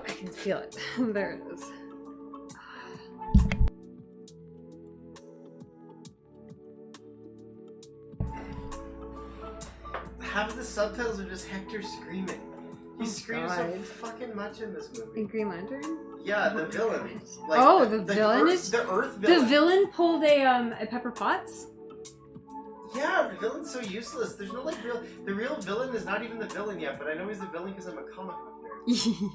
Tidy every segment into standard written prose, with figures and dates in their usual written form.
I can feel it. There it is. Half of the subtitles are just Hector screaming. He screams so fucking much in this movie. In Green Lantern? Yeah, the villain. Like, the villain is the Earth villain. The villain pulled a Pepper Potts. Yeah, the villain's so useless. There's no like real. The real villain is not even the villain yet, but I know he's the villain because I'm a comic book nerd.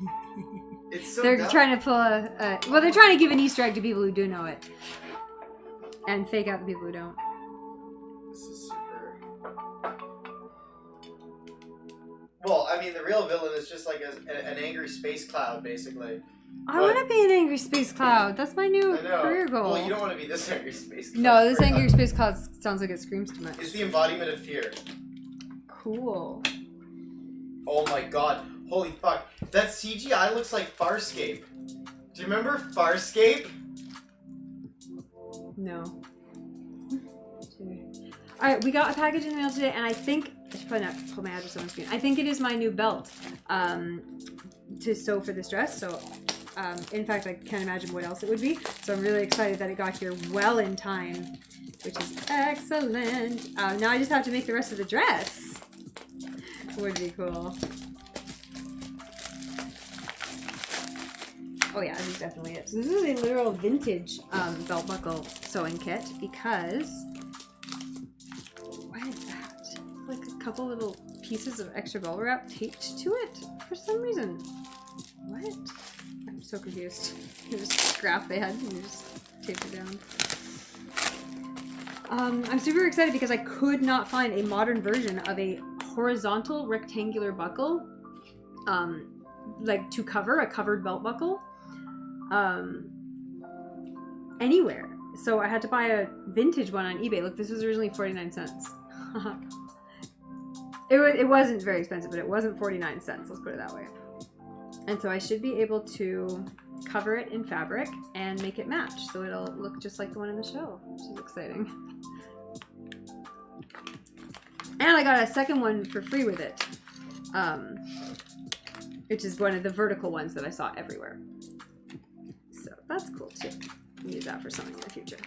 It's so. They're dumb. trying to pull well, they're trying to give an Easter egg to people who do know it, and fake out the people who don't. This is super. Well, I mean, the real villain is just like an angry space cloud, basically. I want to be an angry space cloud. That's my new career goal. Well, you don't want to be this angry space cloud. No, this angry space cloud sounds like it screams too much. It's the embodiment of fear. Cool. Oh my god. Holy fuck. That CGI looks like Farscape. Do you remember Farscape? No. Alright, we got a package in the mail today, and I think... I should probably not put my address on the screen. I think it is my new belt to sew for this dress, so... in fact, I can't imagine what else it would be. So I'm really excited that it got here well in time, which is excellent. Now I just have to make the rest of the dress. Would be cool. Oh yeah, this is definitely it. So this is a literal vintage belt buckle sewing kit because... What is that? Like a couple little pieces of extra bubble wrap taped to it for some reason. What? I'm so confused. You just scrap the head and you just tape it down. I'm super excited because I could not find a modern version of a horizontal rectangular buckle, like to cover a covered belt buckle, anywhere. So I had to buy a vintage one on eBay. Look, this was originally 49 cents. It wasn't very expensive, but it wasn't 49 cents. Let's put it that way. And so I should be able to cover it in fabric and make it match. So it'll look just like the one in the show, which is exciting. And I got a second one for free with it. Which is one of the vertical ones that I saw everywhere. So that's cool too. I'll use that for something in the future.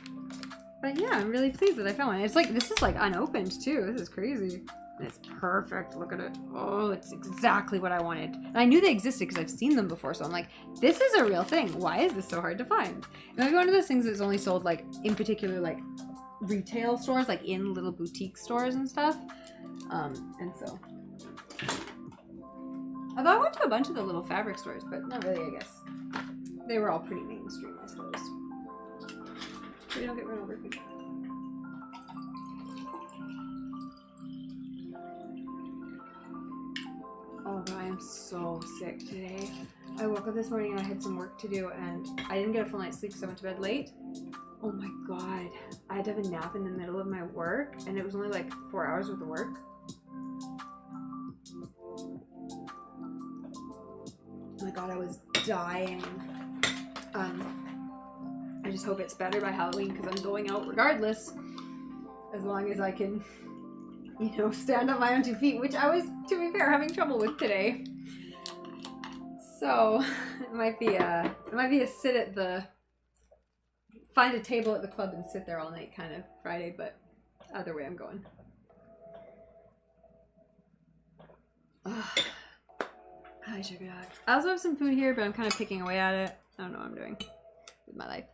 But yeah, I'm really pleased that I found one. It's like, this is like unopened too. This is crazy. And it's perfect. Look at it. Oh, it's exactly what I wanted. And I knew they existed because I've seen them before. So I'm like, this is a real thing. Why is this so hard to find? And it's one of those things that's only sold like in particular like retail stores, like in little boutique stores and stuff. And so. Although I went to a bunch of the little fabric stores, but not really, I guess. They were all pretty mainstream, I suppose. So you don't get run over. Oh god, I am so sick today. I woke up this morning and I had some work to do and I didn't get a full night's sleep because I went to bed late. Oh my god. I had to have a nap in the middle of my work and it was only like 4 hours worth of work. Oh my god, I was dying. I just hope it's better by Halloween because I'm going out regardless. As long as I can, you know, stand on my own 2 feet, which I was, to be fair, having trouble with today. So it might be a sit at the, find a table at the club and sit there all night kind of Friday, but either way I'm going. Hi, sugar dog. I also have some food here, but I'm kind of picking away at it. I don't know what I'm doing with my life.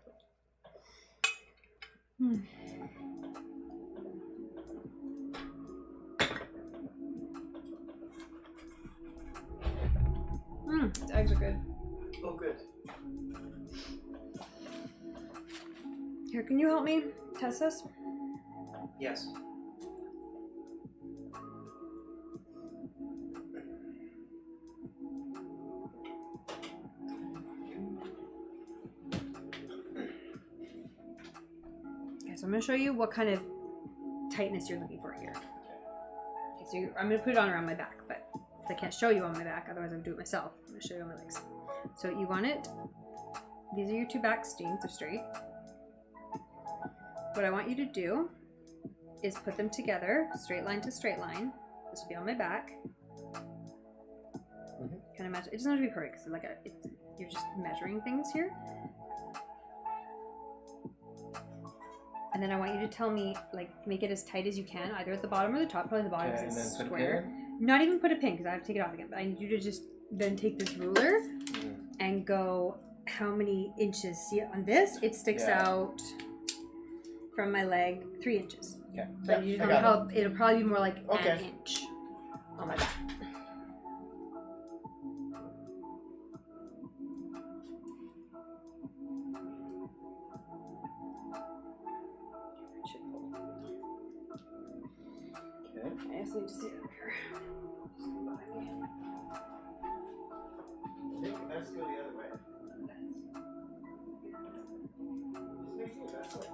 These eggs are good. Oh, good. Here, can you help me test this? Yes. So I'm going to show you what kind of tightness you're looking for here. Okay, so I'm going to put it on around my back, but I can't show you on my back, otherwise I would do it myself. I'm going to show you on my legs. So you want it, these are your 2 back seams, they're straight. What I want you to do is put them together, straight line to straight line. This will be on my back. Kind of match. It doesn't have to be perfect because it's you're just measuring things here. And then I want you to tell me, like, make it as tight as you can, either at the bottom or the top. Probably the bottom Okay, because and it's then put a square. pin? Not even put a pin because I have to take it off again. But I need you to just then take this ruler and go how many inches. See on this, it sticks Yeah. out from my leg 3 inches. Okay. So you I know got how it'll probably be more like Okay. an inch on my back. Okay. I just need to see it up here. I think it has to go the other way. Just making it that's like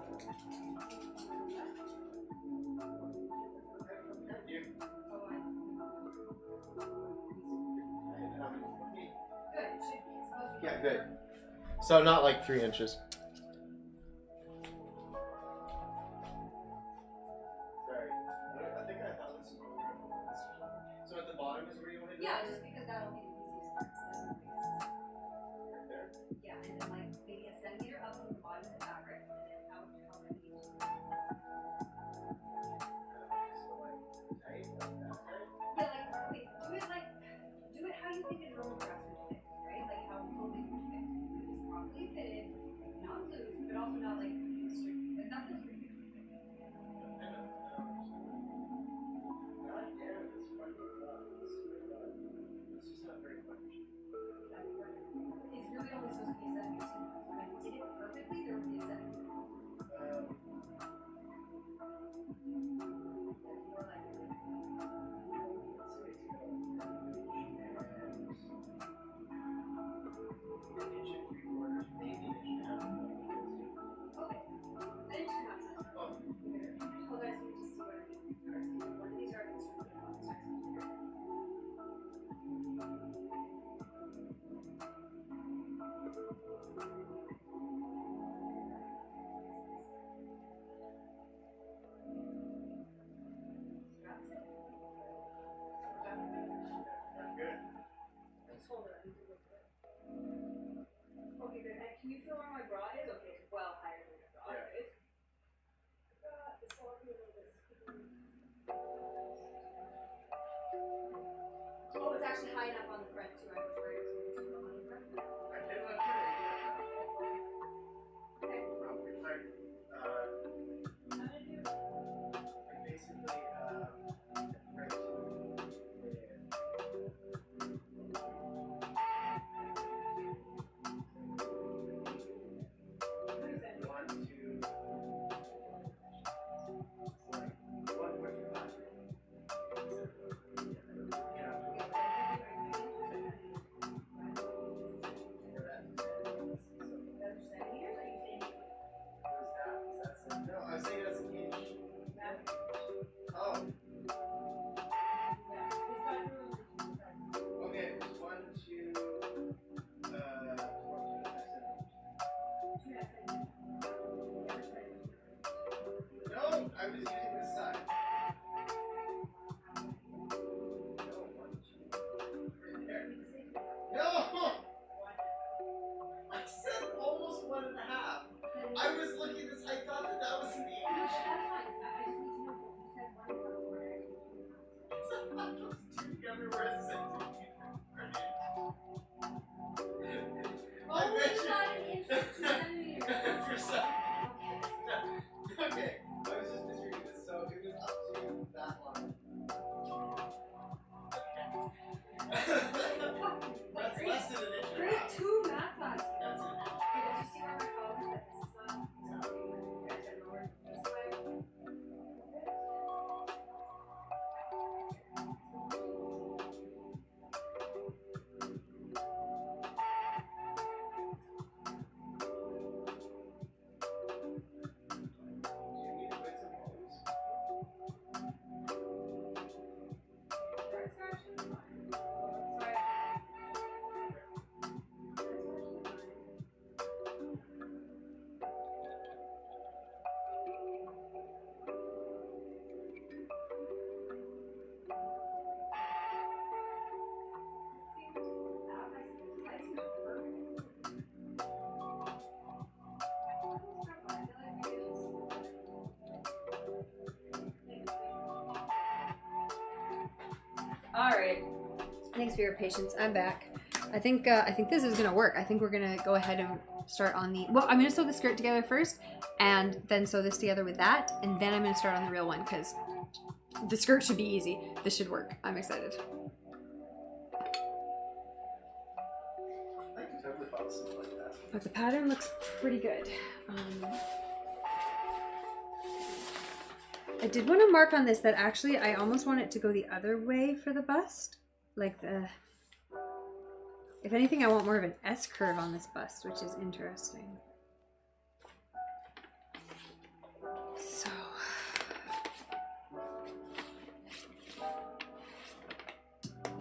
that. You. Yeah, good. So not like 3 inches. Sorry. I think I thought this was. So at the bottom is where you want to do Yeah, it? just because that'll be the easiest part. Right there. Yeah, and then like maybe a centimeter up from the bottom of the fabric, and then out how many inches. So like tight, like that tight. Yeah, like wait, do it how you think a normal dress would fit, right? Like how clothing would fit. It's properly fitted, not loose, but also not like strict. Like nothing's really God damn it, this fucking cloth. It's just not very much. It's really only supposed to be a centimeter. So if I did it perfectly, there would be a centimeter. More like okay. I didn't turn out such. Hold on, so we just see what I mean. One of these are okay, good. And can you feel where my bra is? Okay, it's well higher than your bra, Yeah. right? It's all a little bit skinny. Oh, it's actually high enough on the front too. I was worried it was going to be too low on the front. Okay. I'm gonna do Basically, right there. Alright. Thanks for your patience. I'm back. I think this is gonna work. I think we're gonna go ahead and start on the... Well, I'm gonna sew the skirt together first, and then sew this together with that, and then I'm gonna start on the real one, because the skirt should be easy. This should work. I'm excited. I could totally follow something like that. But the pattern looks pretty good. I did want to mark on this that actually I almost want it to go the other way for the bust. Like the... If anything, I want more of an S curve on this bust, which is interesting. So...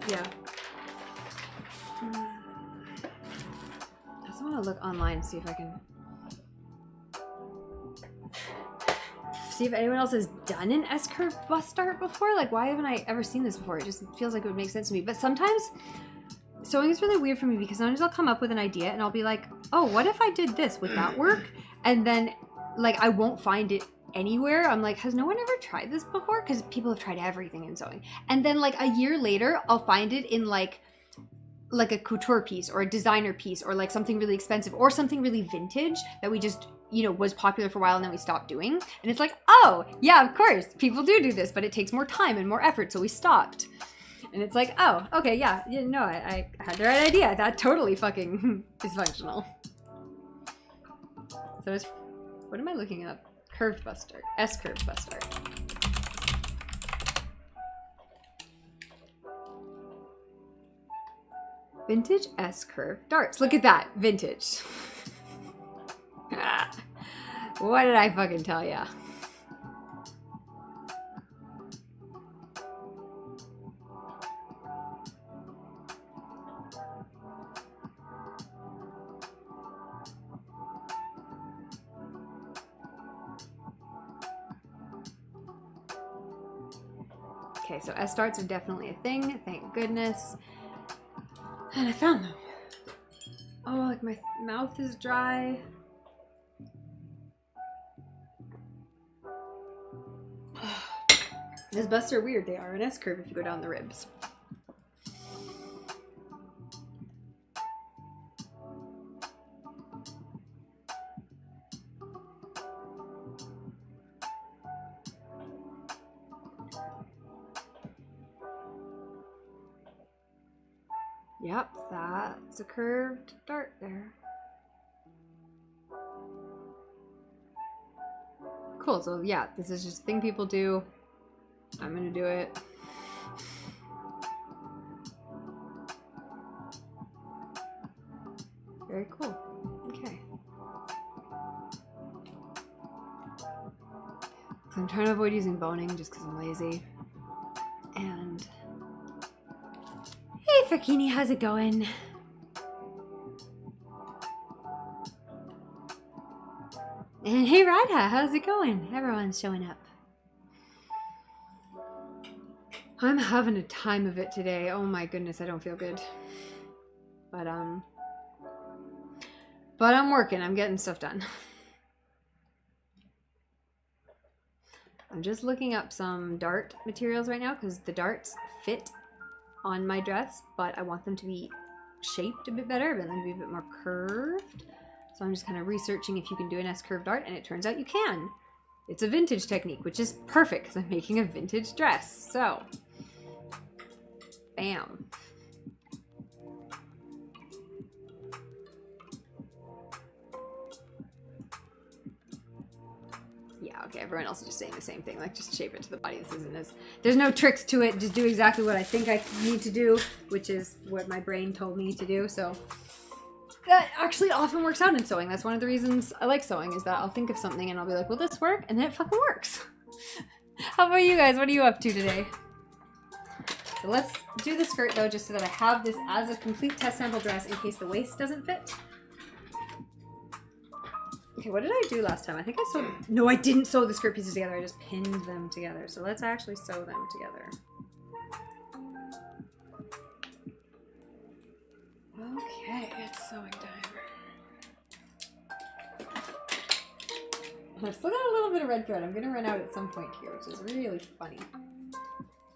Yeah. I just want to look online and see if I can... See if anyone else has done an S-curve bust start before. Like, why haven't I ever seen this before? It just feels like it would make sense to me. But sometimes sewing is really weird for me because sometimes I'll come up with an idea and I'll be like, oh, what if I did this? Would that work? And then, like, I won't find it anywhere. I'm like, has no one ever tried this before? Because people have tried everything in sewing. And then, like, a year later, I'll find it in, like a couture piece or a designer piece or, like, something really expensive or something really vintage that we just... you know, was popular for a while and then we stopped doing. And it's like, oh, yeah, of course, people do this, but it takes more time and more effort, so we stopped. And it's like, oh, okay, yeah, no, I had the right idea. That totally fucking is functional. So it's, what am I looking up? Curved bust dart. S-curved bust dart. Vintage S-curve darts. Look at that, vintage. What did I fucking tell ya? Okay, so S darts are definitely a thing, thank goodness. And I found them. Oh, like my mouth is dry. These busts are weird. They are an S-curve if you go down the ribs. Yep, that's a curved dart there. Cool, so yeah, this is just a thing people do. I'm gonna do it. Very cool. Okay. So I'm trying to avoid using boning just because I'm lazy. And hey, Fakini, how's it going? And hey, Radha, how's it going? Everyone's showing up. I'm having a time of it today. Oh my goodness, I don't feel good. But I'm working. I'm getting stuff done. I'm just looking up some dart materials right now because the darts fit on my dress, but I want them to be shaped a bit better, I want them to be a bit more curved. So I'm just kind of researching if you can do an S-curve dart, and it turns out you can. It's a vintage technique, which is perfect because I'm making a vintage dress. So, bam. Yeah, okay, everyone else is just saying the same thing. Like, just shape it to the body. This isn't as... There's no tricks to it. Just do exactly what I think I need to do, which is what my brain told me to do. So, that actually often works out in sewing. That's one of the reasons I like sewing, is that I'll think of something and I'll be like, will this work? And then it fucking works. How about you guys? What are you up to today? So let's do the skirt though, just so that I have this as a complete test sample dress in case the waist doesn't fit. Okay, what did I do last time? I think I sewed... No, I didn't sew the skirt pieces together. I just pinned them together. So let's actually sew them together. Okay, it's sewing time. I've still got a little bit of red thread. I'm going to run out at some point here, which is really funny.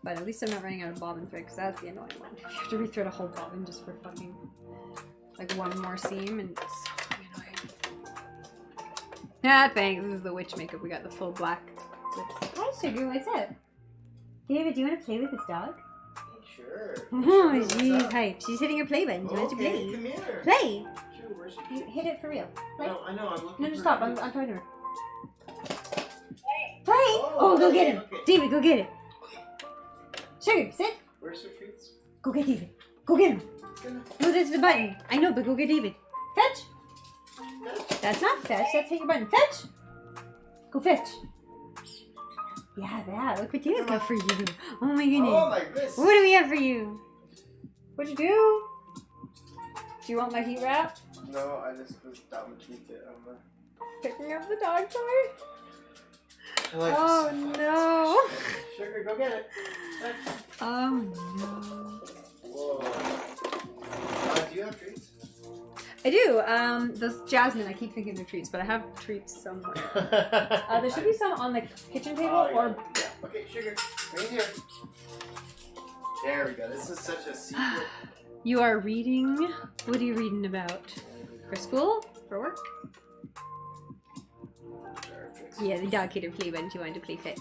But at least I'm not running out of bobbin thread, because that's the annoying one. You have to rethread a whole bobbin just for fucking, like, one more seam, and it's so fucking annoying. Ah, thanks. This is the witch makeup. We got the full black. Hi, Sugar. What's up? David, do you want to play with this dog? Sure. Oh, Sure, she's what's up? hype. She's hitting her play button. Do you want to Okay, play? come here. Play! Sure, where's she? You hit it for real. Play. No, I know, I'm looking No, for just stop. her. I'm talking to her. Play! Oh, go okay, get him. okay. David, go get it. Sugar, sit. Where's her treats? Go get David. Go get him. No, that's the button. I know, but go get David. Fetch. That's not fetch. That's hit your button. Fetch. Go fetch. Yeah, that. Look what David's got for you. Oh my goodness. Oh, like this. What do we have for you? What'd you do? Do you want my heat wrap? No, I just was dumb to eat it. Picking up the dog toy? I like Oh this. no. Sugar, go get it. Oh no. Whoa. Do you have treats? I do. Those jasmine, I keep thinking they're treats, but I have treats somewhere. There should be some on the kitchen table Oh, or... yeah. Okay, Sugar, right here. There we go. This is such a secret. You are reading... What are you reading about? For school? For work? Yeah, the dog kid play when you want to play fetch.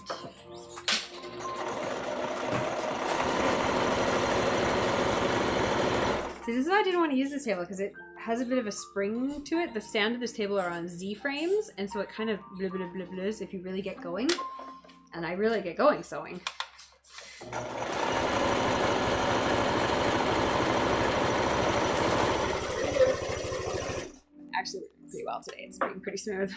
See, this is why I didn't want to use this table, because it has a bit of a spring to it. The stand of this table are on Z-frames, and so it kind of blah blah blah blahs if you really get going. And I really get going sewing. Actually working pretty well today. It's being pretty smooth.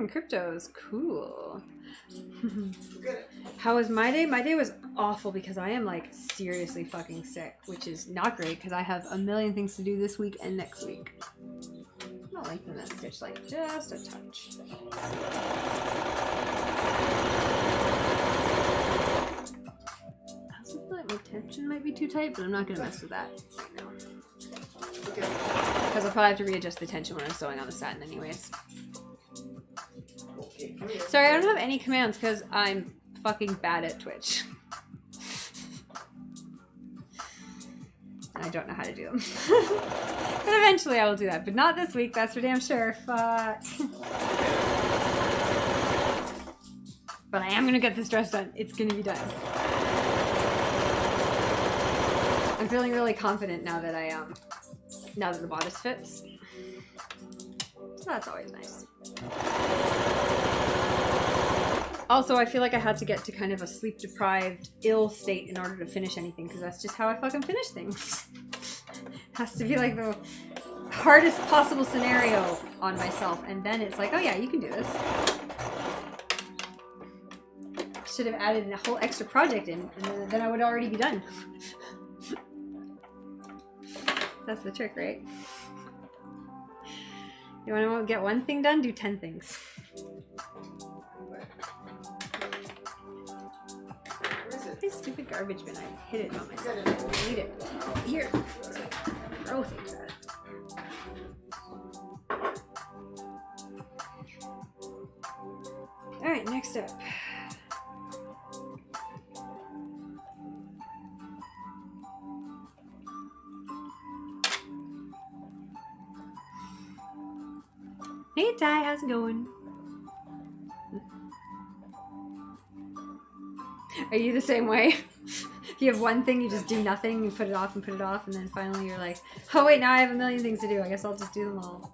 Cryptos. Cool. How was my day? My day was awful because I am like seriously fucking sick, which is not great because I have a million things to do this week and next week. I'm not lengthening that stitch like just a touch. I also feel like my tension might be too tight, but I'm not gonna mess with that right now. Because I'll probably have to readjust the tension when I'm sewing on the satin anyways. Sorry, I don't have any commands because I'm fucking bad at Twitch. I don't know how to do them. But eventually I will do that, but not this week, that's for damn sure. Fuck. But I am gonna get this dress done. It's gonna be done. I'm feeling really confident now that now that the bodice fits. So that's always nice. Also, I feel like I had to get to kind of a sleep-deprived, ill state in order to finish anything, because that's just how I fucking finish things. Has to be like the hardest possible scenario on myself, and then it's like, oh yeah, you can do this. Should have added a whole extra project in, and then I would already be done. That's the trick, right? You want to get one thing done? Do 10 things. This stupid garbage bin. I hid it on myself. I need it. Here. So I can throw things at it. Alright, next up. Hey Ty, how's it going? Are you the same way? If you have one thing, you just do nothing, you put it off, and then finally you're like, oh wait, now I have a million things to do, I guess I'll just do them all.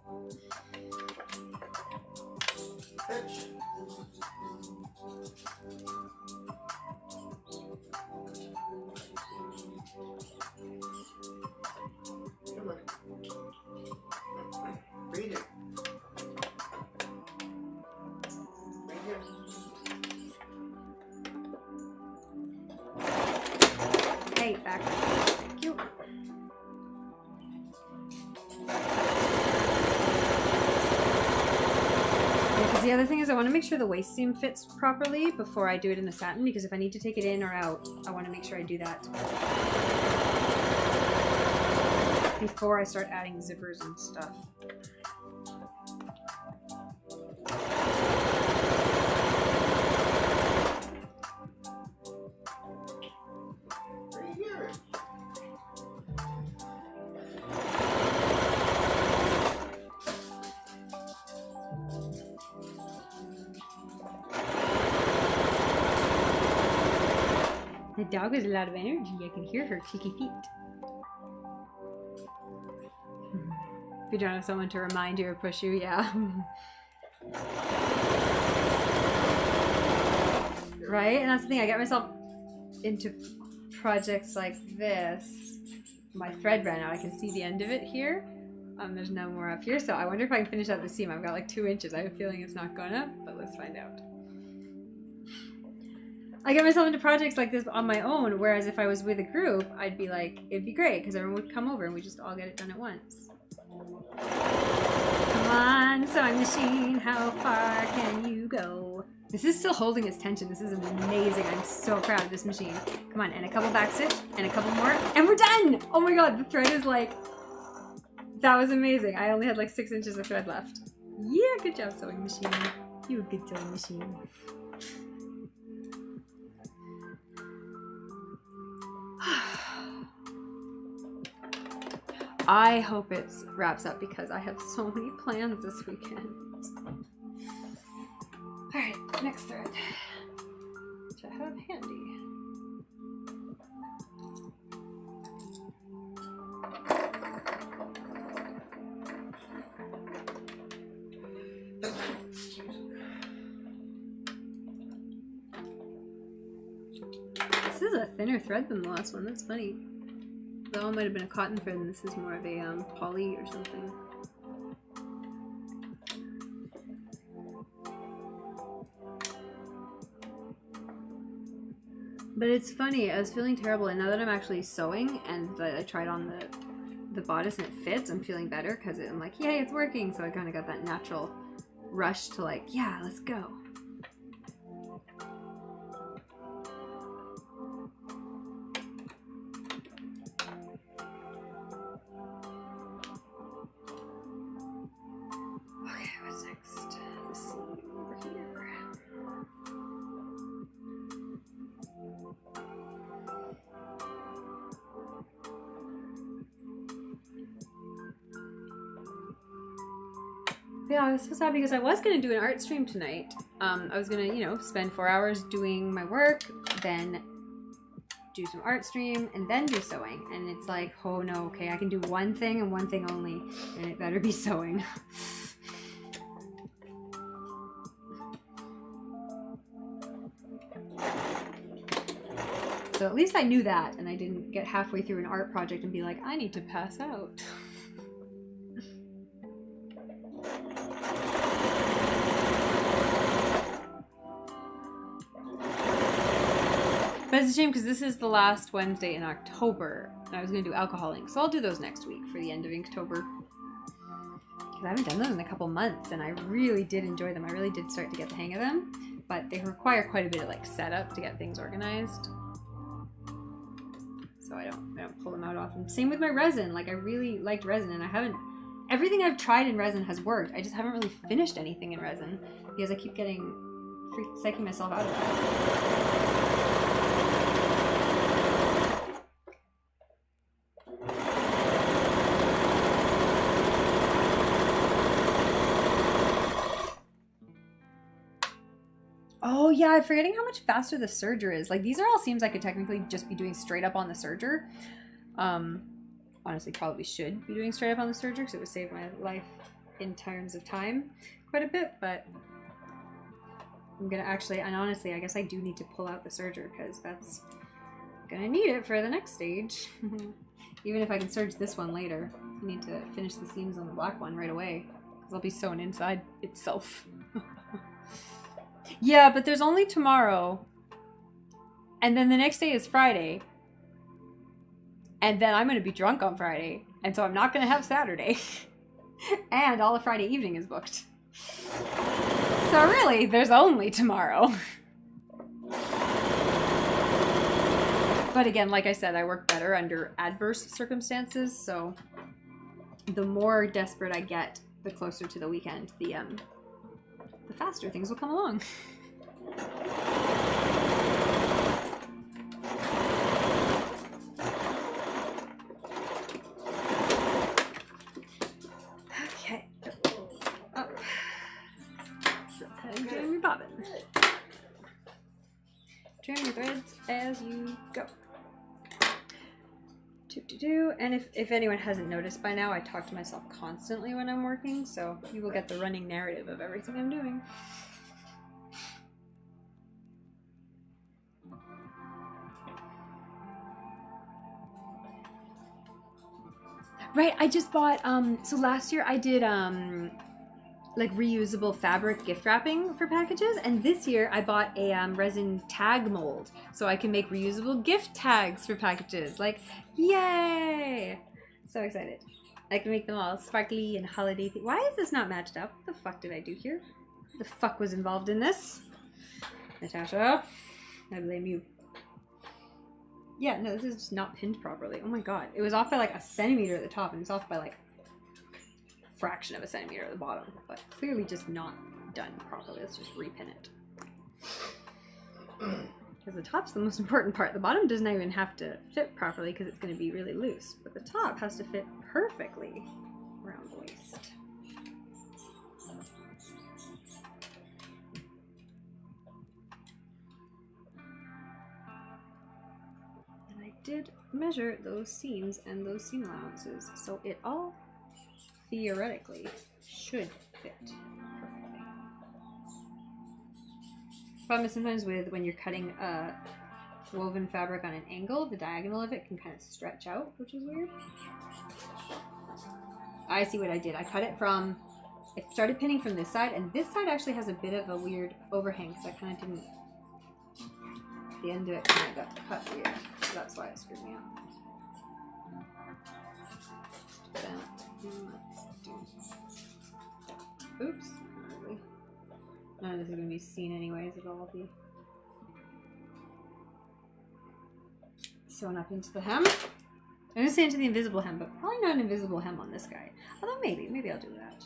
Come on. Read it. Right here. Hey, back. Thank you. Because the other thing is I want to make sure the waist seam fits properly before I do it in the satin, because if I need to take it in or out, I want to make sure I do that before I start adding zippers and stuff. The dog has a lot of energy. I can hear her cheeky feet. If you don't have someone to remind you or push you, yeah. Right? And that's the thing, I get myself into projects like this. My thread ran out. I can see the end of it here. There's no more up here, so I wonder if I can finish out the seam. I've got like 2 inches. I have a feeling it's not gonna, but let's find out. I get myself into projects like this on my own, whereas if I was with a group, I'd be like, it'd be great, because everyone would come over and we just all get it done at once. Come on, sewing machine, how far can you go? This is still holding its tension. This is amazing. I'm so proud of this machine. Come on, and a couple back stitch, and a couple more, and we're done! Oh my god, the thread is like... That was amazing. I only had like 6 inches of thread left. Yeah, good job, sewing machine. You a good sewing machine. I hope it wraps up because I have so many plans this weekend. Alright, next thread. Which I have handy. This is a thinner thread than the last one. That's funny. That one might have been a cotton thread and this is more of a poly or something. But it's funny, I was feeling terrible and now that I'm actually sewing and that I tried on the bodice and it fits, I'm feeling better because I'm like, yay, it's working. So I kind of got that natural rush to like, yeah, let's go. Yeah, I was so sad because I was going to do an art stream tonight. I was going to, you know, spend 4 hours doing my work, then do some art stream, and then do sewing. And it's like, oh no, okay, I can do one thing and one thing only, and it better be sewing. So at least I knew that, and I didn't get halfway through an art project and be like, I need to pass out. But it's a shame because this is the last Wednesday in October, and I was going to do alcohol ink, so I'll do those next week for the end of Inktober. Because I haven't done them in a couple months, and I really did enjoy them. I really did start to get the hang of them, but they require quite a bit of like setup to get things organized. So I don't pull them out often. Same with my resin. Like I really liked resin, and everything I've tried in resin has worked. I just haven't really finished anything in resin because I keep getting psyching myself out of it. Oh yeah, I'm forgetting how much faster the serger is. Like these are all seams I could technically just be doing straight up on the serger. Honestly, probably should be doing straight up on the serger because it would save my life in terms of time quite a bit, but I'm gonna actually, and honestly, I guess I do need to pull out the serger because that's gonna need it for the next stage. Even if I can serge this one later, I need to finish the seams on the black one right away because I'll be sewn inside itself. Yeah, but there's only tomorrow. And then the next day is Friday. And then I'm going to be drunk on Friday. And so I'm not going to have Saturday. And all of Friday evening is booked. So really, there's only tomorrow. But again, like I said, I work better under adverse circumstances. So the more desperate I get, the closer to the weekend, the faster things will come along. Okay. Oh. Let's head and join your bobbin. Trim your threads as you go. And if anyone hasn't noticed by now, I talk to myself constantly when I'm working, so you will get the running narrative of everything I'm doing. Right, I just bought, so last year I did, like reusable fabric gift wrapping for packages, and this year I bought a resin tag mold so I can make reusable gift tags for packages. Like, yay! So excited. I can make them all sparkly and holiday themed. Why is this not matched up? What the fuck did I do here? What the fuck was involved in this? Natasha, I blame you. Yeah, no, this is just not pinned properly. Oh my god. It was off by like a centimeter at the top, and it's off by like a fraction of a centimeter at the bottom. But clearly just not done properly. Let's just repin it. Because the top's the most important part. The bottom doesn't even have to fit properly because it's going to be really loose. But the top has to fit perfectly around the waist. Did measure those seams and those seam allowances, so it all theoretically should fit perfectly. Problem is sometimes with when you're cutting a woven fabric on an angle, the diagonal of it can kind of stretch out, which is weird. I see what I did. I cut it from, I started pinning from this side, and this side actually has a bit of a weird overhang because I kind of didn't, the end of it kind of got cut weird. So that's why it screwed me up. Oops. None of this is going to be seen anyways. It'll all be sewn up into the hem. I'm going to say into the invisible hem, but probably not an invisible hem on this guy. Although maybe I'll do that.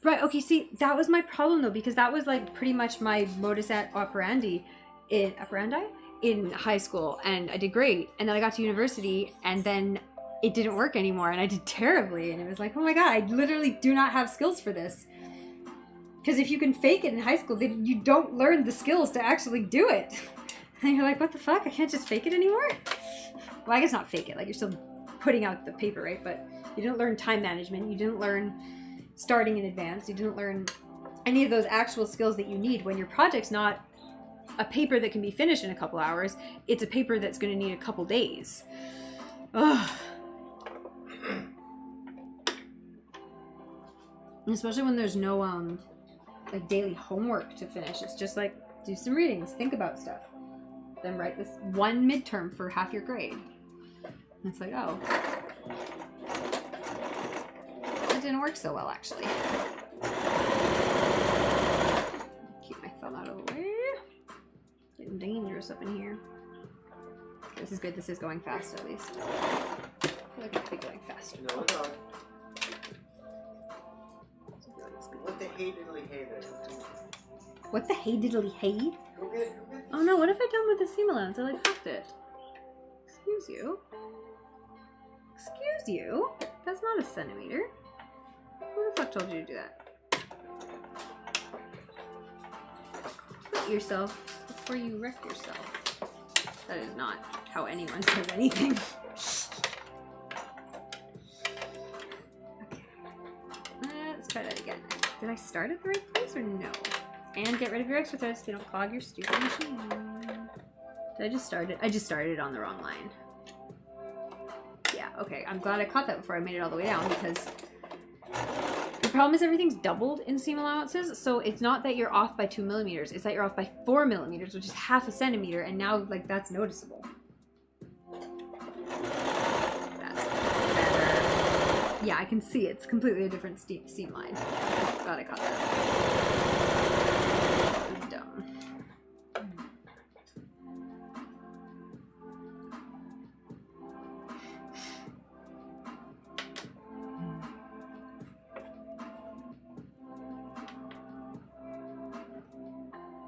Right, okay, see, that was my problem though, because that was like pretty much my modus operandi in high school, and I did great, and then I got to university, and then it didn't work anymore, and I did terribly, and it was like, oh my god, I literally do not have skills for this. Because if you can fake it in high school, then you don't learn the skills to actually do it. And you're like, what the fuck, I can't just fake it anymore? Well, I guess not fake it, like you're still putting out the paper, right? But you didn't learn time management, you didn't learn starting in advance, you didn't learn any of those actual skills that you need when your project's not a paper that can be finished in a couple hours, it's a paper that's going to need a couple days. Ugh. And especially when there's no like daily homework to finish. It's just like, do some readings, think about stuff, then write this one midterm for half your grade. And it's like, oh, didn't work so well actually. Keep my thumb out of the way. It's getting dangerous up in here. This is good. This is going fast at least. I feel like it could be going faster. No, it's not. What the hey diddly hey there? What the hey diddly hey? Go get. Oh no, what have I done with the seam allowance? I like fucked it. Excuse you? Excuse you? That's not a centimeter. Who the fuck told you to do that? Quit yourself before you wreck yourself. That is not how anyone says anything. Okay. Let's try that again. Did I start at the right place or no? And get rid of your extra threads so they don't clog your stupid machine. Did I just start it? I just started it on the wrong line. Yeah, okay. I'm glad I caught that before I made it all the way down, because the problem is everything's doubled in seam allowances, so it's not that you're off by 2 millimeters, it's that you're off by 4 millimeters, which is half a centimeter, and now, like, that's noticeable. That's better. Yeah, I can see it's completely a different seam line. Glad I caught that. That was dumb.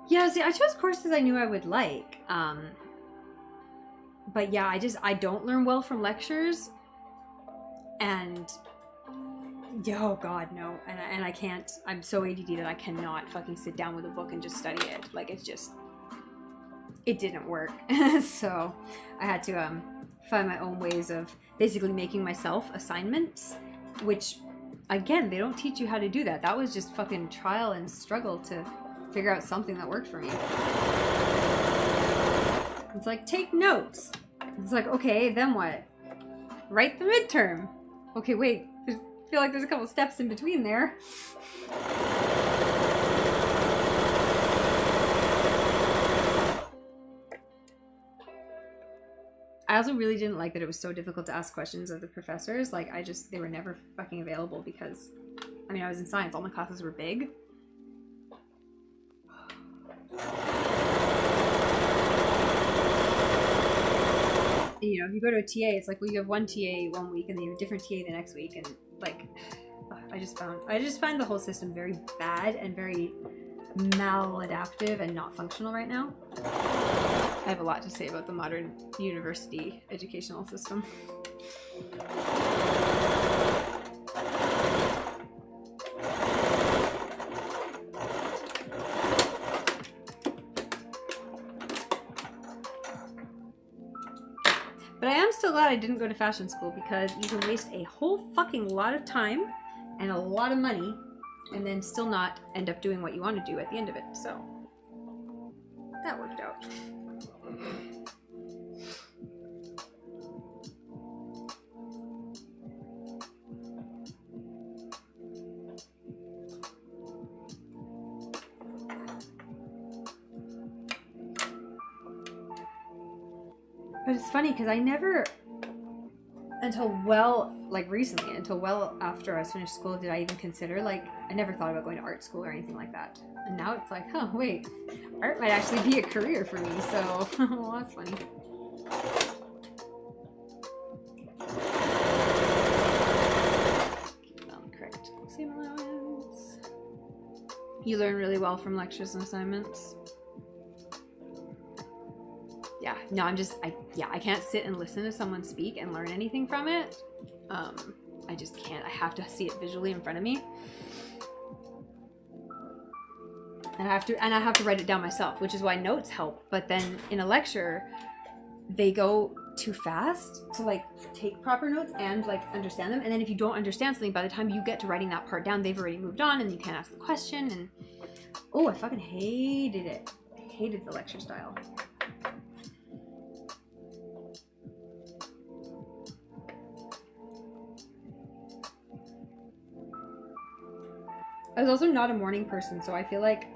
Yeah, see, I chose courses I knew I would like. But yeah, I don't learn well from lectures. And Oh god, no. And I can't, I'm so ADD that I cannot fucking sit down with a book and just study it. Like, it's just, it didn't work. So I had to find my own ways of basically making myself assignments, which, again, they don't teach you how to do that. That was just fucking trial and struggle to figure out something that worked for me. It's like, take notes. It's like, okay, then what? Write the midterm. Okay, wait. I feel like there's a couple steps in between there. I also really didn't like that it was so difficult to ask questions of the professors. Like, they were never fucking available because, I mean, I was in science. All my classes were big. You know, if you go to a TA, it's like, well, you have one TA one week and then you have a different TA the next week, and like, I just find the whole system very bad and very maladaptive and not functional right now. I have a lot to say about the modern university educational system. But I am still glad I didn't go to fashion school, because you can waste a whole fucking lot of time and a lot of money and then still not end up doing what you want to do at the end of it. So that worked out. But it's funny because I never, until well after I was finished school, did I even consider, like, I never thought about going to art school or anything like that. And now it's like, huh, wait, art might actually be a career for me, so, well, that's funny. Correct exam allowance. You learn really well from lectures and assignments. Yeah, no, I can't sit and listen to someone speak and learn anything from it. I just can't. I have to see it visually in front of me. And I have to write it down myself, which is why notes help. But then in a lecture, they go too fast to like take proper notes and like understand them. And then if you don't understand something, by the time you get to writing that part down, they've already moved on and you can't ask the question. And oh, I fucking hated it. I hated the lecture style. I was also not a morning person, so I feel like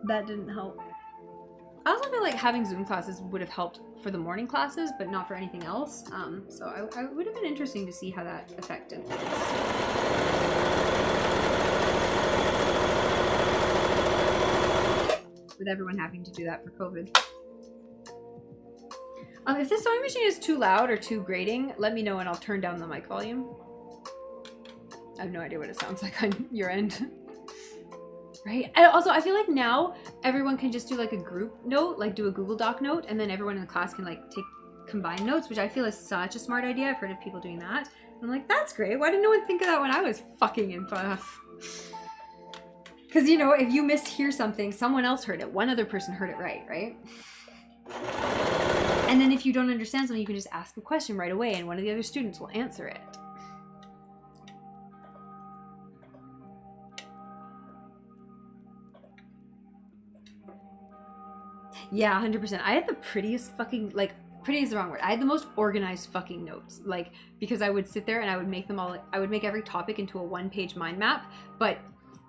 that didn't help. I also feel like having Zoom classes would have helped for the morning classes, but not for anything else. So I would have been interesting to see how that affected things. With everyone having to do that for COVID. If this sewing machine is too loud or too grating, let me know and I'll turn down the mic volume. I have no idea what it sounds like on your end. Right? I feel like now everyone can just do like a group note, like do a Google Doc note, and then everyone in the class can like take combined notes, which I feel is such a smart idea. I've heard of people doing that. I'm like, that's great. Why didn't no one think of that when I was fucking in class? Because, you know, if you mishear something, someone else heard it. One other person heard it right? And then if you don't understand something, you can just ask a question right away and one of the other students will answer it. Yeah, 100%. I had the prettiest fucking, like, pretty is the wrong word. I had the most organized fucking notes, like, because I would sit there and I would make them all, I would make every topic into a one-page mind map, but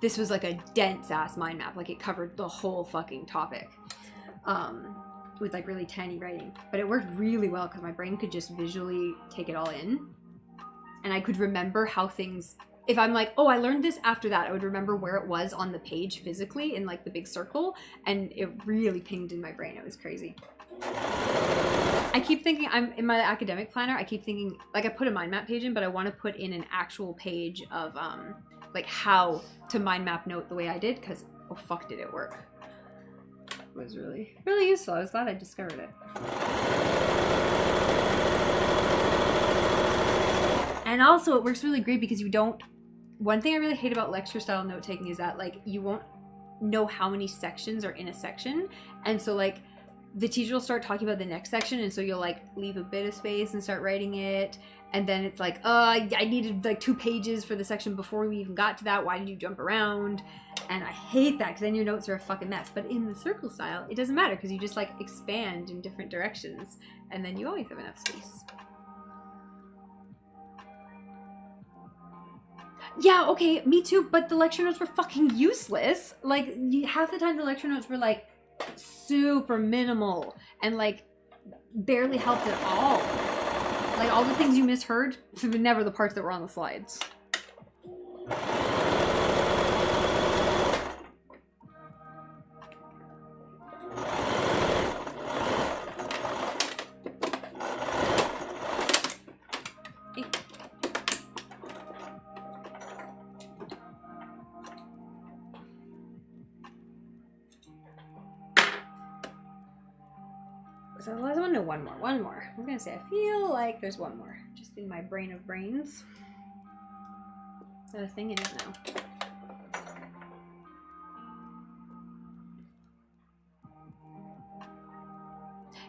this was like a dense-ass mind map. Like, it covered the whole fucking topic with, like, really tiny writing. But it worked really well because my brain could just visually take it all in. And I could remember how things... If I'm like, oh, I learned this after that, I would remember where it was on the page physically in like the big circle, and it really pinged in my brain. It was crazy. I keep thinking, I'm in my academic planner, I keep thinking, like I put a mind map page in, but I want to put in an actual page of like how to mind map note the way I did, because oh fuck did it work. It was really, really useful. I was glad I discovered it. And also it works really great because you don't, one thing I really hate about lecture style note taking is that like you won't know how many sections are in a section. And so like the teacher will start talking about the next section, and so you'll like leave a bit of space and start writing it. And then it's like, I needed like 2 pages for the section before we even got to that. Why did you jump around? And I hate that because then your notes are a fucking mess. But in the circle style, it doesn't matter because you just like expand in different directions and then you always have enough space. Yeah, okay, me too, but the lecture notes were fucking useless. Like, half the time the lecture notes were like super minimal and like barely helped at all. Like, all the things you misheard were never the parts that were on the slides. So I want to know one more. I'm gonna say I feel like there's one more, just in my brain of brains. Is that a thing? It is now.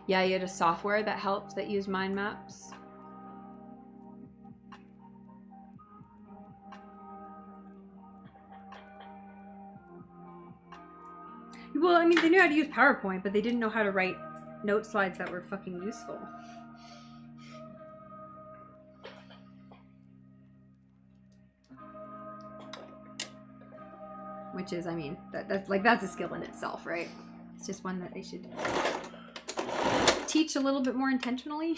Yeah, you had a software that helped that used mind maps. Well, I mean, they knew how to use PowerPoint, but they didn't know how to write note slides that were fucking useful. Which is, I mean, that's a skill in itself, right? It's just one that they should teach a little bit more intentionally.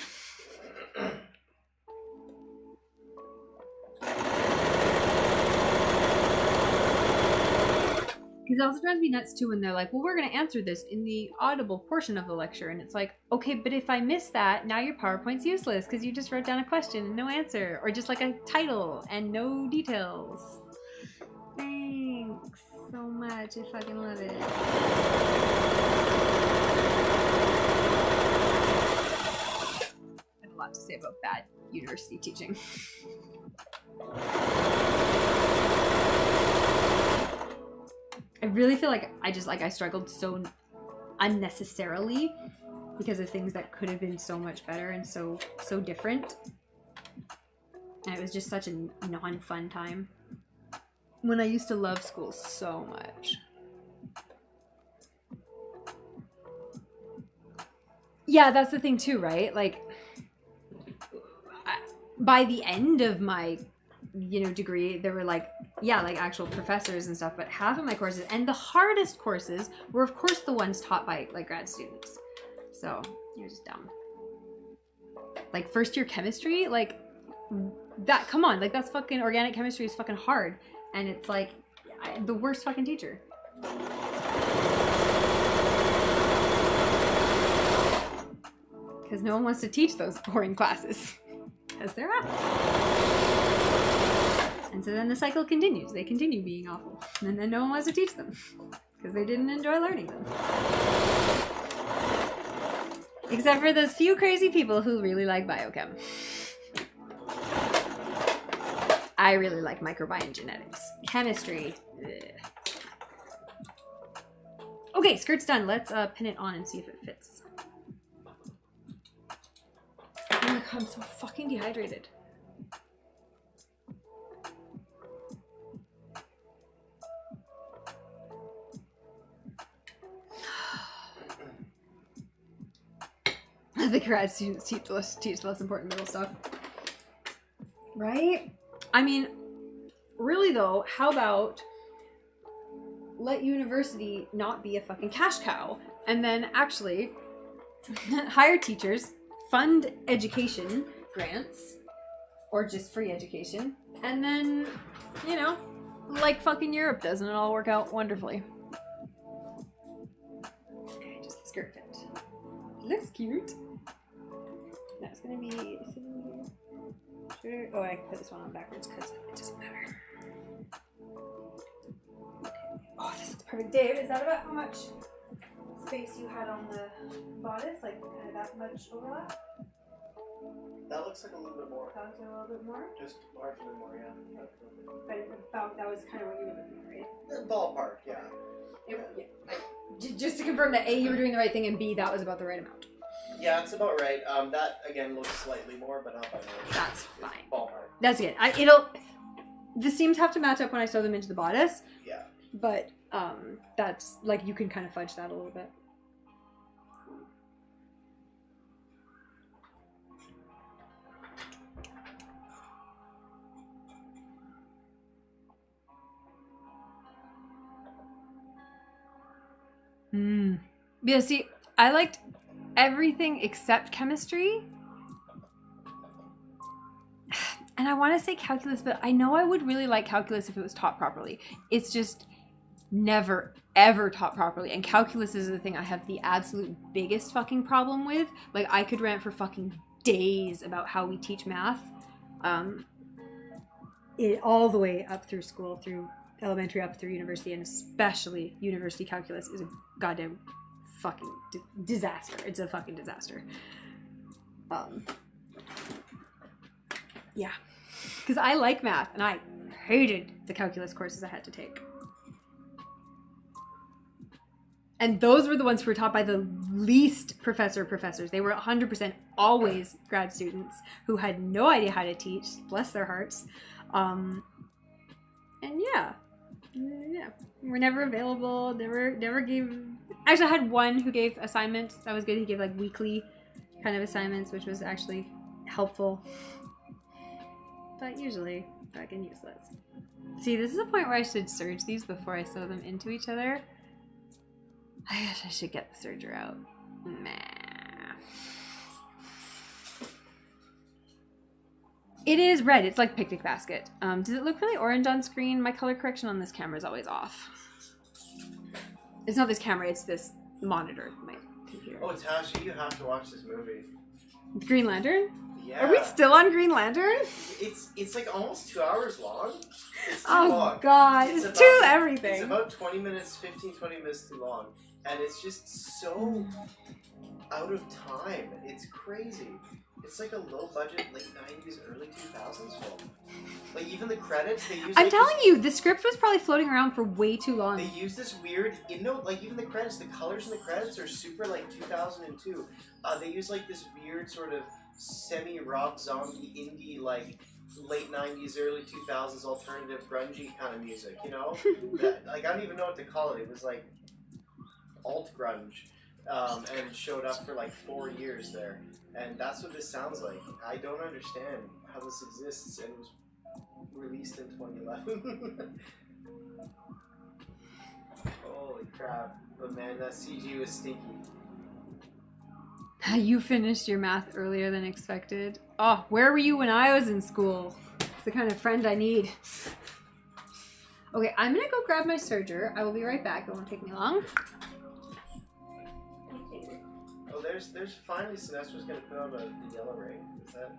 Because it also drives me nuts too when they're like, well, we're going to answer this in the audible portion of the lecture. And it's like, okay, but if I miss that, now your PowerPoint's useless because you just wrote down a question and no answer. Or just like a title and no details. Thanks so much. I fucking love it. I have a lot to say about bad university teaching. I really feel like I struggled so unnecessarily because of things that could have been so much better and so different. And it was just such a non-fun time when I used to love school so much. Yeah, that's the thing too, right? Like, by the end of my degree, there were like actual professors and stuff, but half of my courses, and the hardest courses, were of course the ones taught by like grad students. So you're just dumb. Like first year chemistry, like that, come on, like that's fucking, organic chemistry is fucking hard, and it's like the worst fucking teacher. Because no one wants to teach those boring classes because they're awful. And so then the cycle continues. They continue being awful. And then no one wants to teach them because they didn't enjoy learning them. Except for those few crazy people who really like biochem. I really like microbiome genetics. Chemistry. Ugh. Okay, skirt's done. Let's pin it on and see if it fits. Oh my god, I'm so fucking dehydrated. The grad students teach less important middle stuff. Right? I mean, really though, how about let university not be a fucking cash cow and then actually hire teachers, fund education grants, or just free education, and then, like fucking Europe does, and it all work out wonderfully. Okay, just the skirt fit. Looks cute. That's gonna be sitting here. Sure. Oh, I can put this one on backwards because it doesn't matter. Okay. Oh, this looks perfect. Dave, is that about how much space you had on the bodice? Like, kind of that much overlap? That looks like a little bit more. That was a little bit more. Just marginally more, yeah. But about that was kind of what you were looking at, right? Ballpark, yeah. Just to confirm that A, you were doing the right thing, and B, that was about the right amount. Yeah, it's about right. That again looks slightly more, but not by much. That's fine. Ballpark. That's good. The seams have to match up when I sew them into the bodice. Yeah. But that's like you can kind of fudge that a little bit. Yeah, see, I liked everything except chemistry. And I want to say calculus, but I know I would really like calculus if it was taught properly. It's just never, ever taught properly. And calculus is the thing I have the absolute biggest fucking problem with. Like, I could rant for fucking days about how we teach math. All the way up through school, through elementary, up through university, and especially university calculus is a goddamn fucking disaster. It's a fucking disaster. Yeah. Because I like math, and I hated the calculus courses I had to take. And those were the ones who were taught by the least professors. They were 100% always grad students who had no idea how to teach, bless their hearts. And yeah, we're never available, never gave... Actually, I had one who gave assignments. That was good. He gave like weekly kind of assignments, which was actually helpful. But usually fucking useless. See, this is a point where I should serge these before I sew them into each other. I guess I should get the serger out. Nah. It is red. It's like picnic basket. Does it look really orange on screen? My color correction on this camera is always off. It's not this camera, it's this monitor. My computer. Oh, Tasha, you have to watch this movie. Green Lantern? Yeah. Are we still on Green Lantern? It's like almost 2 hours long. It's too Oh long. god, it's too everything. It's about 20 minutes, 20 minutes too long. And it's just so out of time. It's crazy. It's like a low budget, late 90s, early 2000s film. Like even the credits, they use I'm like telling you, the script was probably floating around for way too long. They use this weird, like even the credits, the colors in the credits are super like 2002. They use like this weird sort of semi-rock zombie indie like late 90s, early 2000s alternative grungy kind of music, you know? Like I don't even know what to call it. It was like alt grunge, and showed up for like 4 years there. And that's what this sounds like. I don't understand how this exists and was released in 2011. Holy crap. But man, that CG was stinky. You finished your math earlier than expected. Oh, where were you when I was in school? It's the kind of friend I need. Okay, I'm gonna go grab my serger. I will be right back. It won't take me long. Oh, there's finally Sinestro's gonna put on the yellow ring. Is that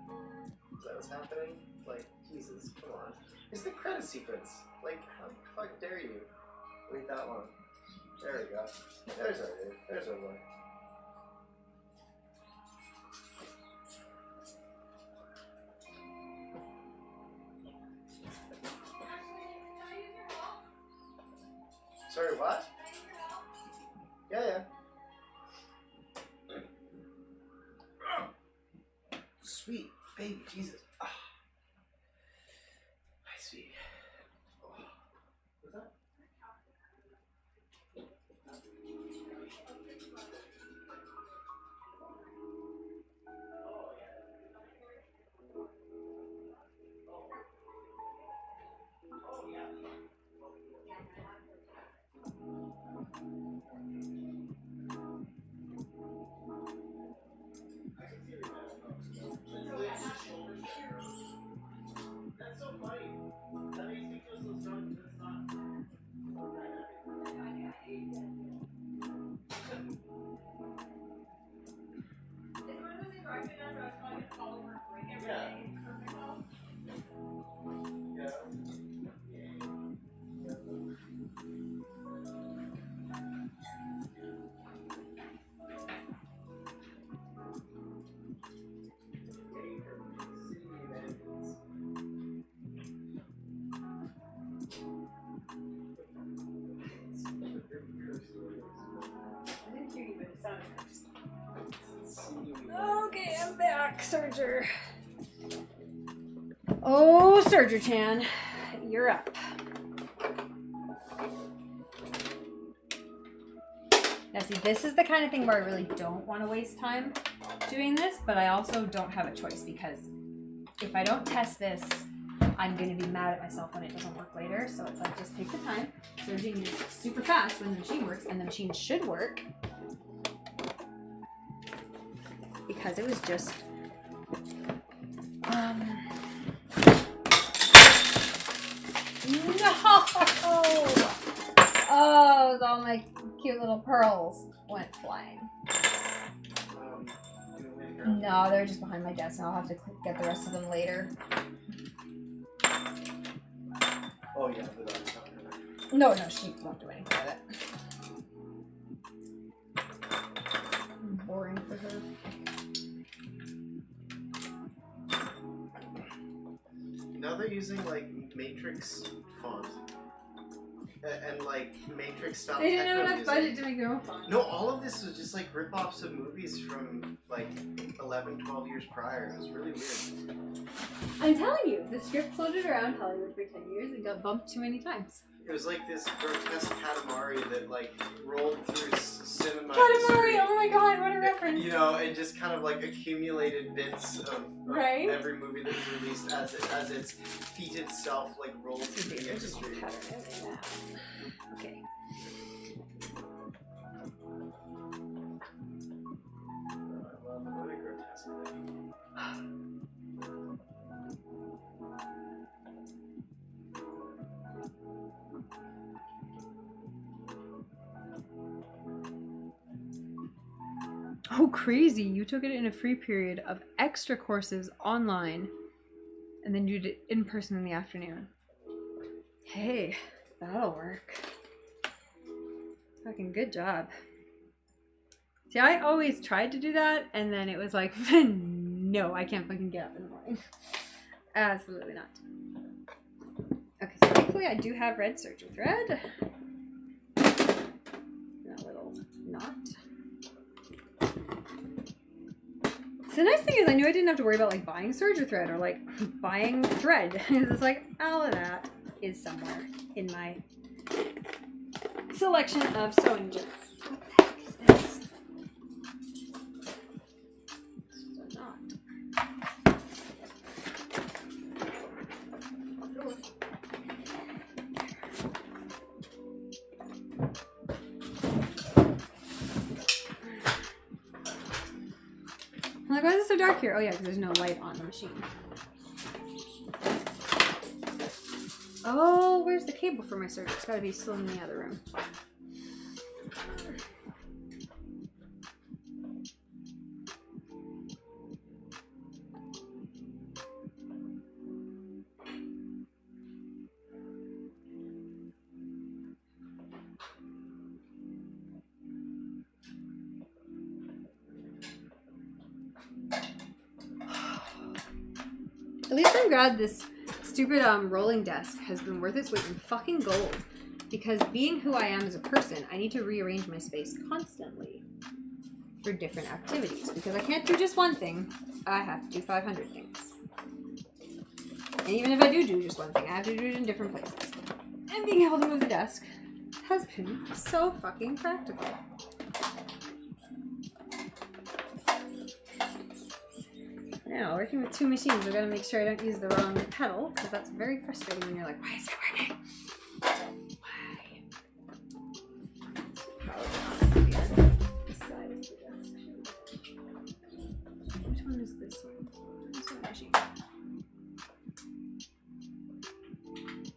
what's happening? Like, Jesus, come on. It's the credit sequence. Like, how the fuck dare you wait that long? There we go. There's our dude. There's our boy. Sorry, what? Yeah. Sweet baby Jesus. Ah. My sweet. Oh. What's that? back, Serger. Oh, Serger Chan, you're up. Now see, this is the kind of thing where I really don't want to waste time doing this, but I also don't have a choice because if I don't test this, I'm going to be mad at myself when it doesn't work later. So it's like, just take the time. Serging is super fast when the machine works, and the machine should work. Because it was just... No! Oh, it was all my cute little pearls went flying. No, they're just behind my desk, and I'll have to get the rest of them later. Oh yeah, but that's not her. No, she won't do anything with it. Boring for her. Now they're using like Matrix font and like Matrix style. They didn't have enough music. budget to make their own font. No, all of this was just like rip-offs of movies from like 11, 12 years prior. It was really weird. I'm telling you, the script floated around Hollywood for 10 years and got bumped too many times. It was like this grotesque Katamari that like rolled through cinema. Katamari! history. Oh my god, what a reference! You know, and just kind of like accumulated bits of Right? every movie that was released as its feet itself like rolled through the industry. Okay. I love the movie grotesque. Oh, crazy. You took it in a free period of extra courses online, and then you did it in person in the afternoon. Hey, that'll work. Fucking good job. See, I always tried to do that, and then it was like, no, I can't fucking get up in the morning. Absolutely not. Okay, so thankfully I do have red Serger thread. That little knot. So the nice thing is I knew I didn't have to worry about like buying Serger thread or like buying thread. It's like all of that is somewhere in my selection of sewing gems. What the heck is this? This is a knot. I'm like, why is it so dark here? Oh yeah, because there's no light on the machine. Oh, where's the cable for my Serger? It's gotta be still in the other room. At least I'm glad this stupid rolling desk has been worth its weight in fucking gold. Because being who I am as a person, I need to rearrange my space constantly for different activities. Because I can't do just one thing, I have to do 500 things. And even if I do just one thing, I have to do it in different places. And being able to move the desk has been so fucking practical. Now, working with two machines, I've got to make sure I don't use the wrong pedal, because that's very frustrating when you're like, why is it working? Why? Which one is this one? This one machine. Oh,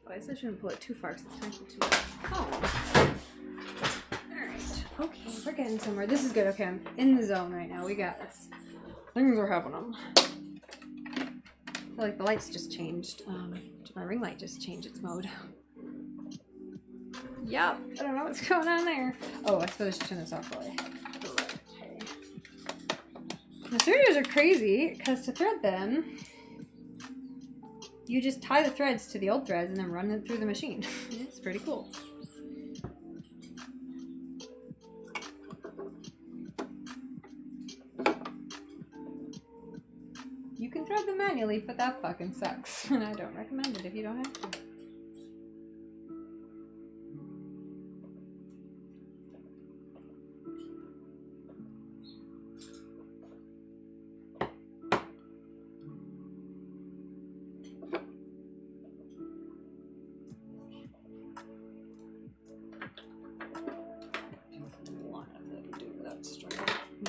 I guess I shouldn't pull it too far, because it's time for too much. Oh. Alright. Okay, we're getting somewhere. This is good. Okay, I'm in the zone right now. We got this. Things are happening. I feel like the lights just changed. My ring light just changed its mode. Yup, I don't know what's going on there. Oh, I suppose I should turn this off while I... Okay. The Sergers are crazy, because to thread them, you just tie the threads to the old threads and then run it through the machine. It's pretty cool. can thread them manually, but that fucking sucks. And I don't recommend it if you don't have to.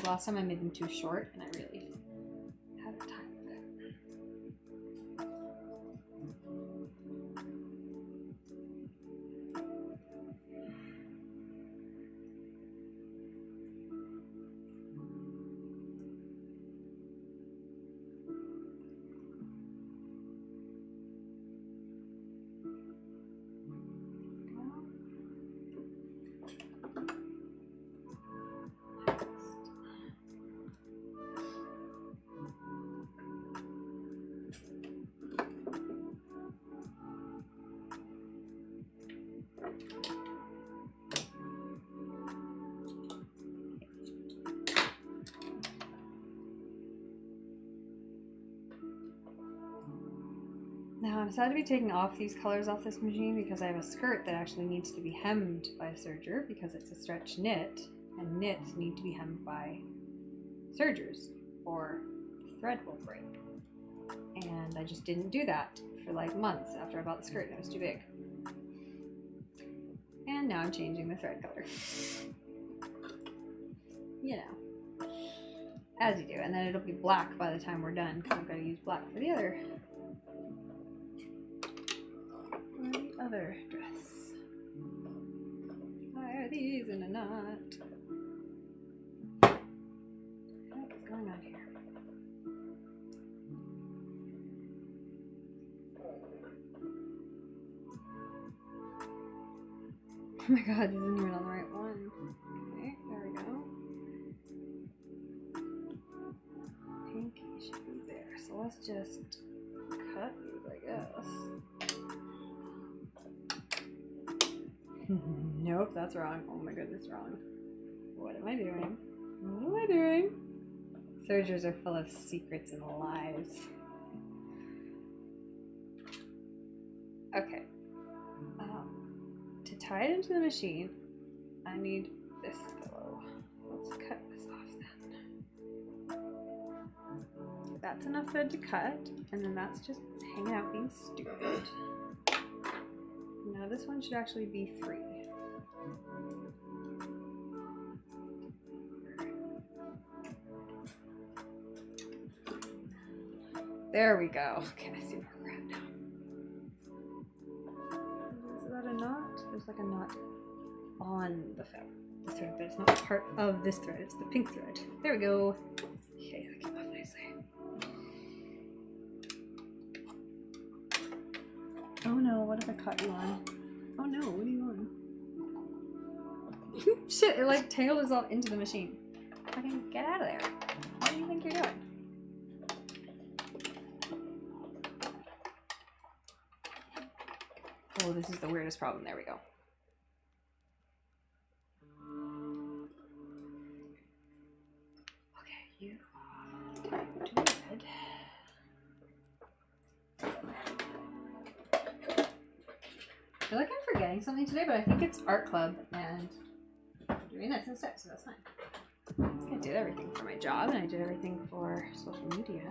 Last time I made them too short, and I really had a time with it. Now I'm sad to be taking off these colors off this machine because I have a skirt that actually needs to be hemmed by a serger because it's a stretch knit, and knits need to be hemmed by sergers or the thread will break. And I just didn't do that for like months after I bought the skirt and it was too big. And now I'm changing the thread color. You know, as you do, and then it'll be black by the time we're done because I'm going to use black for the other dress. Why are these in a knot? What's going on here? Oh my god, this isn't even on the right one. Okay, there we go. Pinky should be there. So let's just cut these, I guess. Nope, that's wrong. Oh my goodness, wrong. What am I doing? What am I doing? Sergers are full of secrets and lies. Okay. To tie it into the machine, I need this pillow. Let's cut this off then. That's enough thread to cut, and then that's just hanging out being stupid. Now this one should actually be free. There we go. Okay, I see where we're at now. Is that a knot? There's like a knot on the thread, but it's not part of this thread. It's the pink thread. There we go. Okay, that came off nicely. Oh no, what if I caught you on? Oh no, what are you on? Shit, it like tailed us all into the machine. Fucking get out of there. What do you think you're doing? Oh, this is the weirdest problem. There we go. Okay, you type to red. I feel like I'm forgetting something today, but I think it's art club, and I'm doing this instead, so that's fine. I think I did everything for my job, and I did everything for social media.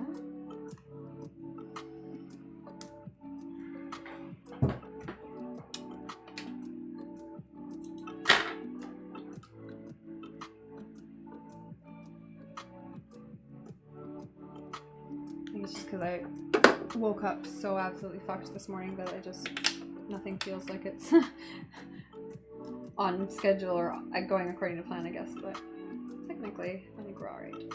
I think it's just because I woke up so absolutely fucked this morning that I just... nothing feels like it's on schedule or going according to plan, I guess, but technically, I think we're alright.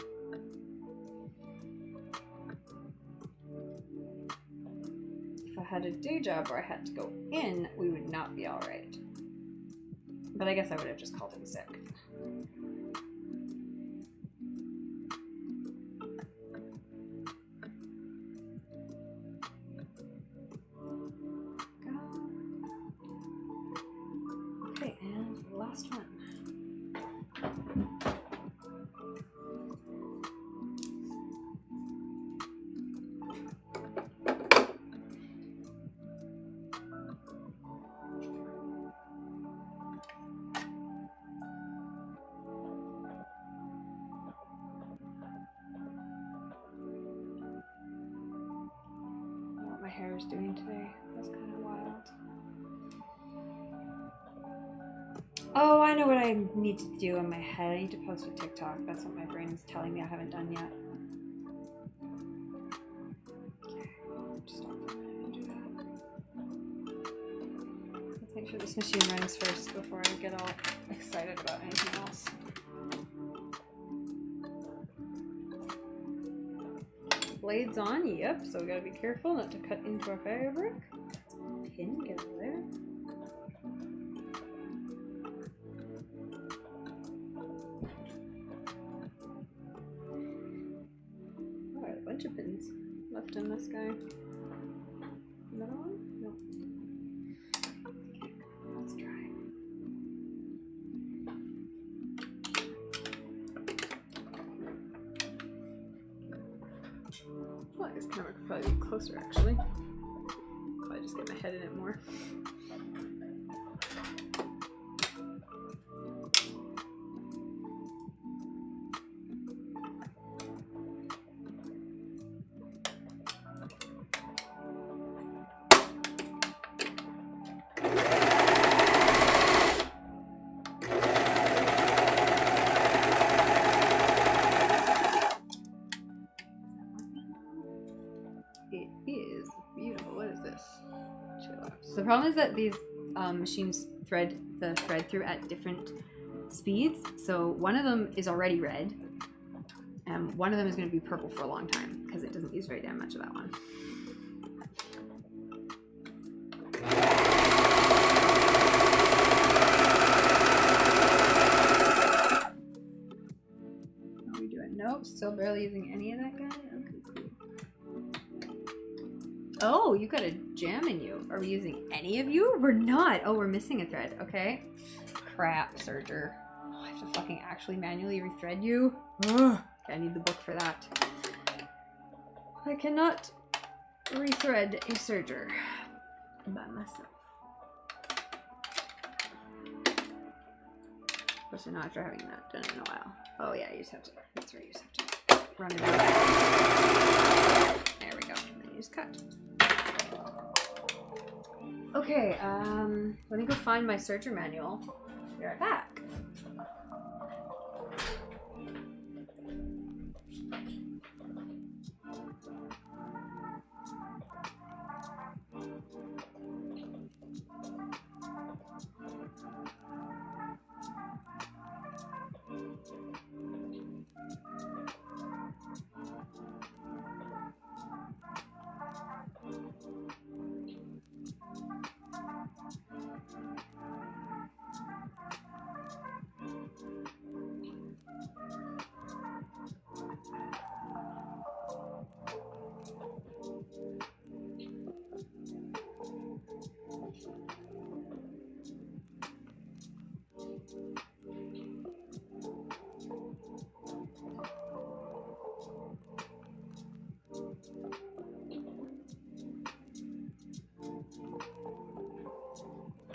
If I had a day job where I had to go in, we would not be alright. But I guess I would have just called in sick. Last one. hair is doing today. That's kind of wild. Oh, I know what I need to do in my head. I need to post a TikTok. That's what my brain is telling me I haven't done yet. Okay, just stop for a minute and do that. Let's make sure this machine runs first before I get all excited about anything else. Blades on, yep, so we gotta be careful not to cut into our fabric. Pin, get over there. Oh, I have a bunch of pins left in this guy. Another one? No. Okay, let's try. Well, this camera could probably be closer actually. Probably just get my head in it more. It is beautiful. What is this? So the problem is that these machines thread the thread through at different speeds. So one of them is already red, and one of them is going to be purple for a long time because it doesn't use very damn much of that one. How are we doing? Nope, still barely using any of that guy. Okay, cool. Oh, you got a jam in you. Are we using any of you? We're not. Oh, we're missing a thread. Okay. Crap, Serger. Oh, I have to fucking actually manually rethread you. Ugh. Okay, I need the book for that. I cannot rethread a Serger by myself. Especially not after having that done in a while. Oh yeah, you just have to. That's right. You just have to run it out. There we go. And then you just cut. Okay, let me go find my Serger manual. Be right back.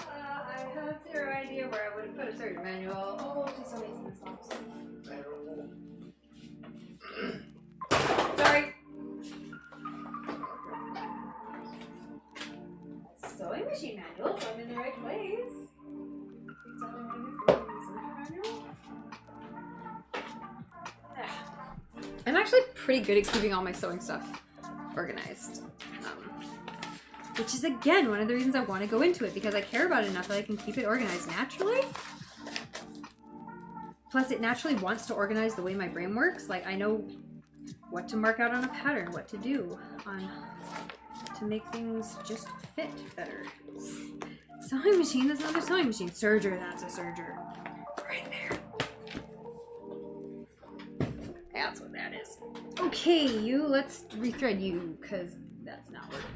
I have zero idea where I would have put a Serger manual. Oh, just amazing this box. Sorry. Sewing machine manual, so I'm in the right place. Please tell me what it is. Serger manual? I'm actually pretty good at keeping all my sewing stuff organized. Which is, again, one of the reasons I want to go into it, because I care about it enough that I can keep it organized naturally. Plus, it naturally wants to organize the way my brain works. Like, I know what to mark out on a pattern, what to do to make things just fit better. Sewing machine, that's another sewing machine. Serger, that's a Serger. Right there. That's what that is. Okay, you, let's rethread you, because that's not working.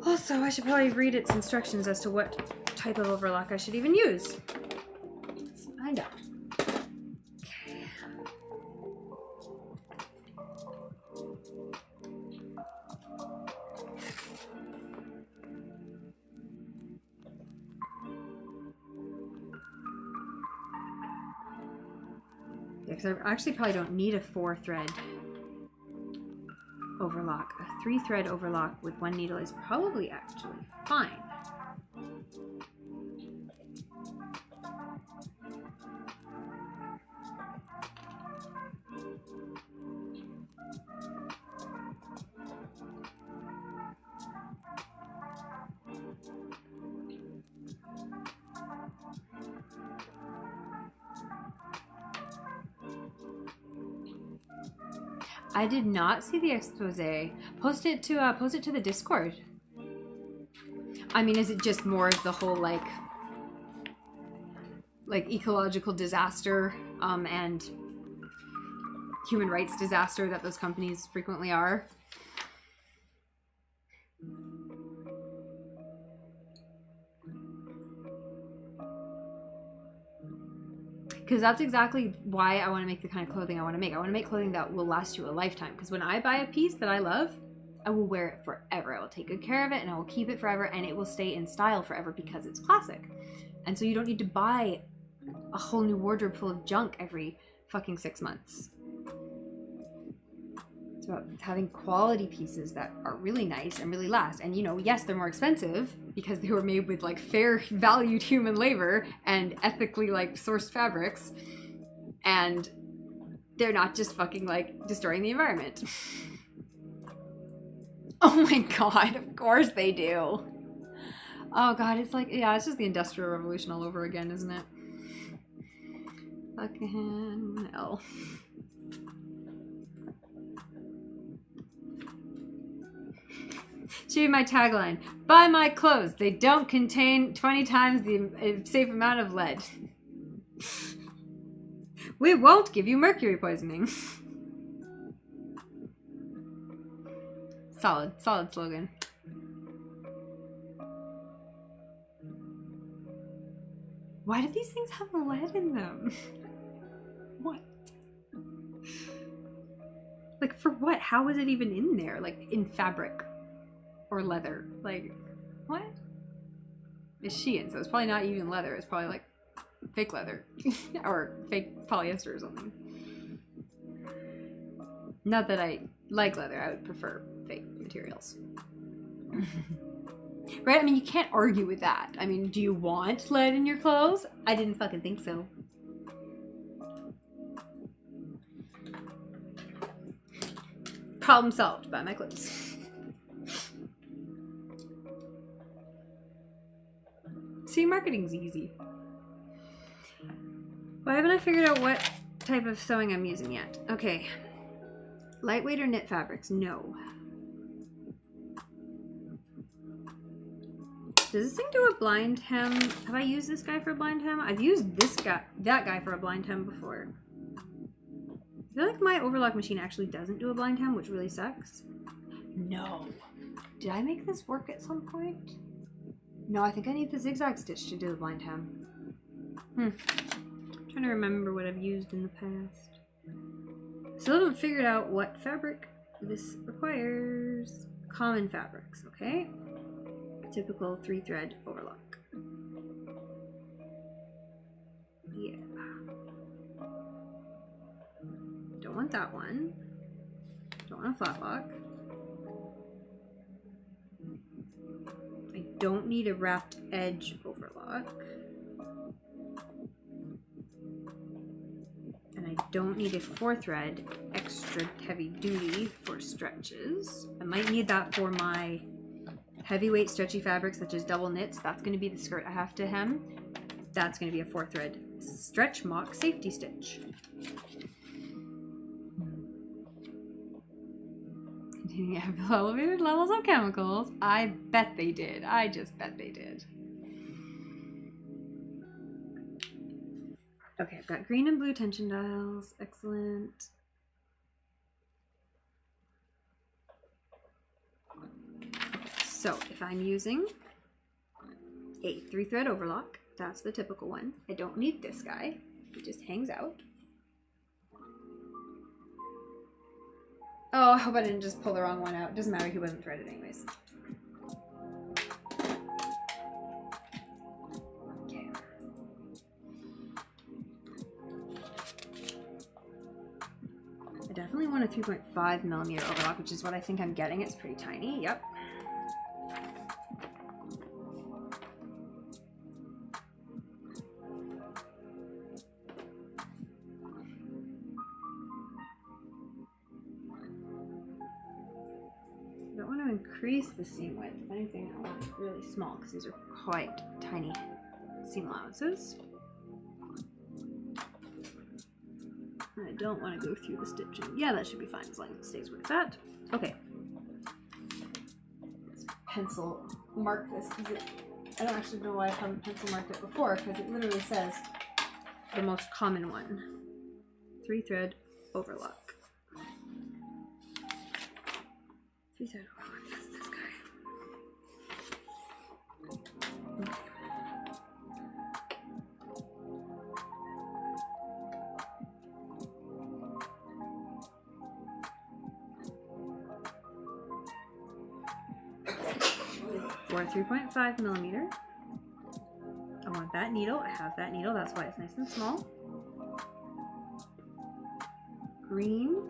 Also, I should probably read its instructions as to what type of overlock I should even use. Let's find out. Okay. Yeah, because I actually probably don't need a 4-thread overlock. A 3-thread overlock with 1 needle is probably actually fine. I did not see the expose. Post it to the Discord. I mean, is it just more of the whole like ecological disaster and human rights disaster that those companies frequently are? Because that's exactly why I want to make the kind of clothing I want to make. I want to make clothing that will last you a lifetime. Because when I buy a piece that I love, I will wear it forever. I will take good care of it and I will keep it forever and it will stay in style forever because it's classic. And so you don't need to buy a whole new wardrobe full of junk every fucking 6 months. It's about having quality pieces that are really nice and really last. And, you know, yes, they're more expensive because they were made with like fair valued human labor and ethically like sourced fabrics. And they're not just fucking like destroying the environment. Oh my god, of course they do. Oh god, it's like, yeah, it's just the Industrial Revolution all over again, isn't it? Fucking hell. Should be my tagline. Buy my clothes. They don't contain 20 times the safe amount of lead. We won't give you mercury poisoning. Solid slogan. Why do these things have lead in them? What? Like, for what? How is it even in there? Like, in fabric or leather? Like, what? It's Shein, so it's probably not even leather. It's probably like fake leather or fake polyester or something. Not that I like leather. I would prefer fake materials. Right? I mean, you can't argue with that. I mean, do you want lead in your clothes? I didn't fucking think so. Problem solved. Buy my clothes. See, marketing's easy. Why haven't I figured out what type of sewing I'm using yet? Okay. Lightweight or knit fabrics? No. Does this thing do a blind hem? Have I used this guy for a blind hem? I've used that guy for a blind hem before. I feel like my overlock machine actually doesn't do a blind hem, which really sucks. No. Did I make this work at some point? No, I think I need the zigzag stitch to do the blind hem. I'm trying to remember what I've used in the past. Still haven't figured out what fabric this requires. Common fabrics, okay? Typical 3-thread overlock. Yeah. Don't want that one. Don't want a flat lock. I don't need a wrapped edge overlock. And I don't need a 4-thread extra heavy duty for stretches. I might need that for my heavyweight stretchy fabrics such as double knits. That's going to be the skirt I have to hem. That's going to be a 4-thread stretch mock safety stitch. Continuing to have elevated levels of chemicals. I bet they did. I just bet they did. Okay, I've got green and blue tension dials. Excellent. So if I'm using a 3-thread overlock, that's the typical one. I don't need this guy. It just hangs out. Oh, I hope I didn't just pull the wrong one out. It doesn't matter, he wasn't threaded anyways. Okay. I I definitely want a 3.5 millimeter overlock, which is what I think I'm getting. It's pretty tiny. Yep. I don't want to increase the seam width. If anything, I want it really small because these are quite tiny seam allowances. And I don't want to go through the stitching. Yeah, that should be fine as long as it stays where it's at. Okay. Let's pencil mark this because I don't actually know why I haven't pencil marked it before because it literally says the most common one. 3-thread overlock. 3-thread overlock, that's this guy. For 3.5 millimeter. I want that needle. I have that needle. That's why it's nice and small. Green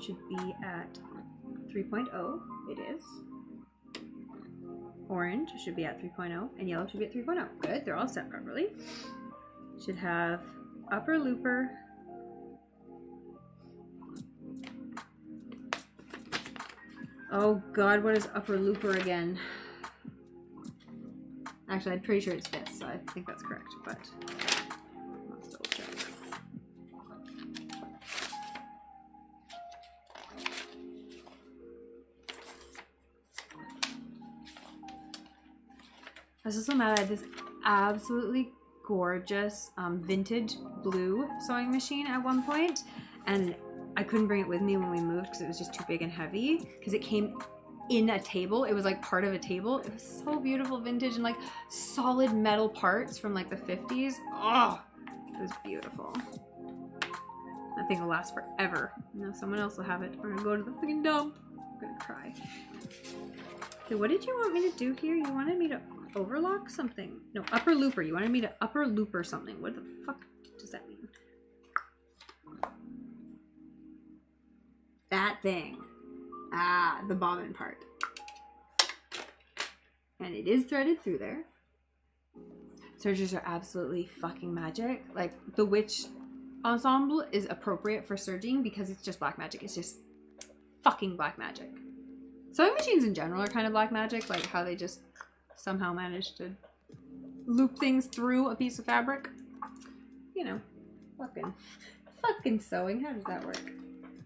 should be at 3.0. It is. Orange should be at 3.0. And yellow should be at 3.0. Good. They're all set properly. Should have upper looper. Oh god, what is upper looper again? Actually, I'm pretty sure it's this, so I think that's correct, but let's double check. I was just so mad. I had this absolutely gorgeous vintage blue sewing machine at one point, and I couldn't bring it with me when we moved because it was just too big and heavy because it came in a table. It was like part of a table. It was so beautiful, vintage, and like solid metal parts from like the 50s. Oh, it was beautiful. That thing will last forever. Now someone else will have it. We're gonna go to the freaking dump. I'm gonna cry. Okay, what did you want me to do here? You wanted me to overlock something. No, upper looper. You wanted me to upper looper something. What the fuck does that mean? That thing. Ah, the bobbin part. And it is threaded through there. Sergers are absolutely fucking magic. Like, the witch ensemble is appropriate for serging because it's just black magic. It's just fucking black magic. Sewing machines in general are kind of black magic, like how they just somehow manage to loop things through a piece of fabric. You know, fucking sewing. How does that work?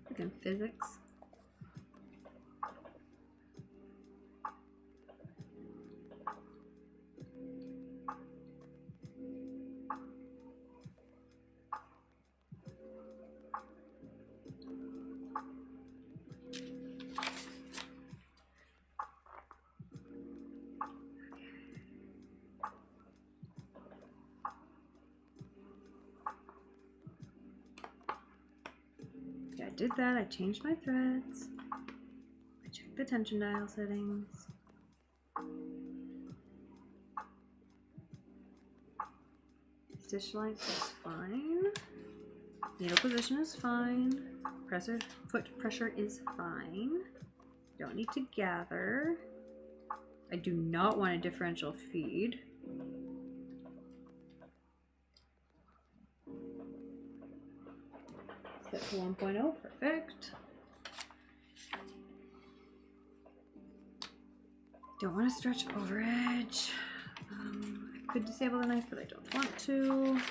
Fucking physics. I did that. I changed my threads. I checked the tension dial settings. Stitch length is fine. Needle position is fine. Foot pressure is fine. Don't need to gather. I do not want a differential feed. Set to 1.0, perfect. Don't want to stretch over edge. I could disable the knife, but I don't want to.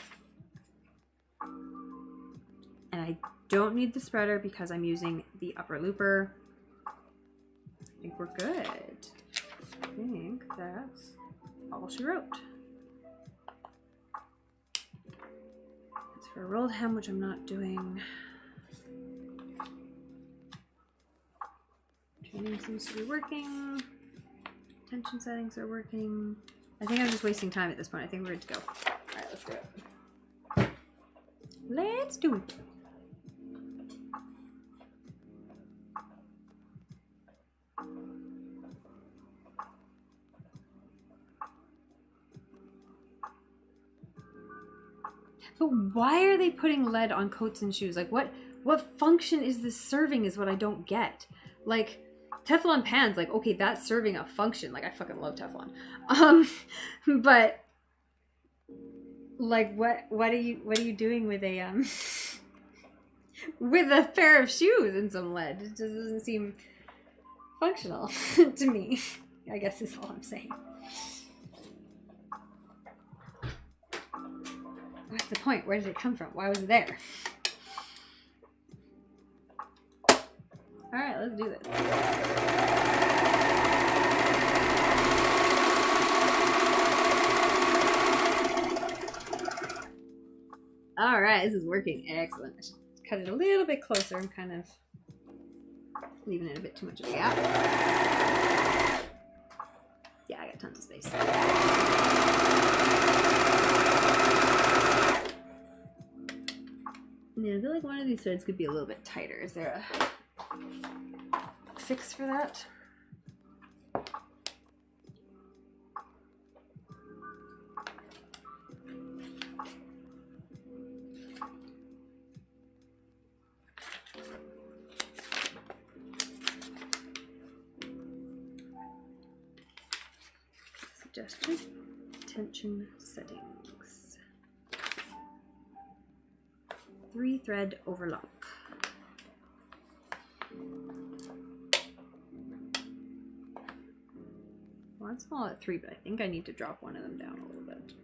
And I don't need the spreader because I'm using the upper looper. I think we're good. I think that's all she wrote. It's for a rolled hem, which I'm not doing. Training seems to be working. Tension settings are working. I think I'm just wasting time at this point. I think we're good to go. Alright, let's do it. Let's do it. But why are they putting lead on coats and shoes? Like, what function is this serving is what I don't get. Like, Teflon pans, like, okay, that's serving a function. Like, I fucking love Teflon. But like, what are you doing with a with a pair of shoes and some lead? It just doesn't seem functional to me, I guess is all I'm saying. What's the point? Where did it come from? Why was it there? Alright, let's do this. Alright, this is working. Excellent. I should cut it a little bit closer. I'm kind of leaving it a bit too much of a gap. Yeah, I got tons of space. Yeah, I feel like one of these threads could be a little bit tighter. Is there a fix for that? Suggestion: tension settings. 3-thread overlock. Well, it's small at 3, but I think I need to drop one of them down a little bit.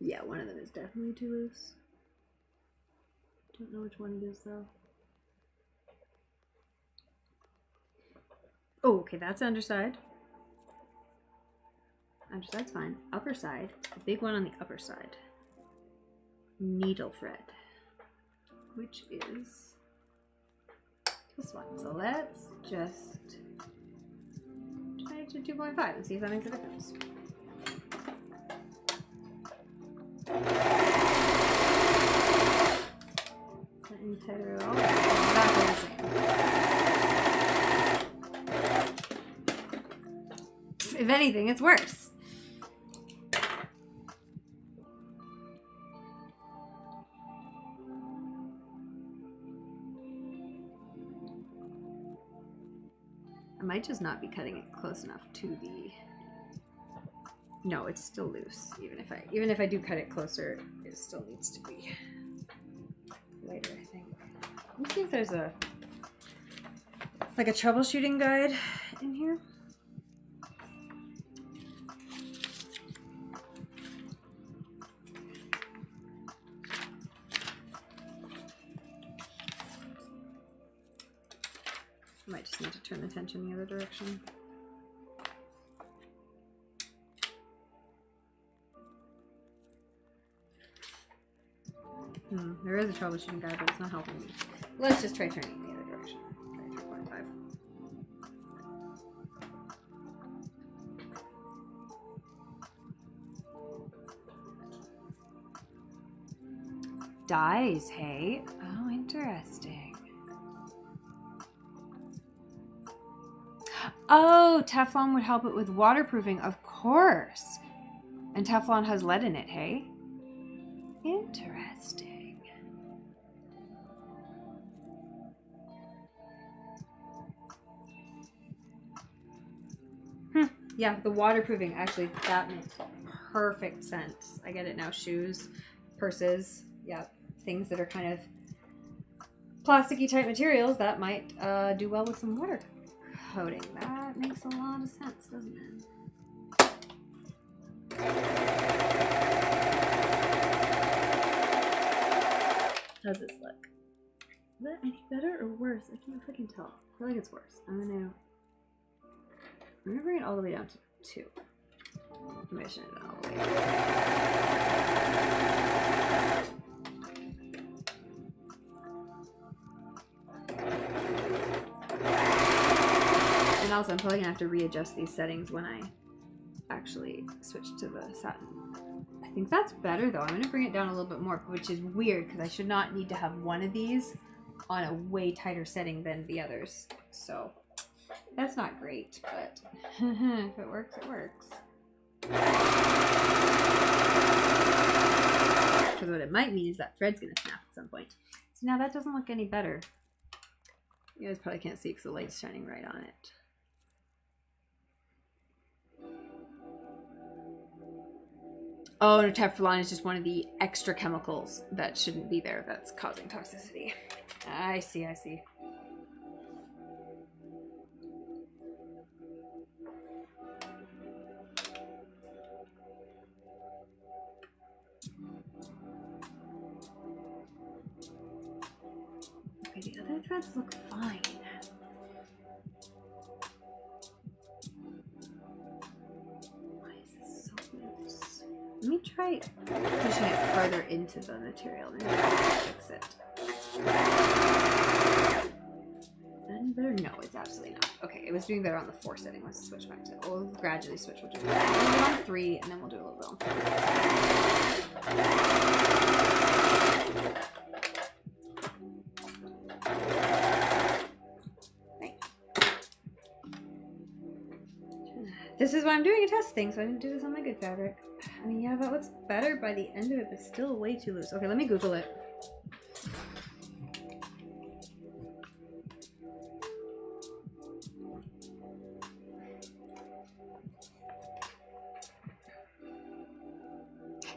Yeah, one of them is definitely too loose. Don't know which one it is though. Oh, okay, that's underside. Underside's fine. Upper side, the big one on the upper side. Needle thread, which is this one. So let's just try it to 2.5 and see if that makes a difference. Didn't tether at all. Exactly the same. If anything, it's worse. I might just not be cutting it close enough to the... No, it's still loose. Even if I do cut it closer, it still needs to be lighter, I think. Let me see if there's a troubleshooting guide in here. I might just need to turn the tension the other direction. There is a troubleshooting guide, but it's not helping me. Let's just try turning the other direction. Try 3.5. Dyes, hey? Oh, interesting. Oh, Teflon would help it with waterproofing, of course. And Teflon has lead in it, hey? Interesting. Yeah, the waterproofing, actually, that makes perfect sense. I get it now. Shoes, purses, yeah, things that are kind of plasticky type materials that might do well with some water coating. That makes a lot of sense, doesn't it? How's this look? Is that any better or worse? I can't freaking tell. I feel like it's worse. I'm gonna bring it all the way down to 2. I'm gonna shut it all the way down. And also, I'm probably gonna have to readjust these settings when I actually switch to the satin. I think that's better though. I'm gonna bring it down a little bit more, which is weird because I should not need to have one of these on a way tighter setting than the others. So that's not great, but if it works, it works. Because what it might mean is that thread's going to snap at some point. So now that doesn't look any better. You guys probably can't see because the light's shining right on it. Oh, and Teflon is just one of the extra chemicals that shouldn't be there that's causing toxicity. I see, I see. Okay, the other threads look fine. Why is this so loose? Let me try pushing it further into the material. Maybe I'll fix it. Then better? No, it's absolutely not. Okay, it was doing better on the 4 setting. Let's switch back to it. We'll gradually switch. We'll do a little bit on 3, and then we'll do a little bit on 4. This is why I'm doing a test thing, so I didn't do this on my good fabric. I mean, yeah, that looks better by the end of it, but still way too loose. Okay, let me Google it.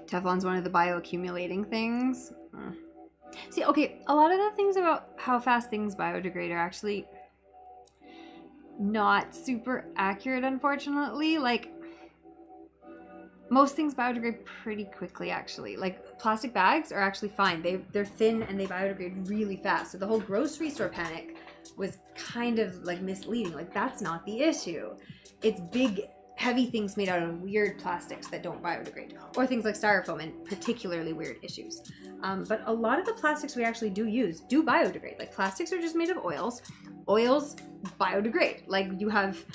Teflon's one of the bioaccumulating things. See, okay, a lot of the things about how fast things biodegrade are actually not super accurate, unfortunately. Like, most things biodegrade pretty quickly, actually. Like, plastic bags are actually fine. They're thin and they biodegrade really fast. So the whole grocery store panic was kind of like misleading. Like, that's not the issue. It's big, heavy things made out of weird plastics that don't biodegrade, or things like styrofoam and particularly weird issues. But a lot of the plastics we actually do use do biodegrade. Like, plastics are just made of oils. Oils biodegrade. Like, you have,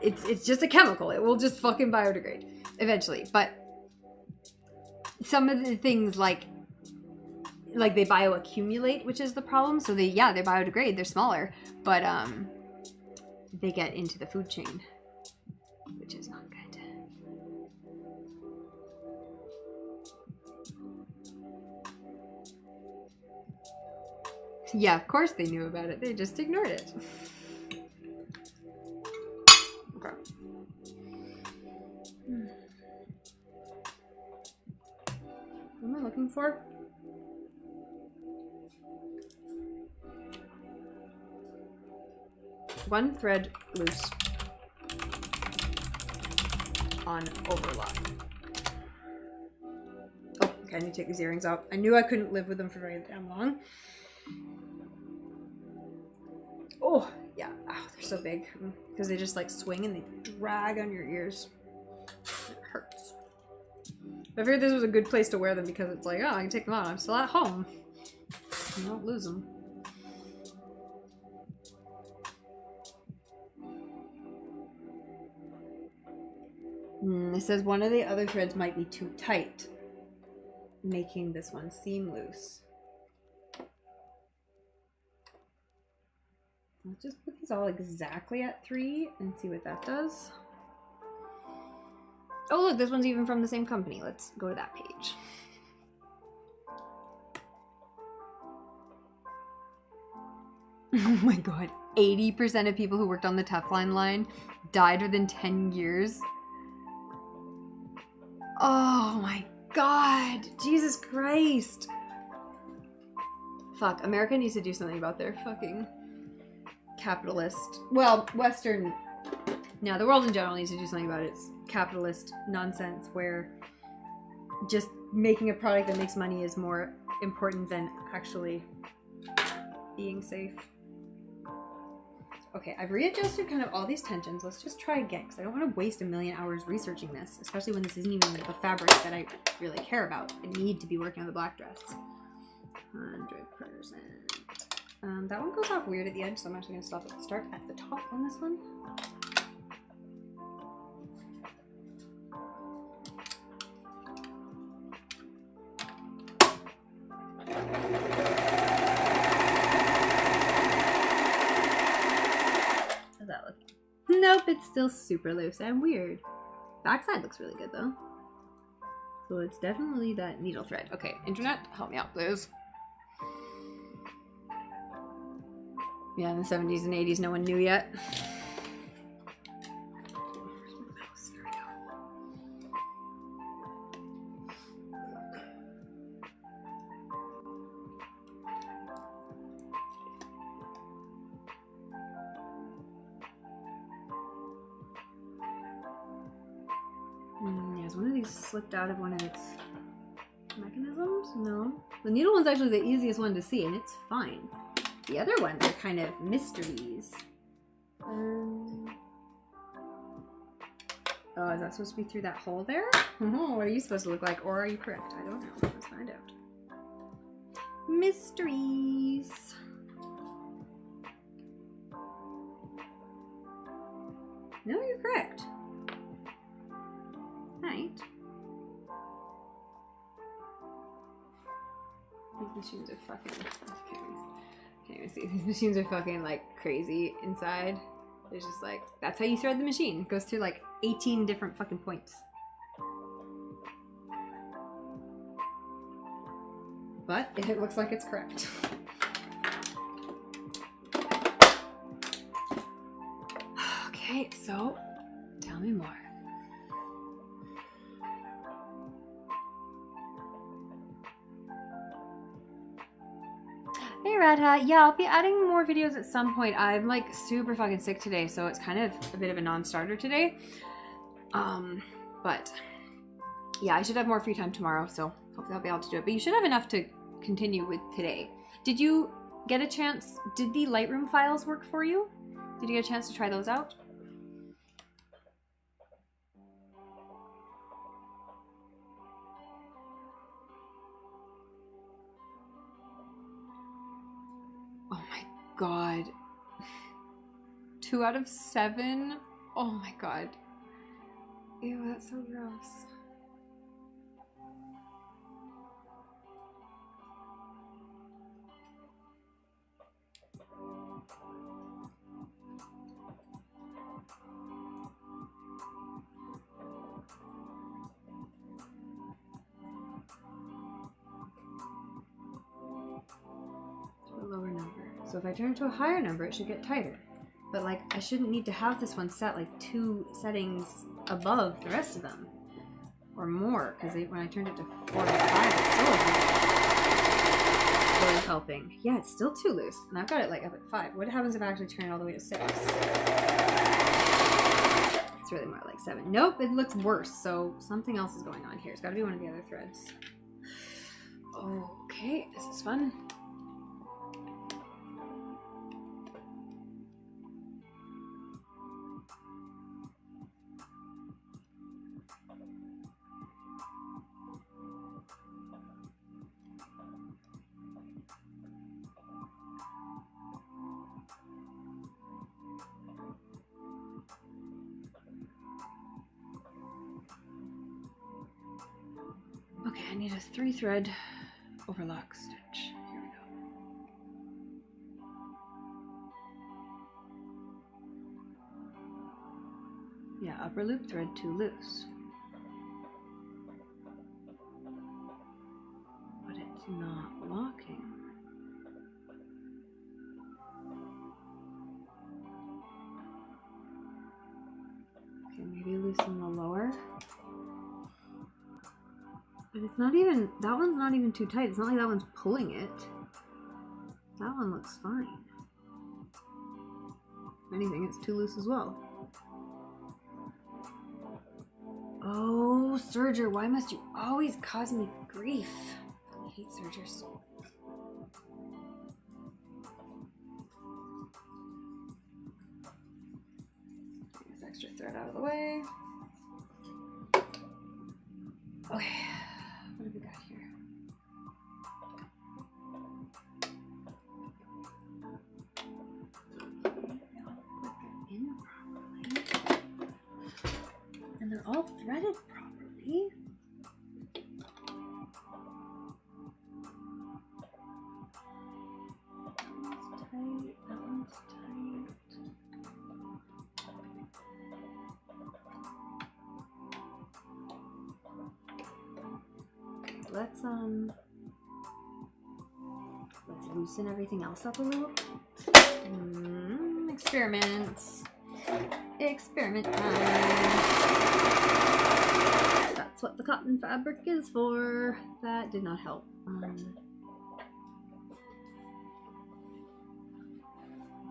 it's just a chemical. It will just fucking biodegrade eventually. But some of the things like they bioaccumulate, which is the problem. So they biodegrade. They're smaller, but they get into the food chain, which is not good. Yeah, of course they knew about it. They just ignored it. Okay. What am I looking for? One thread loose on overlock. Oh, okay, I need to take these earrings out. I knew I couldn't live with them for very damn long. Oh, yeah. Oh, they're so big. Because they just like swing and they drag on your ears. It hurts. I figured this was a good place to wear them because it's like, oh, I can take them out. I'm still at home. You don't lose them. It says one of the other threads might be too tight, making this one seam loose. Let's just put these all exactly at 3 and see what that does. Oh look, this one's even from the same company. Let's go to that page. Oh my god, 80% of people who worked on the Teflon line died within 10 years. Oh my god, Jesus Christ. Fuck, America needs to do something about their fucking capitalist, well, Western, now the world in general needs to do something about its capitalist nonsense where just making a product that makes money is more important than actually being safe. Okay, I've readjusted kind of all these tensions. Let's just try again, because I don't want to waste a million hours researching this, especially when this isn't even the fabric that I really care about. I need to be working on the black dress. 100%. That one goes off weird at the edge, so I'm actually going to start at the top on this one. that looking? Nope, it's still super loose and weird. Backside looks really good though. So it's definitely that needle thread. Okay, internet, help me out, please. Yeah, in the 70s and 80s, no one knew yet. Yes, one of these slipped out of one of its mechanisms? No. The needle one's actually the easiest one to see, and it's fine. The other ones are kind of mysteries. Oh, is that supposed to be through that hole there? Oh, what are you supposed to look like? Or are you correct? I don't know. Let's find out. Mysteries. No, you're correct. Right. These machines are fucking... Can't even see. These machines are fucking like crazy inside. It's just like, that's how you thread the machine. It goes through like 18 different fucking points. But it looks like it's correct. Okay, so tell me more. Hey Red Hat, yeah, I'll be adding more videos at some point. I'm like super fucking sick today, so it's kind of a bit of a non-starter today. But yeah, I should have more free time tomorrow, so hopefully I'll be able to do it. But you should have enough to continue with today. Did you get a chance? Did the Lightroom files work for you? Did you get a chance to try those out? Oh my god. 2 out of 7? Oh my god. Ew, that's so gross. A lower number. So if I turn it to a higher number, it should get tighter. But like, I shouldn't need to have this one set like 2 settings above the rest of them. Or more, because when I turned it to 4 to 5, it still isn't helping. Yeah, it's still too loose. And I've got it like up at 5. What happens if I actually turn it all the way to 6? It's really more like 7. Nope, it looks worse. So something else is going on here. It's got to be one of the other threads. Okay, this is fun. Okay, I need a 3-thread overlock stitch. Here we go. Yeah, upper loop thread too loose. But it's not locking. Okay, maybe loosen the lower. But it's not even, that one's not even too tight. It's not like that one's pulling it. That one looks fine. If anything, it's too loose as well. Oh, Serger, why must you always cause me grief? I hate Sergers. Take this extra thread out of the way. Okay. What have we got here? And they're all threaded properly. That one's tight, that one's tight. let's loosen everything else up a little. Experiments. Experiment time. That's what the cotton fabric is for. That did not help.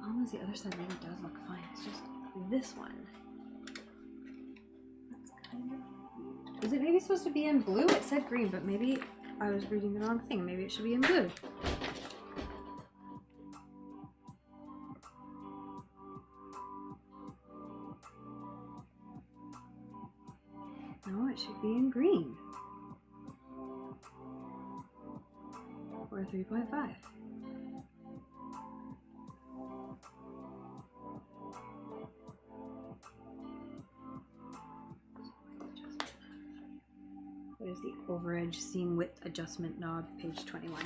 Almost the other side really does look fine. It's just this one. That's kind of... Is it maybe supposed to be in blue? It said green, but maybe I was reading the wrong thing. Maybe it should be in blue. No, it should be in green. Or 3.5. What is the overedge seam width adjustment knob, page 21?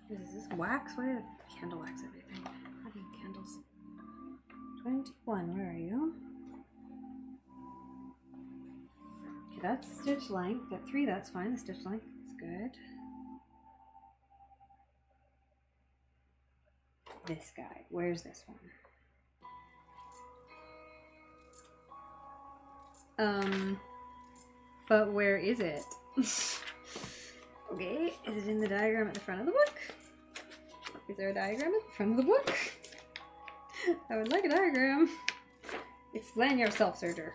Is this wax? Why did I candle wax everything? Having candles. 21, where are you? Okay, that's stitch length. At 3, that's fine. The stitch length is good. This guy, where's this one? But where is it? Okay, is it in the diagram at the front of the book? Is there a diagram at the front of the book? I would like a diagram. Explain yourself, Serger.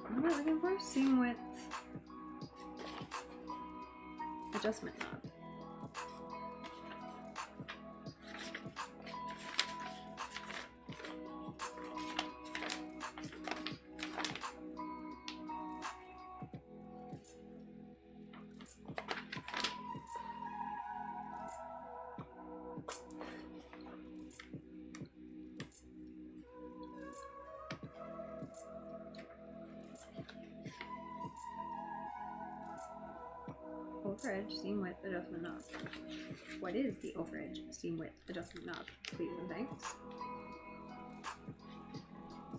What am I looking for? Seam width. Adjustment knob. Overedge seam width adjustment knob. What is the overedge seam width adjustment knob? Please and thanks.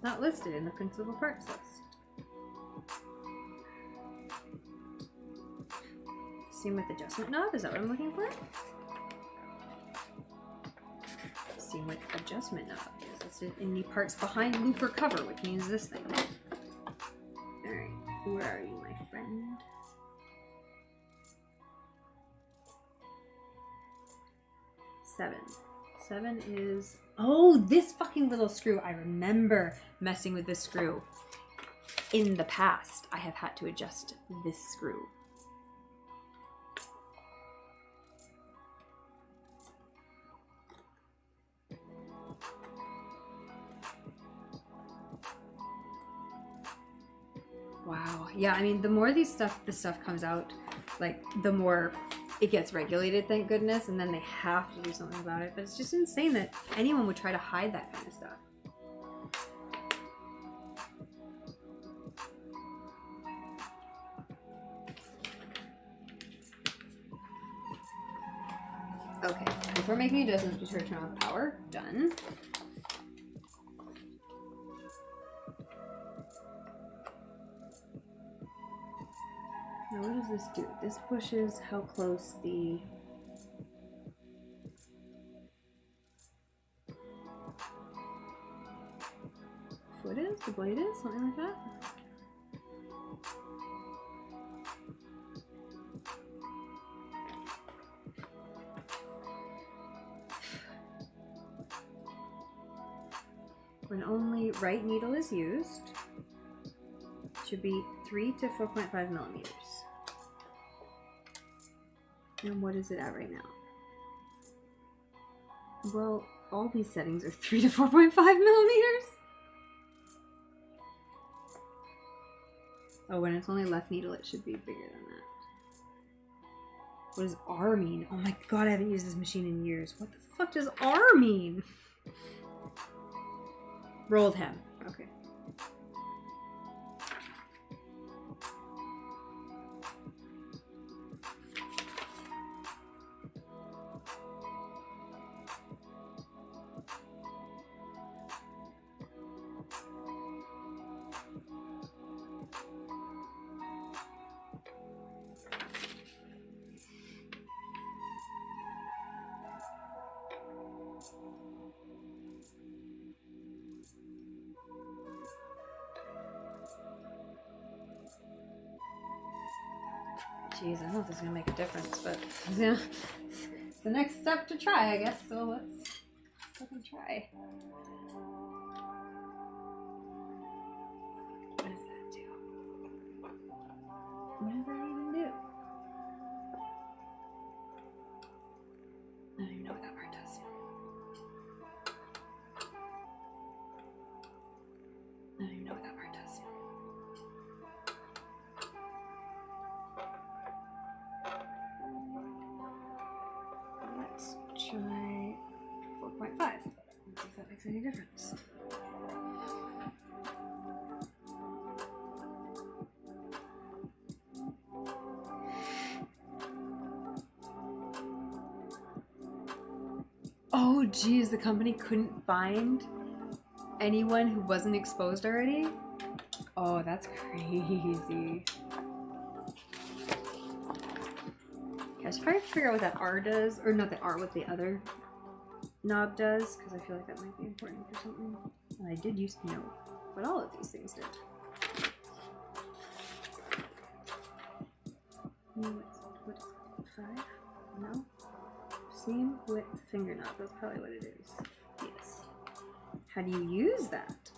Not listed in the principal parts list. Seam width adjustment knob, is that what I'm looking for? Seam width adjustment knob is listed in the parts behind looper cover, which means this thing. Alright, where are you, my friend? 7 is... Oh, this fucking little screw. I remember messing with this screw. In the past, I have had to adjust this screw. Wow. Yeah, I mean, the more this stuff comes out, like, the more it gets regulated, thank goodness, and then they have to do something about it. But it's just insane that anyone would try to hide that kind of stuff. Okay, before making adjustments, be sure to turn off power. Done. Now what does this do? This pushes how close the foot is, the blade is, something like that. When only right needle is used, it should be 3 to 4.5 millimeters. And what is it at right now? Well, all these settings are 3 to 4.5 millimeters. Oh, when it's only left needle, it should be bigger than that. What does R mean? Oh my god, I haven't used this machine in years. What the fuck does R mean? Rolled hem. Okay. Jeez, I don't know if this is gonna make a difference, but it's the next step to try, I guess. So let's fucking try. What does that do? What does that even do? I don't even know what that part does. I don't even know what that part does. Let's try 4.5. Let's see if that makes any difference. Oh geez, the company couldn't find anyone who wasn't exposed already? Oh, that's crazy. Okay, I should probably figure out what that R does, or not the R, what the other knob does, because I feel like that might be important for something. And I did used to know what all of these things did. What is it? 5? No? Seam width finger knob, that's probably what it is. Yes. How do you use that?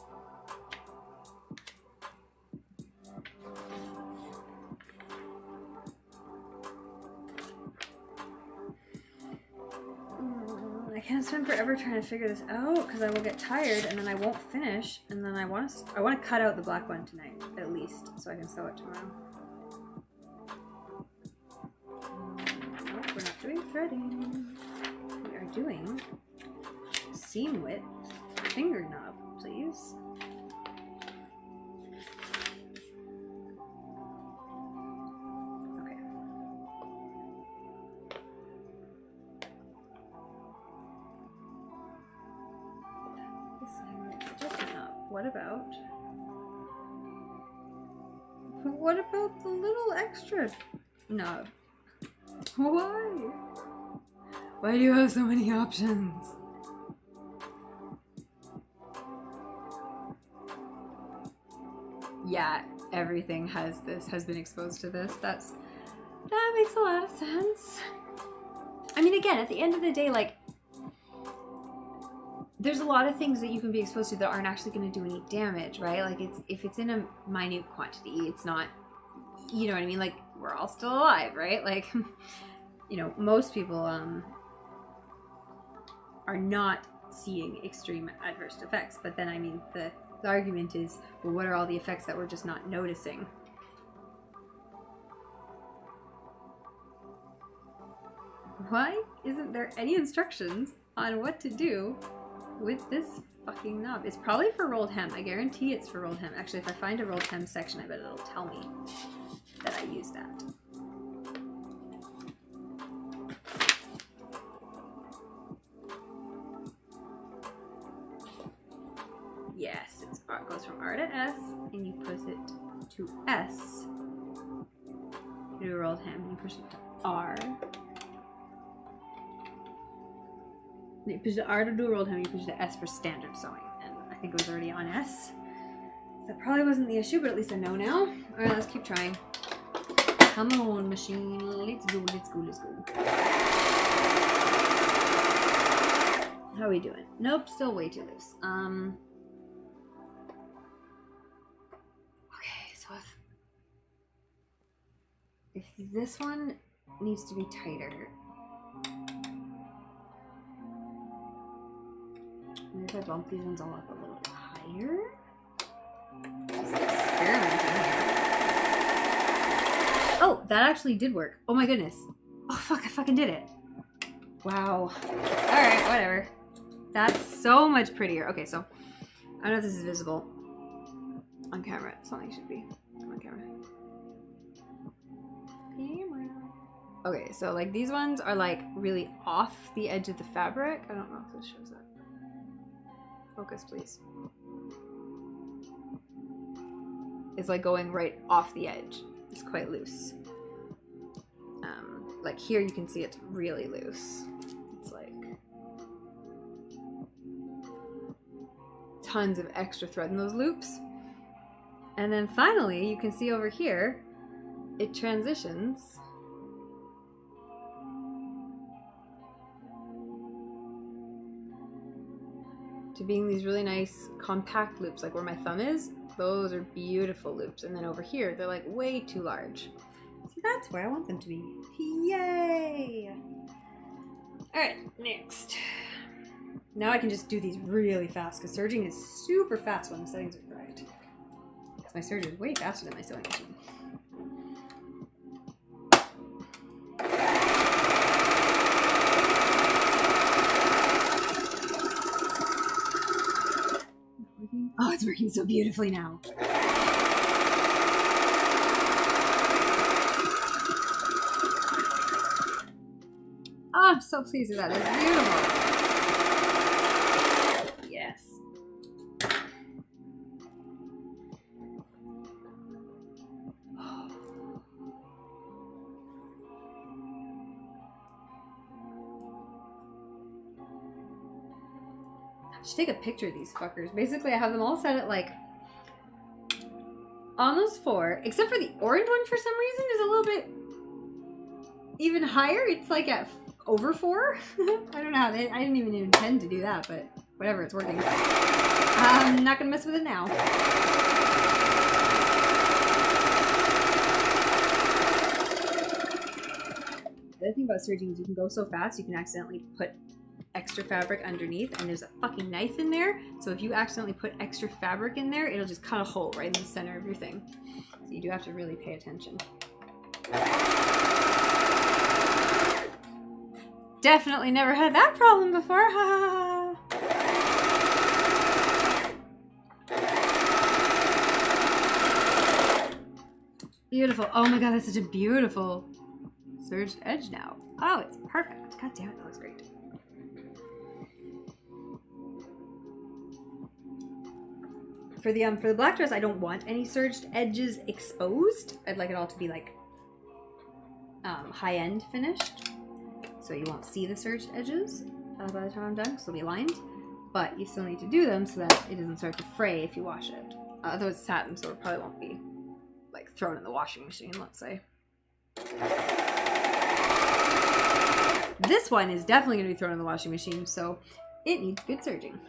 I can't spend forever trying to figure this out because I will get tired and then I won't finish, and then I want to cut out the black one tonight at least so I can sew it tomorrow. Nope, we're not doing threading. We are doing seam width finger knob, please. Okay. This is a different knob. What about the little extra knob? Why? Why do you have so many options? Yeah, everything has been exposed to this. That makes a lot of sense. I mean, again, at the end of the day, like, there's a lot of things that you can be exposed to that aren't actually going to do any damage, right? Like, if it's in a minute quantity, it's not, you know what I mean? Like, we're all still alive, right? Like, you know, most people are not seeing extreme adverse effects. But then, I mean, the argument is, well, what are all the effects that we're just not noticing? Why isn't there any instructions on what to do with this fucking knob? It's probably for rolled hem. I guarantee it's for rolled hem. Actually, if I find a rolled hem section, I bet it'll tell me that I use that. Yes, it goes from R to S, and you push it to S. You do a rolled hem, and you push it to R. You push the R to do a rolled hem, you push the S for standard sewing. And I think it was already on S. That probably wasn't the issue, but at least I know now. Alright, let's keep trying. Come on, machine. Let's go, let's go, let's go. How are we doing? Nope, still way too loose. Okay, so if this one needs to be tighter, maybe if I bump these ones all up a little bit higher? Just experimenting here. Oh, that actually did work. Oh my goodness. Oh fuck, I fucking did it. Wow. Alright, whatever. That's so much prettier. Okay, so I don't know if this is visible on camera. Something should be. Come on, camera. Okay, so like these ones are like really off the edge of the fabric. I don't know if this shows up. Focus, please. It's like going right off the edge. It's quite loose. Like here you can see it's really loose. It's like tons of extra thread in those loops. And then finally you can see over here it transitions to being these really nice compact loops, like where my thumb is. Those are beautiful loops. And then over here, they're like way too large. So that's where I want them to be. Yay! Alright, next. Now I can just do these really fast, because serging is super fast when the settings are correct. Because my serger is way faster than my sewing machine. Oh, it's working so beautifully now. Oh, I'm so pleased with that. That's beautiful. Yes. I should take a picture of these fuckers. Basically, I have them all set at like almost 4, except for the orange one for some reason is a little bit even higher. It's like at over 4. I don't know how I didn't even intend to do that, but whatever, it's working. I'm not gonna mess with it now. The other thing about serging is you can go so fast you can accidentally put extra fabric underneath, and there's a fucking knife in there, so if you accidentally put extra fabric in there, it'll just cut a hole right in the center of your thing. So you do have to really pay attention. Definitely never had that problem before. Beautiful. Oh my god, that's such a beautiful serged edge now. Oh, it's perfect. God damn it, that looks great. For the black dress, I don't want any serged edges exposed. I'd like it all to be like high-end finished, so you won't see the serged edges by the time I'm done, because they'll be lined. But you still need to do them so that it doesn't start to fray if you wash it. Although it's satin, so it probably won't be like thrown in the washing machine, let's say. This one is definitely going to be thrown in the washing machine, so it needs good serging.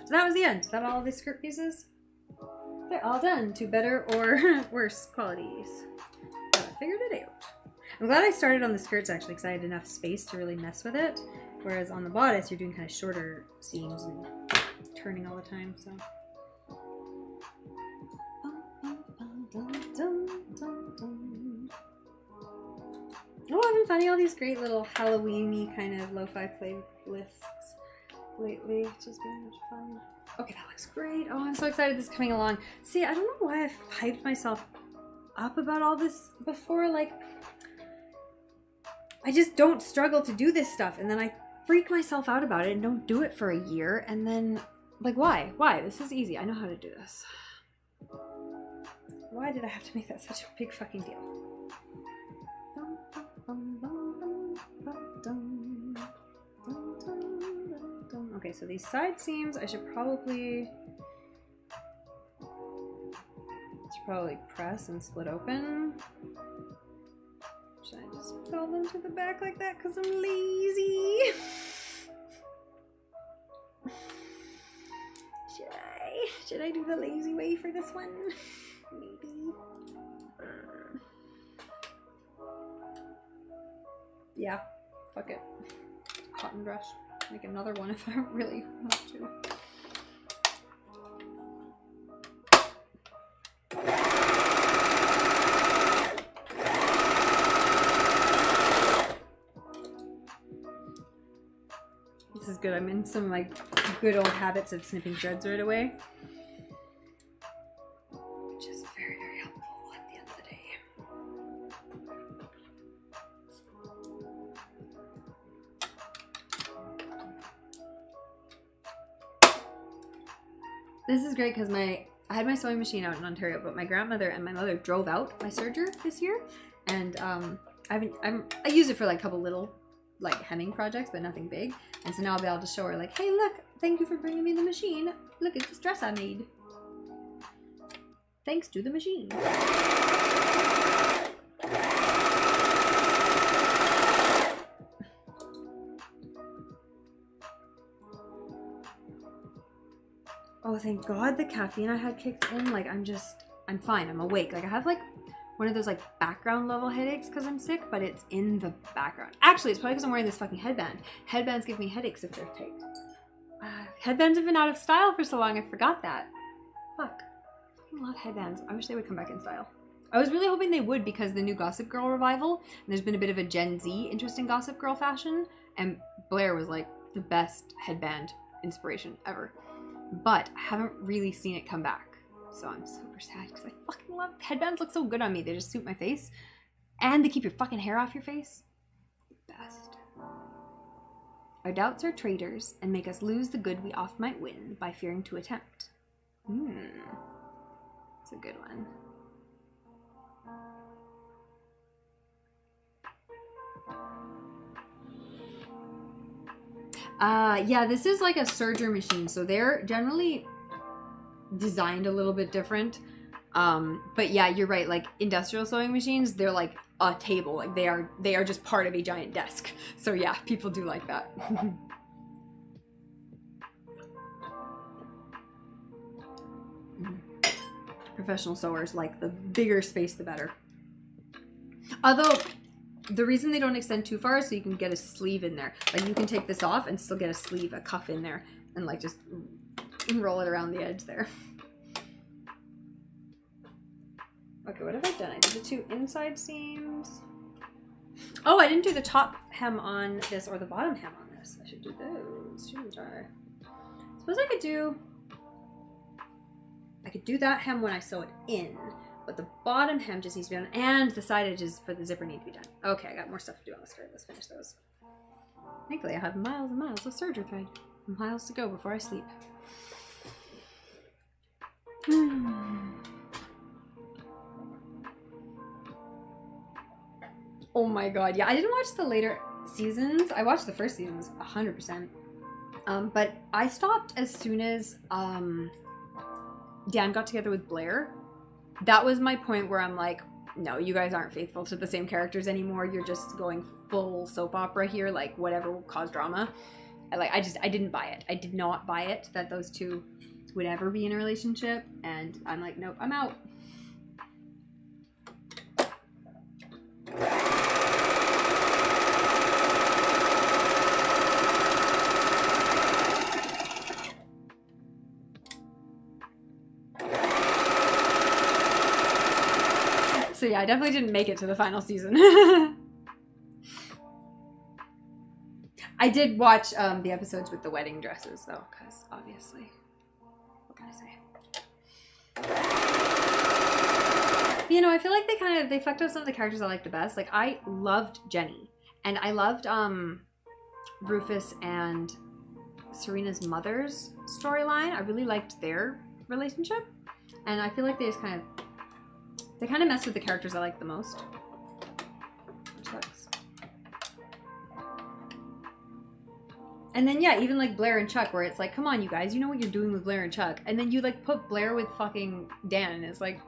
That was the end. Is that all the skirt pieces? They're all done to better or worse qualities. But I figured it out. I'm glad I started on the skirts actually, because I had enough space to really mess with it. Whereas on the bodice, you're doing kind of shorter seams and turning all the time, so. Oh, I've been finding all these great little Halloween-y kind of lo-fi playlists lately, which has been much fun. Okay, that looks great. Oh, I'm so excited this is coming along. See, I don't know why I've hyped myself up about all this before. Like, I just don't struggle to do this stuff, and then I freak myself out about it and don't do it for a year, and then, like, why? Why? This is easy. I know how to do this. Why did I have to make that such a big fucking deal? Okay, so these side seams, I should probably press and split open. Should I just pull them to the back like that because I'm lazy? Should I do the lazy way for this one? Maybe. Yeah, fuck it. Cotton brush. Make another one if I really want to. This is good. I'm in some of my good old habits of snipping threads right away. Which is very, very helpful at the end of the day. This is great because I had my sewing machine out in Ontario, but my grandmother and my mother drove out my serger this year, and I use it for like a couple little like hemming projects, but nothing big. And so now I'll be able to show her like, hey, look, thank you for bringing me the machine. Look at this dress I made. Thanks to the machine. Oh, thank God the caffeine I had kicked in. Like, I'm fine. I'm awake. Like, I have like one of those like background level headaches because I'm sick, but it's in the background. Actually, it's probably because I'm wearing this fucking headband. Headbands give me headaches if they're tight. Headbands have been out of style for so long, I forgot that. Fuck. I love headbands. I wish they would come back in style. I was really hoping they would because the new Gossip Girl revival, and there's been a bit of a Gen Z interest in Gossip Girl fashion, and Blair was like the best headband inspiration ever. But I haven't really seen it come back. So I'm super sad because I fucking love headbands. Look so good on me. They just suit my face. And they keep your fucking hair off your face. Best. Our doubts are traitors and make us lose the good we oft might win by fearing to attempt. It's a good one. Yeah, this is like a serger machine, so they're generally designed a little bit different. But yeah, you're right, like industrial sewing machines, they're like a table, like they are just part of a giant desk. So yeah, people do like that. Professional sewers like the bigger space the better. Although the reason they don't extend too far is so you can get a sleeve in there. Like you can take this off and still get a sleeve, a cuff in there, and like just roll it around the edge there. Okay, what have I done? I did the 2 inside seams. Oh, I didn't do the top hem on this or the bottom hem on this. I should do those, shouldn't I? Suppose I could do that hem when I sew it in. But the bottom hem just needs to be done, and the side edges for the zipper need to be done. Okay, I got more stuff to do on the skirt. Let's finish those. Thankfully, I have miles and miles of serger thread. Miles to go before I sleep. Oh my god, yeah, I didn't watch the later seasons. I watched the first seasons 100%. But I stopped as soon as Dan got together with Blair. That was my point where I'm like, no, you guys aren't faithful to the same characters anymore. You're just going full soap opera here, like whatever will cause drama. I didn't buy it. I did not buy it that those two would ever be in a relationship. And I'm like, nope, I'm out. So yeah, I definitely didn't make it to the final season. I did watch the episodes with the wedding dresses though, because obviously, what can I say? You know, I feel like they fucked up some of the characters I like the best. Like I loved Jenny, and I loved Rufus and Serena's mother's storyline. I really liked their relationship, and I feel like they just kind of mess with the characters I like the most. Which sucks. And then yeah, even like Blair and Chuck, where it's like, come on you guys, you know what you're doing with Blair and Chuck. And then you like put Blair with fucking Dan, and it's like,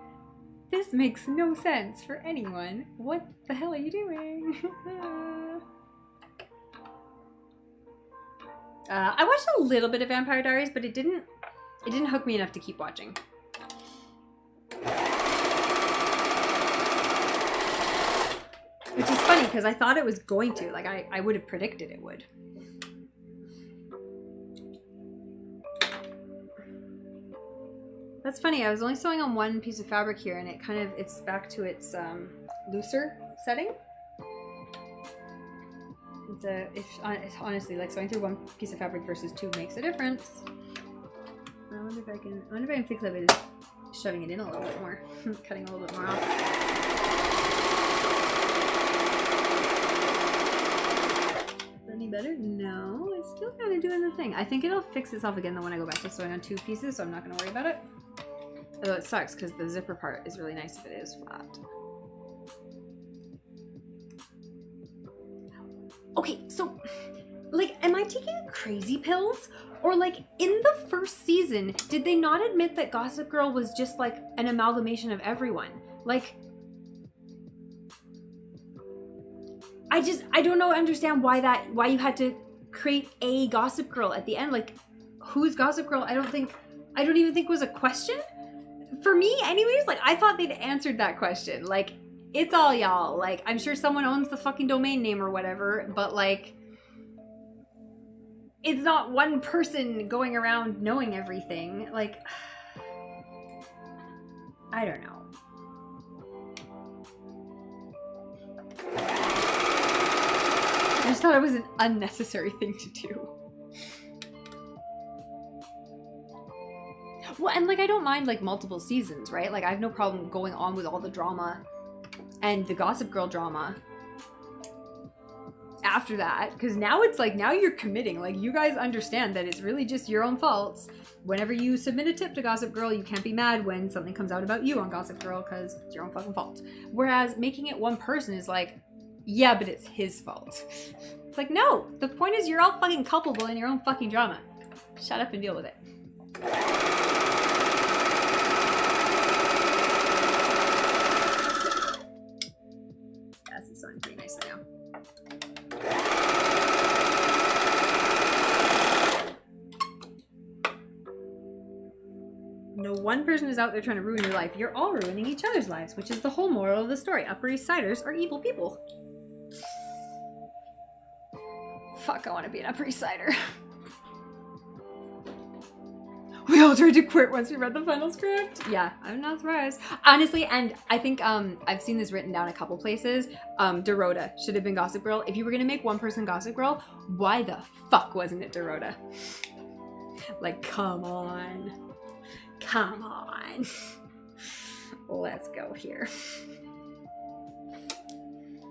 this makes no sense for anyone. What the hell are you doing? I watched a little bit of Vampire Diaries, but it didn't hook me enough to keep watching. Which is funny because I thought it was going to. Like I would have predicted it would. That's funny. I was only sewing on one piece of fabric here, and it's back to its looser setting. It's honestly like sewing through one piece of fabric versus 2 makes a difference. I wonder if I can fix that by just shoving it in a little bit more, cutting a little bit more off. Any better? No, it's still kind of doing the thing. I think it'll fix itself again though when I go back to sewing on 2 pieces, so I'm not going to worry about it. Although it sucks because the zipper part is really nice if it is flat. Okay, so, like, am I taking crazy pills? Or, like, in the first season, did they not admit that Gossip Girl was just, like, an amalgamation of everyone? Like, I don't know, understand why you had to create a Gossip Girl at the end. Like, who's Gossip Girl? I don't even think was a question. For me, anyways, like, I thought they'd answered that question. Like, it's all y'all. Like, I'm sure someone owns the fucking domain name or whatever, but, like, it's not one person going around knowing everything. Like, I don't know. I just thought it was an unnecessary thing to do. Well, and like, I don't mind like multiple seasons, right? Like, I have no problem going on with all the drama and the Gossip Girl drama after that, because now it's like, now you're committing. Like, you guys understand that it's really just your own faults. Whenever you submit a tip to Gossip Girl, you can't be mad when something comes out about you on Gossip Girl, because it's your own fucking fault. Whereas making it one person is like, yeah, but it's his fault. It's like, no, the point is you're all fucking culpable in your own fucking drama. Shut up and deal with it. This is sounding pretty nice now. No one person is out there trying to ruin your life. You're all ruining each other's lives, which is the whole moral of the story. Upper East Siders are evil people. Fuck, I want to be an Upper East Sider. We all tried to quit once we read the final script. Yeah, I'm not surprised. Honestly, and I think I've seen this written down a couple places. Dorota should have been Gossip Girl. If you were gonna make one person Gossip Girl, why the fuck wasn't it Dorota? Like, come on. Come on. Let's go here.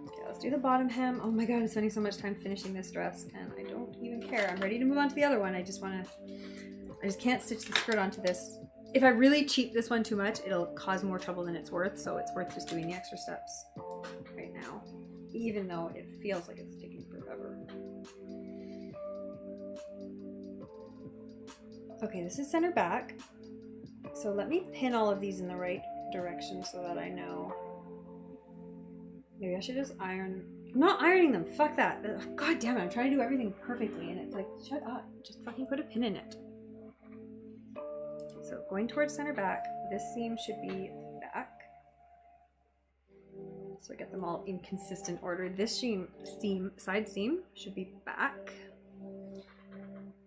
Okay, let's do the bottom hem. Oh my god, I'm spending so much time finishing this dress and I don't even care. I'm ready to move on to the other one. I just can't stitch the skirt onto this. If I really cheat this one too much, it'll cause more trouble than it's worth, so it's worth just doing the extra steps right now, even though it feels like it's taking forever. Okay, this is center back. So let me pin all of these in the right direction so that I know. Maybe I should just iron. I'm not ironing them. Fuck that. Ugh, god damn it. I'm trying to do everything perfectly and it's like, shut up. Just fucking put a pin in it. So going towards center back, this seam should be back. So I get them all in consistent order. This side seam should be back.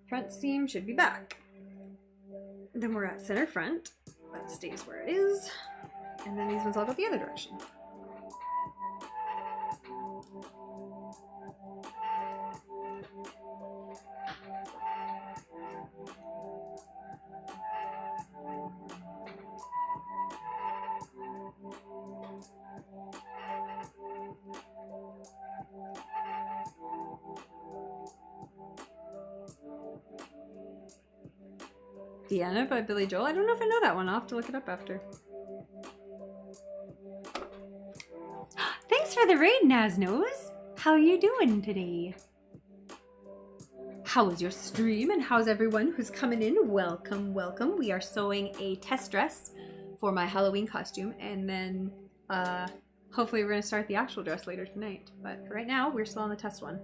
Front seam should be back. Then we're at center front. That stays where it is. And then these ones all go the other direction. Deanna by Billy Joel. I don't know if I know that one. I'll have to look it up after. Thanks for the raid, Naznos. How are you doing today? How was your stream and how's everyone who's coming in? Welcome, welcome. We are sewing a test dress for my Halloween costume and then hopefully we're going to start the actual dress later tonight. But for right now, we're still on the test one.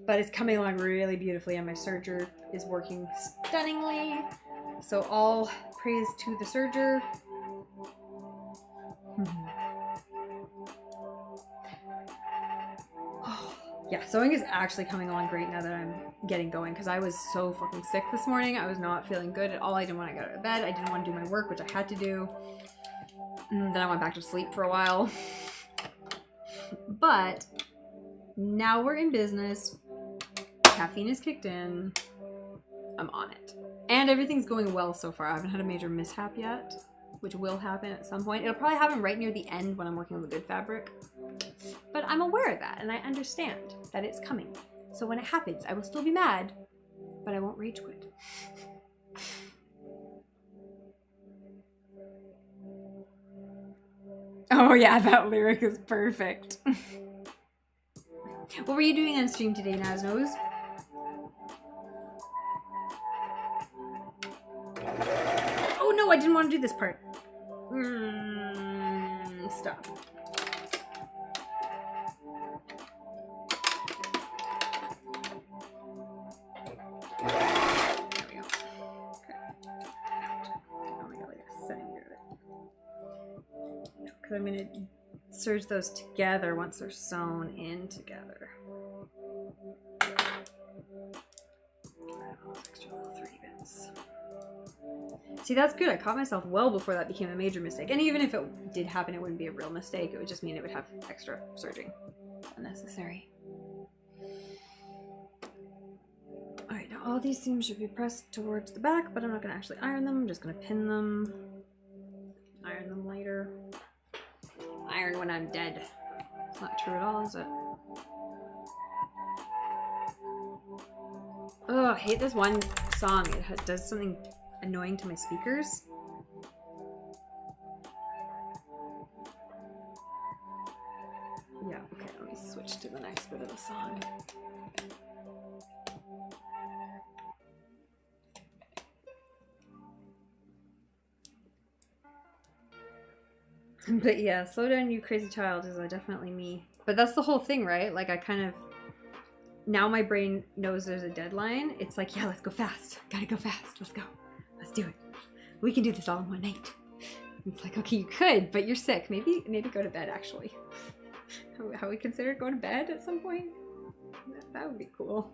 But it's coming along really beautifully and my serger is working stunningly. So all praise to the serger. Yeah, sewing is actually coming along great now that I'm getting going because I was so fucking sick this morning. I was not feeling good at all. I didn't want to get out of bed. I didn't want to do my work, which I had to do. And then I went back to sleep for a while. But now we're in business. Caffeine is kicked in. I'm on it. And everything's going well so far. I haven't had a major mishap yet, which will happen at some point. It'll probably happen right near the end when I'm working on the good fabric. But I'm aware of that and I understand that it's coming. So when it happens, I will still be mad, but I won't rage quit. Oh yeah, that lyric is perfect. What were you doing on stream today, Nasnose? Oh no, I didn't want to do this part. Stop. There we go. Okay. Oh my god, like a centimeter of it. No, because I'm going to serge those together once they're sewn in together. Extra little 3 bits. See, that's good. I caught myself well before that became a major mistake. And even if it did happen, it wouldn't be a real mistake. It would just mean it would have extra serging. Unnecessary. Alright, now all these seams should be pressed towards the back, but I'm not going to actually iron them. I'm just going to pin them. Iron them later. Iron when I'm dead. It's not true at all, is it? Oh, I hate this one song. It does something annoying to my speakers. Yeah, okay, let me switch to the next bit of the song. But yeah, slow down, you crazy child is definitely me. But that's the whole thing, right? Like I kind of, now my brain knows there's a deadline. It's like, yeah, let's go fast. Gotta go fast. Let's go. Let's do it. We can do this all in one night. It's like, okay, you could, but you're sick. Maybe go to bed, actually. Have we considered going to bed at some point? That would be cool.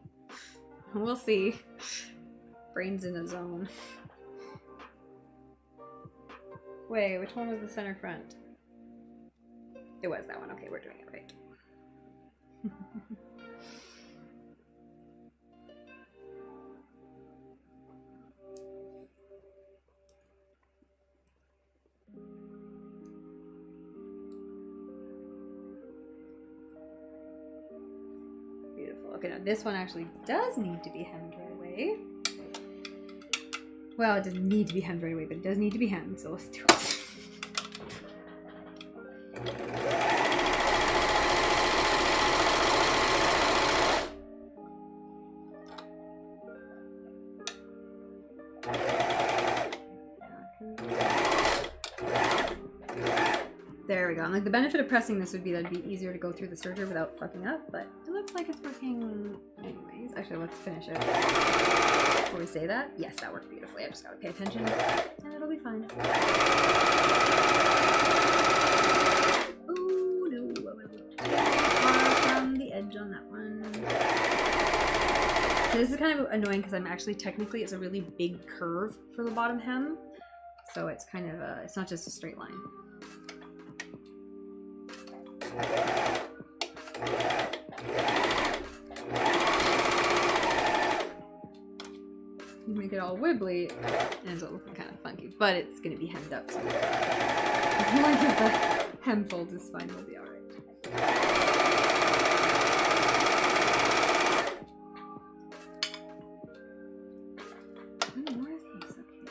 We'll see. Brain's in a zone. Wait, which one was the center front? It was that one. Okay, we're doing it right. Beautiful. Okay, now this one actually does need to be hemmed right away. Well, it doesn't need to be hemmed right away, but it does need to be hemmed, so let's do it. There we go. And like the benefit of pressing this would be that it'd be easier to go through the serger without fucking up, but it looks like it's working anyways. Actually, let's finish it. Before we say that, yes, that worked beautifully. I just gotta pay attention and it'll be fine. Oh no, far from the edge on that one. So this is kind of annoying because I'm actually technically, it's a really big curve for the bottom hem. So it's kind of it's not just a straight line. You make it all wibbly, it ends up looking kind of funky, but it's going to be hemmed up. So as long as the hem fold is fine, we'll be alright. More of these, okay.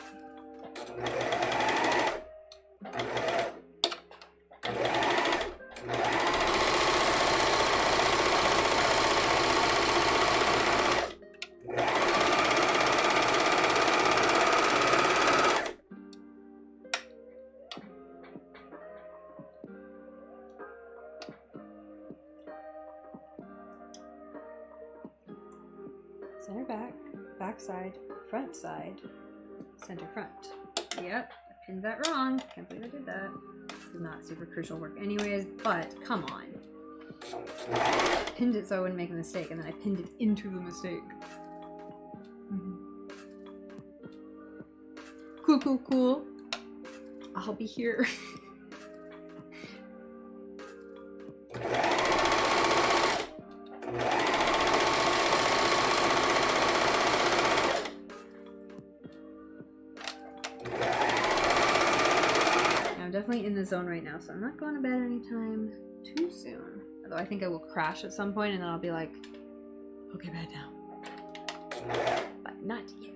Center back, back side, front side, center front. Yep, I pinned that wrong. Can't believe I did that. This is not super crucial work anyways, but come on. Pinned it so I wouldn't make a mistake, and then I pinned it into the mistake. Cool, cool, cool. I'll be here. I'm definitely in the zone right now, so I'm not going to bed anytime too soon. Although I think I will crash at some point and then I'll be like, okay, bed now. But not yet.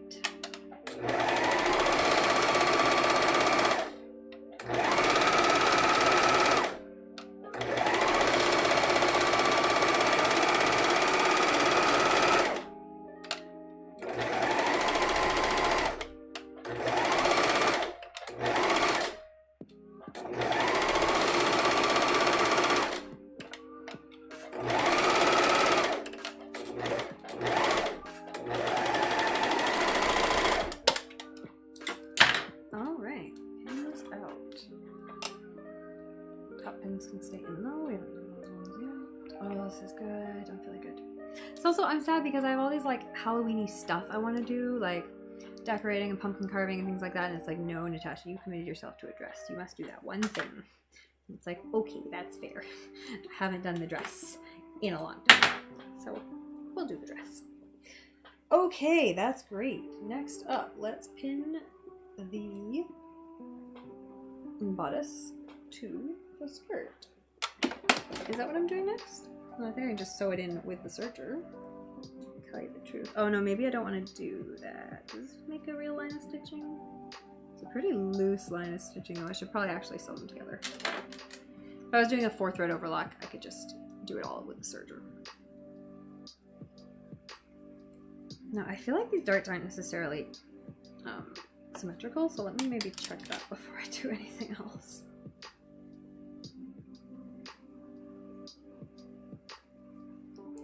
Top pins can stay in though. We haven't done those ones yet. Oh, this is good. I'm feeling good. So also, I'm sad because I have all these like Halloween-y stuff I want to do, like decorating and pumpkin carving and things like that. And it's like, no, Natasha, you committed yourself to a dress. You must do that one thing. And it's like, okay, that's fair. I haven't done the dress in a long time, so we'll do the dress. Okay, that's great. Next up, let's pin the bodice to the skirt. Is that what I'm doing next? Well, I think I can just sew it in with the serger. Tell you the truth. Oh no, maybe I don't want to do that. Does this make a real line of stitching? It's a pretty loose line of stitching though. I should probably actually sew them together. If I was doing a 4-thread overlock, I could just do it all with the serger. Now, I feel like these darts aren't necessarily symmetrical, so let me maybe check that before I do anything else.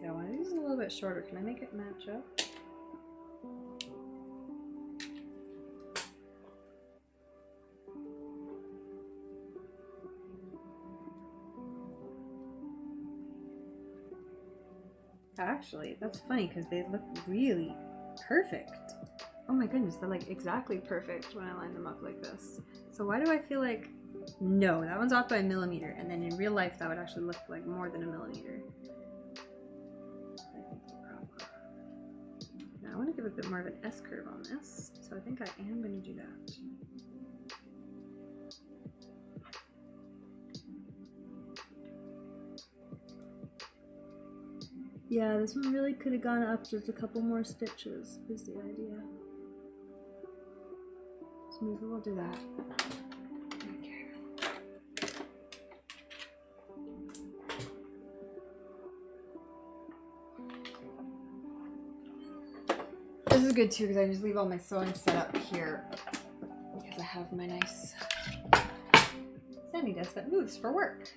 Yeah, one of these is a little bit shorter. Can I make it match up? Actually, that's funny because they look really perfect. Oh my goodness, they're like exactly perfect when I line them up like this. So why do I feel like, no, that one's off by 1 millimeter, and then in real life that would actually look like more than 1 millimeter. I think the problem. Now I want to give a bit more of an S curve on this, so I think I am going to do that. Yeah, this one really could have gone up just a couple more stitches, is the idea. So maybe we'll do that. Okay. This is good too because I just leave all my sewing set up here because I have my nice standing desk that moves for work.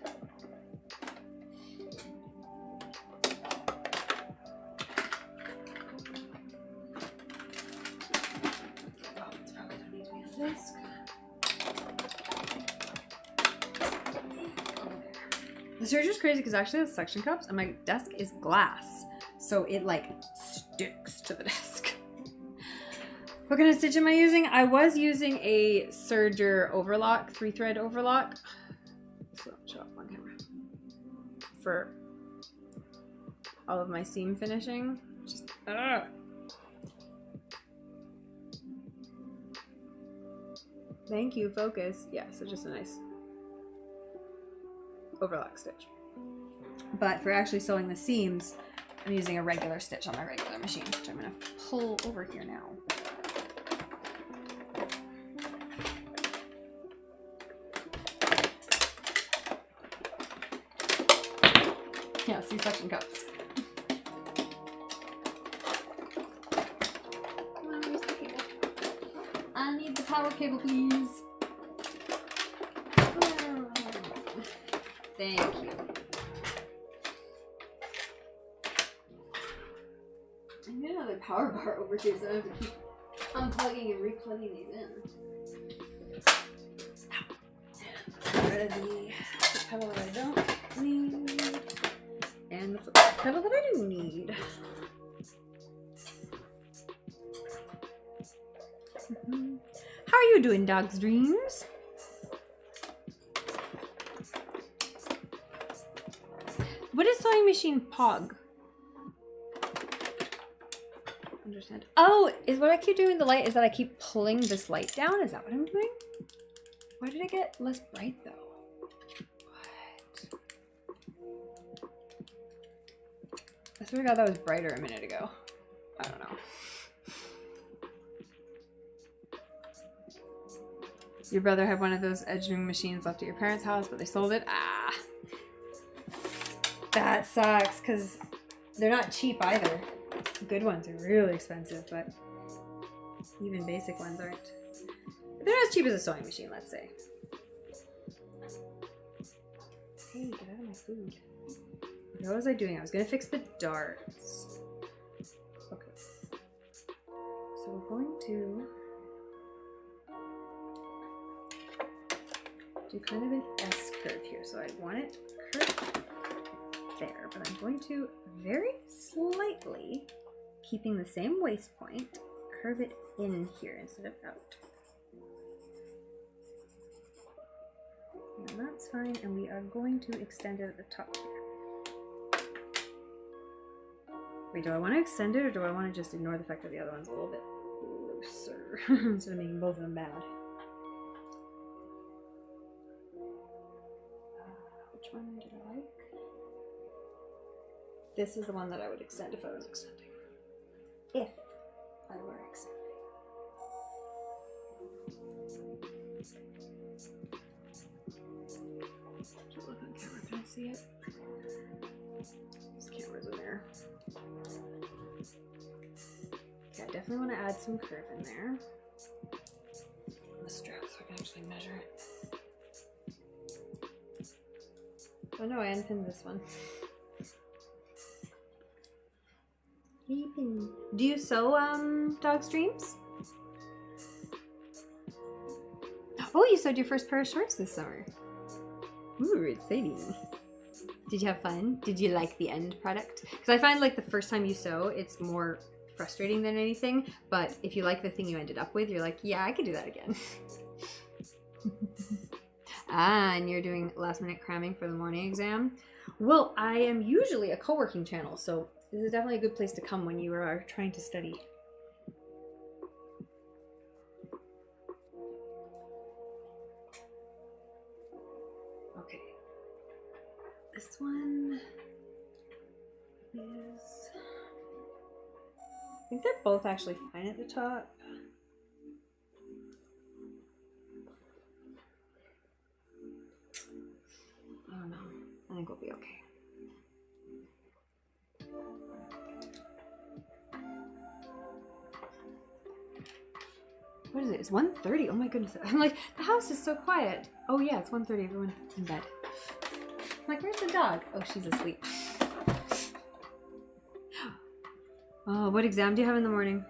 The serger's crazy because actually it has suction cups and my desk is glass, so it like sticks to the desk. What kind of stitch am I using? I was using a serger overlock, 3-thread overlock. So show up on camera. For all of my seam finishing. Just, Thank you, focus. Yeah, so just a nice overlock stitch. But for actually sewing the seams, I'm using a regular stitch on my regular machine, which I'm going to pull over here now. Yeah, see, suction cups. Come on, where's the cable? I need the power cable, please. Thank you. I need another power bar over here so I don't have to keep unplugging and replugging these in. Get rid of the pedal that I don't need. And the pedal that I do need. How are you doing, Dog's Dreams? What is sewing machine POG? Understand. Oh, is what I keep doing with the light is that I keep pulling this light down? Is that what I'm doing? Why did it get less bright though? What? I swear to God that was brighter a minute ago. I don't know. Your brother had one of those edging machines left at your parents' house, but they sold it? Ah. That sucks, because they're not cheap either. Good ones are really expensive, but even basic ones aren't. They're not as cheap as a sewing machine, let's say. Hey, get out of my food. Okay, what was I doing? I was going to fix the darts. Okay. So we're going to do kind of an S curve here. So I want it curved there, but I'm going to very slightly, keeping the same waist point, curve it in here instead of out. And that's fine, and we are going to extend it at the top here. Wait, do I want to extend it, or do I want to just ignore the fact that the other one's a little bit looser instead of making both of them bad? Which one did I like? This is the one that I would extend if I was extending. If I were extending. Can't look on camera, can I see it? This camera's in there. Okay, I definitely want to add some curve in there. The stroke so I can actually measure it. Oh no, I unpinned this one. Do you sew dog streams? Oh, you sewed your first pair of shorts this summer. Ooh, exciting. Did you have fun? Did you like the end product? Because I find like the first time you sew, it's more frustrating than anything. But if you like the thing you ended up with, you're like, yeah, I could do that again. Ah, and you're doing last minute cramming for the morning exam? Well, I am usually a co-working channel, so this is definitely a good place to come when you are trying to study. Okay. This one is... I think they're both actually fine at the top. I don't know. I think we'll be okay. What is it? It's 1:30. Oh my goodness. I'm like, the house is so quiet. Oh yeah, it's 1:30. Everyone's in bed. I'm like, where's the dog? Oh, she's asleep. Oh, what exam do you have in the morning?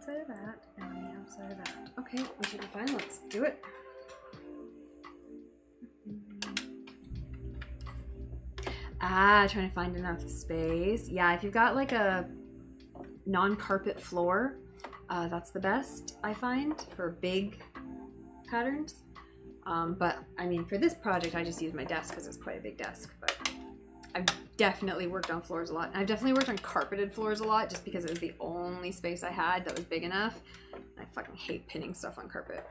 Of that and on the outside of that. Okay, we should be fine. Let's do it. Ah, trying to find enough space. Yeah, if you've got like a non-carpet floor, that's the best I find for big patterns. But I mean, for this project, I just use my desk because it's quite a big desk. But I've definitely worked on floors a lot. And I've definitely worked on carpeted floors a lot just because it was the only space I had that was big enough. I fucking hate pinning stuff on carpet.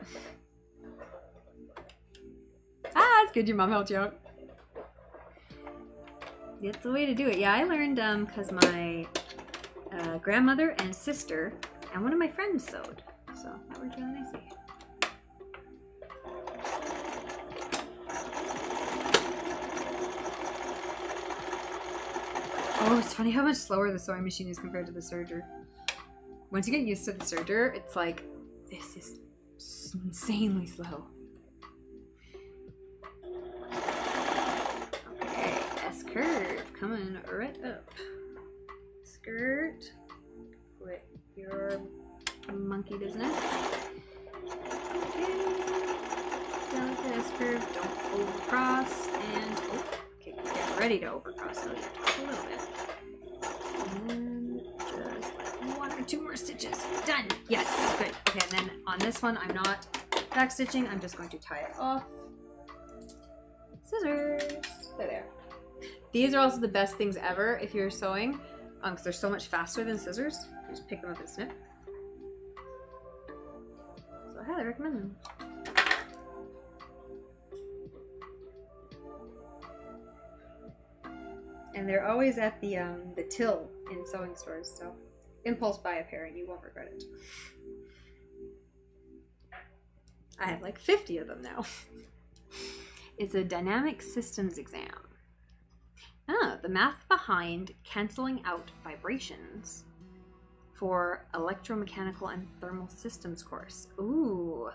Ah, it's good your mom helped you out. That's the way to do it. Yeah, I learned because my grandmother and sister and one of my friends sewed. So that worked really nicely. Oh, it's funny how much slower the sewing machine is compared to the serger. Once you get used to the serger, it's like, this is insanely slow. Okay, S-curve coming right up. Skirt, quit your monkey business. Okay, down the S-curve, don't overcross, and oh, okay, get ready to overcross, so just a little bit. And then just like 1 or 2 more stitches. Done! Yes! Good. Okay, and then on this one, I'm not back stitching. I'm just going to tie it off. Scissors! There they are. These are also the best things ever if you're sewing, because they're so much faster than scissors. You just pick them up and snip. So I highly recommend them. And they're always at the till in sewing stores, so impulse buy a pair and you won't regret it. I have like 50 of them now. It's a dynamic systems exam. Ah, the math behind canceling out vibrations for electromechanical and thermal systems course. Ooh,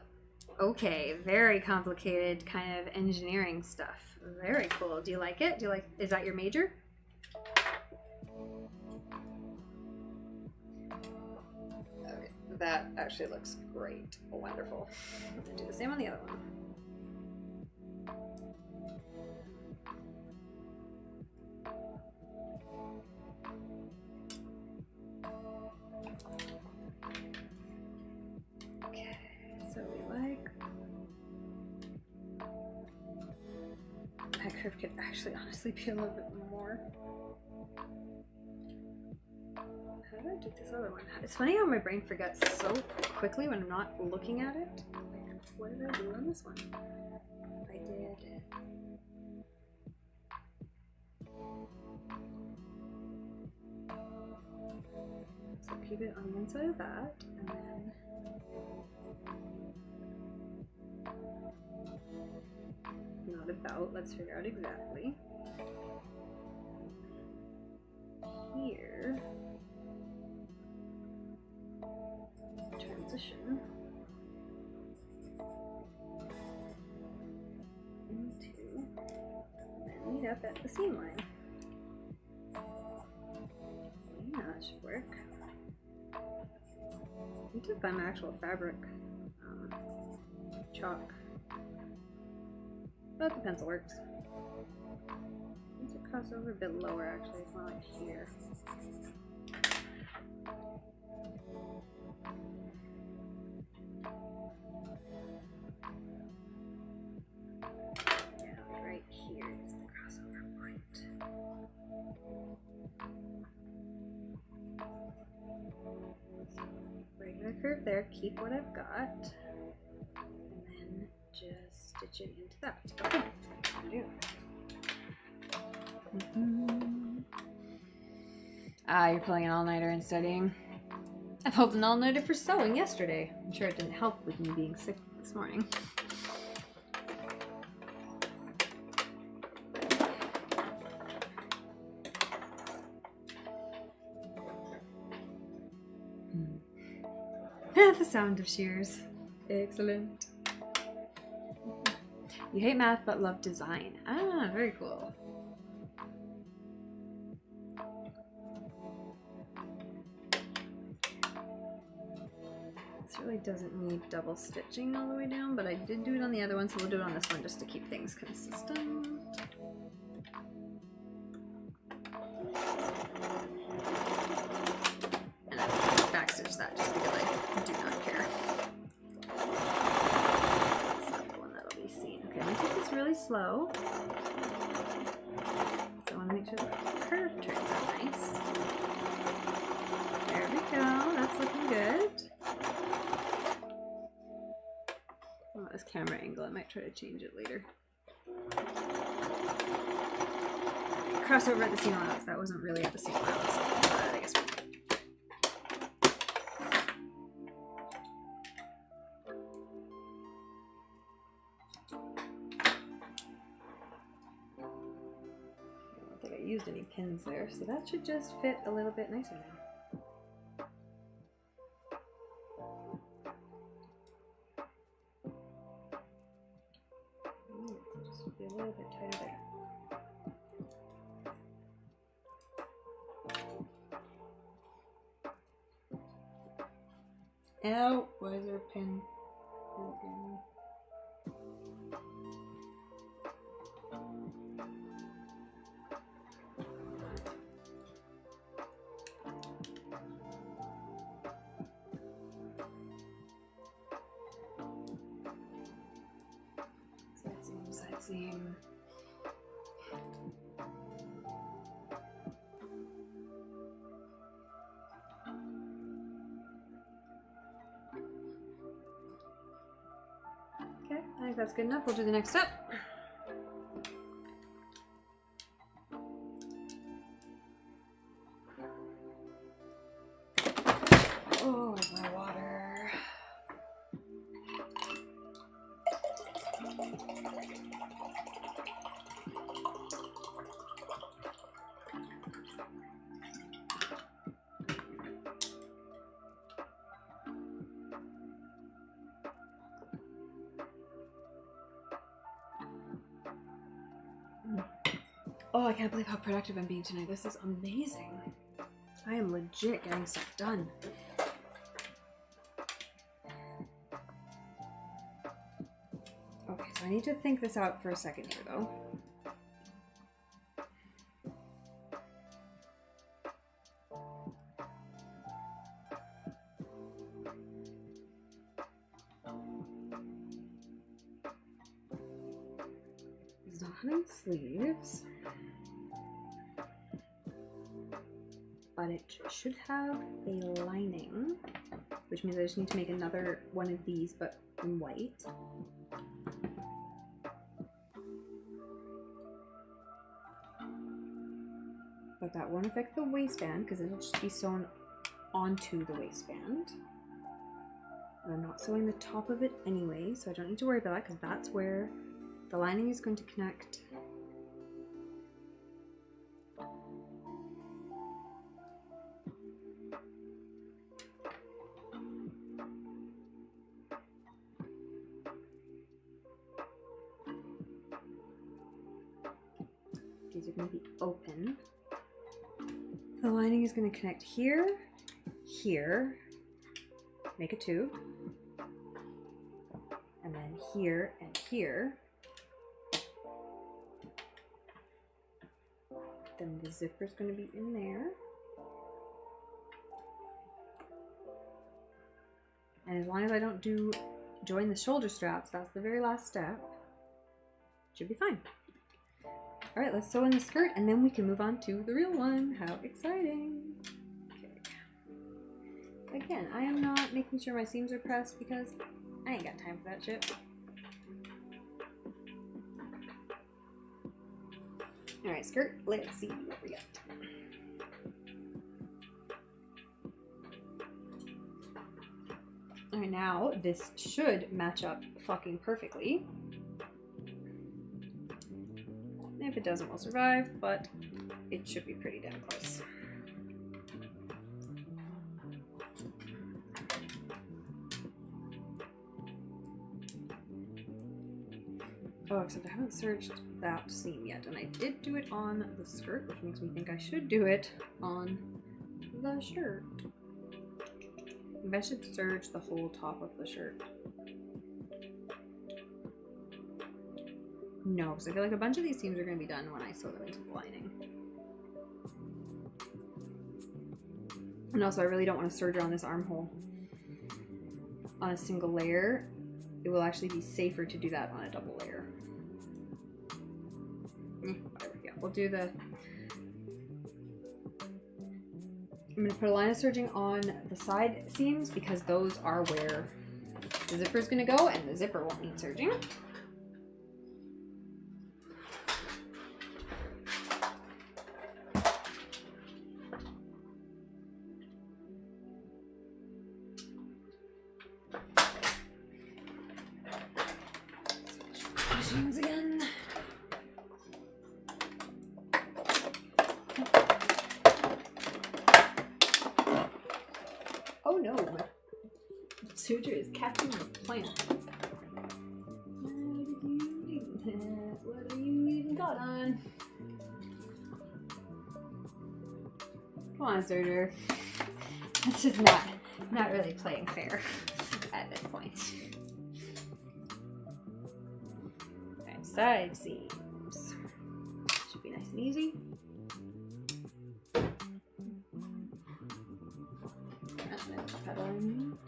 okay, very complicated kind of engineering stuff. Very cool. Do you like it? Do you like? Is that your major? Okay, that actually looks great. Wonderful. I'm gonna do the same on the other one. Okay, so we like that curve could actually honestly be a little bit more. How did I do this other one? It's funny how my brain forgets so quickly when I'm not looking at it. Like, what did I do on this one? I did. So keep it on the inside of that, and then not about. Let's figure out exactly. Here. Transition into and meet up at the seam line. Yeah, that should work. I need to find my actual fabric chalk, but the pencil works. Needs to cross over a bit lower actually, it's more like here. Right here is the crossover point. So regular curve there, keep what I've got, and then just stitch it into that. Okay, Ah, you're pulling an all-nighter and studying. I pulled an all-nighter for sewing yesterday. I'm sure it didn't help with me being sick this morning. The sound of shears. Excellent. You hate math but love design. Ah, very cool. This really doesn't need double stitching all the way down, but I did do it on the other one, so we'll do it on this one just to keep things consistent. And then backstitch that just because I do not care. That's not the one that'll be seen. Okay, I'm gonna take this really slow. So I want to make sure the curve turns out nice. There we go, that's looking good. Oh, this camera angle, I might try to change it later. Crossover at the seam allowance, that wasn't really at the seam allowance, but I guess we'll I don't think I used any pins there, so that should just fit a little bit nicer now. Just be a little bit tighter there. Ow! Why is there a pin? Side seam, side seam. I think that's good enough. We'll do the next step. Oh, where's my water? Oh, I can't believe how productive I'm being tonight. This is amazing. I am legit getting stuff done. Okay, so I need to think this out for a second here, though. It's not having sleeves. But it should have a lining, which means I just need to make another one of these, but in white. But that won't affect the waistband because it'll just be sewn onto the waistband. And I'm not sewing the top of it anyway, so I don't need to worry about that because that's where the lining is going to connect. These are going to be open. The lining is going to connect here, here, make a tube, and then here and here. Then the zipper is going to be in there. And as long as I don't join the shoulder straps, that's the very last step, should be fine. All right, let's sew in the skirt and then we can move on to the real one. How exciting. Okay. Again, I am not making sure my seams are pressed because I ain't got time for that shit. All right, skirt, let's see what we got. All right, now this should match up fucking perfectly. If it doesn't, we'll survive, but it should be pretty damn close. Oh, except I haven't serged that seam yet, and I did do it on the skirt, which makes me think I should do it on the shirt. Maybe I should serge the whole top of the shirt. No, because I feel like a bunch of these seams are going to be done when I sew them into the lining. And also, I really don't want to serge on this armhole on a single layer. It will actually be safer to do that on a double layer. Whatever, yeah, we'll do the... I'm going to put a line of serging on the side seams because those are where the zipper is going to go, and the zipper won't need serging. Again. Oh no, Suture is catching the plant. What are you even got on? Come on, Suture. This is not really playing fair at this point. Side seams. Should be nice and easy. And then pedaling.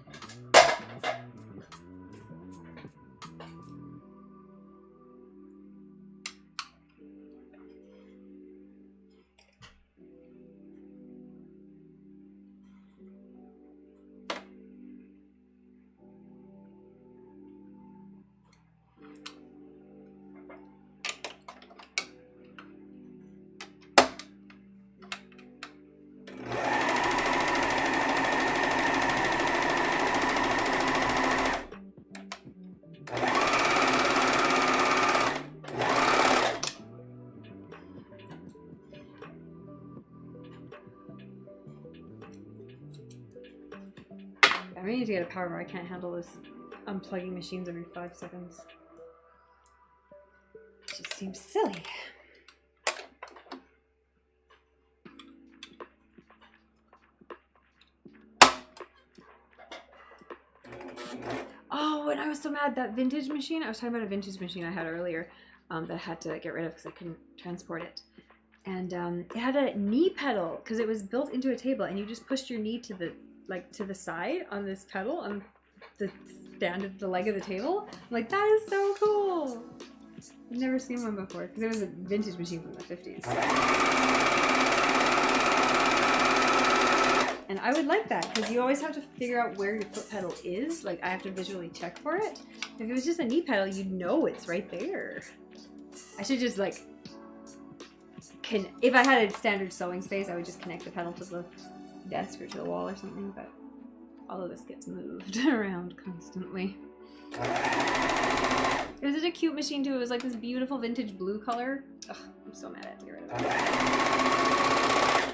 really need to get a power bar. I can't handle this unplugging machines every 5 seconds. It just seems silly. Oh, and I was so mad, that vintage machine, I was talking about a vintage machine I had earlier that I had to get rid of because I couldn't transport it. And it had a knee pedal because it was built into a table, and you just pushed your knee to the side on this pedal on the stand of the leg of the table. I'm like, that is so cool. I've never seen one before because it was a vintage machine from the 50s. And I would like that because you always have to figure out where your foot pedal is. Like, I have to visually check for it. If it was just a knee pedal, you'd know it's right there. I should just like, if I had a standard sewing space, I would just connect the pedal to the desk or to the wall or something, but all of this gets moved around constantly. It was such a cute machine too. It was like this beautiful vintage blue color. Ugh, I'm so mad I had to get rid of it.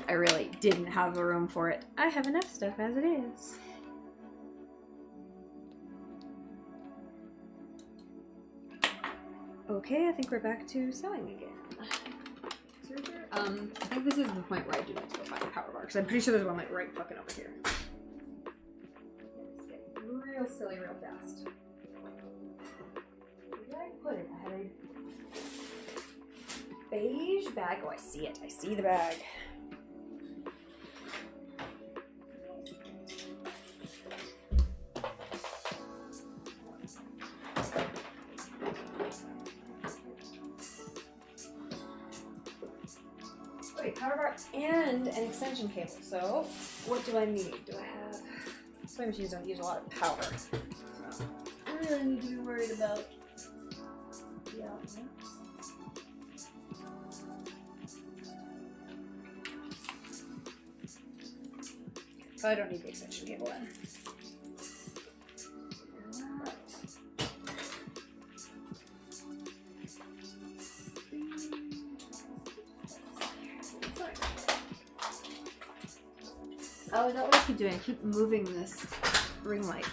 I really didn't have the room for it. I have enough stuff as it is. Okay, I think we're back to sewing again. I think this is the point where I do need to go find a power bar because I'm pretty sure there's one like right fucking over here. It's getting real silly real fast. Where did I put it? I had a beige bag. Oh, I see it. I see the bag. Okay, power bar and an extension cable. So, what do I need? Do I have... Sewing machines don't use a lot of power. So, I really need to be worried about the outlets. So I don't need the extension cable then. Oh, is that what I keep doing? I keep moving this ring light.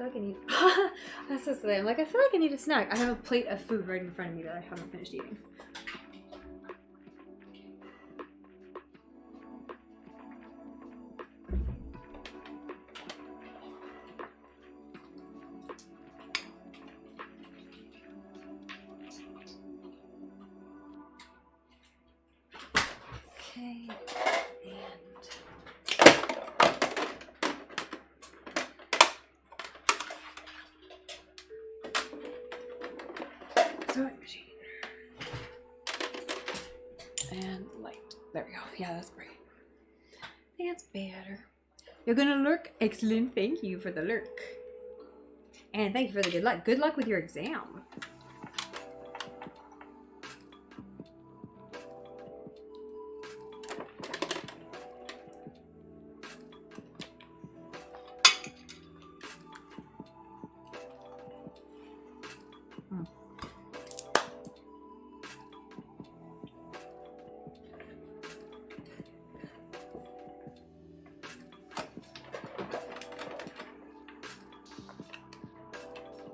I need. That's so silly. I'm like, I feel like I need a snack. I have a plate of food right in front of me that I haven't finished eating. Okay. Sewing machine. And light. There we go. Yeah, that's great. That's better. You're gonna lurk? Excellent. Thank you for the lurk. And thank you for the good luck. Good luck with your exam.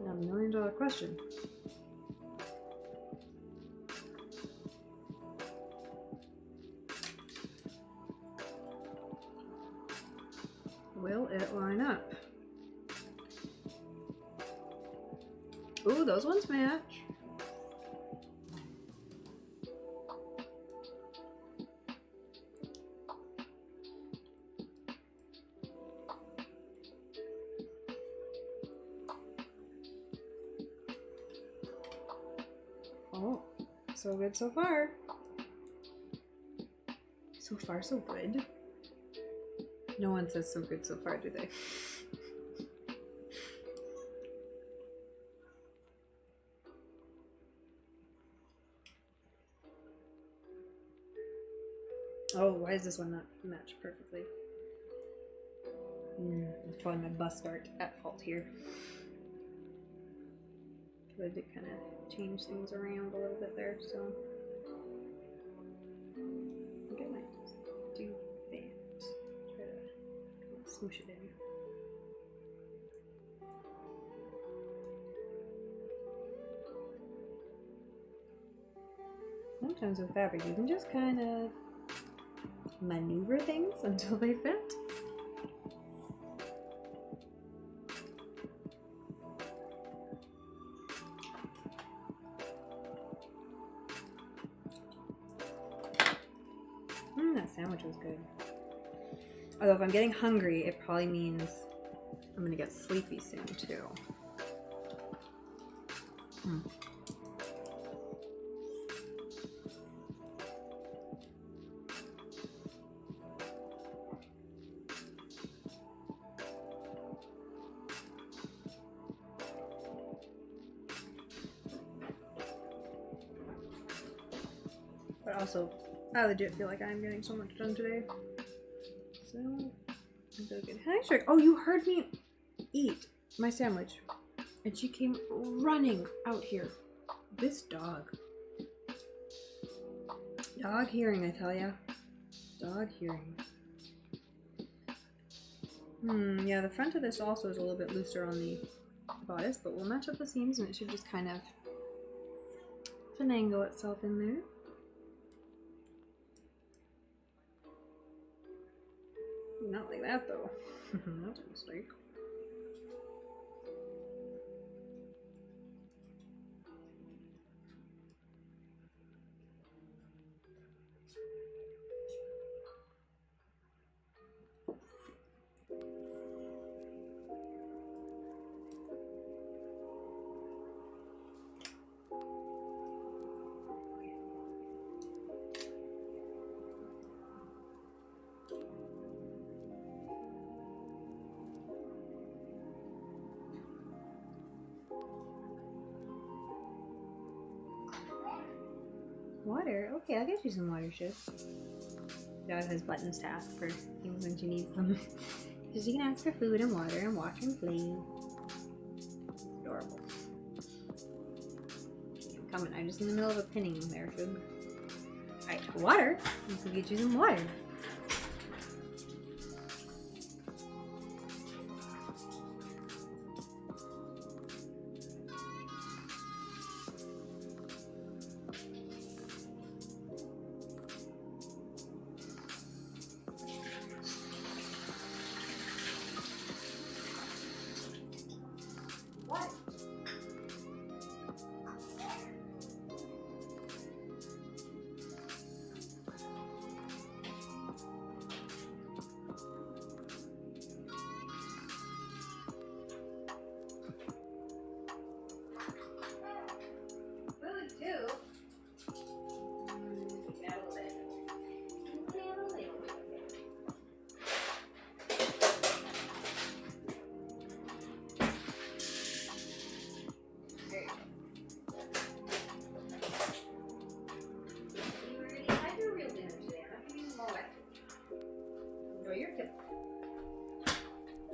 $1 million question. Will it line up? Ooh, those ones match. Oh, so good so far. So far, so good. No one says so good so far, do they? Oh, why is this one not matched perfectly? It's probably my bust art at fault here. But I did kind of change things around a little bit there, so I think I might just do that. Try to smoosh it in. Sometimes with fabric, you can just kind of maneuver things until they fit. That sandwich was good. Although if I'm getting hungry, it probably means I'm gonna get sleepy soon too. But also, I legit feel like I'm getting so much done today. So, I'm so good. Hi, Shrek. Oh, you heard me eat my sandwich. And she came running out here. This dog. Dog hearing, I tell ya. Dog hearing. Yeah, the front of this also is a little bit looser on the bodice, but we'll match up the seams and it should just kind of finagle itself in there. Not like that though. That's a mistake. Water? Okay, I'll get you some water, Shiv. Dog has buttons to ask for things when she needs them. Because you can ask for food and water and watch and play. Adorable. I'm coming. I'm just in the middle of a pinning there, Shiv. Alright, water. Let's get you some water.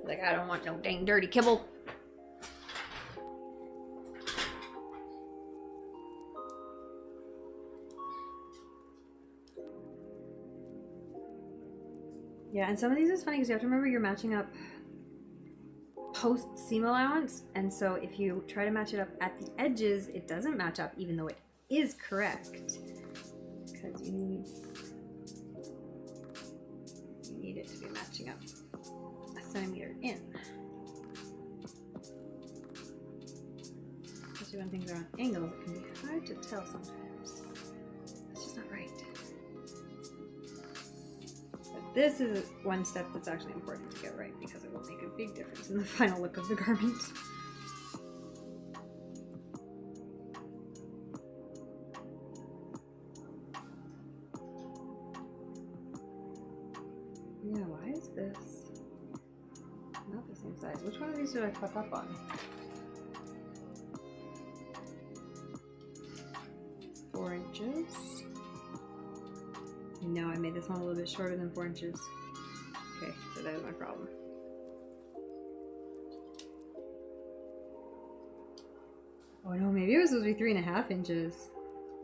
Like, I don't want no dang dirty kibble. Yeah, and some of these is funny because you have to remember you're matching up post seam allowance, and so if you try to match it up at the edges, it doesn't match up even though it is correct. Because you need it to be matching up a centimeter in. Especially when things are on angles, it can be hard to tell sometimes. It's just not right. But this is one step that's actually important to get right because it will make a big difference in the final look of the garment. Yeah, why is this not the same size? Which one of these did I fuck up on? 4 inches. No, I made this one a little bit shorter than 4 inches. Okay, so that was my problem. Oh no, maybe it was supposed to be 3.5 inches.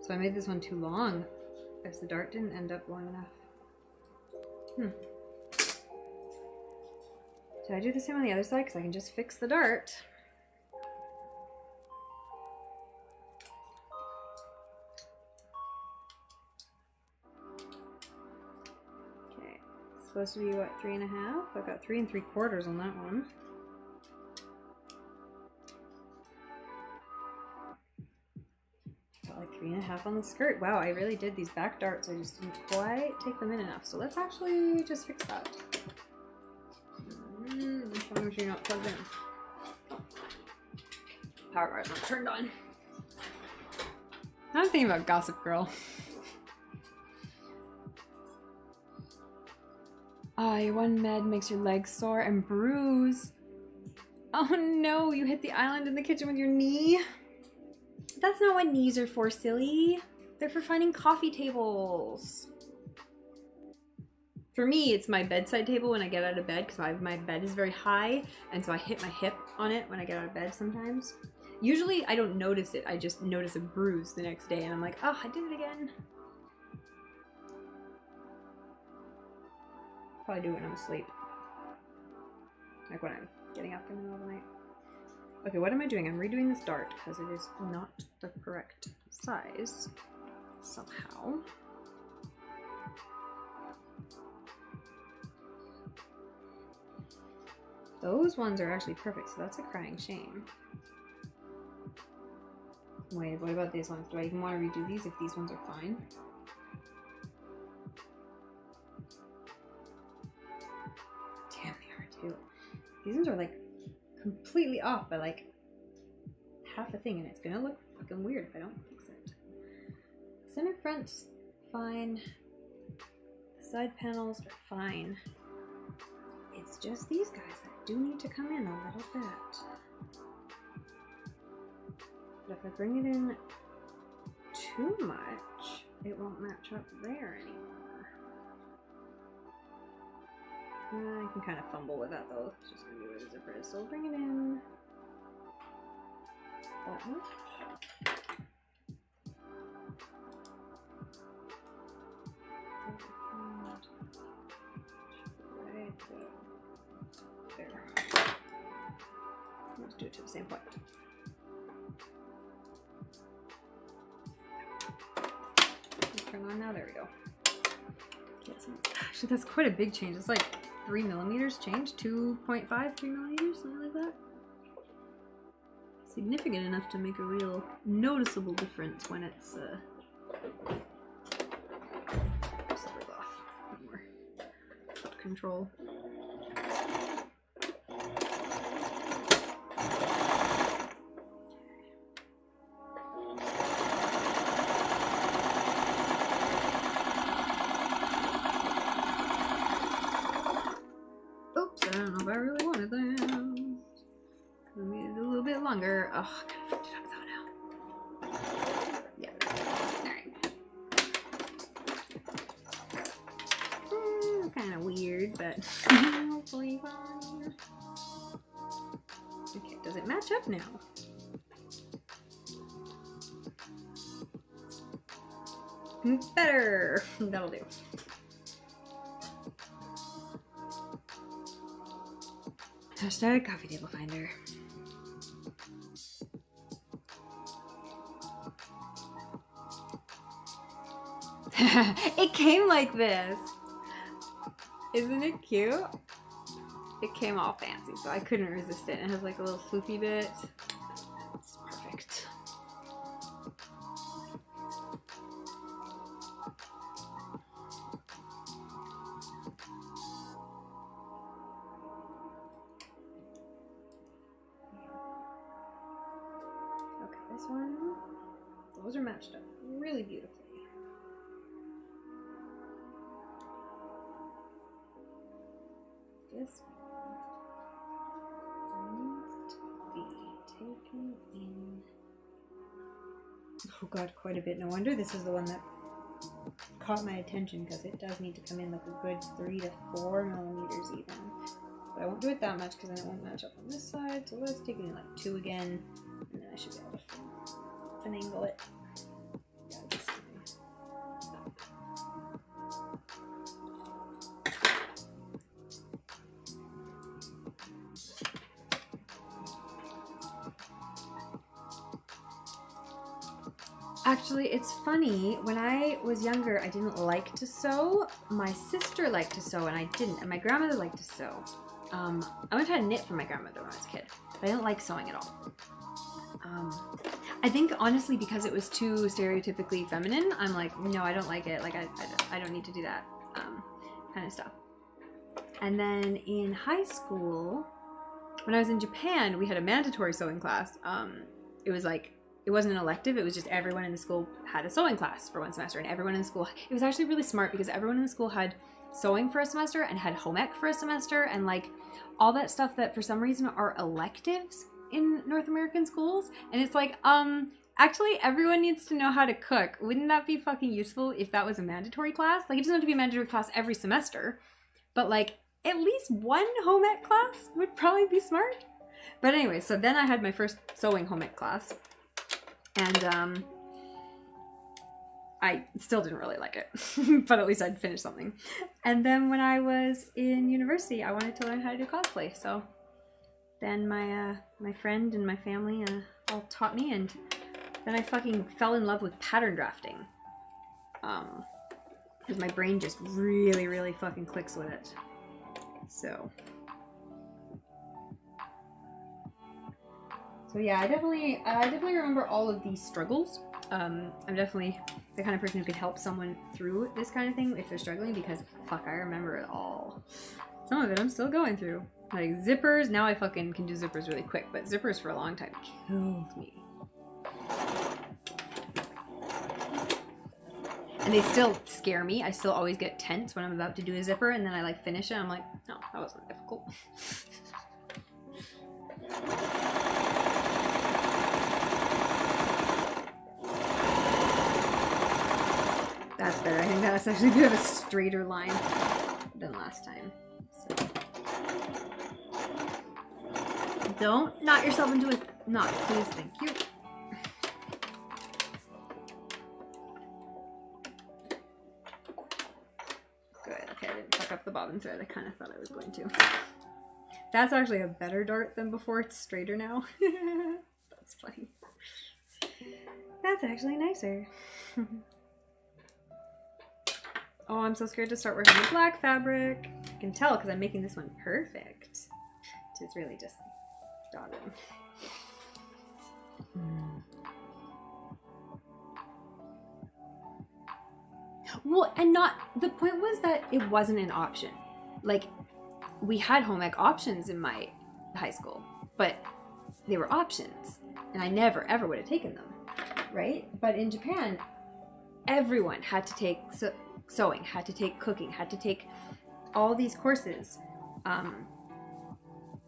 So I made this one too long. If the dart didn't end up long enough. Should I do the same on the other side? Because I can just fix the dart. Okay, it's supposed to be what, 3.5? I've got 3 3/4 on that one. Got like 3.5 on the skirt. Wow, I really did these back darts. I just didn't quite take them in enough. So let's actually just fix that. Just want to make sure you're not plugged in. Power bar's not turned on. I'm thinking about Gossip Girl. Your one med makes your legs sore and bruise. Oh no, you hit the island in the kitchen with your knee. That's not what knees are for, silly. They're for finding coffee tables. For me, it's my bedside table when I get out of bed because my bed is very high, and so I hit my hip on it when I get out of bed sometimes. Usually, I don't notice it. I just notice a bruise the next day, and I'm like, oh, I did it again. Probably do it when I'm asleep. Like when I'm getting up in the middle of the night. Okay, what am I doing? I'm redoing this dart because it is not the correct size somehow. Those ones are actually perfect, so that's a crying shame. Wait, what about these ones? Do I even want to redo these if these ones are fine? Damn, they are too. These ones are like completely off by like half a thing, and it's gonna look fucking weird if I don't fix it. Center front's fine. The side panels are fine. It's just these guys that do need to come in a little bit. But if I bring it in too much, it won't match up there anymore. I can kind of fumble with that though. It's just gonna be where the zipper is. So we'll bring it in that much. Right there. Let's do it to the same point. Turn on now. There we go. Actually, that's quite a big change. It's like 3 millimeters change, 2.5, 3 millimeters, something like that. Significant enough to make a real noticeable difference when it's off. More control. Oops, I don't know if I really wanted that. I made it a little bit longer. Oh, I kind of fucked it up though now. Yeah. Alright. Kind of weird, but hopefully fine. Okay, does it match up now? Better! That'll do. Hashtag coffee table finder. It came like this. Isn't it cute? It came all fancy, so I couldn't resist it. It has like a little floopy bit. It's perfect. Okay, this one. Those are matched up really beautifully. This one needs to be taken in. Oh god, quite a bit. No wonder this is the one that caught my attention because it does need to come in like a good 3 to 4 millimeters even. But I won't do it that much because then it won't match up on this side. So let's take it in like 2 again, and then I should be able to finagle it. Yeah, just Actually, it's funny. When I was younger, I didn't like to sew. My sister liked to sew, and I didn't. And my grandmother liked to sew. I went to knit from my grandmother when I was a kid, but I didn't like sewing at all. I think honestly because it was too stereotypically feminine, I'm like, no, I don't like it. Like I don't need to do that kind of stuff. And then in high school, when I was in Japan, we had a mandatory sewing class. It was like, it wasn't an elective, it was just everyone in the school had a sewing class for 1 semester, and everyone in the school, it was actually really smart because everyone in the school had sewing for a semester and had home ec for a semester, and like all that stuff that for some reason are electives in North American schools. And it's like, actually everyone needs to know how to cook. Wouldn't that be fucking useful if that was a mandatory class? Like, it doesn't have to be a mandatory class every semester, but like at least one home ec class would probably be smart. But anyway, so then I had my first sewing home ec class, and I still didn't really like it, but at least I'd finished something. And then when I was in university, I wanted to learn how to do cosplay, so then my friend and my family all taught me, and then I fucking fell in love with pattern drafting, because my brain just really, really fucking clicks with it. So yeah, I definitely remember all of these struggles. I'm definitely the kind of person who could help someone through this kind of thing if they're struggling, because fuck, I remember it all. Some of it I'm still going through. Like zippers, now I fucking can do zippers really quick, but zippers for a long time killed me. And they still scare me. I still always get tense when I'm about to do a zipper, and then I like finish it, and I'm like, no, that wasn't difficult. That's better. I think that's actually a bit of a straighter line than last time. So. Don't knot yourself into a knot, please. Thank you. Good. Okay, I didn't fuck up the bobbin thread. I kind of thought I was going to. That's actually a better dart than before. It's straighter now. That's funny. That's actually nicer. Oh, I'm so scared to start working with black fabric. I can tell because I'm making this one perfect. Which is really just dawning. Well, and not, the point was that it wasn't an option. Like, we had home ec options in my high school, but they were options, and I never ever would have taken them, right? But in Japan, everyone had to take sewing, had to take cooking, had to take all these courses.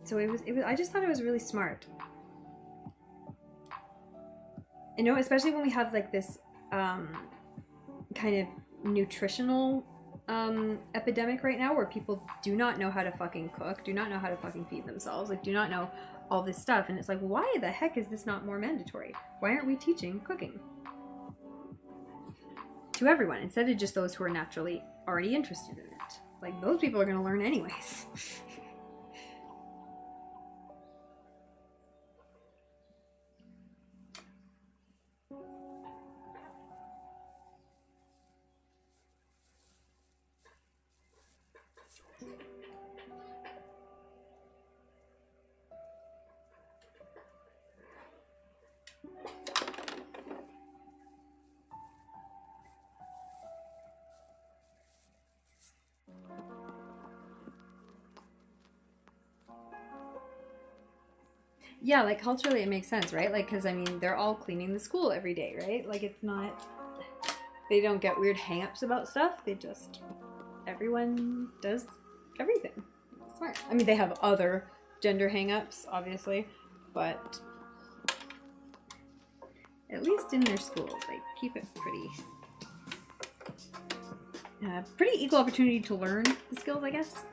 So it was, I just thought it was really smart. You know, especially when we have like this kind of nutritional epidemic right now, where people do not know how to fucking cook, do not know how to fucking feed themselves, like do not know all this stuff. And it's like, why the heck is this not more mandatory? Why aren't we teaching cooking to everyone instead of just those who are naturally already interested in it? Like, those people are going to learn anyways. Yeah, like culturally it makes sense, right? Like, because I mean, they're all cleaning the school every day, right? Like, it's not, they don't get weird hang-ups about stuff. They just, everyone does everything. Smart. I mean, they have other gender hang-ups, obviously, but at least in their schools, they keep it pretty pretty equal opportunity to learn the skills, I guess.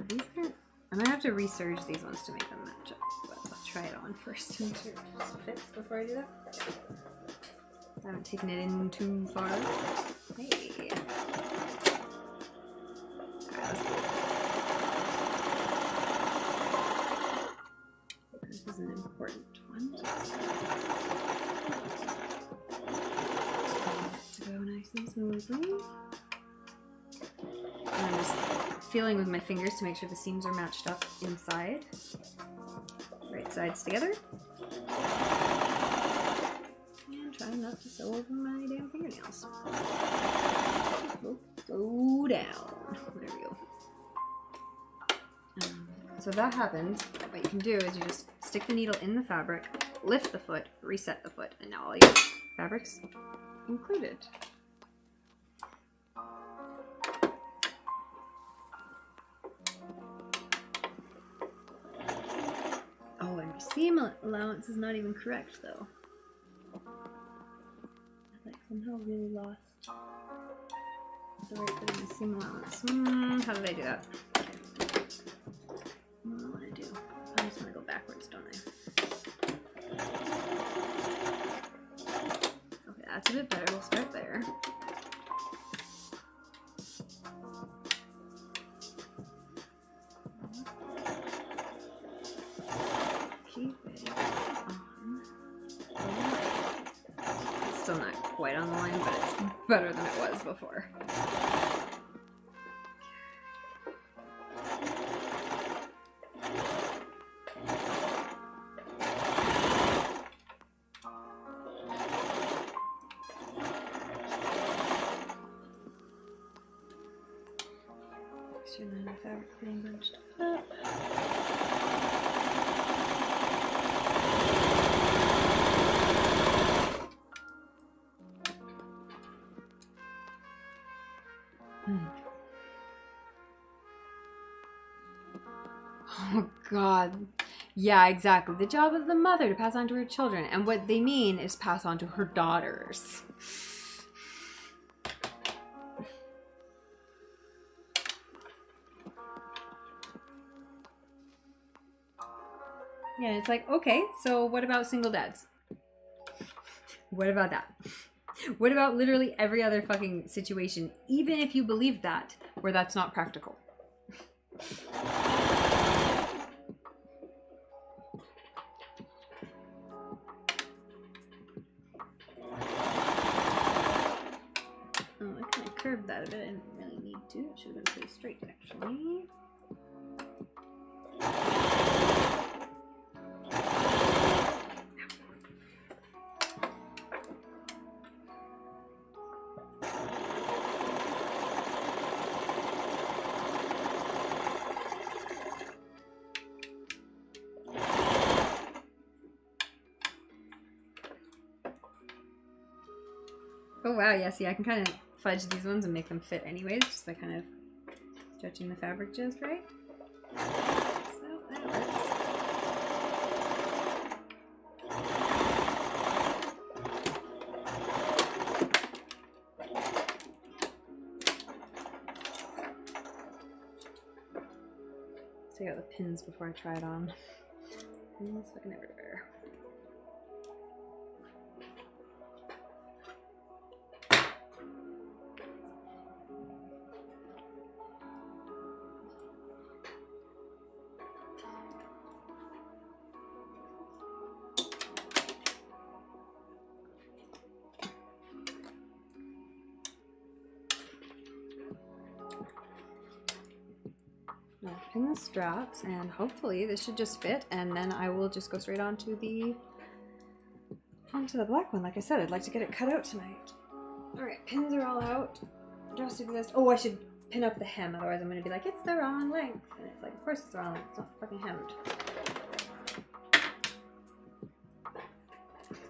These aren't... I might have to resurge these ones to make them match up, but I'll try it on first and make sure it fits before I do that. I haven't taken it in too far. Hey. Alright, let's go. This is an important one. To go nice and smoothly. And I'm just feeling with my fingers to make sure the seams are matched up inside. Right sides together. And trying not to sew over my damn fingernails. Go down. There we go. So that happens. What you can do is you just stick the needle in the fabric, lift the foot, reset the foot, and now all your fabric's included. Oh, and my seam allowance is not even correct though. I like somehow really lost the right bit of my seam allowance. How did I do that? What do I want to do? I just want to go backwards, don't I? Okay, that's a bit better. We'll start there. Keep it on. It's still not quite on the line, but it's better than it was before. Make sure that the fabric being bunched up. Oh God. Yeah, exactly. The job of the mother to pass on to her children. And what they mean is pass on to her daughters. Yeah, it's like, okay, so what about single dads? What about that? What about literally every other fucking situation, even if you believe that, where that's not practical? Oh, I kind of curved that a bit. I didn't really need to. It should have been pretty straight, actually. Oh wow, yeah, see, I can kind of fudge these ones and make them fit anyways, just by kind of stretching the fabric just right. So that works. Take out the pins before I try it on. Pins fucking everywhere. Now pin the straps, and hopefully this should just fit, and then I will just go straight onto the black one. Like I said, I'd like to get it cut out tonight. Alright, pins are all out. Dress exist. Oh, I should pin up the hem, otherwise I'm going to be like, it's the wrong length. And it's like, of course it's the wrong length, it's not fucking hemmed.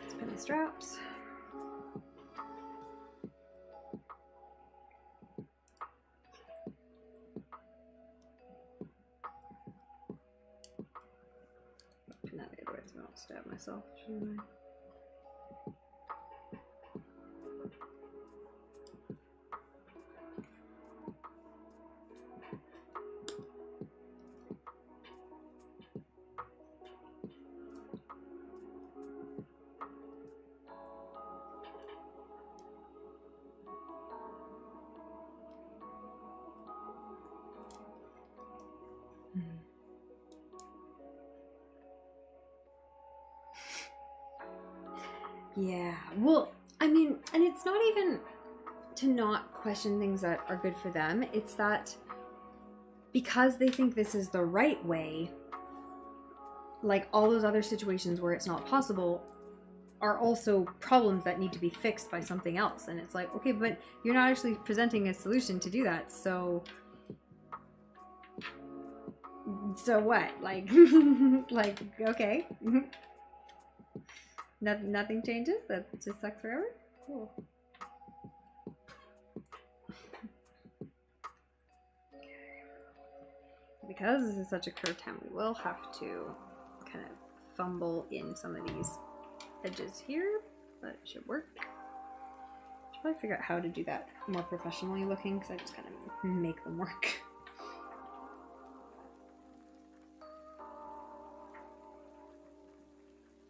Let's pin the straps. Pin that the other way so I don't stab myself, shouldn't I? Yeah. Well, I mean, and it's not even to not question things that are good for them. It's that because they think this is the right way, like all those other situations where it's not possible are also problems that need to be fixed by something else. And it's like, okay, but you're not actually presenting a solution to do that. So what? Like, like, okay. Nothing changes? That just sucks forever? Cool. Because this is such a curved hem, we will have to kind of fumble in some of these edges here, but it should work. Should probably figure out how to do that more professionally looking, because I just kind of make them work.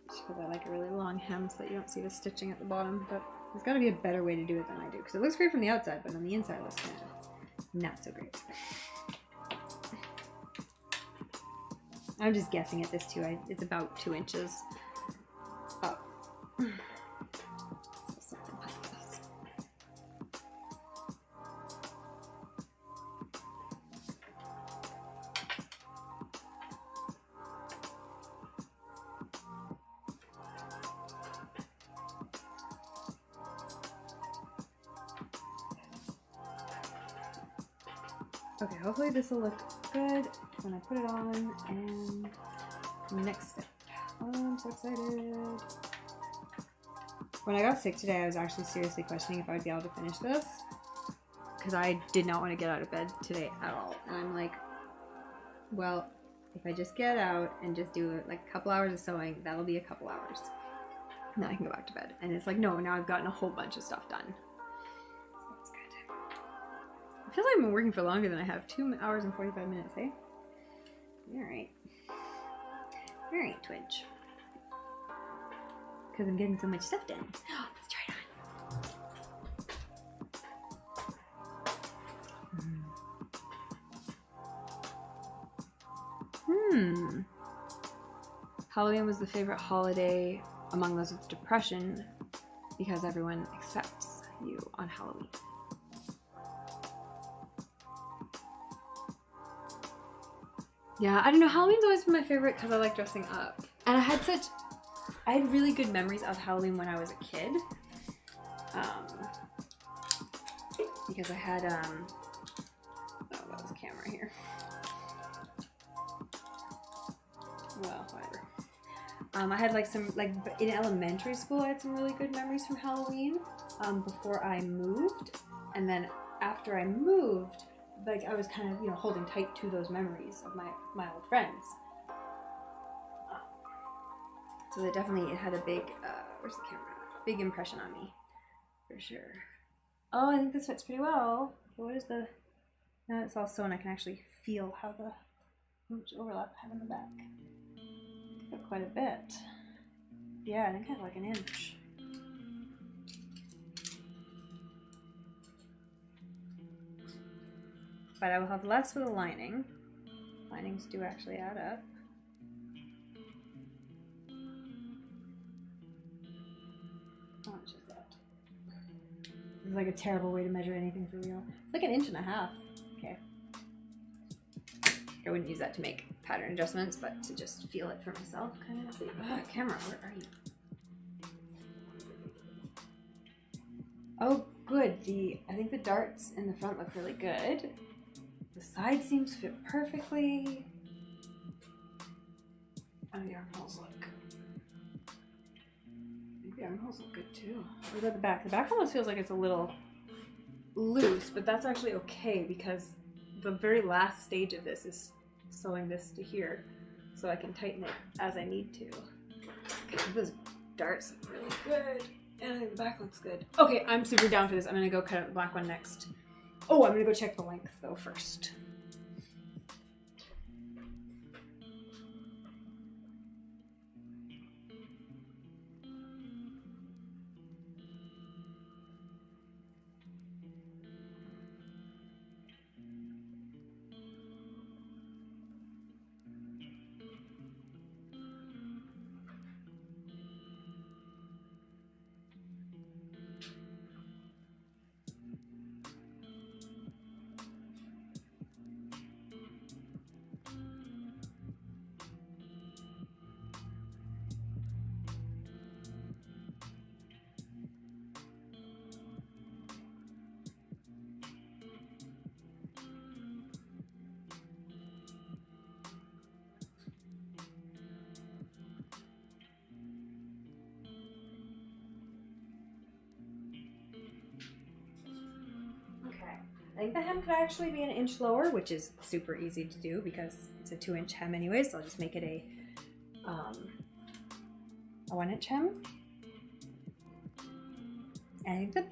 Just because I like a really long hem so that you don't see the stitching at the bottom, but there's got to be a better way to do it than I do, because it looks great from the outside, but on the inside it looks kind of not so great. I'm just guessing at this too. It's about 2 inches up. So something like this. Okay, hopefully this will look good when I put it on. And next step. Oh, I'm so excited. When I got sick today, I was actually seriously questioning if I'd be able to finish this, because I did not want to get out of bed today at all. And I'm like, well, if I just get out and just do like a couple hours of sewing, that'll be a couple hours. And then I can go back to bed. And it's like, no, now I've gotten a whole bunch of stuff done. That's good. I feel like I've been working for longer than I have. 2 hours and 45 minutes, eh? Alright. Alright, Twitch. Because I'm getting so much stuff done. Let's try it on. Halloween was the favorite holiday among those with depression because everyone accepts you on Halloween. Yeah, I don't know. Halloween's always been my favorite because I like dressing up. And I had really good memories of Halloween when I was a kid. Because I had, oh, that was a camera here. Well, whatever. I had like some, like in elementary school, I had some really good memories from Halloween before I moved. And then after I moved, like I was kind of, you know, holding tight to those memories of my old friends. So it had a big, where's the camera? Big impression on me, for sure. Oh, I think this fits pretty well. What is the, now it's all sewn, I can actually feel how much overlap I have in the back. Fit quite a bit. Yeah, I think I have like an inch. But I will have less with a lining. Linings do actually add up. How much is that? This is like a terrible way to measure anything for real. It's like 1.5 inches. Okay. I wouldn't use that to make pattern adjustments, but to just feel it for myself. Kind of. Camera, where are you? Oh, good. I think the darts in the front look really good. The side seems to fit perfectly. Oh, the armholes look. Maybe the armholes look good too. What about the back? The back almost feels like it's a little loose, but that's actually okay because the very last stage of this is sewing this to here, so I can tighten it as I need to. Okay, those darts look really good, and I think the back looks good. Okay, I'm super down for this. I'm gonna go cut out the black one next. Oh, I'm gonna go check the length though first. I think the hem could actually be an inch lower, which is super easy to do because it's a 2-inch hem anyway, so I'll just make it a 1-inch hem. And I think the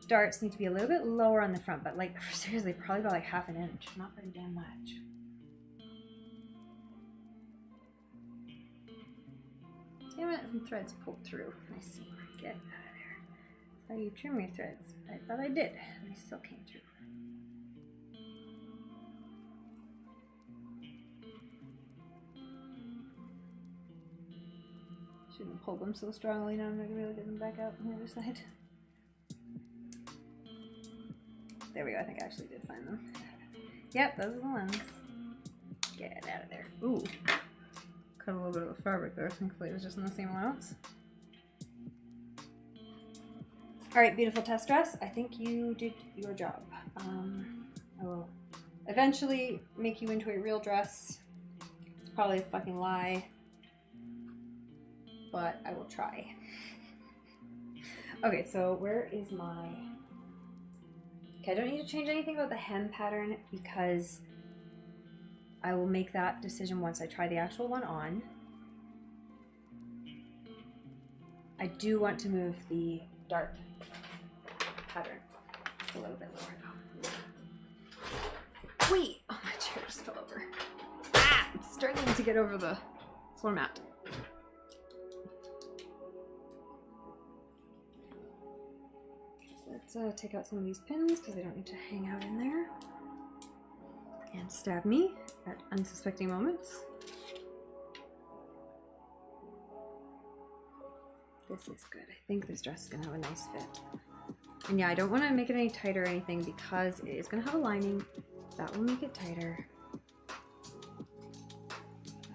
darts need to be a little bit lower on the front, but like seriously, probably about like 1/2 inch, not very damn much. Damn it, some threads pulled through. I see. Get out of there. How do you trim your threads? I thought I did, and they still came through. Shouldn't have pulled them so strongly, now I'm not gonna be able to get them back out on the other side. There we go, I think I actually did find them. Yep, those are the ones. Get out of there. Ooh. Cut a little bit of the fabric there. Thankfully it was just in the same amounts. Alright, beautiful test dress. I think you did your job. I will eventually make you into a real dress. It's probably a fucking lie, but I will try. Okay, so where is my... Okay, I don't need to change anything about the hem pattern because I will make that decision once I try the actual one on. I do want to move the dart pattern a little bit lower though. Wait! Oh, my chair just fell over. Ah! It's struggling to get over the floor mat. Let's take out some of these pins because they don't need to hang out in there and stab me at unsuspecting moments. This is good. I think this dress is going to have a nice fit. And yeah, I don't want to make it any tighter or anything because it is going to have a lining. That will make it tighter.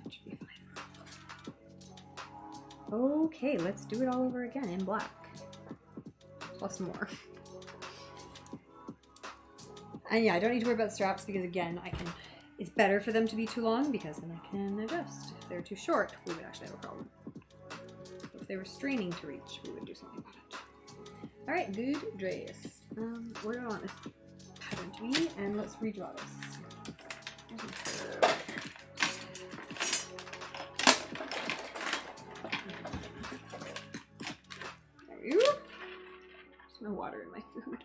That should be fine. Okay, let's do it all over again in black. Plus more. And yeah, I don't need to worry about straps because again, it's better for them to be too long because then I can adjust. If they're too short, we would actually have a problem. If they were straining to reach, we would do something about it. Alright, good dress. Where do I want this pattern to be? And let's redraw this. There you go. There's no water in my food.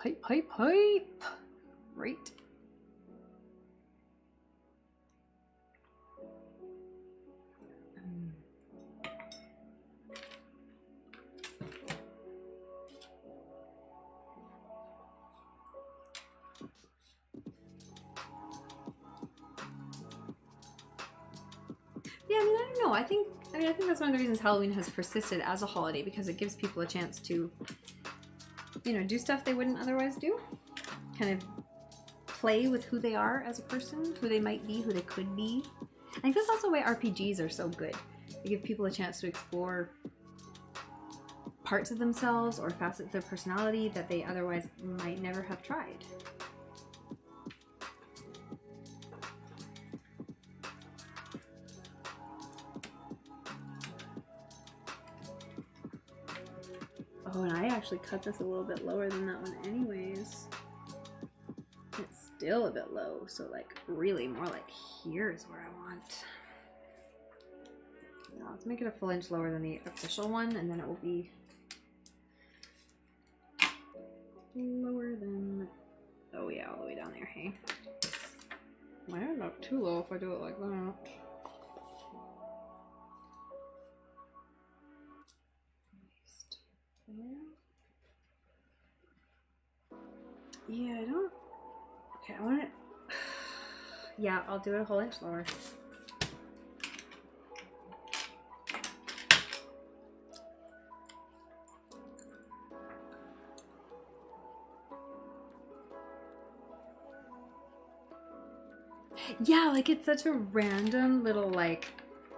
Hype, hype, hype! Right. Yeah, I don't know. I think that's one of the reasons Halloween has persisted as a holiday because it gives people a chance to, you know, do stuff they wouldn't otherwise do. Kind of play with who they are as a person, who they might be, who they could be. I think that's also why RPGs are so good. They give people a chance to explore parts of themselves or facets of their personality that they otherwise might never have tried. Oh, and I actually cut this a little bit lower than that one anyways. It's still a bit low, so like really more like here is where I want. Now let's make it a full inch lower than the official one, and then it will be lower than, oh yeah, all the way down there, hey? Might end up too low if I do it like that. Yeah, I don't. Okay, I want it. Yeah, I'll do it a whole inch lower. Yeah, like it's such a random little, like,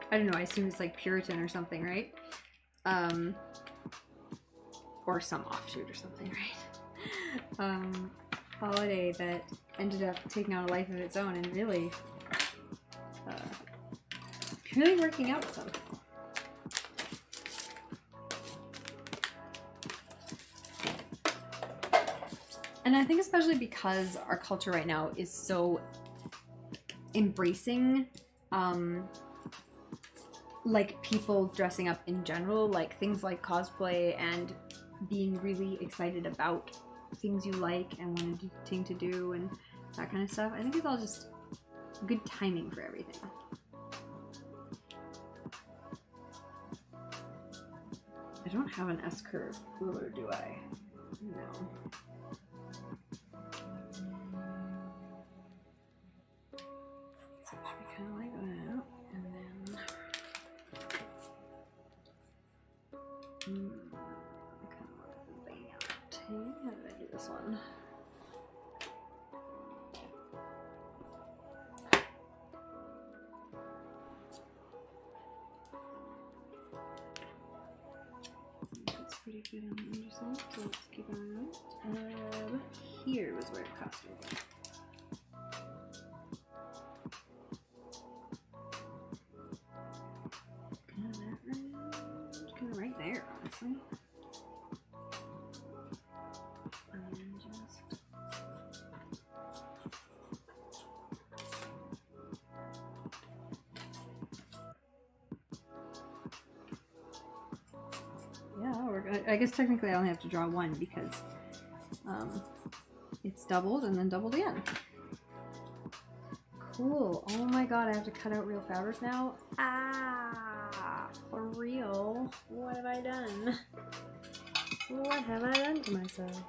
I don't know, I assume it's like Puritan or something, right? Or some offshoot or something, right? Holiday that ended up taking on a life of its own and really working out somehow. And I think especially because our culture right now is so embracing like people dressing up in general, like things like cosplay and being really excited about things you like and wanting to do and that kind of stuff. I think it's all just good timing for everything. I don't have an S-curve ruler, do I? No. So it should be kind of like that, and then I kind of want the layout. How did I do this one? That's pretty good on the underside, so let's keep an eye on it. Here was where it cost me. Kind of right there, honestly. And then just yeah, I guess technically I only have to draw one because it's doubled and then doubled again. Cool. Oh my god, I have to cut out real fabric now? Ah, for real? What have I done? What have I done to myself?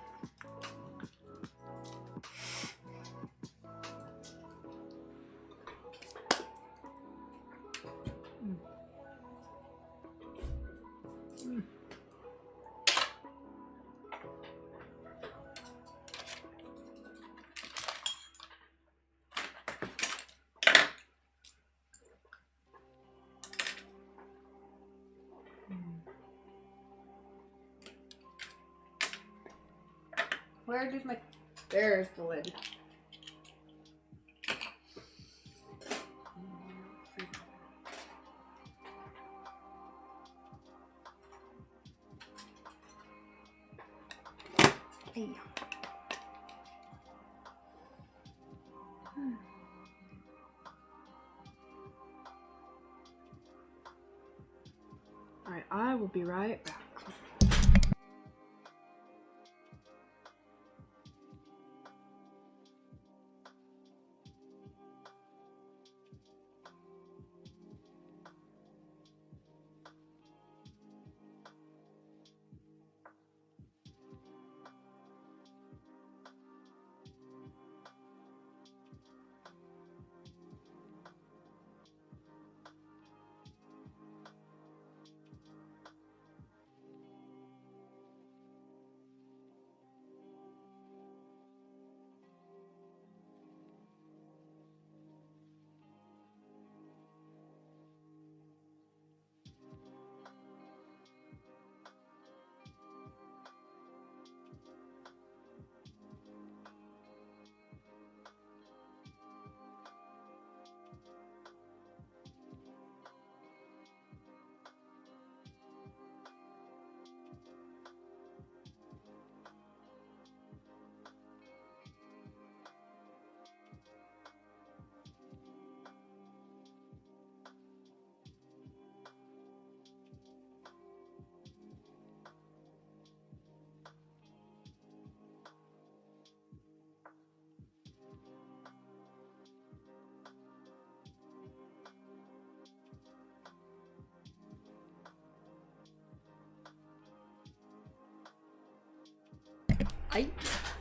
Where did my... There's the lid. Hey. Alright, I will be right back.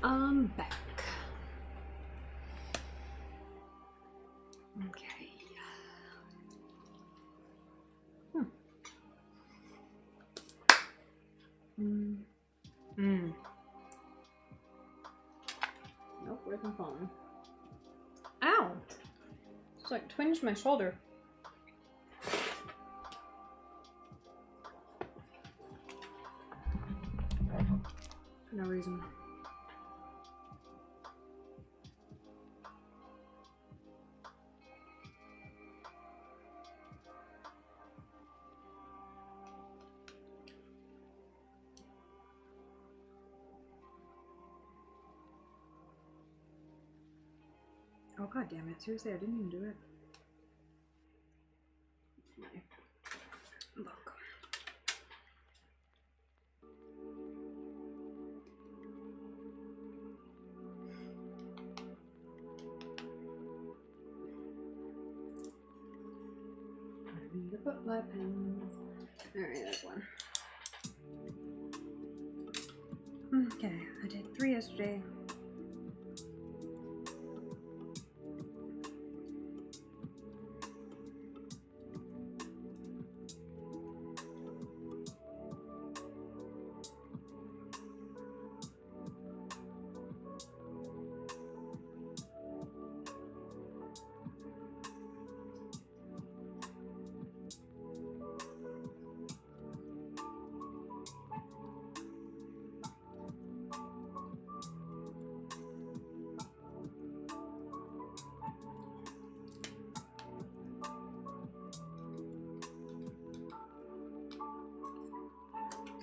I'm back. Okay. Nope, where's my phone? Ow! It's like twinged my shoulder. For no reason. god damn it. Seriously, I didn't even do it. My book. I need to put my pens. Alright, that's one. Okay, I did 3 yesterday.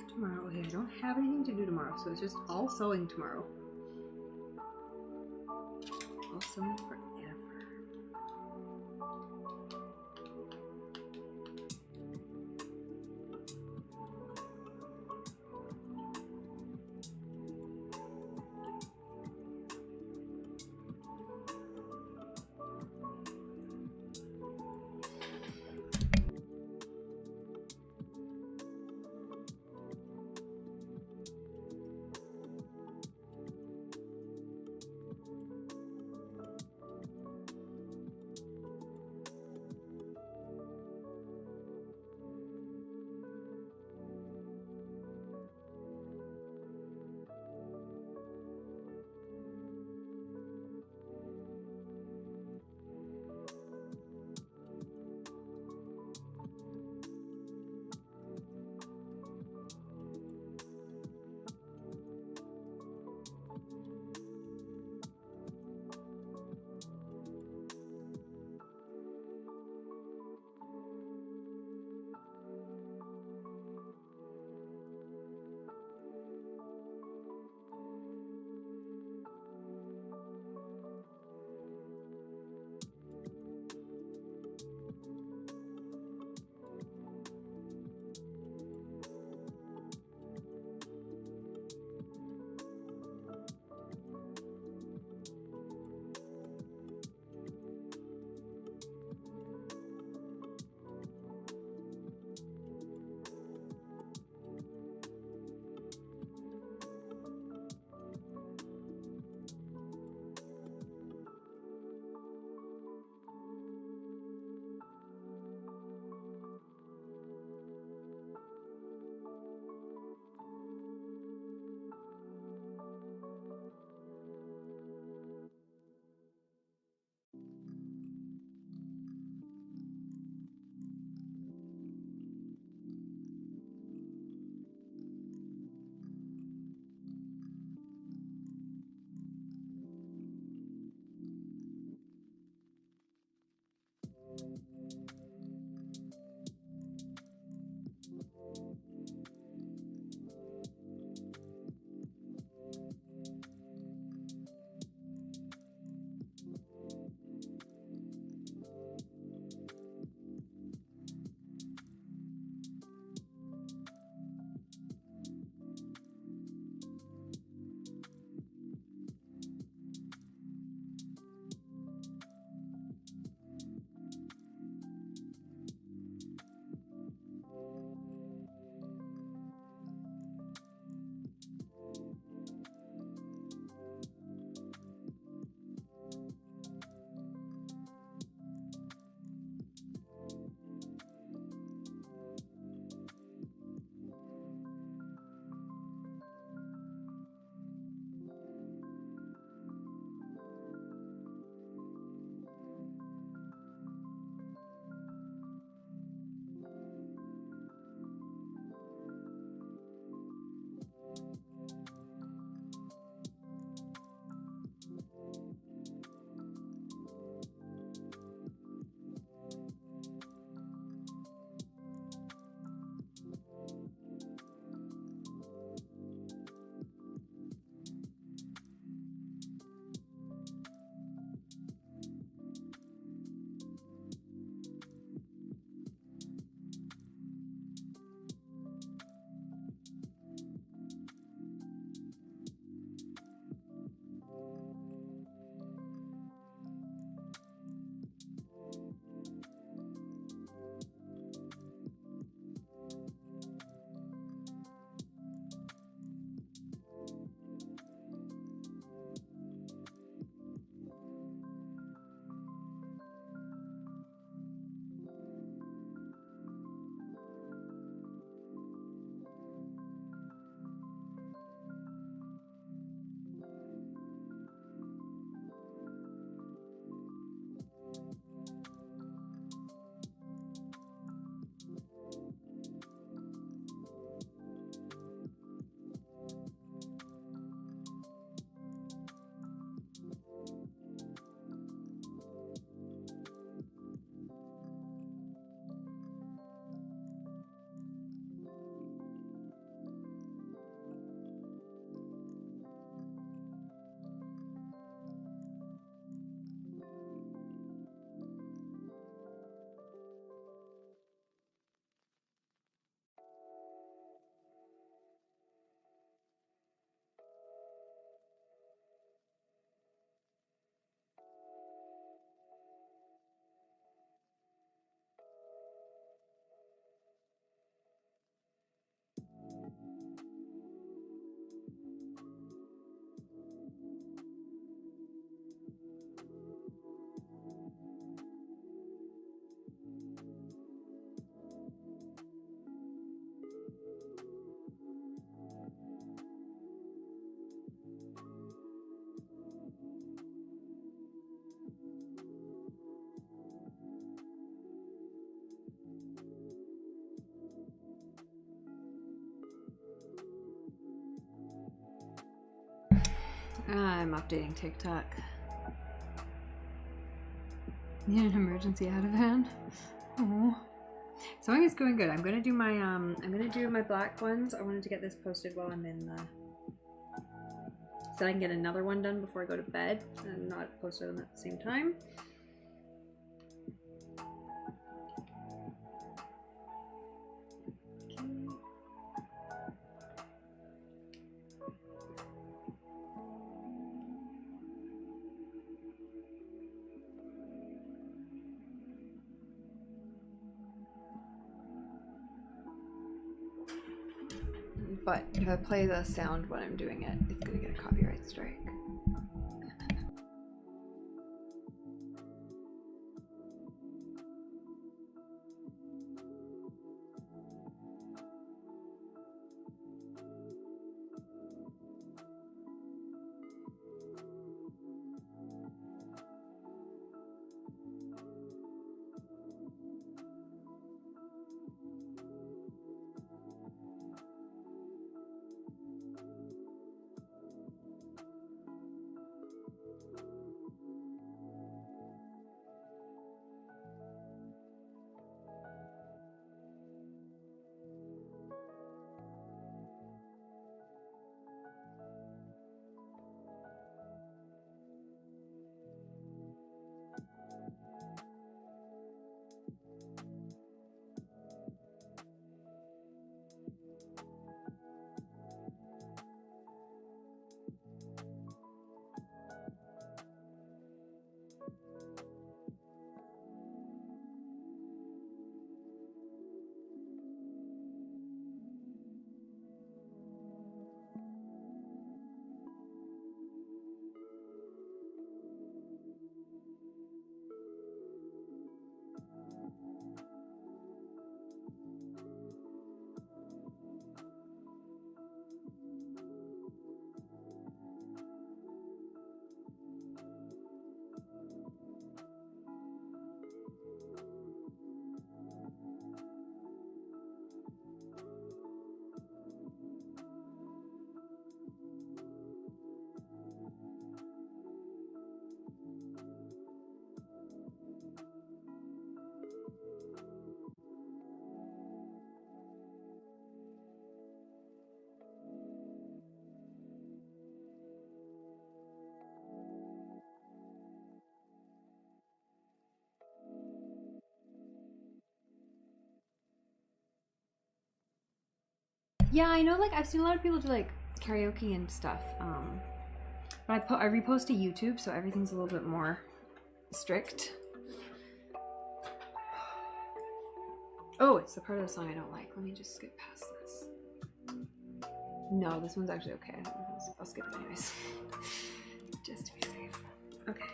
Tomorrow, okay, I don't have anything to do tomorrow, so it's just all sewing tomorrow. All sewing forever. I'm updating TikTok. Need an emergency out of hand. Oh. Sewing is going good. I'm gonna do my black ones. I wanted to get this posted while I'm in the so I can get another one done before I go to bed and not post them at the same time. But if I play the sound when I'm doing it, it's gonna get a copyright strike. Yeah, I know, like, I've seen a lot of people do, like, karaoke and stuff, but I repost to YouTube, so everything's a little bit more strict. Oh, it's the part of the song I don't like. Let me just skip past this. No, this one's actually okay. I'll skip it anyways. Just to be safe. Okay.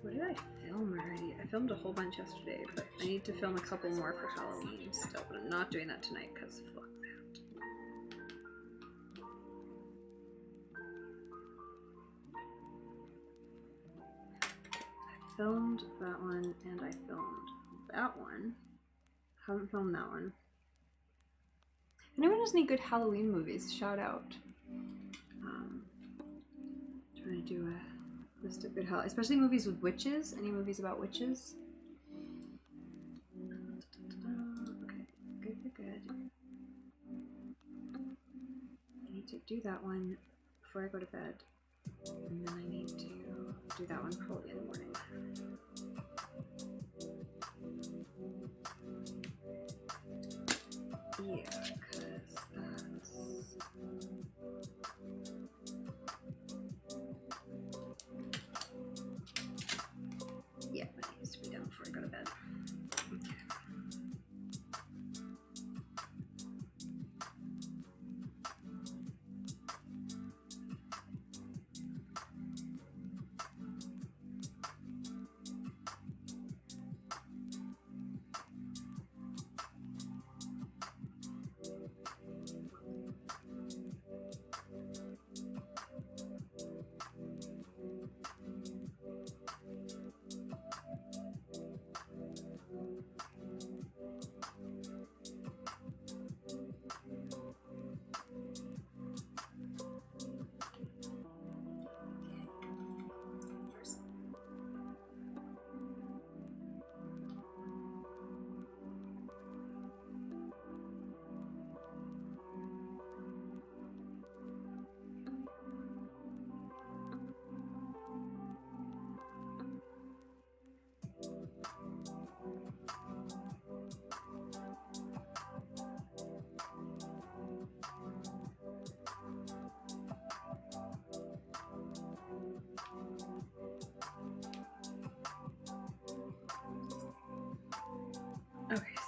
What did I film already? I filmed a whole bunch yesterday, but I need to film a couple more for Halloween still, but I'm not doing that tonight because fuck that. I filmed that one and I filmed that one. Haven't filmed that one. If anyone has any good Halloween movies, shout out. Trying to do a list of good Halloween, especially movies with witches. Any movies about witches? Okay, good. I need to do that one before I go to bed, and then I need to do that one probably in the morning. Yeah, because that's... Yeah, that needs to be done before I go to bed. Okay.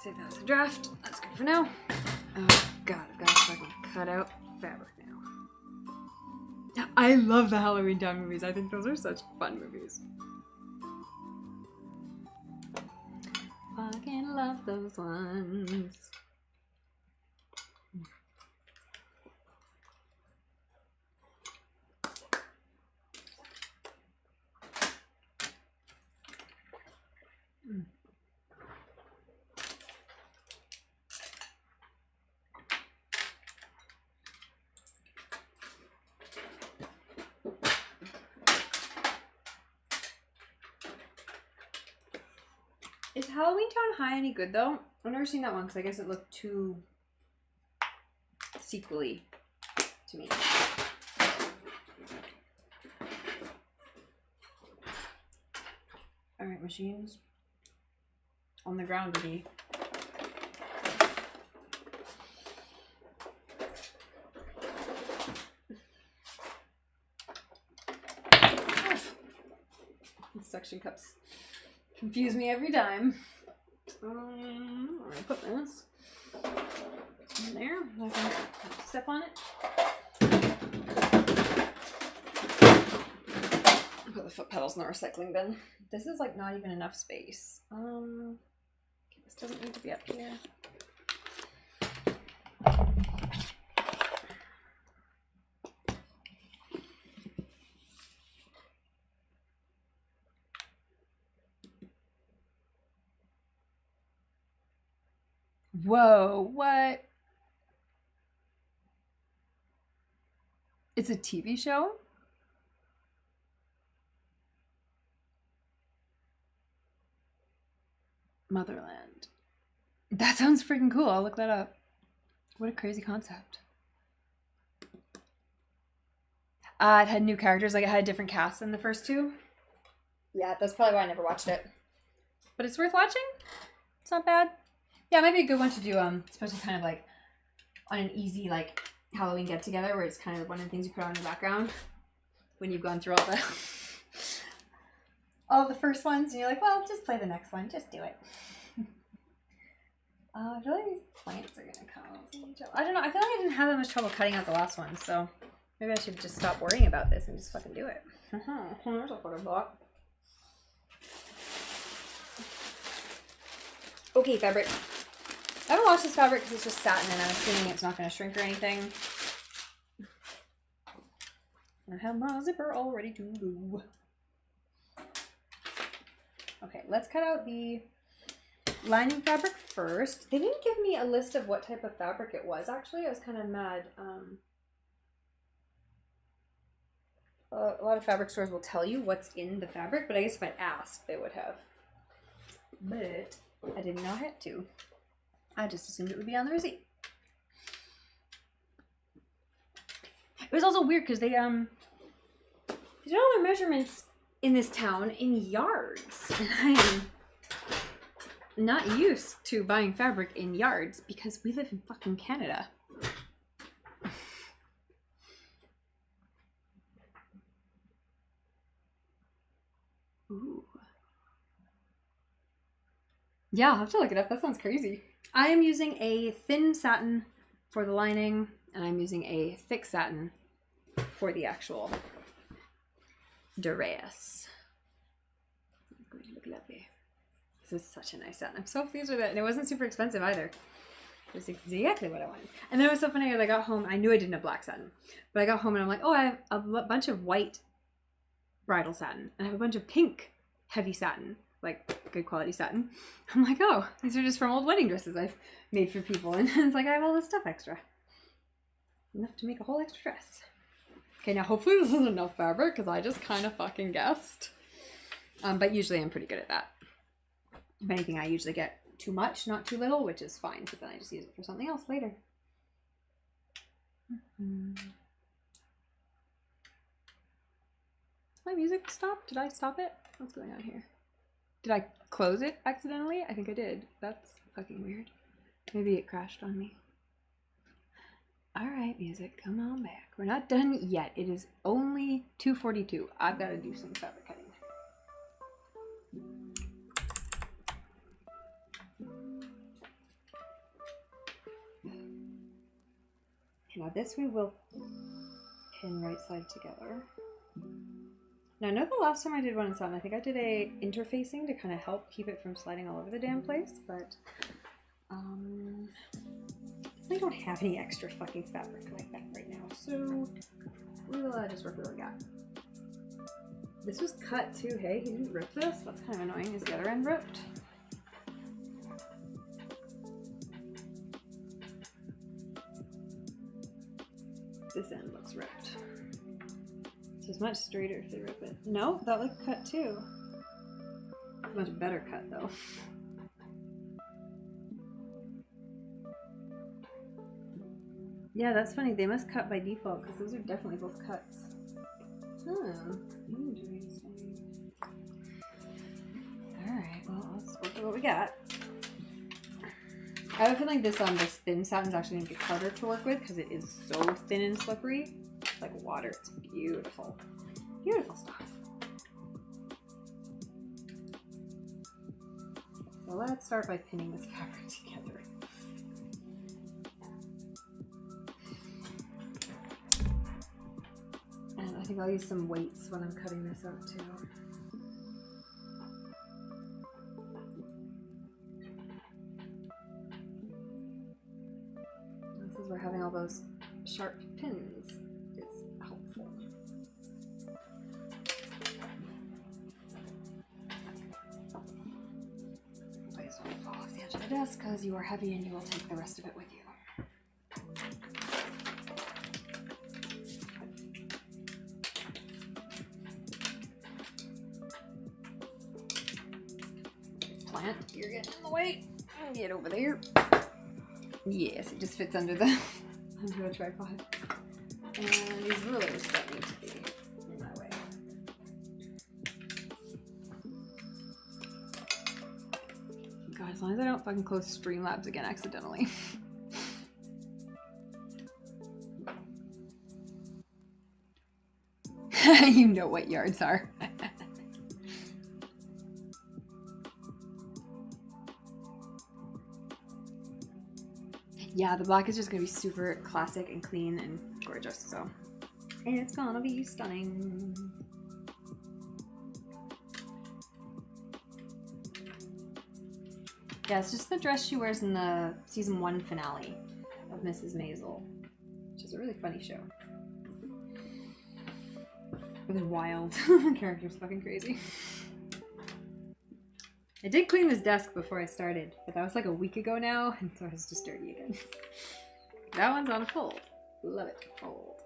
save that as a draft. That's good for now. Oh god, I've got to fucking cut out fabric now. I love the Halloween Town movies. I think those are such fun movies. Fucking love those ones. Is Halloween Town High any good though? I've never seen that one because I guess it looked too sequely to me. Alright, machines. On the ground with me. Suction cups confuse me every time. I'm gonna put this in there. I can step on it. Put the foot pedals in the recycling bin. This is like not even enough space. This doesn't need to be up here. Whoa, what? It's a TV show? Motherland. That sounds freaking cool. I'll look that up. What a crazy concept. It had new characters, like it had a different cast than the first two. Yeah, that's probably why I never watched it. But it's worth watching. It's not bad. Yeah, it might be a good one to do, especially kind of like on an easy like Halloween get together where it's kind of one of the things you put on in the background when you've gone through all the first ones and you're like, well, just play the next one, just do it. I feel like these plants are gonna come. I don't know, I feel like I didn't have that much trouble cutting out the last one, so maybe I should just stop worrying about this and just fucking do it. There's a photo block. Okay, fabric. I haven't washed this fabric because it's just satin and I'm assuming it's not going to shrink or anything. I have my zipper all ready to go. Okay, let's cut out the lining fabric first. They didn't give me a list of what type of fabric it was, actually. I was kind of mad. A lot of fabric stores will tell you what's in the fabric, but I guess if I'd asked, they would have. But I did not have to. I just assumed it would be on the receipt. It was also weird because they did all their measurements in this town in yards. And I am not used to buying fabric in yards because we live in fucking Canada. Ooh. Yeah, I'll have to look it up. That sounds crazy. I am using a thin satin for the lining, and I'm using a thick satin for the actual dress. It's going to look lovely. This is such a nice satin. I'm so pleased with it, and it wasn't super expensive either. It was exactly what I wanted. And then it was so funny, when I got home, I knew I didn't have black satin, but I got home and I'm like, oh, I have a bunch of white bridal satin, and I have a bunch of pink heavy satin. Like good quality satin. I'm like, oh, these are just from old wedding dresses I've made for people. And it's like, I have all this stuff extra. Enough to make a whole extra dress. Okay, now hopefully this is enough fabric because I just kind of fucking guessed. But usually I'm pretty good at that. If anything, I usually get too much, not too little, which is fine because then I just use it for something else later. My music stopped? Did I stop it? What's going on here? Did I close it accidentally? I think I did. That's fucking weird. Maybe it crashed on me. Alright, music, come on back. We're not done yet. It is only 2:42. I've got to do some fabric cutting. Now this we will pin right side together. Now I know the last time I did one in satin, I think I did a interfacing to kind of help keep it from sliding all over the damn place, but I don't have any extra fucking fabric like that right now, so we'll just work with what we got. This was cut too, hey? He didn't rip this? That's kind of annoying. Is the other end ripped? This end looks ripped. So it's much straighter if they rip it. No, that looked cut too. Much better cut though. Yeah, that's funny. They must cut by default because those are definitely both cuts. Interesting. Alright, well, let's work with what we got. I have a feeling this this thin satin is actually going to be harder to work with because it is so thin and slippery. It's like water. It's beautiful. Beautiful stuff. So let's start by pinning this fabric together. And I think I'll use some weights when I'm cutting this out too. This is where having all those sharp pins is helpful. Please don't fall off the edge of the desk because you are heavy and you will take the rest of it with you. Plant, you're getting in the way. Get over there. Yes, it just fits under the tripod. And these rulers don't need to be in my way. God, as long as I don't fucking close Streamlabs again accidentally. You know what yards are. Yeah, the black is just gonna be super classic and clean and gorgeous, so. And it's gonna be stunning. Yeah, it's just the dress she wears in the season 1 finale of Mrs. Maisel, which is a really funny show. It was wild. The character's fucking crazy. I did clean this desk before I started, but that was like a week ago now, and so it's just dirty again. That one's on fold. Love it. Fold.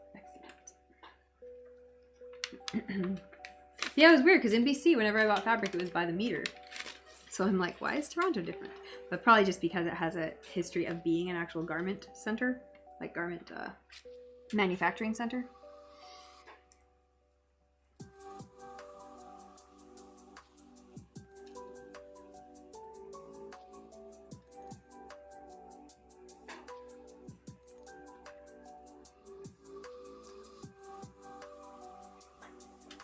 Excellent. Yeah, it was weird because in BC, whenever I bought fabric, it was by the meter. So I'm like, why is Toronto different? But probably just because it has a history of being an actual garment center, like garment manufacturing center.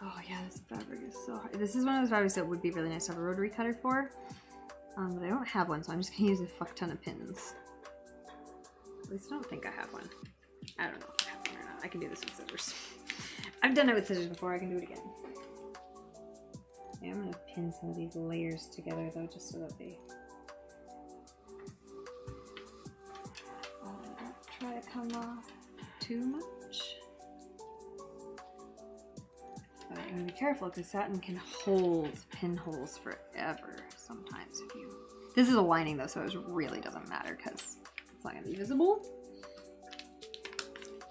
Oh yeah, this fabric is so hard. This is one of those fabrics that would be really nice to have a rotary cutter for. But I don't have one, so I'm just gonna use a fuck ton of pins. At least I don't think I have one. I don't know if I have one or not. I can do this with scissors. I've done it with scissors before, I can do it again. Yeah, I'm gonna pin some of these layers together though, just so that they don't try to come off too much. But I'm gonna be careful because satin can hold pinholes forever sometimes if you... This is a lining though, so it really doesn't matter because it's not gonna be visible.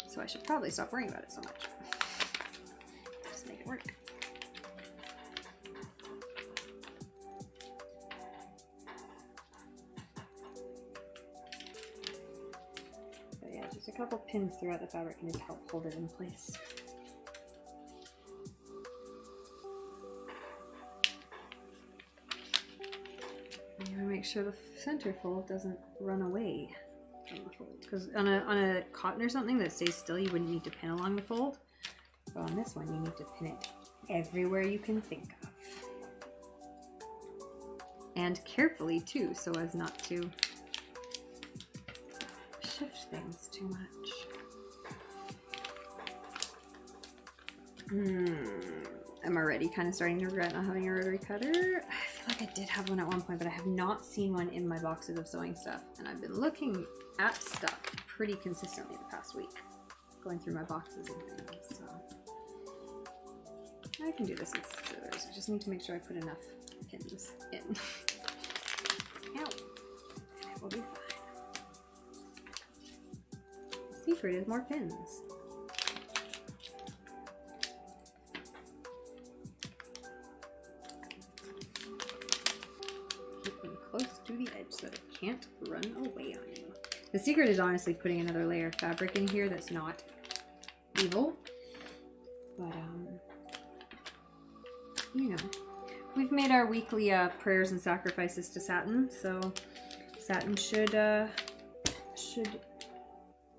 So I should probably stop worrying about it so much. Just make it work. But yeah, just a couple pins throughout the fabric can just help hold it in place. You want to make sure the center fold doesn't run away from the fold. Because on a cotton or something that stays still, you wouldn't need to pin along the fold. But on this one, you need to pin it everywhere you can think of. And carefully too, so as not to shift things too much. I'm already kind of starting to regret not having a rotary cutter. I feel like I did have one at one point, but I have not seen one in my boxes of sewing stuff. And I've been looking at stuff pretty consistently the past week. Going through my boxes and things, so. I can do this with scissors. I just need to make sure I put enough pins in. Ow. And it will be fine. The secret is more pins. Close to the edge so that it can't run away on you. The secret is honestly putting another layer of fabric in here that's not evil. But, you know. We've made our weekly prayers and sacrifices to Saturn, so Saturn should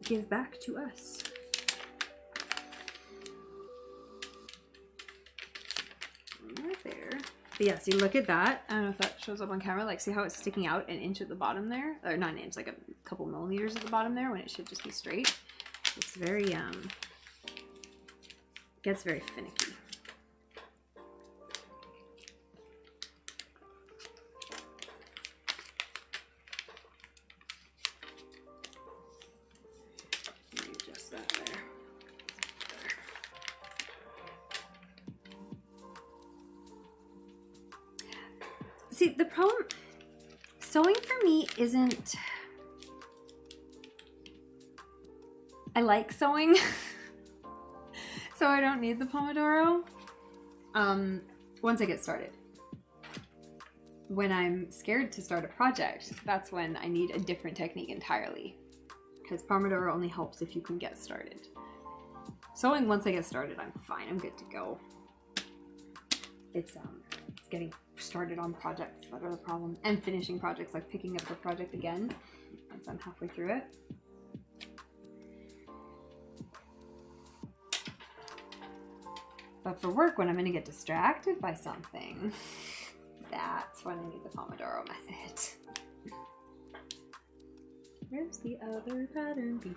give back to us. Right there. But yeah, see, look at that. I don't know if that shows up on camera. Like, see how it's sticking out an inch at the bottom there? Or not an inch, like a couple millimeters at the bottom there when it should just be straight. It's very, gets very finicky. Let me adjust that there. See, the problem, sewing for me isn't, I like sewing, so I don't need the Pomodoro, once I get started. When I'm scared to start a project, that's when I need a different technique entirely, because Pomodoro only helps if you can get started. Sewing, once I get started, I'm fine, I'm good to go. It's getting started on projects that are the problem, and finishing projects, like picking up the project again once I'm halfway through it. But for work, when I'm going to get distracted by something, that's when I need the Pomodoro method. Where's the other pattern piece?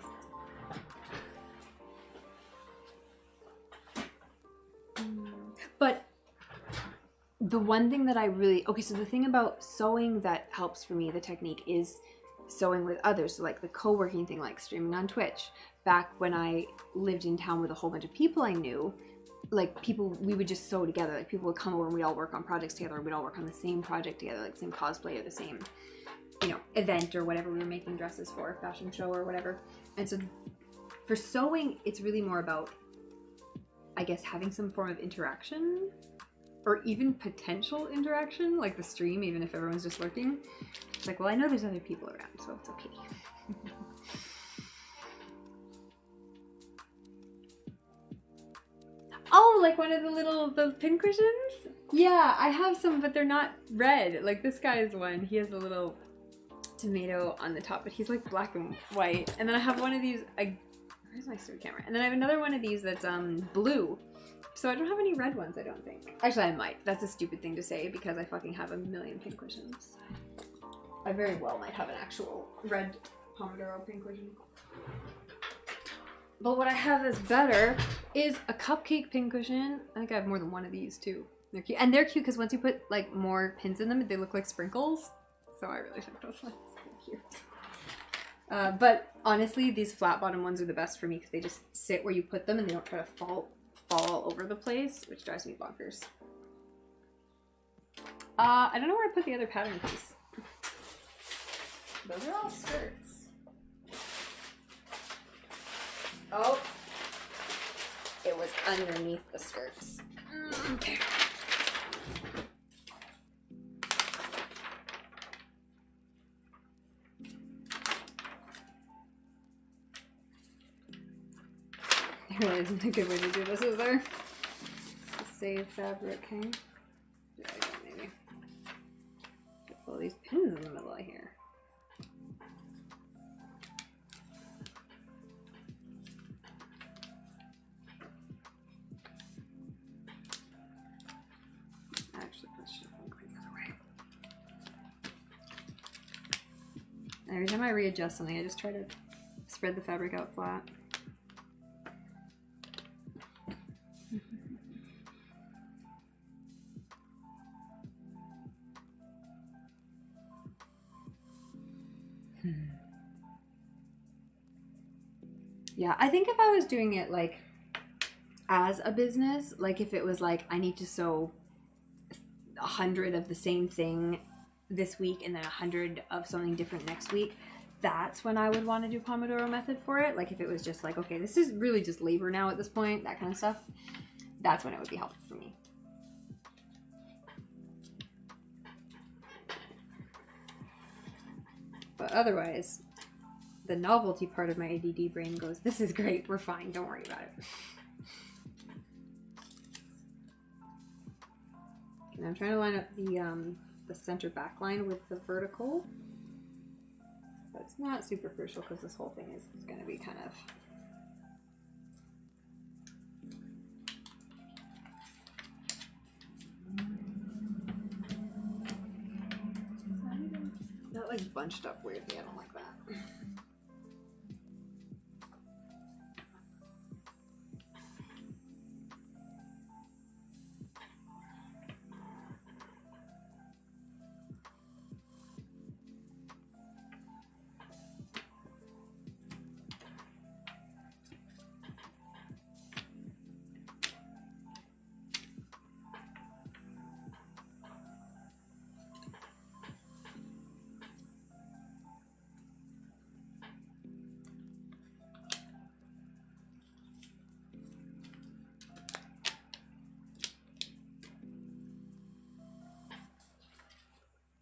But the one thing that I really, okay, so the thing about sewing that helps for me, the technique, is sewing with others. So like the co-working thing, like streaming on Twitch. Back when I lived in town with a whole bunch of people I knew, like people, we would just sew together. Like people would come over and we'd all work on projects together. We'd all work on the same project together, like same cosplay or the same, you know, event or whatever we were making dresses for, fashion show or whatever. And so for sewing, it's really more about, I guess, having some form of interaction, or even potential interaction, like the stream, even if everyone's just lurking. It's like, well, I know there's other people around, so it's okay. Oh, like one of the pin cushions? Yeah, I have some, but they're not red. Like this guy's one, he has a little tomato on the top, but he's like black and white. And then I have one of these, where's my stupid camera? And then I have another one of these that's blue. So I don't have any red ones, I don't think. Actually, I might. That's a stupid thing to say because I fucking have a million pin cushions. I very well might have an actual red Pomodoro pin cushion. But what I have that's better is a cupcake pincushion. I think I have more than one of these too. They're cute. And they're cute because once you put like more pins in them, they look like sprinkles. So I really think those ones are cute. But honestly, these flat bottom ones are the best for me because they just sit where you put them and they don't try to fall all over the place, which drives me bonkers. I don't know where I put the other pattern piece. Those are all skirts. Oh, it was underneath the skirts. Okay. There really isn't a good way to do this, is there? Save fabric, okay? There we go, maybe. Put all these pins in the middle of here. Actually, let's just go the other way. Every time I readjust something, I just try to spread the fabric out flat. Yeah, I think if I was doing it like as a business, like if it was like I need to sew 100 of the same thing this week and then 100 of something different next week, that's when I would want to do Pomodoro method for it. Like if it was just like, okay, this is really just labor now at this point, that kind of stuff, that's when it would be helpful for me. But otherwise, the novelty part of my ADD brain goes, this is great, we're fine, don't worry about it. And I'm trying to line up the center back line with the vertical. But it's not super crucial because this whole thing is going to be kind of... Not like bunched up weirdly, I don't like that.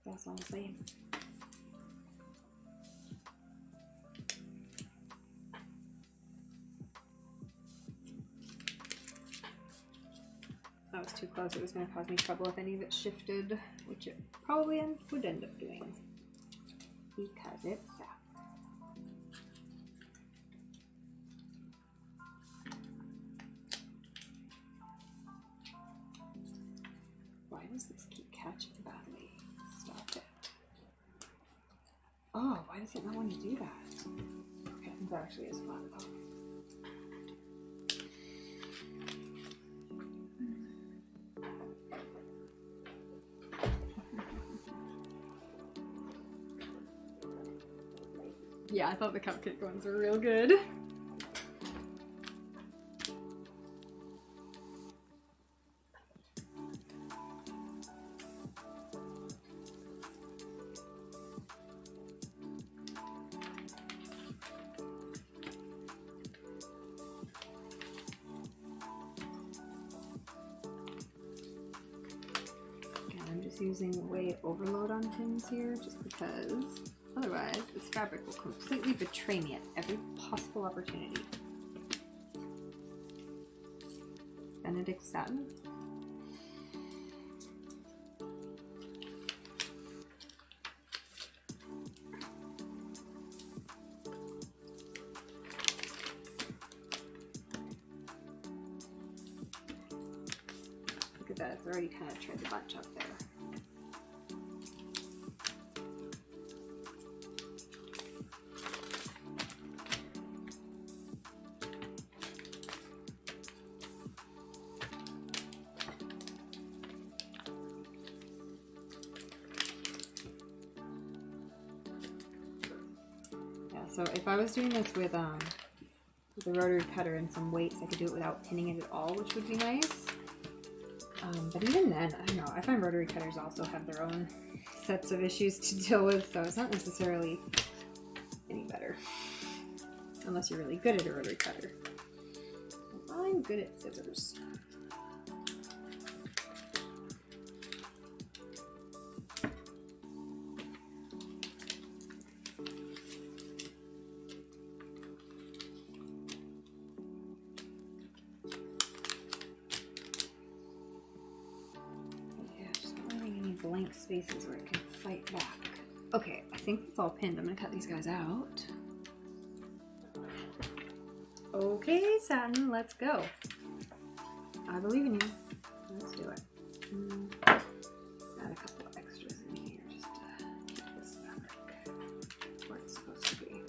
That's all I'm saying. That was too close. It was going to cause me trouble if any of it shifted, which it probably would end up doing because it's sad. Why does this keep catching badly? Stop it. Oh, why does it not want to do that? Okay, I think that actually is flat though. Yeah, I thought the cupcake ones were real good. Using weight overload on pins here just because otherwise this fabric will completely betray me at every possible opportunity. Benedict satin. Look at that, it's already kind of tried to bunch up there. So if I was doing this with a rotary cutter and some weights, I could do it without pinning it at all, which would be nice. But even then, I don't know, I find rotary cutters also have their own sets of issues to deal with, so it's not necessarily any better. Unless you're really good at a rotary cutter. I'm good at scissors. Blank spaces where it can fight back. Okay, I think it's all pinned. I'm gonna cut these guys out. Okay, satin, let's go. I believe in you. Let's do it. Add a couple of extras in here just to keep this fabric where it's supposed to be.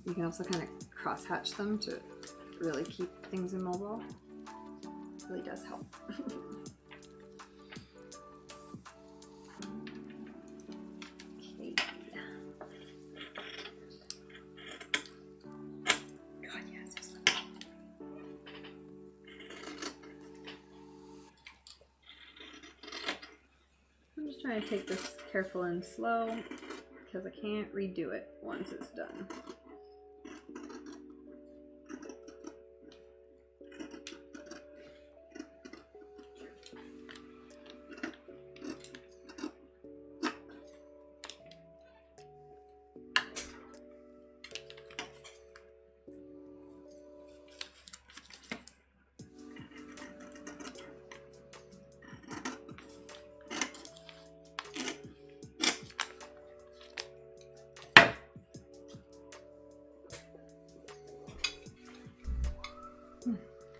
You can also kind of cross-hatch them to really keep things immobile. Really does help. trying to take this careful and slow because I can't redo it once it's done.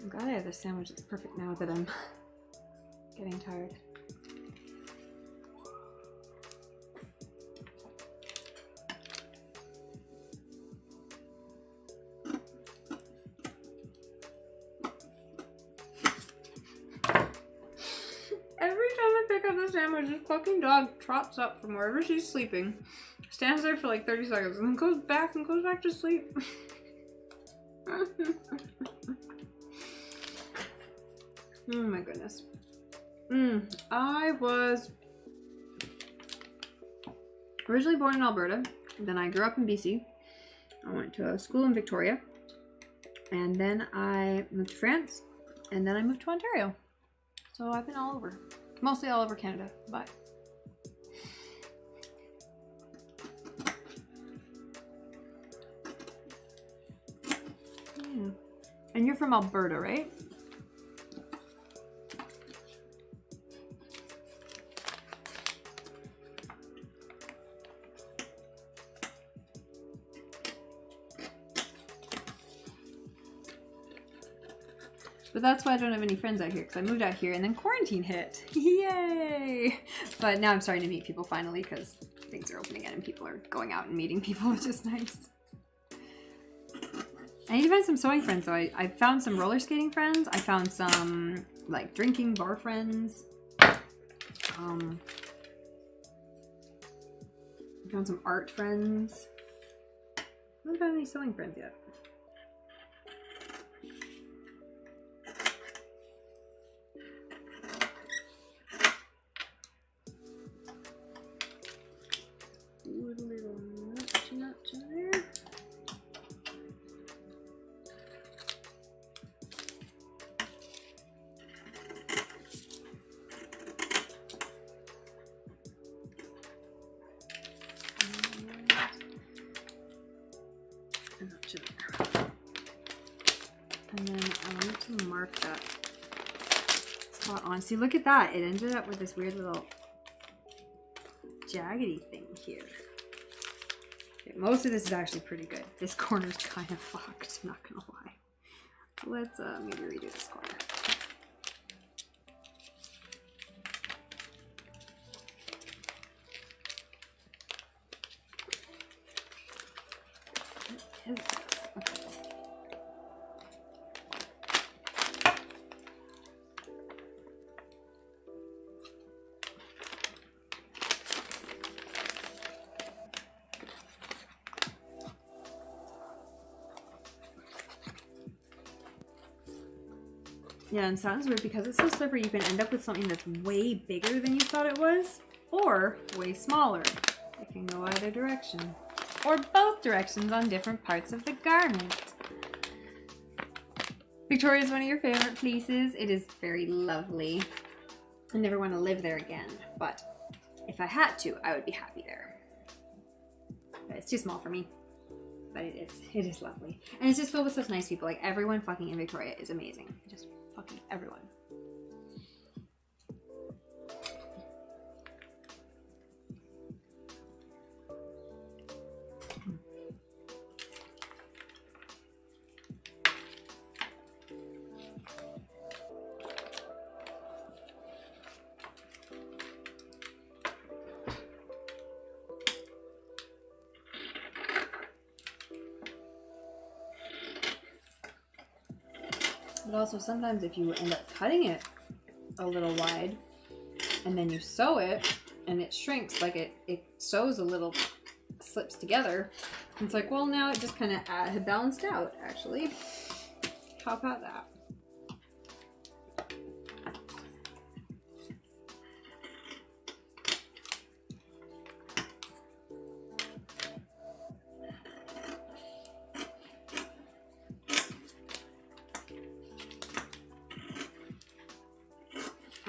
I'm glad I have this sandwich. It's perfect now that I'm getting tired. Every time I pick up the sandwich, this fucking dog trots up from wherever she's sleeping, stands there for like 30 seconds, and then goes back to sleep. Oh my goodness. I was originally born in Alberta, then I grew up in BC. I went to a school in Victoria, and then I moved to France, and then I moved to Ontario. So I've been all over. Mostly all over Canada, but yeah. And you're from Alberta, right? But that's why I don't have any friends out here, because I moved out here and then quarantine hit. Yay! But now I'm starting to meet people finally, because things are opening again and people are going out and meeting people, which is nice. I need to find some sewing friends, though. I found some roller skating friends. I found some, like, drinking bar friends. I found some art friends. I haven't found any sewing friends yet. Put a little nut in there. And then I want to mark that spot on. See, look at that. It ended up with this weird little jaggedy thing here. Okay, most of this is actually pretty good. This corner's kind of fucked, I'm not gonna lie. Let's maybe redo this corner. What is this? Okay. Yeah, and sounds weird because it's so slippery you can end up with something that's way bigger than you thought it was, or way smaller. It can go either direction. Or both directions on different parts of the garment. Victoria is one of your favorite places. It is very lovely. I never want to live there again, but if I had to, I would be happy there. But it's too small for me. But it is lovely. And it's just filled with such nice people. Like, everyone fucking in Victoria is amazing. Just fucking everyone. But also sometimes if you end up cutting it a little wide and then you sew it and it shrinks, like it sews a little, slips together. It's like, well, now it just kind of had balanced out, actually. How about that?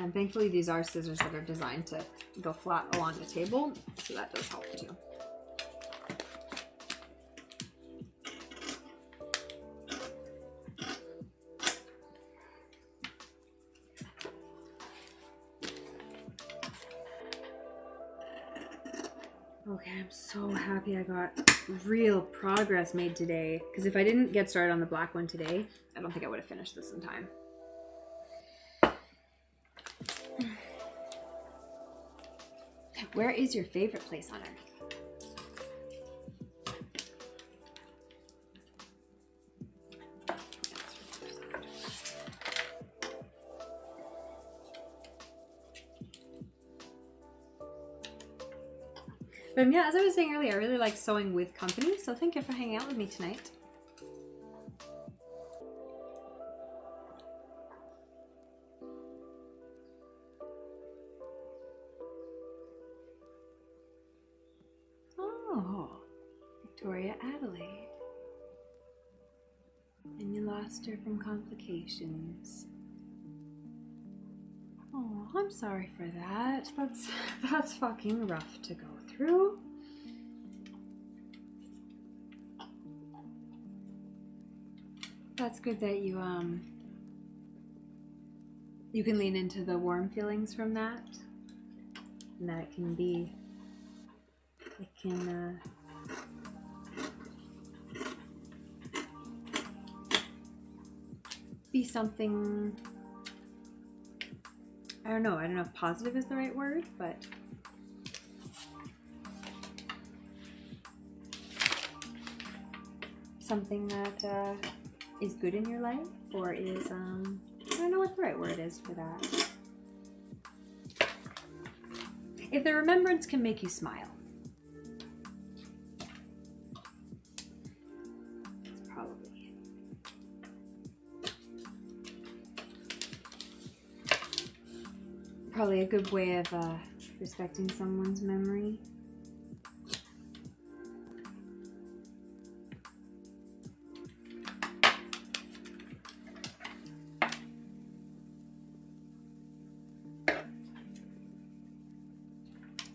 And thankfully these are scissors that are designed to go flat along the table, so that does help too. Okay, I'm so happy I got real progress made today. Because if I didn't get started on the black one today, I don't think I would have finished this in time. Where is your favorite place on Earth? But yeah, as I was saying earlier, I really like sewing with company, so thank you for hanging out with me tonight. Oh, Victoria Adelaide. And you lost her from complications. Oh, I'm sorry for that. That's fucking rough to go through. That's good that you can lean into the warm feelings from that. And that it can be be something, I don't know if positive is the right word, but something that is good in your life, or is I don't know what the right word is for that. If the remembrance can make you smile, probably a good way of respecting someone's memory.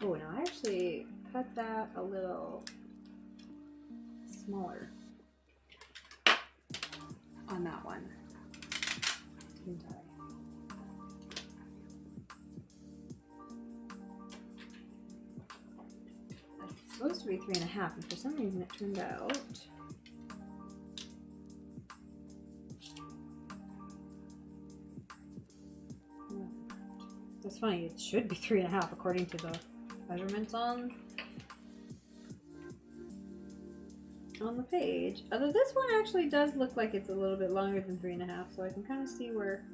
Oh, no, I actually cut that a little smaller on that one. Didn't I? It's supposed to be 3.5, and for some reason it turned out that's funny. It should be 3.5 according to the measurements on the page. Although this one actually does look like it's a little bit longer than 3.5, so I can kind of see where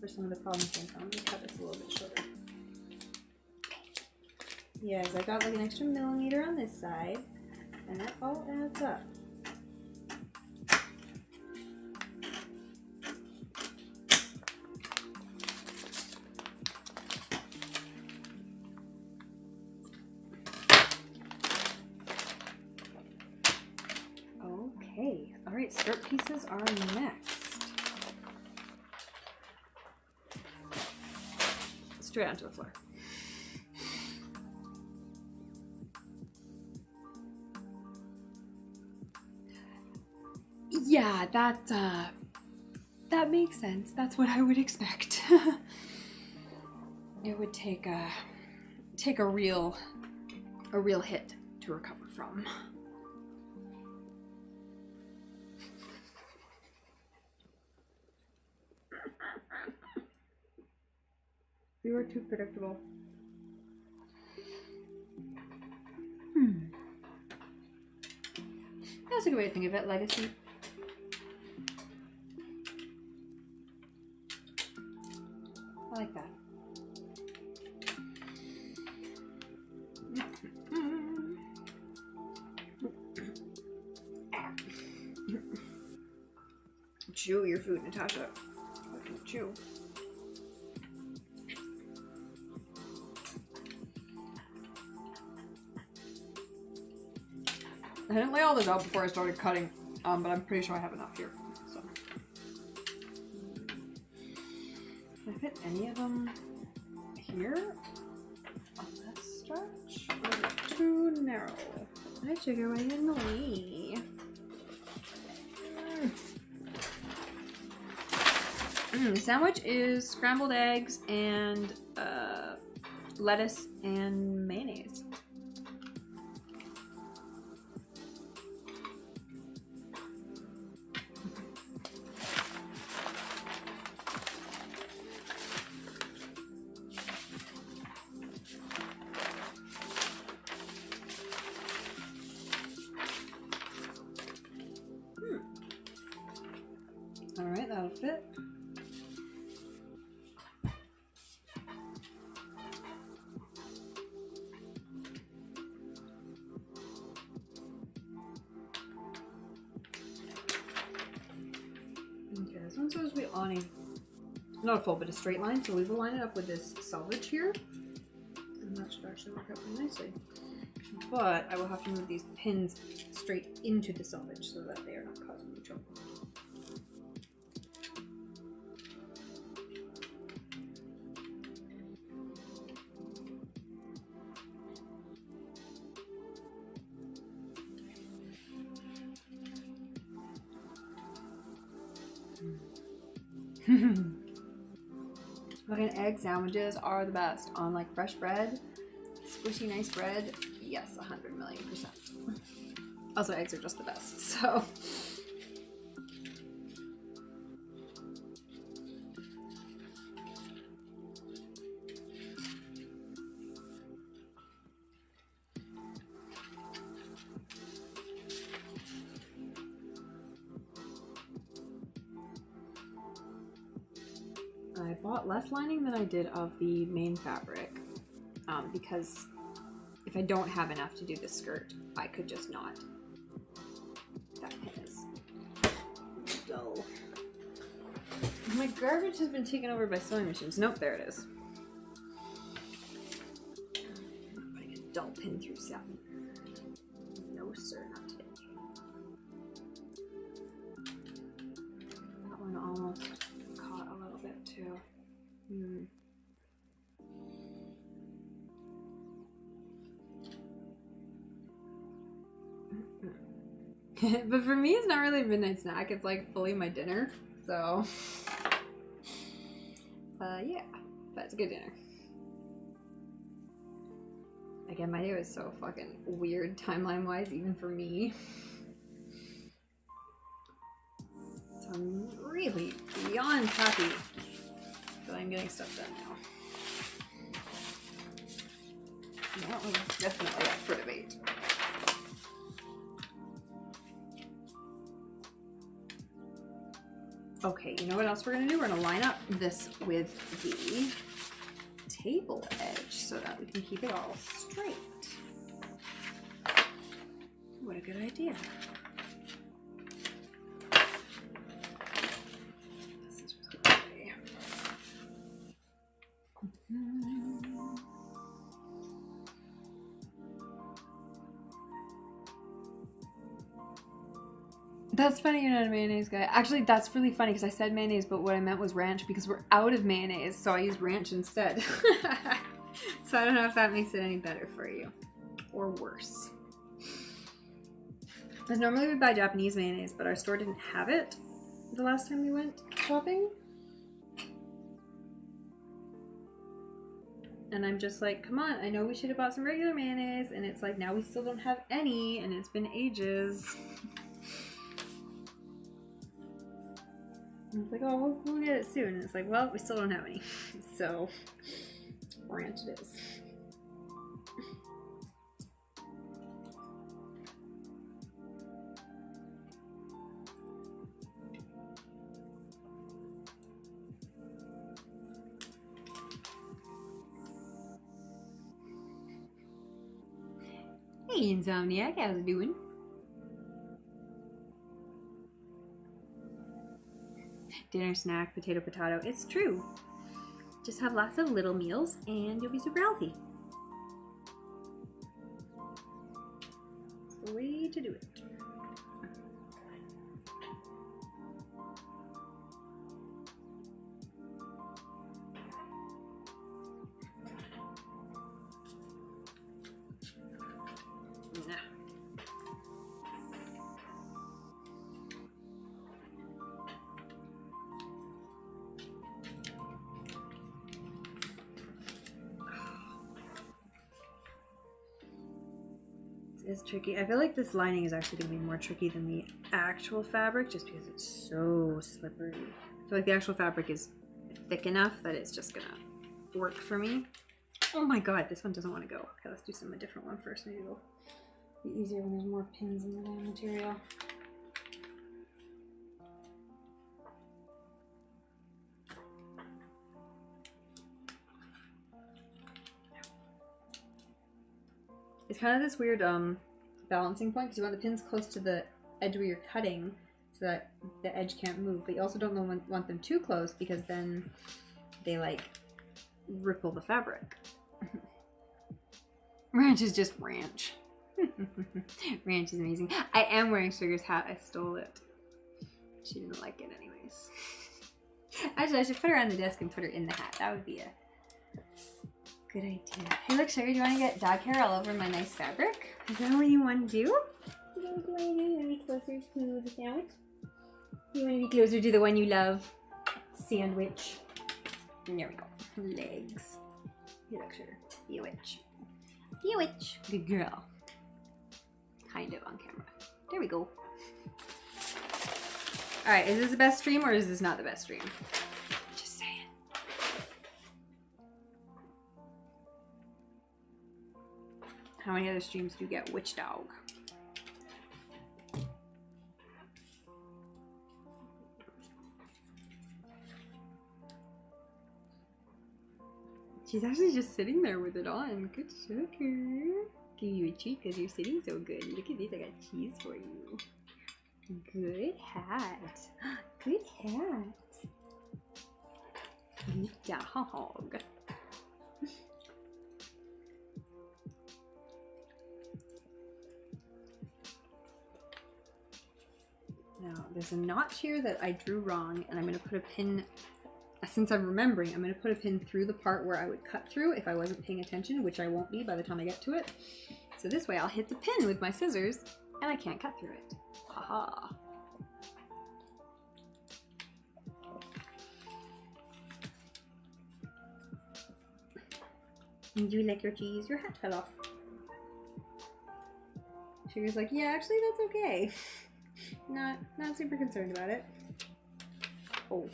some of the problems came from. Let me cut this a little bit shorter. Yes, I got like an extra millimeter on this side, and that all adds up. Okay, all right, skirt pieces are next. Straight onto the floor. Yeah, that makes sense. That's what I would expect. It would take a real hit to recover from. You were too predictable. That's a good way to think of it, legacy. I like that. Chew your food, Natasha. Chew. I didn't lay all this out before I started cutting, but I'm pretty sure I have enough here. So, can I fit any of them here on this stretch? Or is it too narrow? Hi, sugar, why are you in the way? The sandwich is scrambled eggs and lettuce and mayonnaise. All right, that'll fit. Okay, this one's supposed to be on a, not a full, but a straight line, so we will line it up with this selvage here. And that should actually work out pretty nicely. But I will have to move these pins straight into the selvage so that they are not causing me trouble. Fucking egg sandwiches are the best on like fresh bread, squishy nice bread. Yes, 100,000,000%. Also, eggs are just the best, so. I bought less lining than I did of the main fabric because if I don't have enough to do the skirt, I could just not. That pin is dull. My garbage has been taken over by sewing machines. Nope, there it is. I'm putting a dull pin through 7. No, sir, not today. That one almost caught a little bit too. But for me, it's not really a midnight snack. It's like fully my dinner. So, yeah, that's a good dinner. Again, my day was so fucking weird timeline-wise, even for me. So I'm really beyond happy that I'm getting stuff done now. That one's definitely up for debate. Okay, you know what else we're gonna do? We're gonna line up this with the table edge so that we can keep it all straight. What a good idea. This is really That's funny you're not a mayonnaise guy. Actually, that's really funny because I said mayonnaise, but what I meant was ranch because we're out of mayonnaise, so I used ranch instead. So I don't know if that makes it any better for you. Or worse. Because normally we buy Japanese mayonnaise, but our store didn't have it the last time we went shopping. And I'm just like, come on, I know we should have bought some regular mayonnaise, and it's like, now we still don't have any, and it's been ages. And it's like, oh, we'll get it soon. And it's like, well, we still don't have any. So, ranch it is. Hey, Insomniac, how's it doing? Dinner, snack, potato, potato. It's true. Just have lots of little meals and you'll be super healthy. It's the way to do it. is tricky. I feel like this lining is actually going to be more tricky than the actual fabric just because it's so slippery. I feel like the actual fabric is thick enough that it's just going to work for me. Oh my god, this one doesn't want to go. Okay, let's do a different one first. Maybe it'll be easier when there's more pins in the damn material. It's kind of this weird balancing point because you want the pins close to the edge where you're cutting so that the edge can't move, but you also don't want them too close because then they like ripple the fabric. Ranch is just ranch. Ranch is amazing. I am wearing Sugar's hat. I stole it. She didn't like it anyways. Actually, I should put her on the desk and put her in the hat. That would be a good idea. Hey, look, Sugar, do you want to get dog hair all over my nice fabric? Is that what you want to do? Is that what you want to do? You want to be closer to the sandwich? You want to be closer to the one you love? Sandwich. There we go. Legs. Here, look, Sugar. Be a witch. Be a witch. Good girl. Kind of on camera. There we go. Alright, is this the best stream or is this not the best stream? Just saying. How many other streams do you get Witch Dog? She's actually just sitting there with it on. Good Sugar. Give you a treat because you're sitting so good. Look at this, I got cheese for you. Good hat. Good hat. Good dog. Now, there's a notch here that I drew wrong, and I'm going to put a pin, since I'm remembering, I'm going to put a pin through the part where I would cut through if I wasn't paying attention, which I won't be by the time I get to it. So this way I'll hit the pin with my scissors, and I can't cut through it. Haha. Do you like your cheese? Your hat fell off. Sugar's like, yeah, actually that's okay. Not super concerned about it. Oh,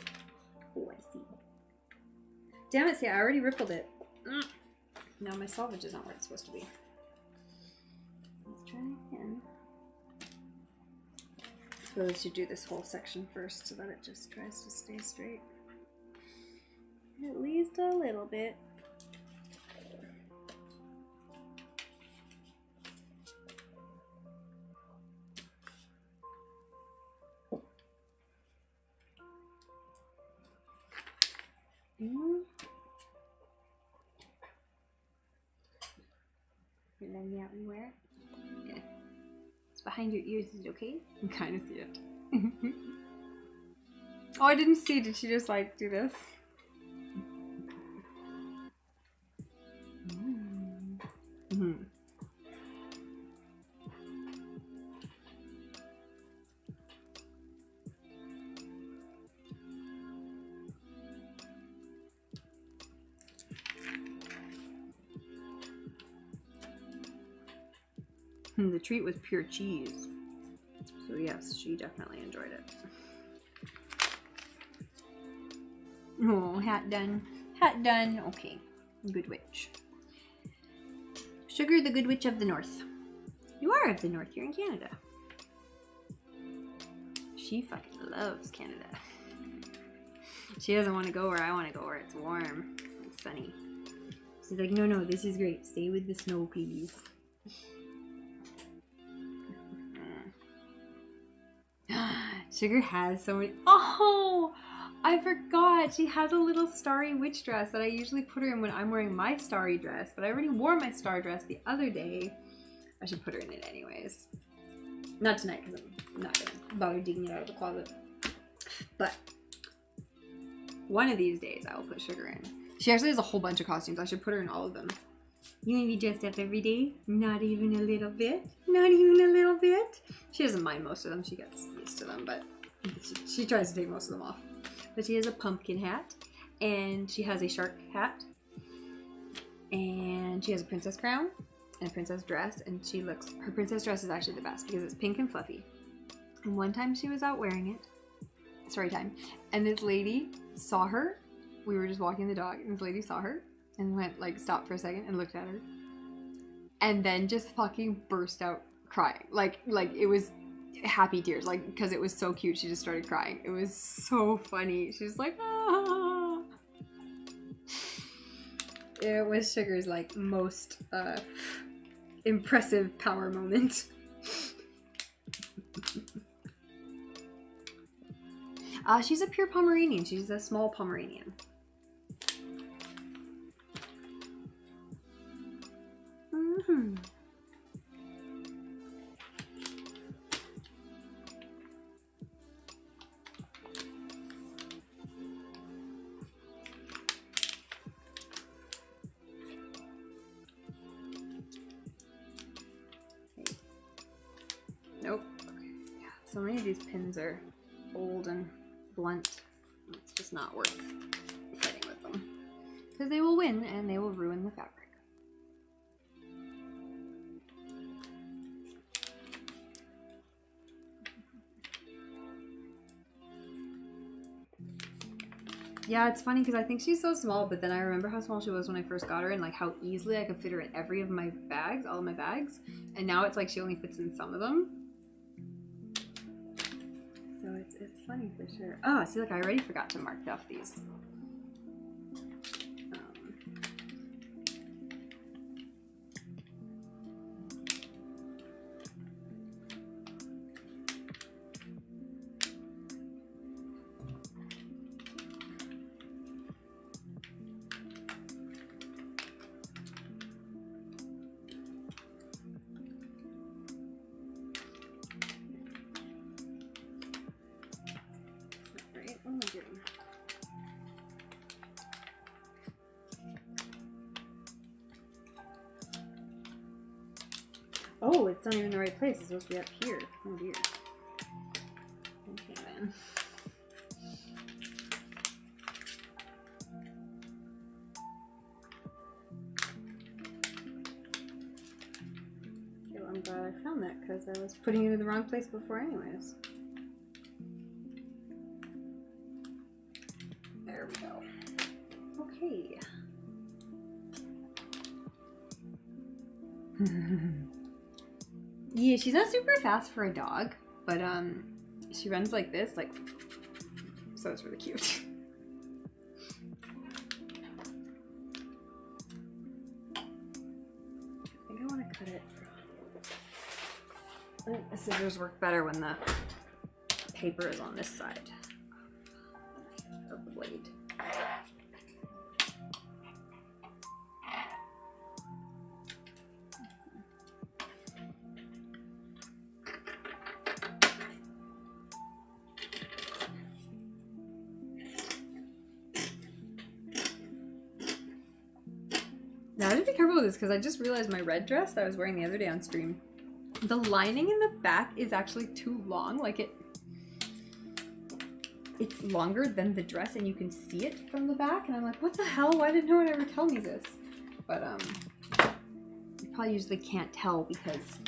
I see. Damn it, see, I already rippled it. Now my selvage is not where it's supposed to be. Let's try again. So let's do this whole section first so that it just tries to stay straight. At least a little bit. You're letting me out anywhere? Okay. It's behind your ears, is it okay? You can kind of see it. Oh, I didn't see. Did she just like do this? Mm-hmm. The treat was pure cheese. So yes, she definitely enjoyed it. Oh, hat done. Hat done. Okay. Good witch. Sugar, the good witch of the north. You are of the north. You're in Canada. She fucking loves Canada. She doesn't want to go where I want to go, where it's warm and sunny. She's like, no, this is great. Stay with the snow, please. Sugar has so many. Oh, I forgot. She has a little starry witch dress that I usually put her in when I'm wearing my starry dress, but I already wore my star dress the other day. I should put her in it anyways. Not tonight because I'm not gonna bother digging it out of the closet. But one of these days I will put Sugar in. She actually has a whole bunch of costumes. I should put her in all of them. You want to be dressed up every day? Not even a little bit? Not even a little bit? She doesn't mind most of them. She gets used to them, but she tries to take most of them off. But she has a pumpkin hat, and she has a shark hat, and she has a princess crown, in a princess dress, and her princess dress is actually the best because it's pink and fluffy. And one time she was out wearing it, story time, and this lady saw her. We were just walking the dog, and this lady saw her and went like stopped for a second and looked at her, and then just fucking burst out crying. Like it was happy tears, like because it was so cute. She just started crying. It was so funny. She was like, ah. It was Sugar's like most impressive power moment. She's a pure Pomeranian. She's a small Pomeranian. Mm-hmm. Nope. Yeah, so many of these pins are old and blunt. It's just not worth fighting with them. Because they will win and they will ruin the fabric. Yeah, it's funny because I think she's so small, but then I remember how small she was when I first got her and like how easily I could fit her in every of my bags, all of my bags. And now it's like she only fits in some of them. So it's funny for sure. Oh, see, like I already forgot to mark off these. What am I doing? Oh, it's not even the right place. It's supposed to be up here. Oh dear. Okay then. Okay, well, I'm glad I found that because I was putting it in the wrong place before anyways. There we go. Okay. Yeah, she's not super fast for a dog, but she runs like this, like, so it's really cute. I think I want to cut it. I think the scissors work better when the paper is on this side of the blade. Now I have to be careful with this because I just realized my red dress that I was wearing the other day on stream, the lining in the back is actually too long. Like it's longer than the dress and you can see it from the back, and I'm like, what the hell? Why did no one ever tell me this? But you probably usually can't tell because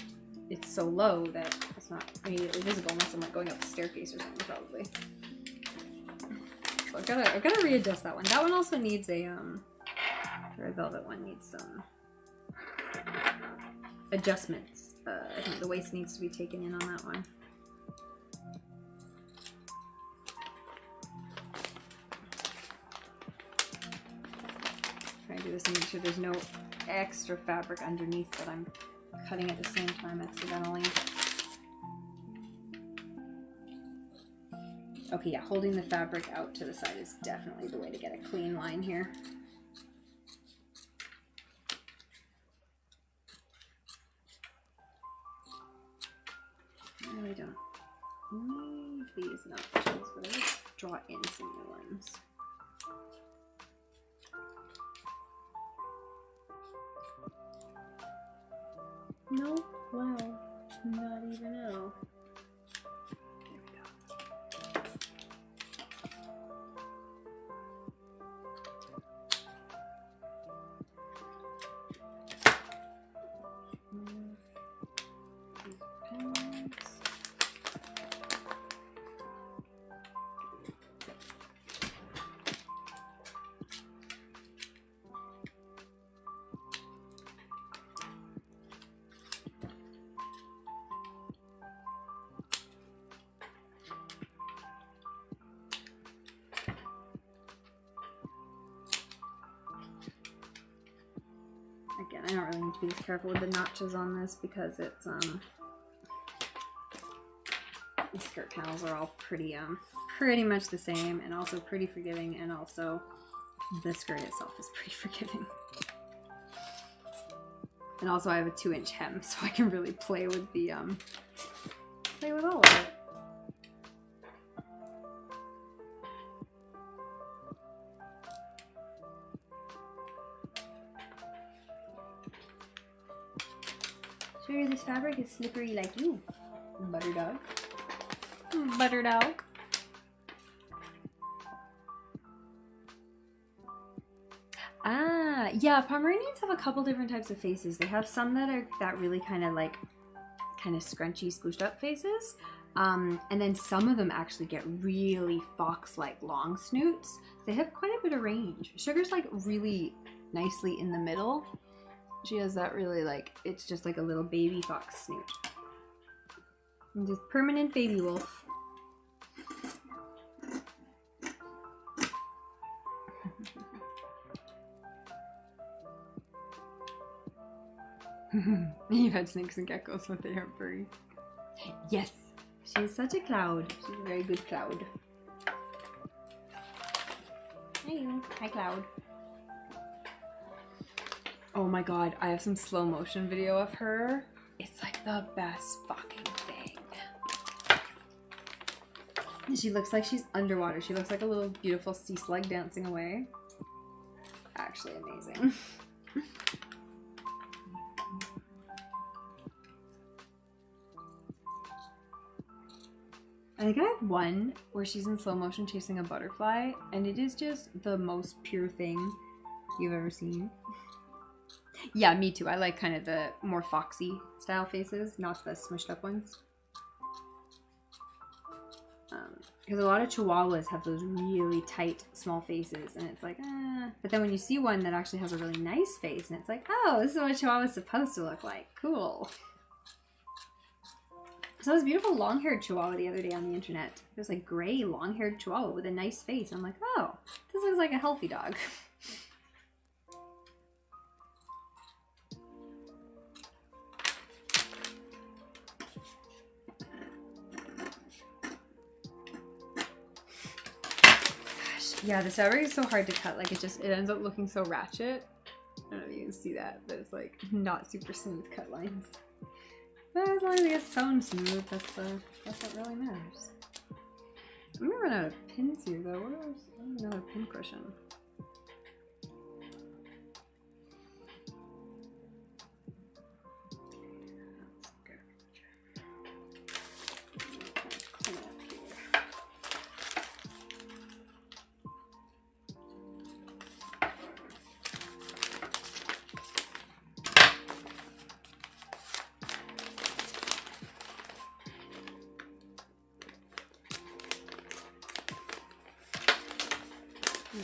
it's so low that it's not immediately visible unless I'm like going up the staircase or something, probably. So I've gotta readjust that one. That one also needs a the red velvet one needs some adjustments. I think the waist needs to be taken in on that one. Try to do this and make sure there's no extra fabric underneath that I'm cutting at the same time accidentally. Okay, yeah, holding the fabric out to the side is definitely the way to get a clean line here. I really don't need these notches, but I will draw in some new ones. No? Wow. Not even now. There we go. I don't really need to be as careful with the notches on this because it's the skirt panels are all pretty much the same, and also pretty forgiving, and also the skirt itself is pretty forgiving. And also I have a 2-inch hem, so I can really play with the play with all of it. Sure, this fabric is slippery like you, butter dog. Butter dog. Ah, yeah, Pomeranians have a couple different types of faces. They have some that are that really kind of scrunchy, squished up faces. And then some of them actually get really fox-like long snoots. They have quite a bit of range. Sugar's like really nicely in the middle. She has that really it's just like a little baby fox snoot. And just permanent baby wolf. You've had snakes and geckos, but they aren't furry. Yes! She's such a cloud. She's a very good cloud. Hey you. Hi, Cloud. Oh my god, I have some slow motion video of her. It's like the best fucking thing. She looks like she's underwater. She looks like a little beautiful sea slug dancing away. Actually amazing. I think I have one where she's in slow motion chasing a butterfly, and it is just the most pure thing you've ever seen. Yeah, me too. I like kind of the more foxy style faces, not the smushed up ones. Because a lot of Chihuahuas have those really tight, small faces, and it's like, ah. But then when you see one that actually has a really nice face, and it's like, oh, this is what Chihuahua's supposed to look like. Cool. So this beautiful long-haired Chihuahua the other day on the internet. It was like gray, long-haired Chihuahua with a nice face. I'm like, oh, this looks like a healthy dog. Yeah, the fabric is so hard to cut. Like it ends up looking so ratchet. I don't know if you can see that, but it's like not super smooth cut lines. But as long as it gets sewn smooth, that's what really matters. I'm gonna run out of pins here though. Where's another pin cushion?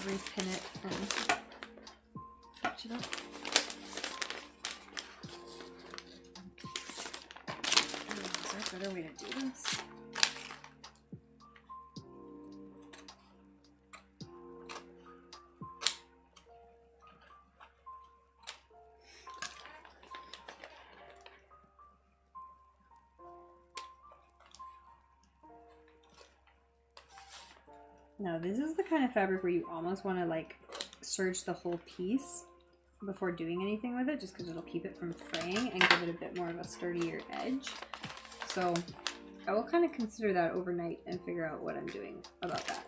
Repin it and touch it up. Is there a better way to do this? Now this is the kind of fabric where you almost want to like serge the whole piece before doing anything with it, just because it'll keep it from fraying and give it a bit more of a sturdier edge. So I will kind of consider that overnight and figure out what I'm doing about that.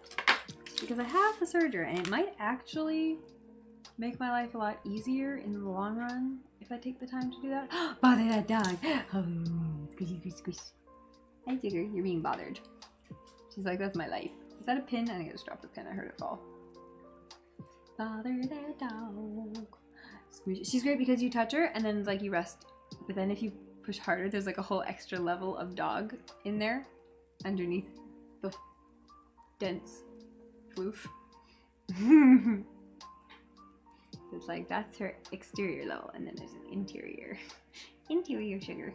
Because I have the serger and it might actually make my life a lot easier in the long run if I take the time to do that. Bother that dog! Oh, squishy, squish, squish. Hi Jigger, you're being bothered. She's like, that's my life. Is that a pin? I think I just dropped a pin. I heard it fall. Bother that dog. She's great because you touch her and then like you rest. But then if you push harder, there's like a whole extra level of dog in there underneath the dense floof. It's like that's her exterior level, and then there's an interior. Interior sugar.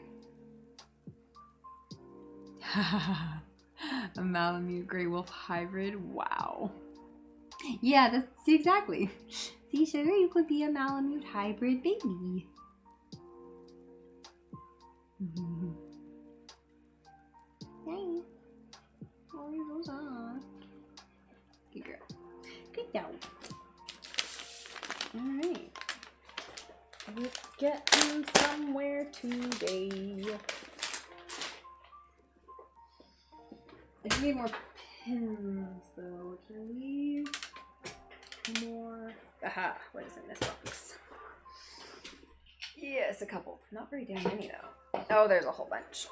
A Malamute Grey Wolf hybrid. Wow. Yeah, that's exactly. See, Sugar, you could be a Malamute hybrid baby. Hey. Oh, you're so soft. Good girl. Good dog. Alright. We're getting somewhere today. I need more pins though. Which I leave more. Aha! What is in this box? Yes, a couple. Not very damn many though. Oh, there's a whole bunch.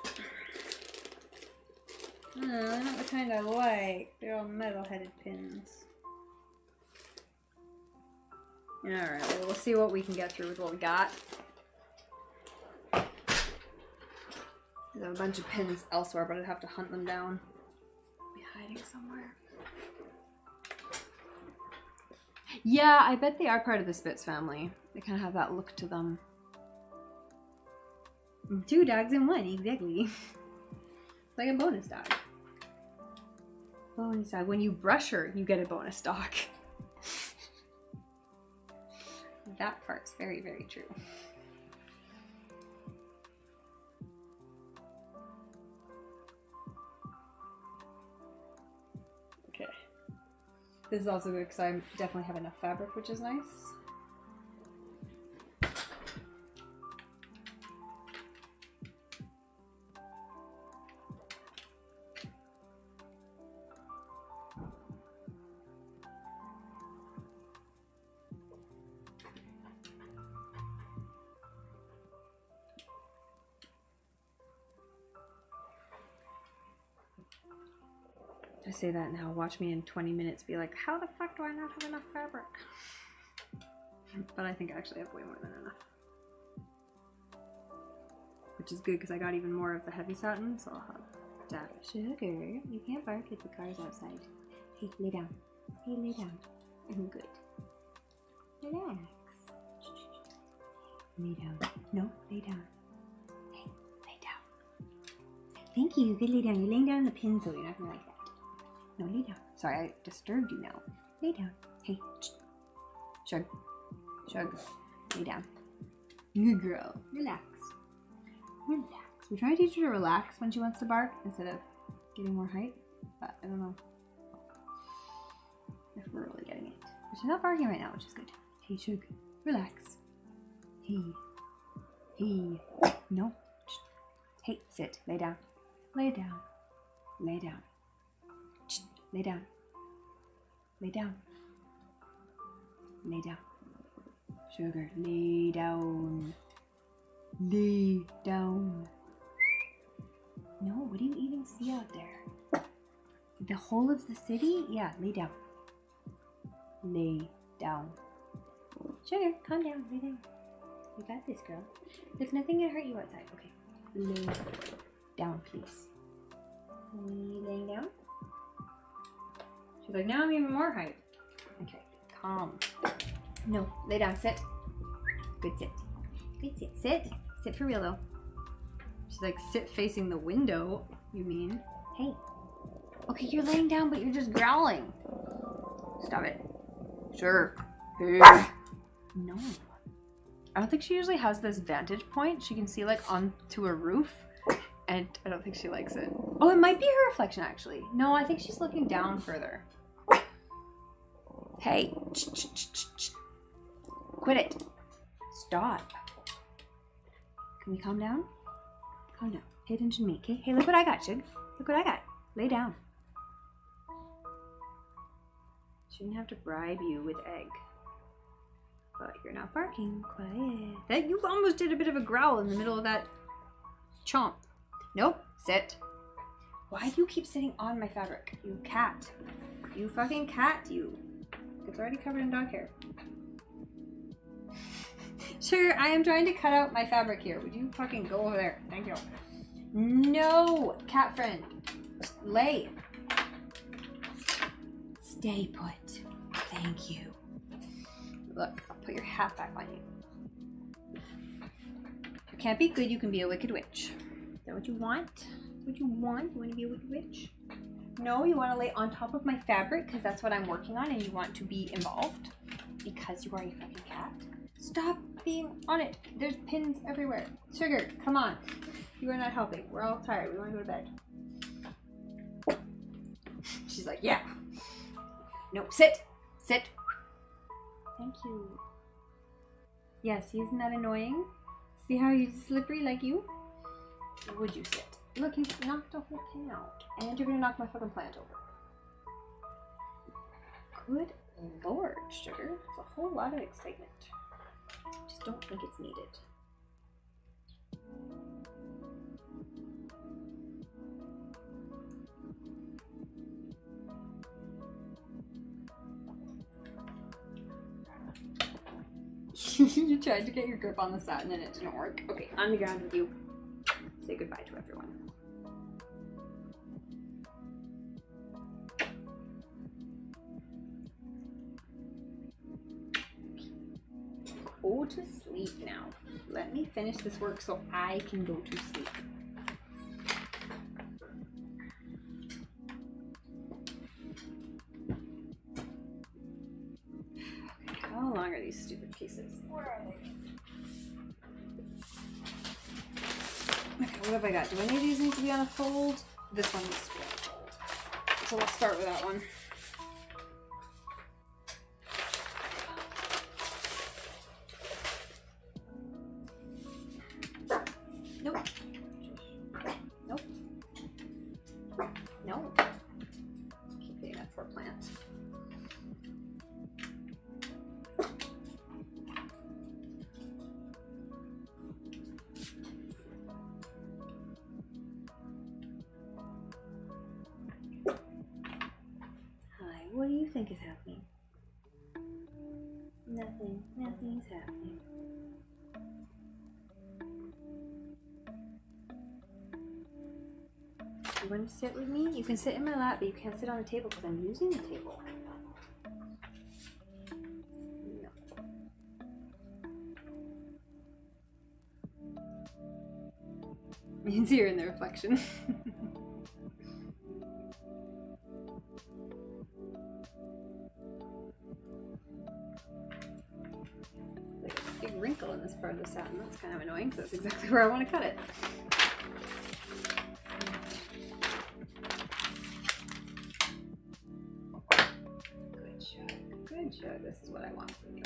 Oh, they're not the kind I like. They're all metal-headed pins. Alright, well, we'll see what we can get through with what we got. There's a bunch of pins elsewhere, but I'd have to hunt them down. Be hiding somewhere. Yeah, I bet they are part of the Spitz family. They kind of have that look to them. 2 dogs in 1, exactly. It's like a bonus dog. Bonus dog. When you brush her, you get a bonus dog. That part's very, very true. Okay. This is also good because I definitely have enough fabric, which is nice. I say that now, watch me in 20 minutes be like, how the fuck do I not have enough fabric? But I think I actually have way more than enough. Which is good because I got even more of the heavy satin, so I'll have that. Sugar, you can't bark at the cars outside. Hey, lay down. Hey, lay down. Good. Relax. Lay down. No, lay down. Hey, lay down. Thank you, good lay down. You're laying down the pin so you're not gonna like that. No, lay down. Sorry, I disturbed you now. Lay down. Hey. Shug. Shug. Lay down. Good girl. Relax. Relax. We're trying to teach her to relax when she wants to bark instead of getting more height. But I don't know if we're really getting it. But she's not barking right now, which is good. Hey, Shug. Relax. Hey. Hey. No. Hey, sit. Lay down. Lay down. Lay down. Lay down. Lay down. Lay down. Sugar, lay down. Lay down. No, what do you even see out there? The whole of the city? Yeah, lay down. Lay down. Sugar, calm down. Lay down. You got this, girl. There's nothing gonna hurt you outside. Okay. Lay down, please. Laying down? She's like, now I'm even more height. Okay, calm. No, lay down, sit. Good sit. Good sit. Sit. Sit for real though. She's like, sit facing the window, you mean? Hey. Okay, you're laying down, but you're just growling. Stop it. Sure. No. I don't think she usually has this vantage point. She can see like onto a roof. And I don't think she likes it. Oh, it might be her reflection, actually. No, I think she's looking down further. Hey. Quit it. Stop. Can we calm down? Calm down. Pay attention to me, okay? Hey, look what I got, Shug. Look what I got. Lay down. Shouldn't have to bribe you with egg. But you're not barking. Quiet. That you almost did a bit of a growl in the middle of that chomp. Nope. Sit. Why do you keep sitting on my fabric? You cat. You fucking cat, you. It's already covered in dog hair. Sure, I am trying to cut out my fabric here. Would you fucking go over there? Thank you. No, cat friend. Lay. Stay put. Thank you. Look, I'll put your hat back on you. You can't be good, you can be a wicked witch. Is that what you want? Is that what you want? You want to be a wicked witch? No, you want to lay on top of my fabric because that's what I'm working on and you want to be involved because you are a fucking cat. Stop being on it. There's pins everywhere. Sugar, come on. You are not helping. We're all tired. We want to go to bed. She's like, yeah. No, sit. Sit. Thank you. Yes, isn't that annoying? See how he's slippery like you? Would you sit? Look, he's knocked a whole thing out. And you're gonna knock my fucking plant over. Good lord, sugar. It's a whole lot of excitement. Just don't think it's needed. You tried to get your grip on the satin and it didn't work. Okay, on the ground with you. Say goodbye to everyone. Go to sleep now. Let me finish this work so I can go to sleep. How long are these stupid pieces? Where are they? Okay, what have I got? Do any of these need to be on a fold? This one needs to be on a fold. So let's start with that one. Nope. Nope. No. Keep hitting that poor plant. Hi, what do you think is happening? Nothing. Nothing's happening. You want to sit with me? You can sit in my lap, but you can't sit on the table because I'm using the table. No. You can see her in the reflection. Like a big wrinkle in this part of the satin. That's kind of annoying, so that's exactly where I want to cut it. Good job. This is what I want from you.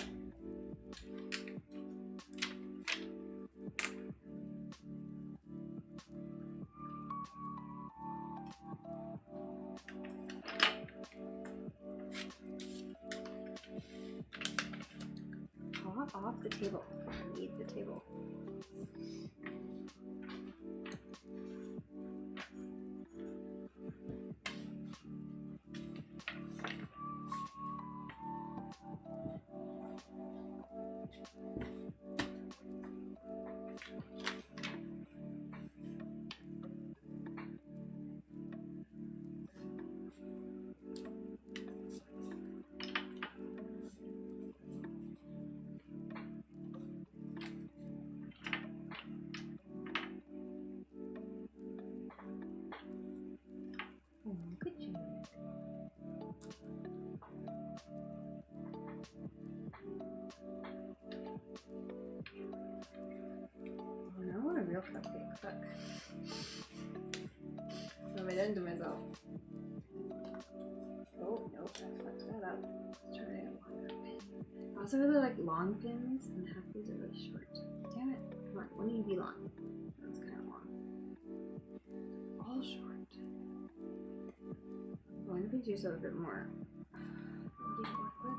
Hop off the table. I need the table. Good job. Oh no, I want a real cupcake. Fuck. What have I done to myself? Oh, nope, I fucked that up. Let's try a longer pin. I also really like long pins, and half these are really short. Damn it. Come on, one need to be long. That's kind of long. All short. Well, I'm going to use a little bit more. What do you work with?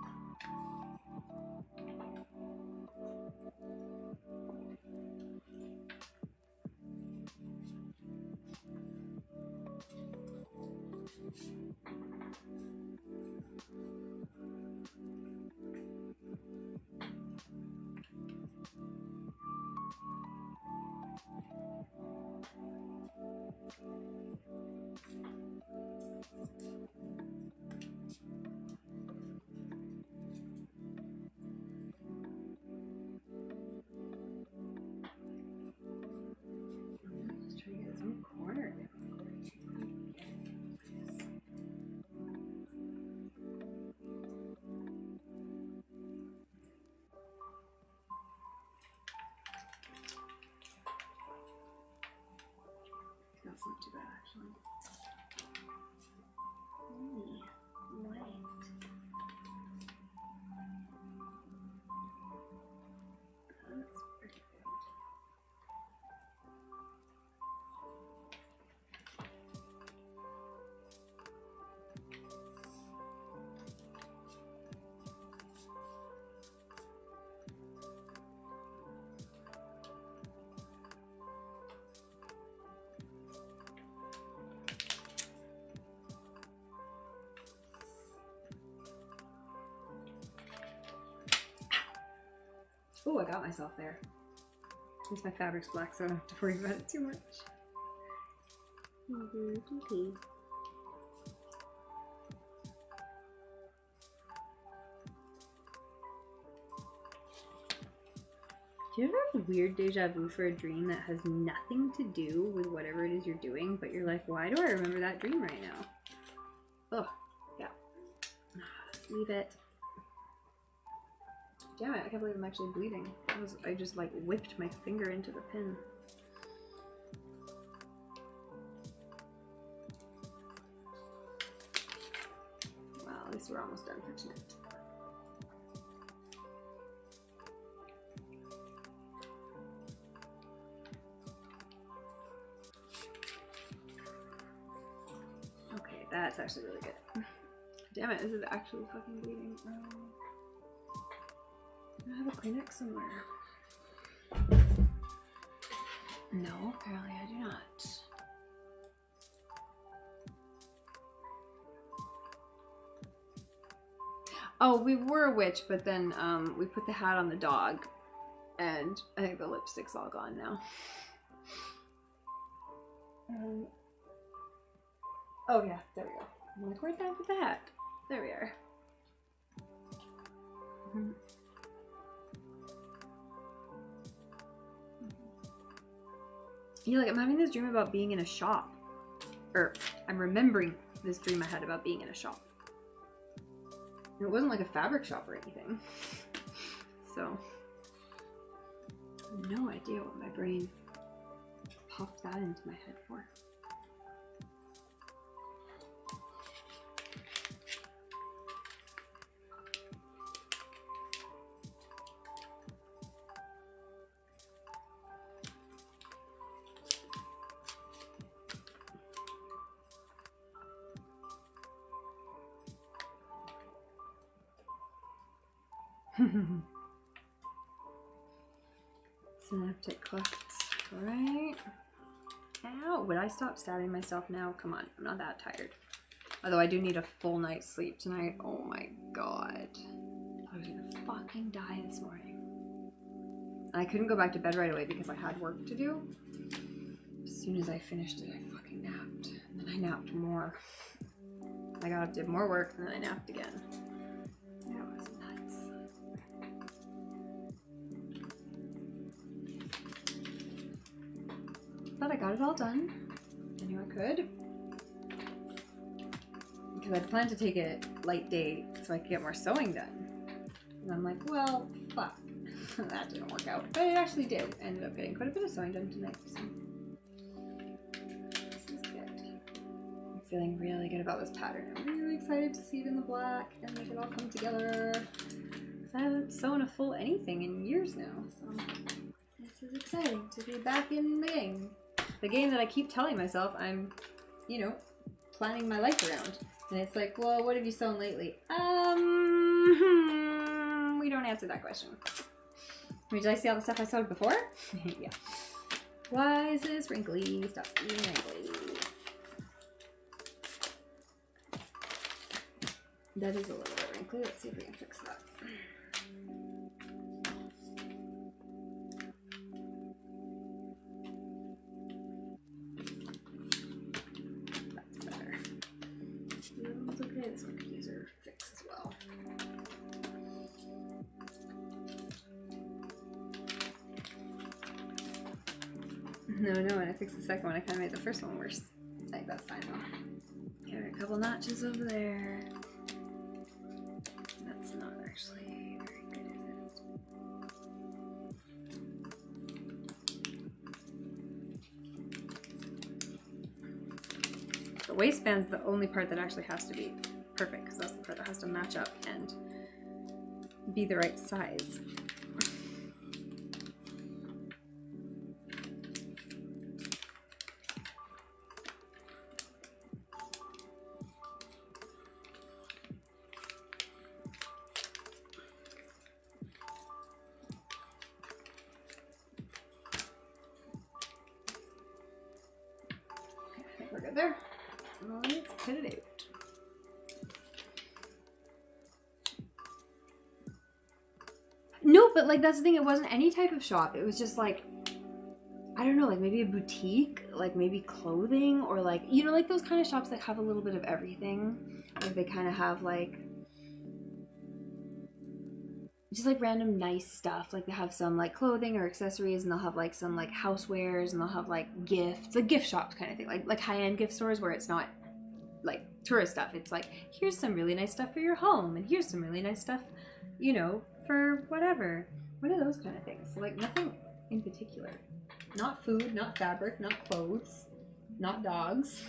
Just trying to get this one corner. That's not too bad, actually. Right. That's pretty good. Oh, I got myself there. At least my fabric's black, so I don't have to worry about it too much. Okay. Do you ever have a weird deja vu for a dream that has nothing to do with whatever it is you're doing, but you're like, why do I remember that dream right now? Ugh, yeah. Leave it. Damn it, I can't believe I'm actually bleeding. I just like whipped my finger into the pin. Well, at least we're almost done for tonight. Okay, that's actually really good. Damn it, this is actually fucking bleeding. I have a Kleenex somewhere. No, apparently I do not. Oh, we were a witch, but then we put the hat on the dog, and I think the lipstick's all gone now. Oh yeah, there we go. I'm like, where'd I put the hat? There we are. Yeah, like I'm having this dream about being in a shop. Or I'm remembering this dream I had about being in a shop. And it wasn't like a fabric shop or anything. So I have no idea what my brain popped that into my head for. Synaptic clefts, right? Ow, would I stop stabbing myself now? Come on, I'm not that tired. Although I do need a full night's sleep tonight. Oh my god. I was gonna fucking die this morning. And I couldn't go back to bed right away because I had work to do. As soon as I finished it, I fucking napped. And then I napped more. I got up, did more work, and then I napped again. That was nuts. But I got it all done. I knew I could. Because I planned to take a light day so I could get more sewing done. And I'm like, well, fuck. That didn't work out. But it actually did. I ended up getting quite a bit of sewing done tonight. So this is good. I'm feeling really good about this pattern. I'm really excited to see it in the black and make it all come together. Because I haven't sewn a full anything in years now. So this is exciting to be back in the game. The game that I keep telling myself I'm, you know, planning my life around. And it's like, well, what have you sewn lately? We don't answer that question. Did I see all the stuff I sewed before? Yeah. Why is this wrinkly? Stop being wrinkly. That is a little bit wrinkly. Let's see if we can fix that. That's better. It's okay. This one could use a fix as well. No, when I fixed the second one, I kind of made the first one worse. I think that's fine though. Okay, a couple notches over there. That's not actually very good, is it? The waistband's the only part that actually has to be perfect, because that's the part that has to match up and be the right size. We're good there. Let's cut it out. No, but like that's the thing, it wasn't any type of shop. It was just like, I don't know, like maybe a boutique, like maybe clothing, or like, you know, like those kind of shops that have a little bit of everything. Like they kind of have like just like random nice stuff. Like they have some like clothing or accessories, and they'll have like some like housewares, and they'll have like gifts, like gift shops kind of thing, like high-end gift stores where it's not like tourist stuff. It's like, here's some really nice stuff for your home, and here's some really nice stuff, you know, for whatever. What are those kind of things? So like nothing in particular. Not food, not fabric, not clothes, not dogs.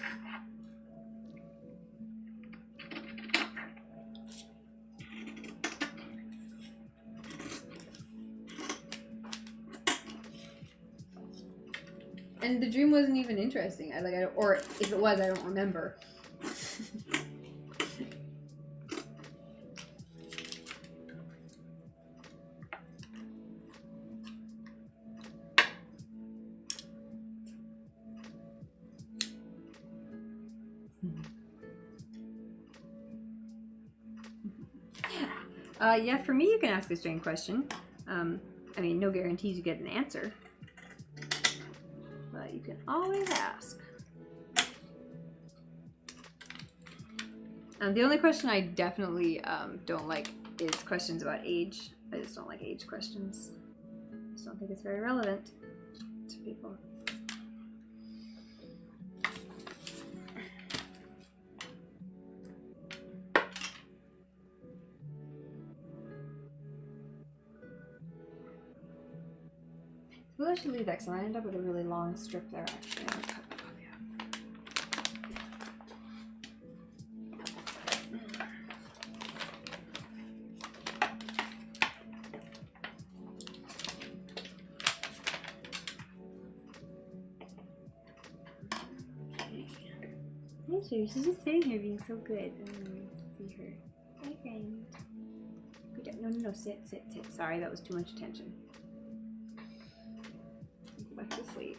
And the dream wasn't even interesting. I don't, or if it was, I don't remember. Yeah, for me, you can ask a strange question. I mean, no guarantees you get an answer. But you can always ask. The only question I definitely don't like is questions about age. I just don't like age questions. I just don't think it's very relevant to people. Well, I should leave that because I end up with a really long strip there, actually. I'll cut that off, yeah. Hey, she's just sitting here being so good. See her. Hi, friend. Good. No, sit. Sorry, that was too much attention. Go back to sleep.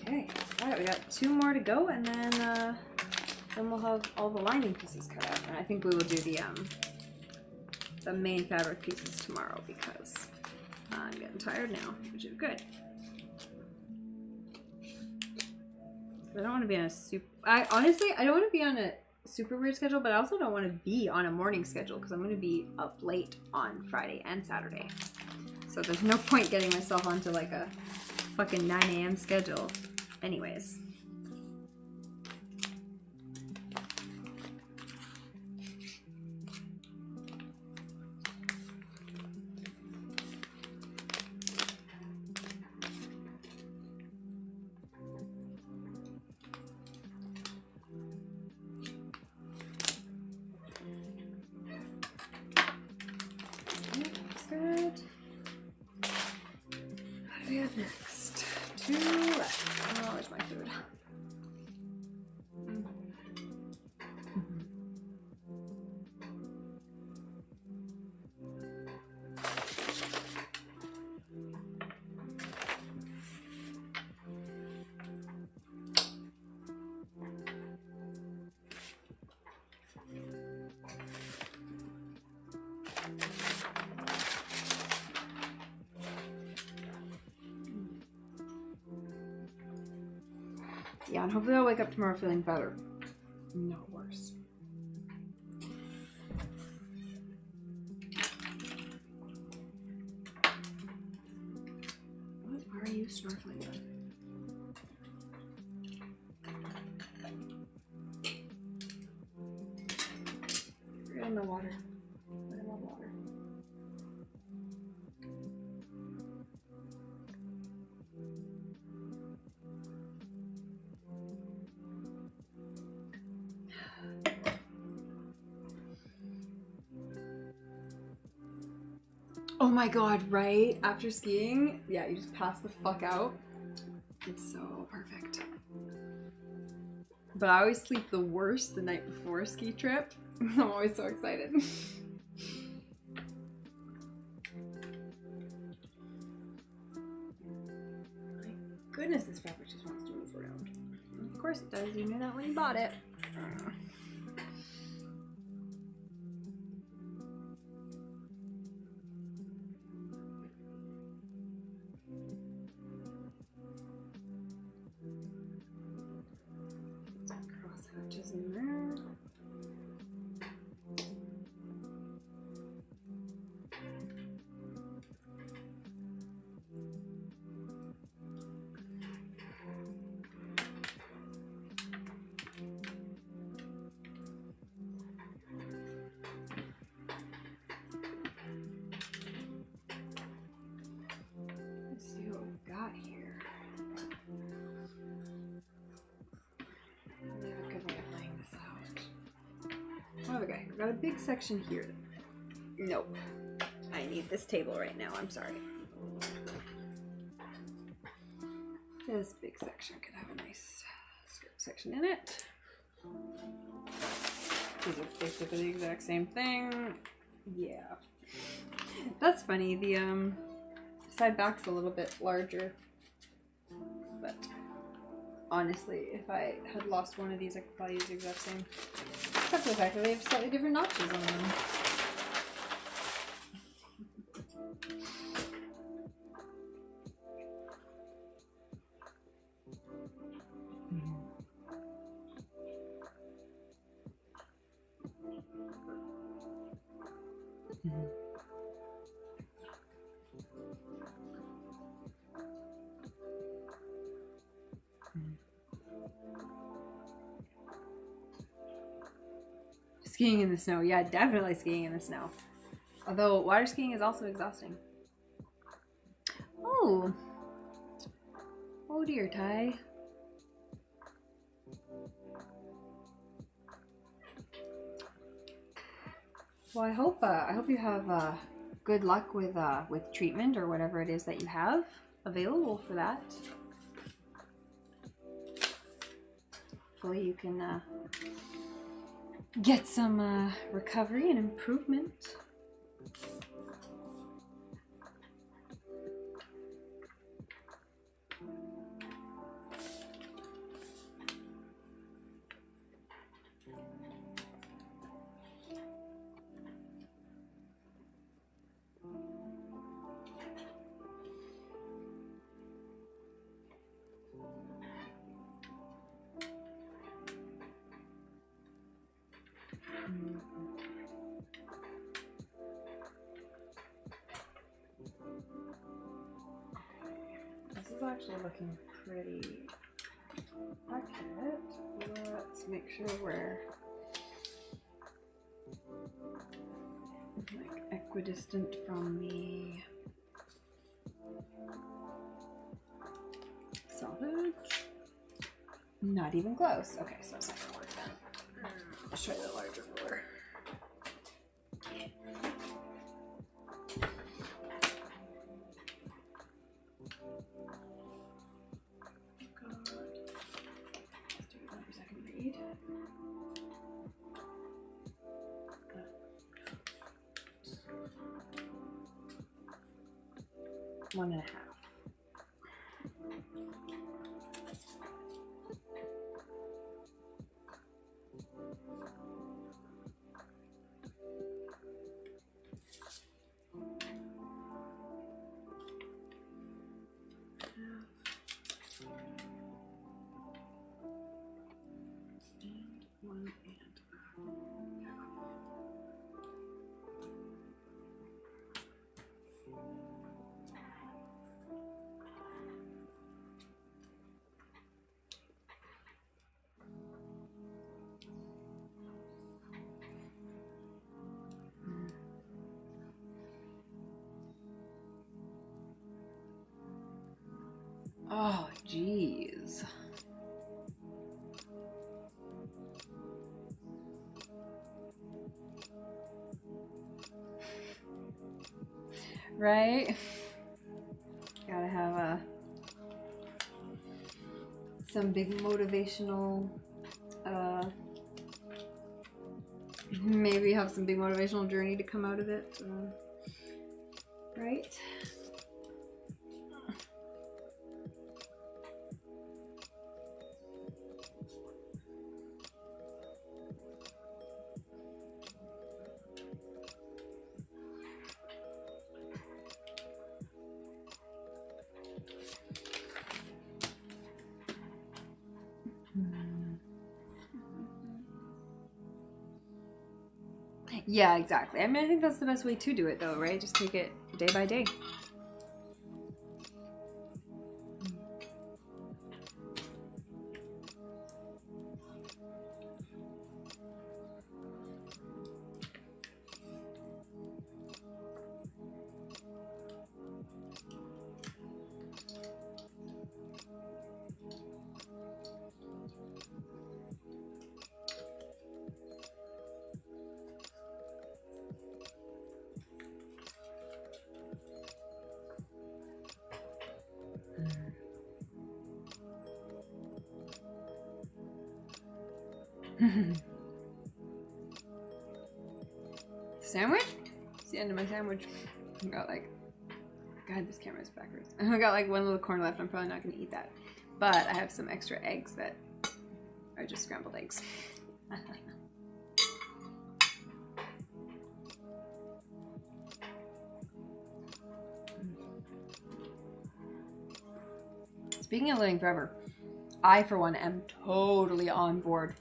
Okay, alright, we got 2 more to go, and then we'll have all the lining pieces cut out. And I think we will do the main fabric pieces tomorrow because I'm getting tired now, which is good. I don't want to be on a honestly, I don't want to be on a super weird schedule, but I also don't want to be on a morning schedule because I'm going to be up late on Friday and Saturday. So there's no point getting myself onto like a fucking 9 a.m. schedule anyways. Good. What do we have next? 2 left. Oh, where's my food? Yeah, and hopefully I'll wake up tomorrow feeling better. Not worse. What are you snorkeling with? You're in the water. I love water. Oh my god, right? After skiing, yeah, you just pass the fuck out. It's so perfect. But I always sleep the worst the night before a ski trip. I'm always so excited. My goodness, this fabric just wants to move around. Of course it does. You knew that when you bought it. Cross hatches in there. Let's see what we got here. We have a good way of laying this out. What have we got? We got a big section here. Nope. I need this table right now. I'm sorry. This big section could have a nice skirt section in it. These are basically the exact same thing. Yeah. That's funny. The side back's a little bit larger. But honestly, if I had lost one of these, I could probably use the exact same. Except for the fact that they have slightly different notches on them. Skiing in the snow. Yeah, definitely skiing in the snow. Although water skiing is also exhausting. Oh. Oh dear, Ty. Well, I hope you have good luck with treatment or whatever it is that you have available for that. Hopefully you can get some recovery and improvement. This is actually looking pretty accurate. Let's make sure we're like equidistant from the salvage. Not even close. Okay, so it's not gonna work then. Let's try the larger ruler. One and a half. Oh, jeez. Right? Gotta have some big motivational, maybe have some big motivational journey to come out of it. Right? Yeah, exactly. I mean, I think that's the best way to do it, though, right? Just take it day by day. Sandwich? It's the end of my sandwich. I got like, God, this camera's backwards. I got like one little corn left. I'm probably not gonna eat that, but I have some extra eggs that are just scrambled eggs. Speaking of living forever, I, for one, am totally on board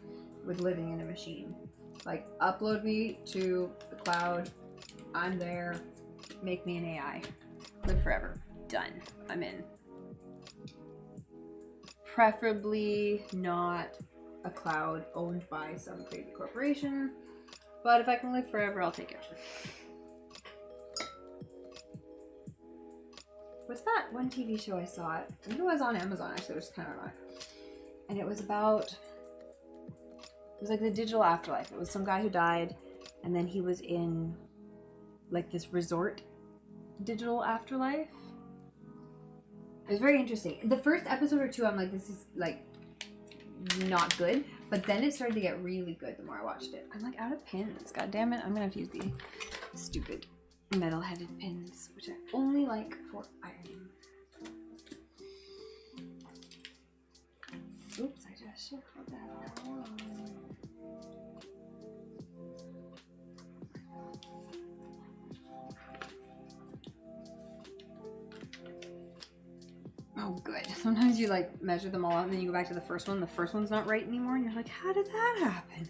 with living in a machine. Like, upload me to the cloud. I'm there. Make me an AI. Live forever. Done. I'm in. Preferably not a cloud owned by some crazy corporation. But if I can live forever, I'll take it. What's that one TV show I saw? I think it was on Amazon, actually. It was kind of ironic. And it was about... It was like the digital afterlife. It was some guy who died, and then he was in like this resort digital afterlife. It was very interesting. The first episode or two, I'm like, this is like not good. But then it started to get really good the more I watched it. I'm like out of pins. God damn it. I'm gonna have to use the stupid metal-headed pins, which I only like for ironing. Oops, I just shuffled that wrong. Oh, good. Sometimes you like measure them all out and then you go back to the first one. The first one's not right anymore, and you're like, how did that happen?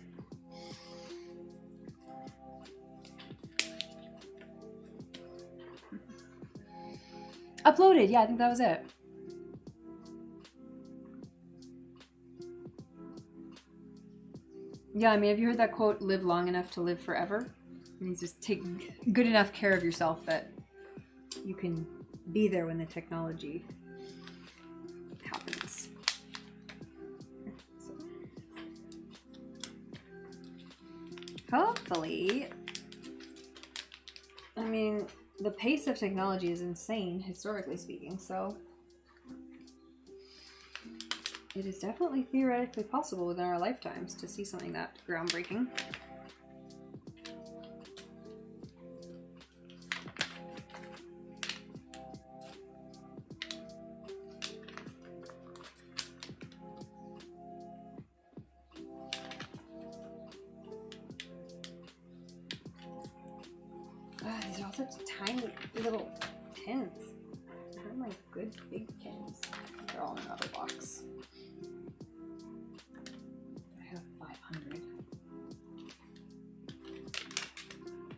Uploaded. Yeah, I think that was it. Yeah, I mean, have you heard that quote, live long enough to live forever? It means just take good enough care of yourself that you can be there when the technology happens. So, hopefully, I mean, the pace of technology is insane, historically speaking, so it is definitely theoretically possible within our lifetimes to see something that groundbreaking. These are all such tiny little pins. They're my good big pins. They're all in another box. I have 500.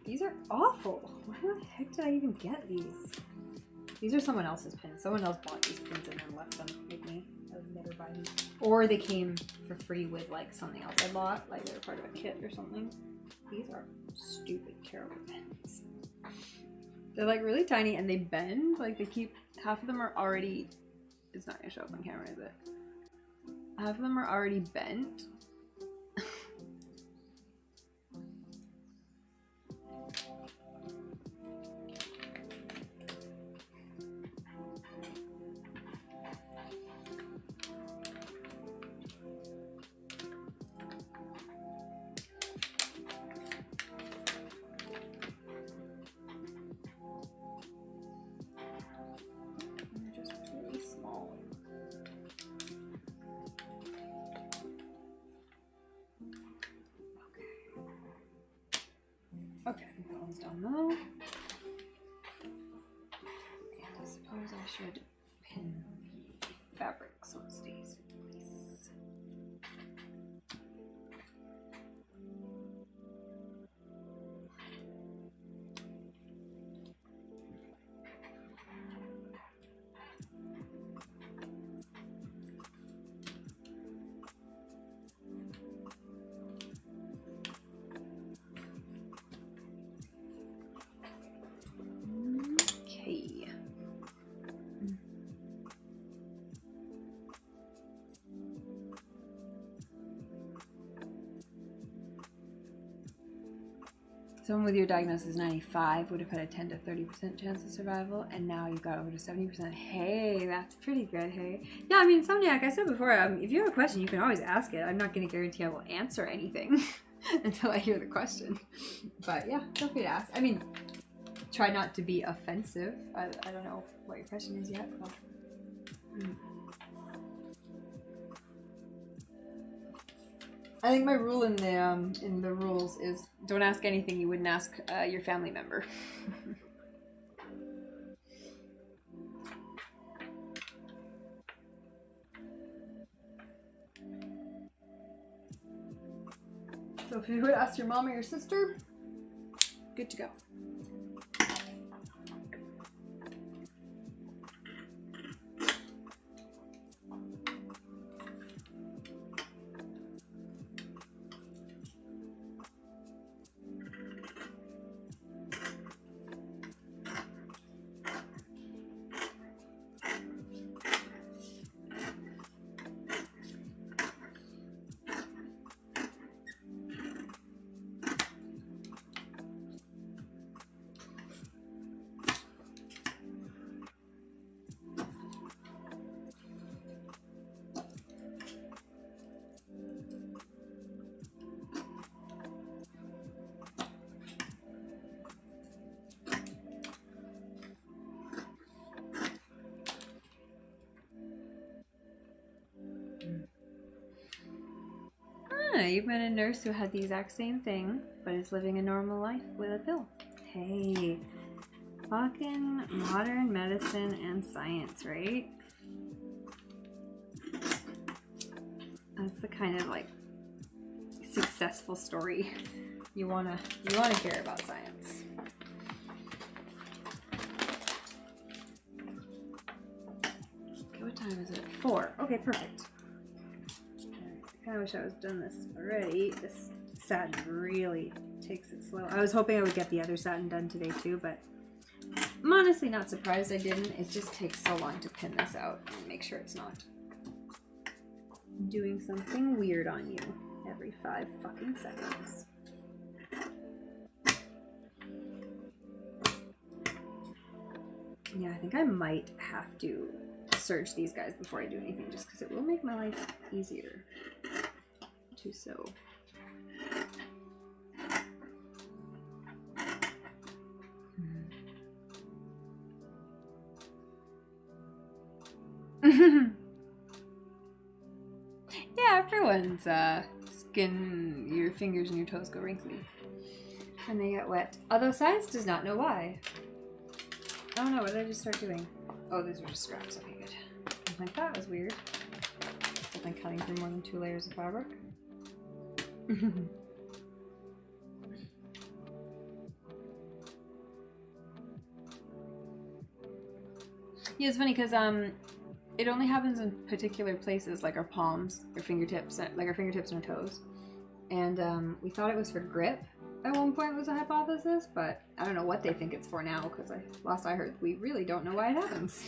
These are awful. Why the heck did I even get these? These are someone else's pins. Someone else bought these pins and then left them with me. I would never buy these. Or they came for free with like something else I bought, like they were part of a kit or something. These are stupid, terrible pins. They're like really tiny and they bend. Like they keep, half of them are already it's not gonna show up on camera, is it? Half of them are already bent. They're just really small. Okay, I think that one's done though. And I suppose I should pin the fabric so it stays in place. Okay. Someone with your diagnosis 95 would have had a 10 to 30% chance of survival, and now you've got over to 70%. Hey, that's pretty good, hey? Yeah, I mean, Somniac, I said before, if you have a question, you can always ask it. I'm not going to guarantee I will answer anything until I hear the question. But yeah, feel free to ask. I mean, try not to be offensive. I don't know what your question is yet. But, I think my rule in the rules is don't ask anything you wouldn't ask your family member. So if you would ask your mom or your sister, good to go. You've been a nurse who had the exact same thing, but is living a normal life with a pill. Hey, fucking modern medicine and science, right? That's the kind of like successful story you wanna hear about science. Okay, what time is it? 4. Okay, perfect. I kind of wish I was done this already. This satin really takes it slow. I was hoping I would get the other satin done today too, but I'm honestly not surprised I didn't. It just takes so long to pin this out and make sure it's not doing something weird on you every 5 fucking seconds. Yeah, I think I might have to search these guys before I do anything, just because it will make my life easier to sew. Yeah, everyone's skin, your fingers and your toes go wrinkly when they get wet. Although science does not know why. I don't know, what did I just start doing? Oh, these are just scraps. Okay, good. I was like, that was weird. I've been cutting through more than 2 layers of fabric. Yeah, it's funny because it only happens in particular places like our palms, our fingertips, like our fingertips and our toes. And we thought it was for grip at one point was a hypothesis, but I don't know what they think it's for now because last I heard we really don't know why it happens.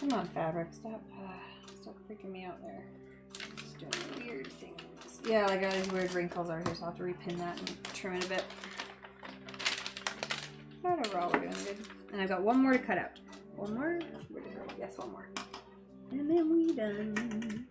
Come on, fabric. Stop freaking me out there. Just doing a weird thing. Yeah, like these weird wrinkles are here, so I'll have to repin that and trim it a bit. But overall, we're doing good. And I've got one more to cut out. One more? Where did it go? Yes, one more. And then we done.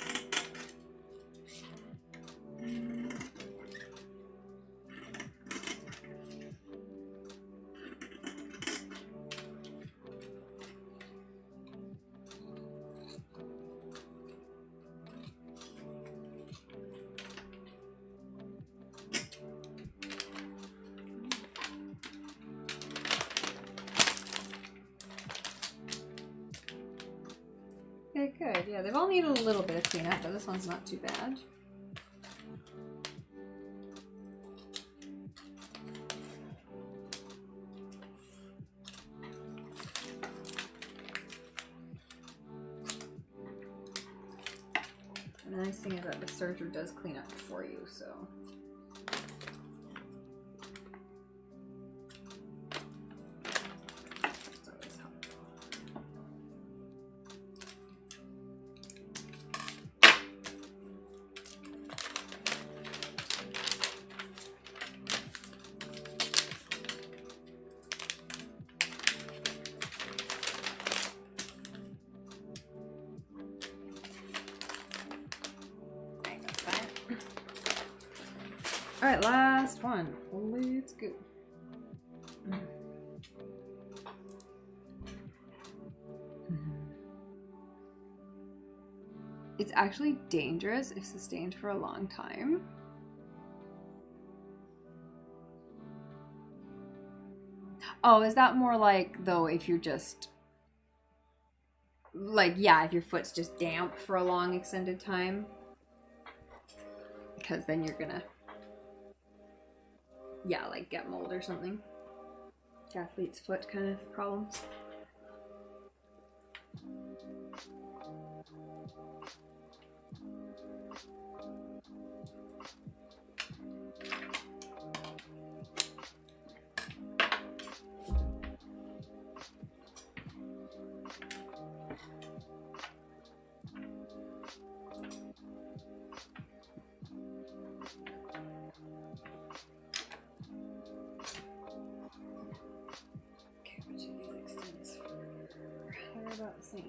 Okay, good. Yeah, they've all needed a little bit of cleanup, but this one's not too bad. And the nice thing is that the serger does clean up for you, so. Alright, last one. Let's go. It's actually dangerous if sustained for a long time. Oh, is that more like, though, if you're just... Like, yeah, if your foot's just damp for a long extended time? Because then you're gonna... Yeah, like get mold or something. Athlete's foot kind of problems. About the same.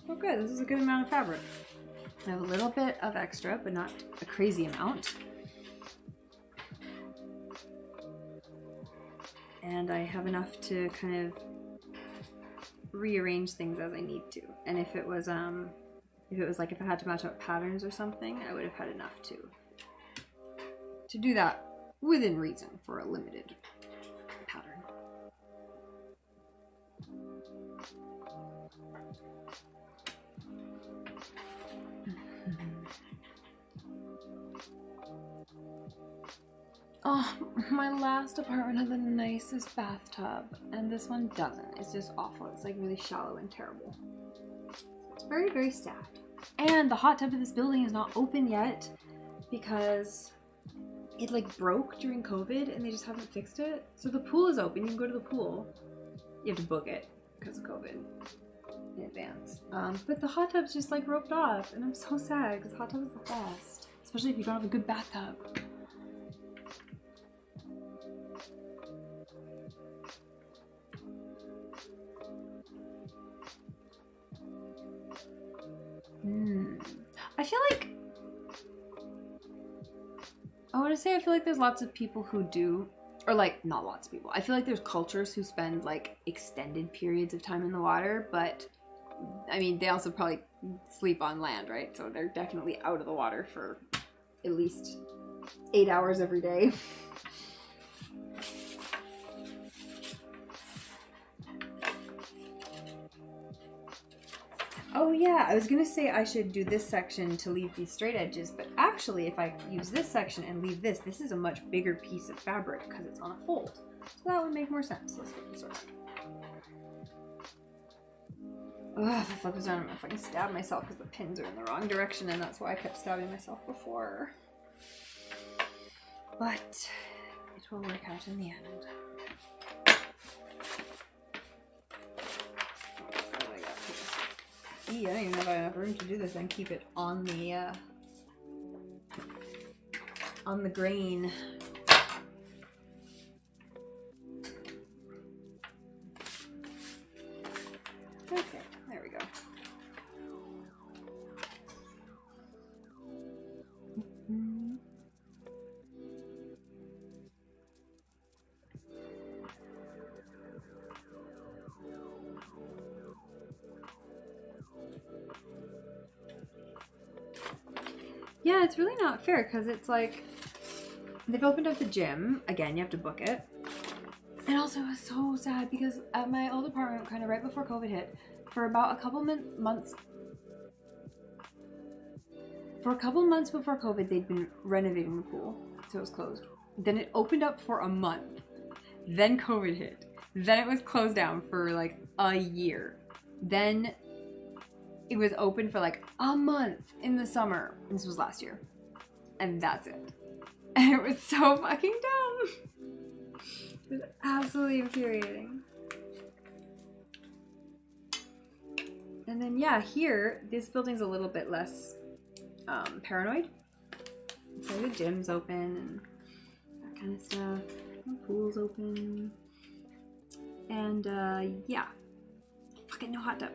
Oh good, this is a good amount of fabric. I have a little bit of extra, but not a crazy amount. And I have enough to kind of rearrange things as I need to. And if it was like if I had to match up patterns or something, I would have had enough to do that within reason for a limited pattern. Oh, my last apartment had the nicest bathtub, and this one doesn't. It's just awful. It's like really shallow and terrible. It's very, very sad. And the hot tub of this building is not open yet because it like broke during COVID and they just haven't fixed it. So the pool is open. You can go to the pool. You have to book it because of COVID in advance. But the hot tub's just like roped off, and I'm so sad because hot tub is the best, especially if you don't have a good bathtub. I feel like I feel like there's lots of people who do, or like not lots of people. I feel like there's cultures who spend like extended periods of time in the water, but I mean they also probably sleep on land, right? So they're definitely out of the water for at least 8 hours every day. Oh yeah, I was gonna say I should do this section to leave these straight edges, but actually if I use this section and leave this is a much bigger piece of fabric because it's on a fold. So that would make more sense. Let's get this over. Ugh, if I flip this down, I'm gonna fucking stab myself because the pins are in the wrong direction, and that's why I kept stabbing myself before. But it will work out in the end. What do I got here? I don't even know if I have enough room to do this and keep it on the grain. Okay, there we go. Yeah, it's really not fair because it's like they've opened up the gym again. You have to book it, and also it was so sad because at my old apartment, kind of right before COVID hit, for about a couple months. For a couple months before COVID, they'd been renovating the pool, so it was closed. Then it opened up for a month. Then COVID hit. Then it was closed down for like a year. Then it was open for like a month in the summer. This was last year. And that's it. And it was so fucking dumb. It was absolutely infuriating. And then yeah, here, this building's a little bit less paranoid. So the gym's open and that kind of stuff. The pool's open. And yeah. Fucking no hot tub.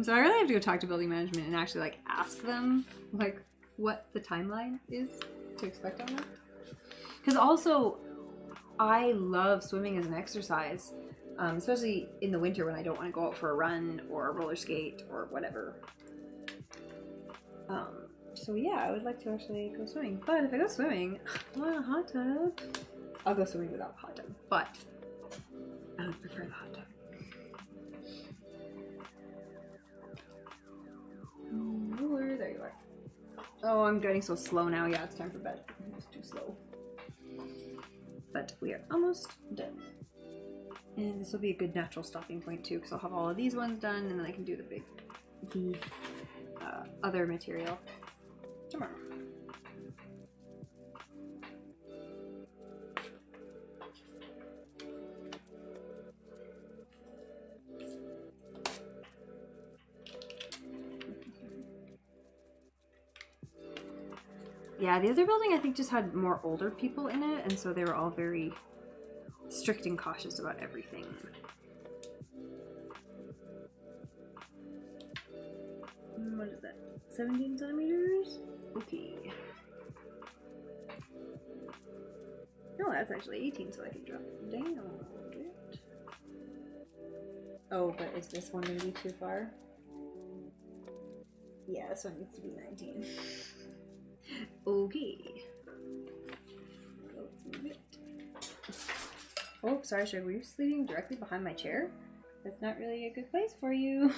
So I really have to go talk to building management and actually like ask them like what the timeline is to expect on that. Because also I love swimming as an exercise, especially in the winter when I don't want to go out for a run or a roller skate or whatever. So yeah, I would like to actually go swimming. But if I go swimming, I want a hot tub. I'll go swimming without a hot tub, but I would prefer the hot tub. Ruler, there you are. Oh, I'm getting so slow now. Yeah, it's time for bed. I'm just too slow. But we are almost done. And this will be a good natural stopping point too, because I'll have all of these ones done, and then I can do the other material tomorrow. Yeah, the other building I think just had more older people in it, and so they were all very strict and cautious about everything. What is that? 17 centimeters? Okay. No, that's actually 18, so I can drop it down a bit. Oh, but is this one going to be too far? Yeah, this one needs to be 19. Okay. Let's move it. Oh, sorry, Sugar. Were you sleeping directly behind my chair? That's not really a good place for you.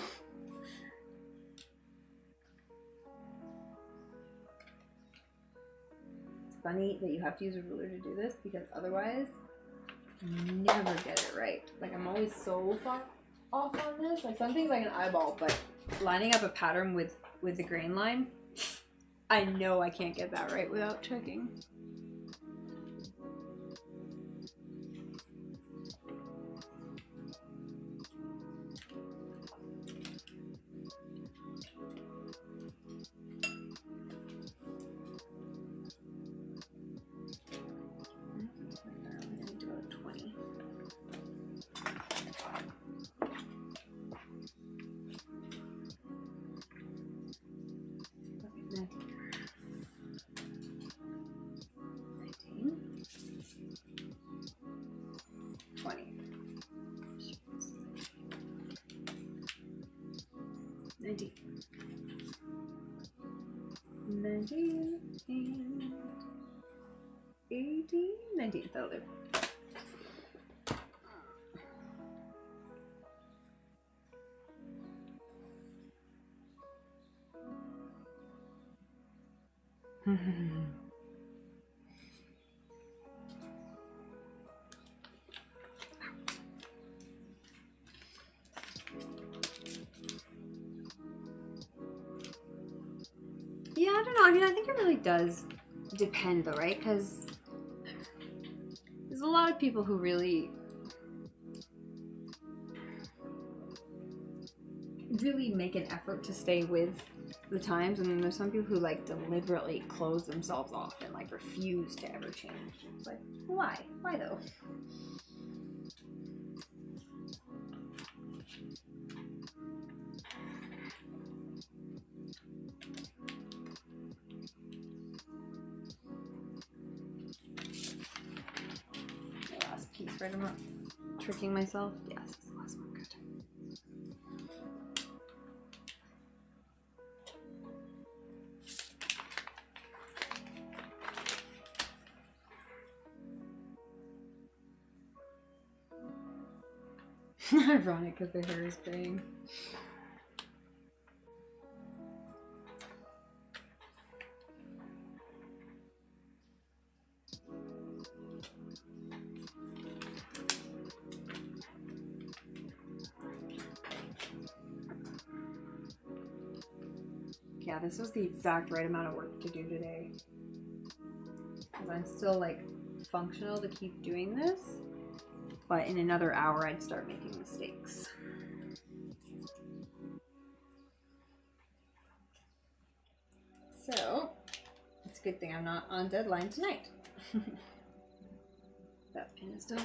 It's funny that you have to use a ruler to do this because otherwise, you never get it right. Like, I'm always so far off on this. Like, some things I can eyeball, but lining up a pattern with the grain line, I know I can't get that right without checking. And 18, 19, that'll do. Yeah, I don't know. I mean, I think it really does depend though, right? Because a lot of people who really make an effort to stay with the times, and then there's some people who like deliberately close themselves off and like refuse to ever change. It's like, why though? The last piece, right? I'm not tricking myself. Yes, it's the last one. Good. Ironic because their hair is graying. Yeah, this was the exact right amount of work to do today. Because I'm still like functional to keep doing this. But in another hour, I'd start making mistakes. So, it's a good thing I'm not on deadline tonight. That pin is dull.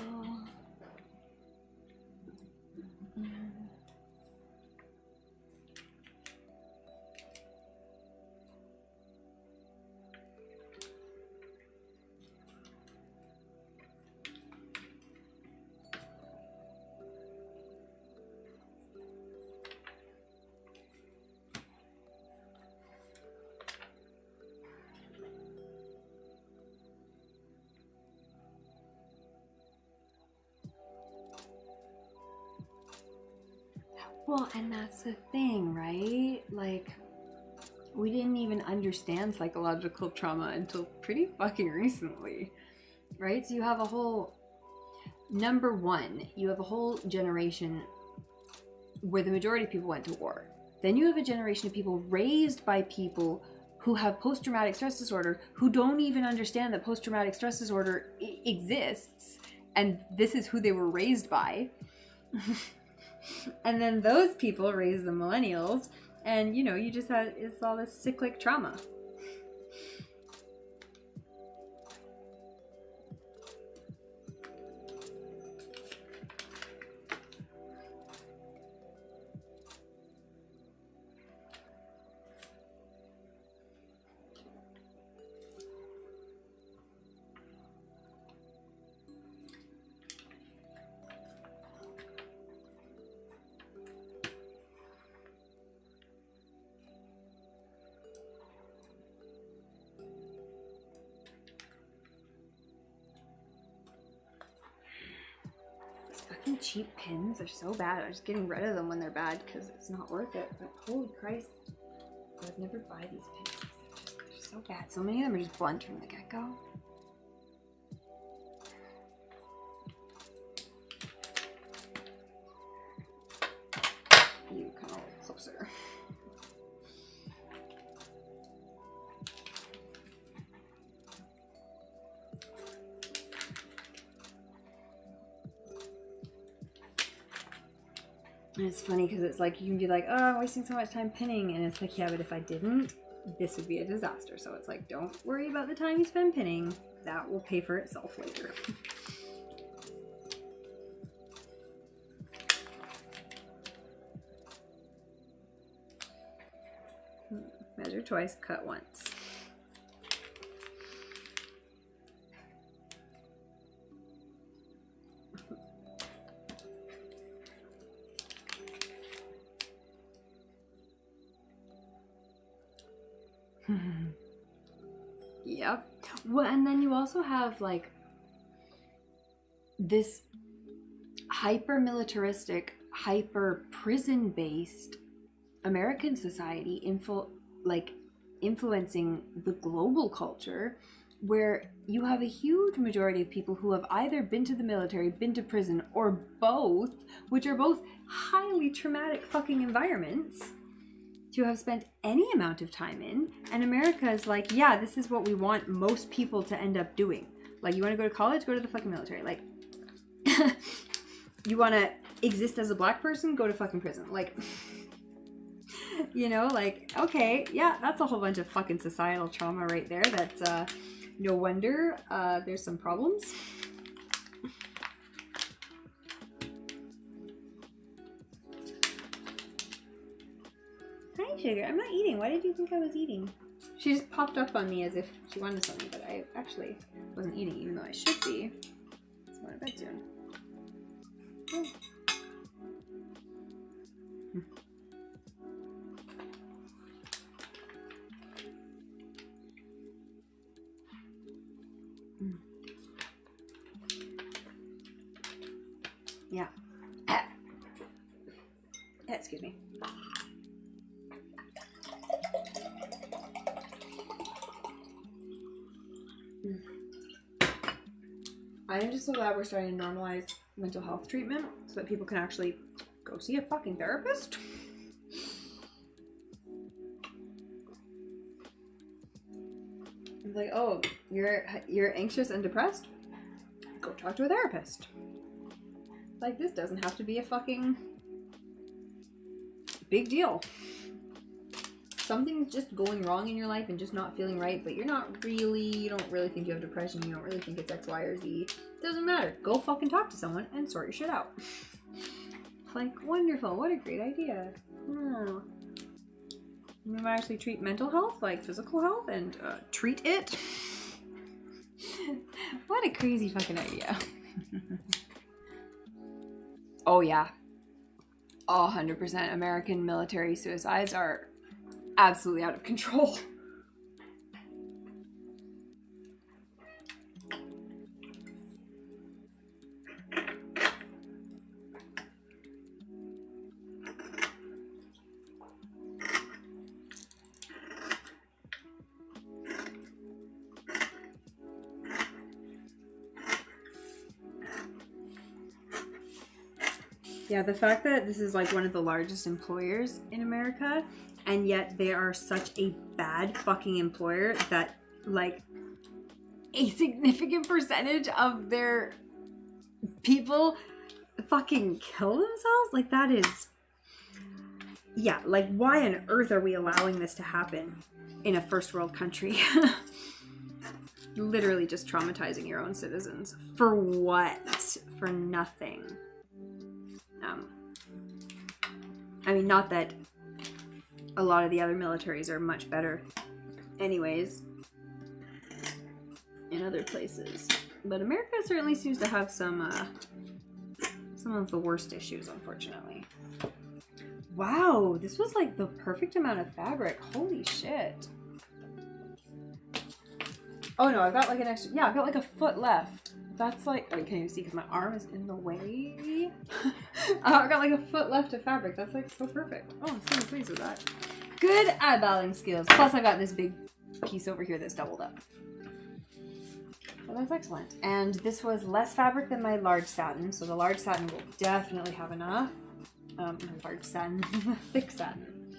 Well, and that's the thing, right? Like, we didn't even understand psychological trauma until pretty fucking recently, right? So you have a whole, number one, you have a whole generation where the majority of people went to war. Then you have a generation of people raised by people who have post-traumatic stress disorder, who don't even understand that post-traumatic stress disorder exists, and this is who they were raised by. And then those people raise the millennials, and you know, you just had, it's all this cyclic trauma. Fucking cheap pins are so bad. I'm just getting rid of them when they're bad because it's not worth it. But holy Christ, I'd never buy these pins. They're so bad. So many of them are just blunt from the get-go. You come a little closer. And it's funny because it's like, you can be like, oh, I'm wasting so much time pinning. And it's like, yeah, but if I didn't, this would be a disaster. So it's like, don't worry about the time you spend pinning. That will pay for itself later. Measure twice, cut once. Yep. Well, and then you also have like this hyper militaristic, hyper prison based American society influencing the global culture, where you have a huge majority of people who have either been to the military, been to prison, or both, which are both highly traumatic fucking environments to have spent any amount of time in. And America is like, yeah, this is what we want most people to end up doing. Like, you want to go to college? Go to the fucking military. Like, you want to exist as a black person? Go to fucking prison. Like, you know, like, okay, yeah, that's a whole bunch of fucking societal trauma right there. That's, no wonder there's some problems. Hi, Sugar. I'm not eating. Why did you think I was eating? She just popped up on me as if she wanted something, but I actually wasn't eating, even though I should be. It's going to bed soon. Oh. Yeah. Excuse me. I am just so glad we're starting to normalize mental health treatment so that people can actually go see a fucking therapist. It's like, oh, you're anxious and depressed? Go talk to a therapist. Like, this doesn't have to be a fucking big deal. Something's just going wrong in your life and just not feeling right, but you don't really think you have depression, you don't really think it's X, Y, or Z. Doesn't matter. Go fucking talk to someone and sort your shit out. Like, wonderful. What a great idea. You might actually treat mental health like physical health and treat it. What a crazy fucking idea. Oh yeah. 100% American military suicides are absolutely out of control. Yeah, the fact that this is like one of the largest employers in America, and yet they are such a bad fucking employer that like a significant percentage of their people fucking kill themselves. Like, that is, yeah, like, why on earth are we allowing this to happen in a first world country? Literally just traumatizing your own citizens. For what? For nothing. I mean, not that a lot of the other militaries are much better anyways in other places, but America certainly seems to have some of the worst issues, unfortunately. Wow, this was like the perfect amount of fabric. Holy shit. Oh no, I've got like an extra, yeah, I've got like a foot left. That's like, oh, you can't even see because my arm is in the way. I've got like a foot left of fabric. That's like so perfect. Oh, I'm so pleased with that. Good eyeballing skills. Plus I got this big piece over here that's doubled up. So that's excellent. And this was less fabric than my large satin. So the large satin will definitely have enough. Large satin, thick satin.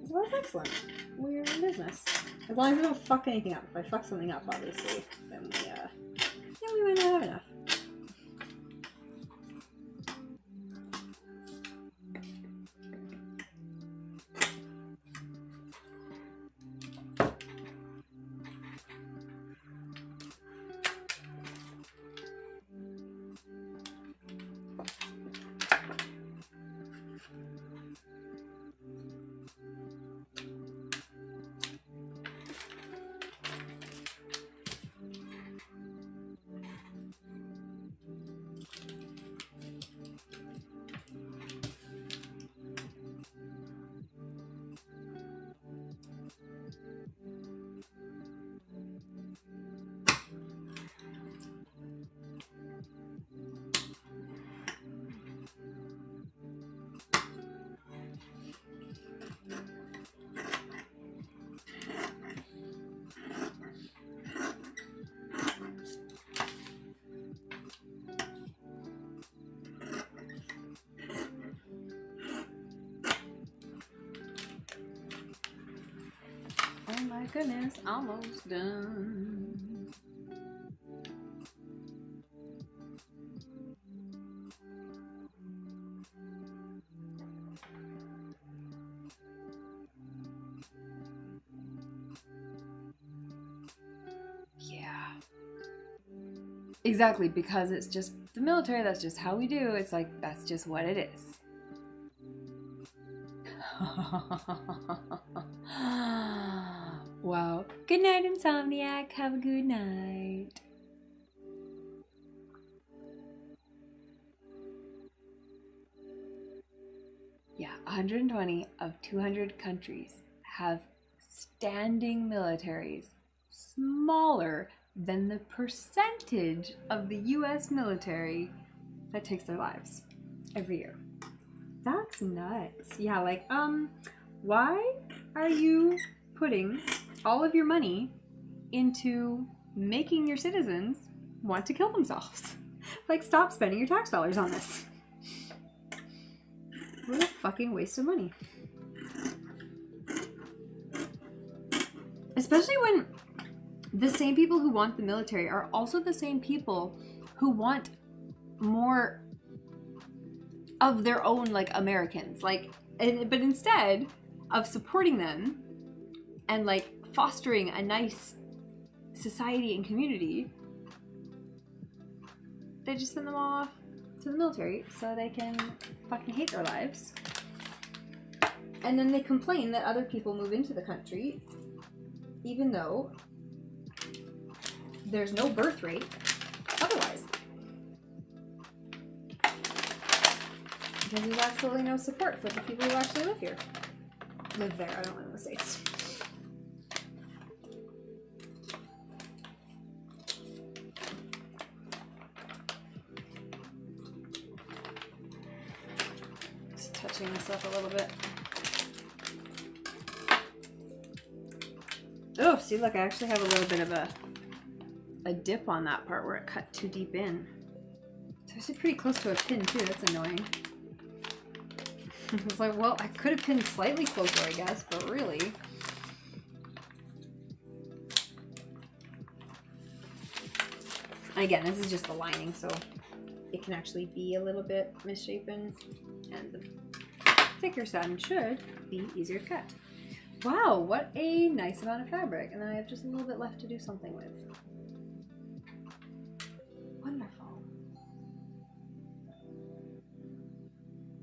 So that's excellent. We're in business. As long as I don't fuck anything up. If I fuck something up, obviously, then we might not have enough. Oh my goodness, almost done. Exactly, because it's just the military, that's just how we do. It's like, that's just what it is. Wow. Good night, Insomniac. Have a good night. Yeah, 120 of 200 countries have standing militaries smaller than the percentage of the US military that takes their lives every year. That's nuts. Yeah, like, why are you putting all of your money into making your citizens want to kill themselves? Like, stop spending your tax dollars on this. What a fucking waste of money. Especially when the same people who want the military are also the same people who want more of their own, like, Americans. Like, but instead of supporting them and, like, fostering a nice society and community, they just send them all off to the military so they can fucking hate their lives. And then they complain that other people move into the country even though there's no birth rate otherwise. Because there's absolutely no support for the people who actually live here. Live there, I don't live in the States. Just touching this up a little bit. Oh, see, look, I actually have a little bit of a dip on that part where it cut too deep in. It's actually pretty close to a pin, too. That's annoying. It's like, well, I could have pinned slightly closer, I guess, but really... Again, this is just the lining, so it can actually be a little bit misshapen, and the thicker satin should be easier to cut. Wow, what a nice amount of fabric, and then I have just a little bit left to do something with. Wonderful.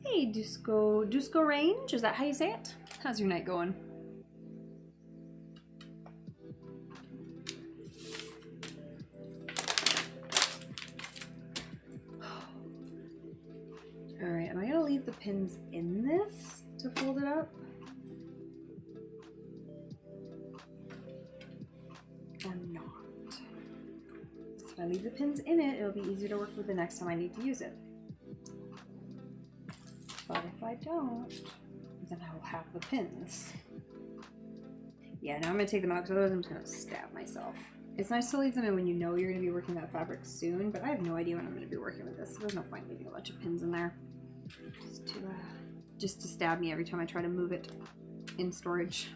Hey, Dusko Range, is that how you say it? How's your night going? Alright, am I gonna leave the pins in this to fold it up? Or not? If I leave the pins in it, it'll be easier to work with the next time I need to use it. But if I don't, then I will have the pins. Yeah, now I'm gonna take them out because otherwise I'm just gonna stab myself. It's nice to leave them in when you know you're gonna be working that fabric soon, but I have no idea when I'm gonna be working with this, so there's no point leaving a bunch of pins in there. Just to stab me every time I try to move it in storage.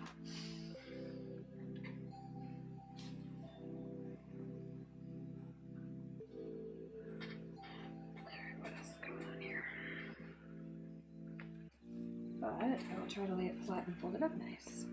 But I will try to lay it flat and fold it up nice.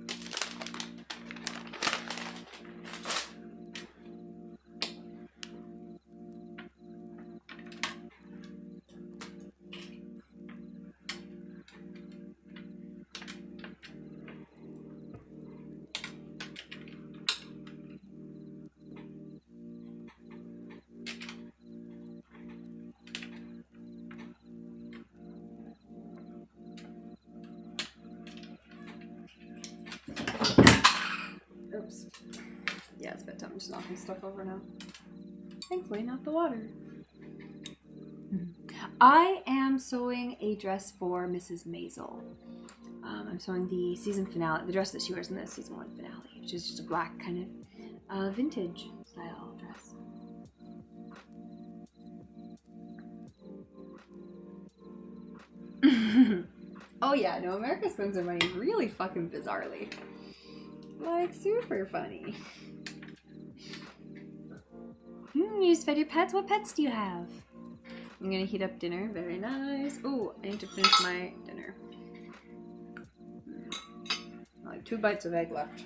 Oops. Yeah, it's bedtime. I'm just knocking stuff over now. Thankfully, not the water. I am sewing a dress for Mrs. Maisel. I'm sewing the season finale, the dress that she wears in the season 1 finale, which is just a black kind of vintage style dress. Oh yeah, no, America spends their money really fucking bizarrely. Like, super funny. You just fed your pets? What pets do you have? I'm gonna heat up dinner. Very nice. Oh, I need to finish my dinner. Like 2 bites of egg left.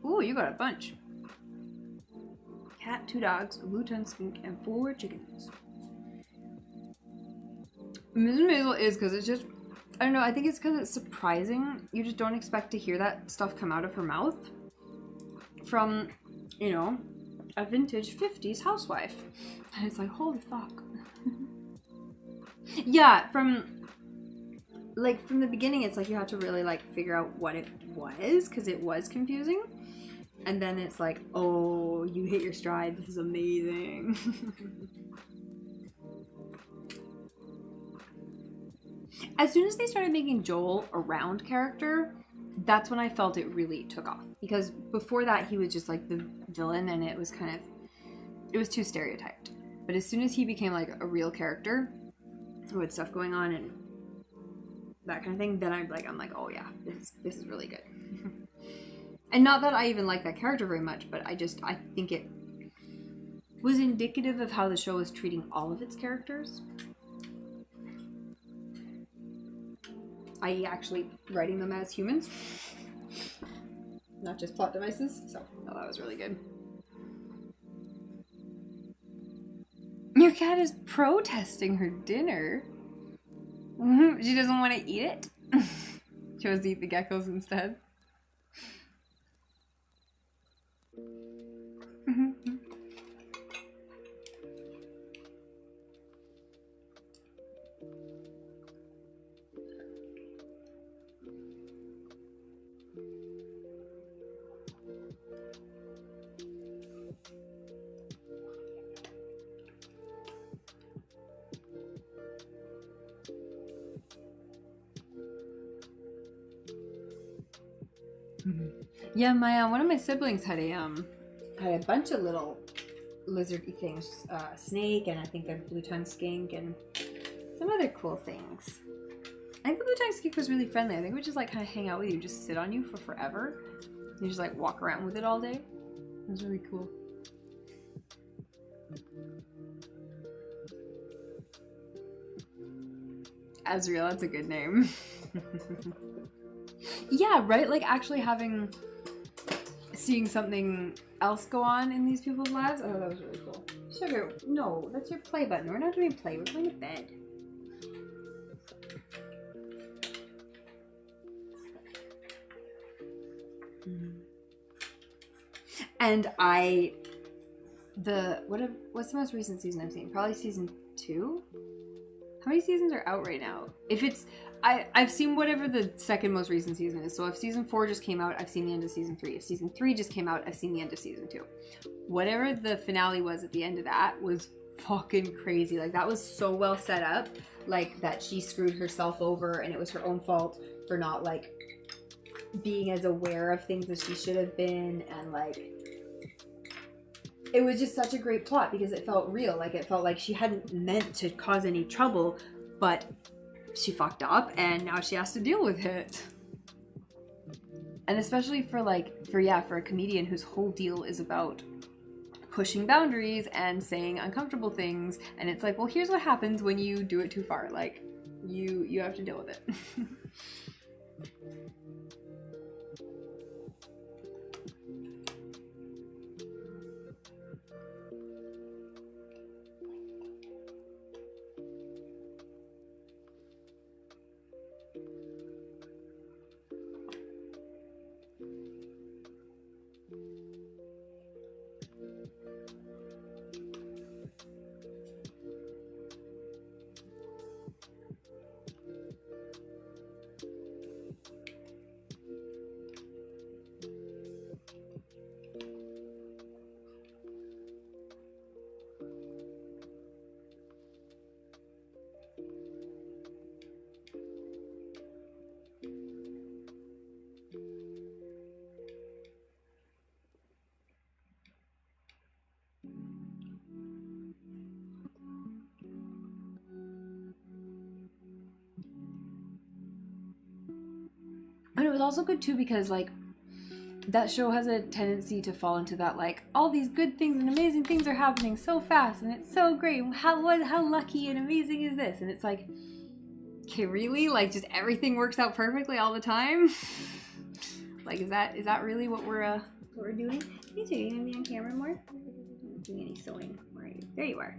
Ooh, you got a bunch. Cat, 2 dogs, a blue tongue skink, and 4 chickens. Ms. Maisel is because it's just, I don't know, I think it's because it's surprising. You just don't expect to hear that stuff come out of her mouth from, you know, a vintage 50s housewife. And it's like, holy fuck. Yeah, from the beginning, it's like you have to really like figure out what it was, because it was confusing. And then it's like, oh, you hit your stride. This is amazing. As soon as they started making Joel a round character, that's when I felt it really took off. Because before that, he was just like the villain, and it was too stereotyped. But as soon as he became like a real character with stuff going on and that kind of thing, then I'm like, oh yeah, this is really good. And not that I even like that character very much, but I think it was indicative of how the show was treating all of its characters. I.e. actually writing them as humans. Not just plot devices. So, no, that was really good. Your cat is protesting her dinner. She doesn't want to eat it. She wants to eat the geckos instead. Yeah, one of my siblings had a bunch of little lizardy things, snake, and I think a blue tongue skink, and some other cool things. I think the blue tongue skink was really friendly. I think it would just like kind of hang out with you, just sit on you for forever. You just like walk around with it all day. It was really cool. Azriel, that's a good name. Yeah, right? Like actually seeing something else go on in these people's lives. Oh, that was really cool. Sugar, no, that's your play button. We're not doing play, we're going to bed. And what's the most recent season I've seen? Probably season 2? How many seasons are out right now? If it's, I've seen whatever the second most recent season is. So if season 4 just came out, I've seen the end of season 3. If season 3 just came out, I've seen the end of season 2. Whatever the finale was at the end of that was fucking crazy. Like that was so well set up. Like that she screwed herself over and it was her own fault for not like being as aware of things as she should have been, and like it was just such a great plot because it felt real. Like it felt like she hadn't meant to cause any trouble, but she fucked up and now she has to deal with it. And especially for a comedian whose whole deal is about pushing boundaries and saying uncomfortable things, and it's like, well, here's what happens when you do it too far. Like you have to deal with it. And it was also good too because like that show has a tendency to fall into that like all these good things and amazing things are happening so fast and it's so great. How lucky and amazing is this? And it's like, okay, really? Like just everything works out perfectly all the time? Like is that really what we're what we're doing. You too, you gonna be on camera more? I'm not doing any sewing. Where are you? There you are.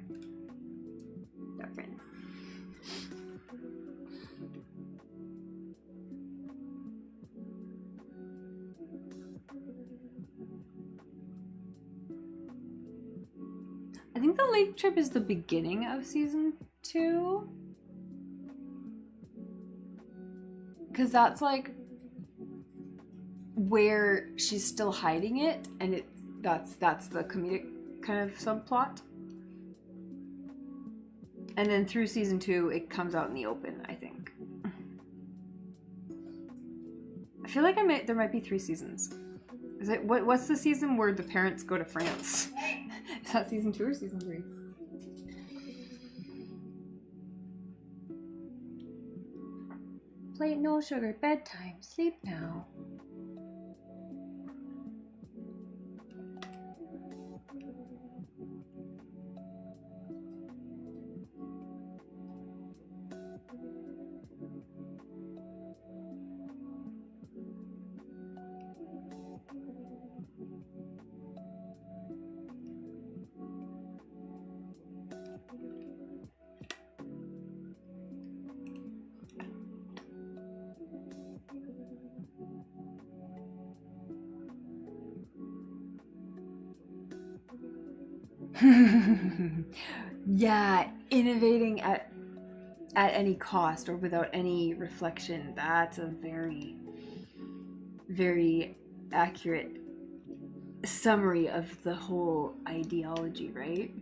Our friend. I think the lake trip is the beginning of season 2. Because that's like where she's still hiding it, and that's the comedic kind of subplot. And then through season 2, it comes out in the open, I think. I feel like there might be 3 seasons. Is it what's the season where the parents go to France? Is that season 2 or season 3? Plate no sugar, bedtime, sleep now. Yeah, innovating at any cost or without any reflection. That's a very, very accurate summary of the whole ideology, right?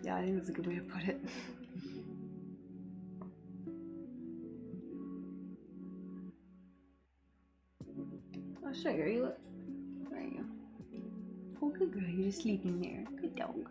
Yeah, I think that's a good way to put it. Oh, sugar, you look. Where are you? Oh, good girl, you're just sleeping there. Good dog.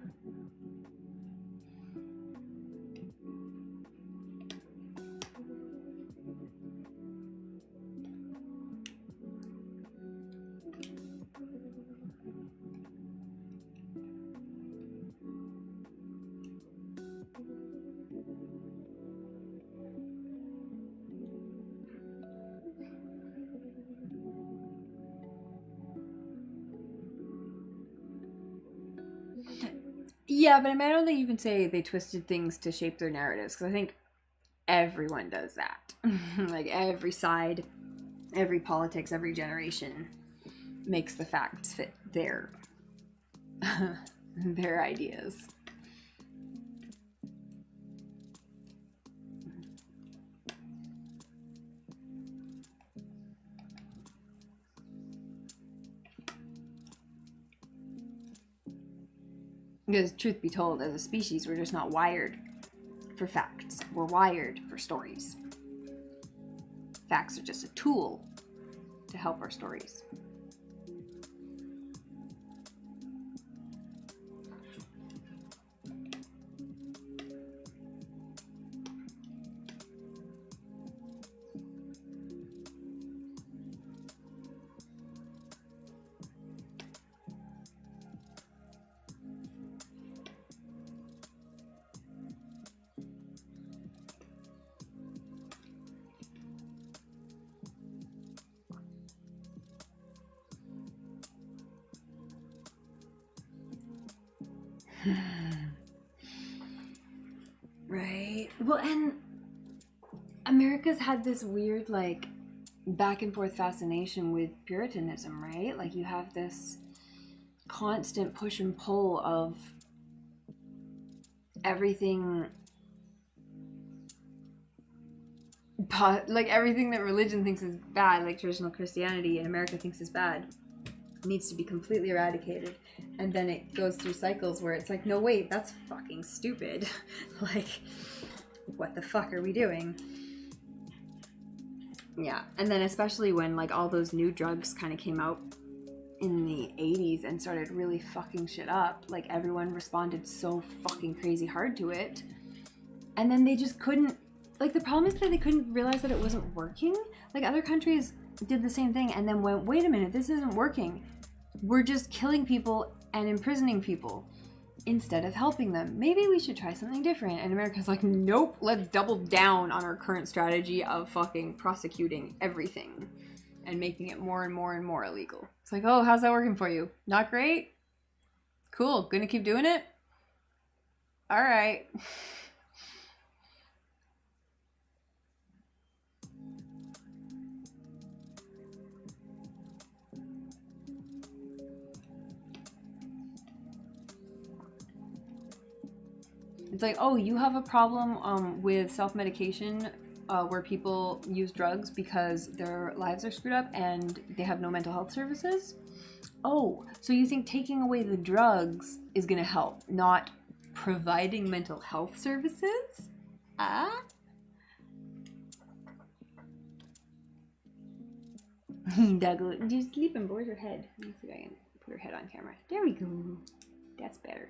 Yeah, but I mean, I don't think you can say they twisted things to shape their narratives, because I think everyone does that. Like every side, every politics, every generation makes the facts fit their their ideas. Because truth be told, as a species, we're just not wired for facts. We're wired for stories. Facts are just a tool to help our stories. Right. Well, and America's had this weird, like, back and forth fascination with Puritanism, right? Like, you have this constant push and pull of everything, like, everything that religion thinks is bad, like traditional Christianity in America thinks is bad, needs to be completely eradicated. And then it goes through cycles where it's like, no, wait, that's fucking stupid. Like, what the fuck are we doing? Yeah, and then especially when, like, all those new drugs kind of came out in the 80s and started really fucking shit up, like, everyone responded so fucking crazy hard to it. And then they just couldn't, like, the problem is that they couldn't realize that it wasn't working. Like, other countries did the same thing and then went, wait a minute, this isn't working. We're just killing people and imprisoning people instead of helping them. Maybe we should try something different. And America's like, nope, let's double down on our current strategy of fucking prosecuting everything. and making it more and more and more illegal. It's like, oh, how's that working for you? Not great? Cool, gonna keep doing it? All right. It's like, oh, you have a problem with self-medication where people use drugs because their lives are screwed up and they have no mental health services? Oh, so you think taking away the drugs is going to help, not providing mental health services? Ah? Douglas, you're sleeping, boy. Where's her head? Let me see if I can put her head on camera. There we go. That's better.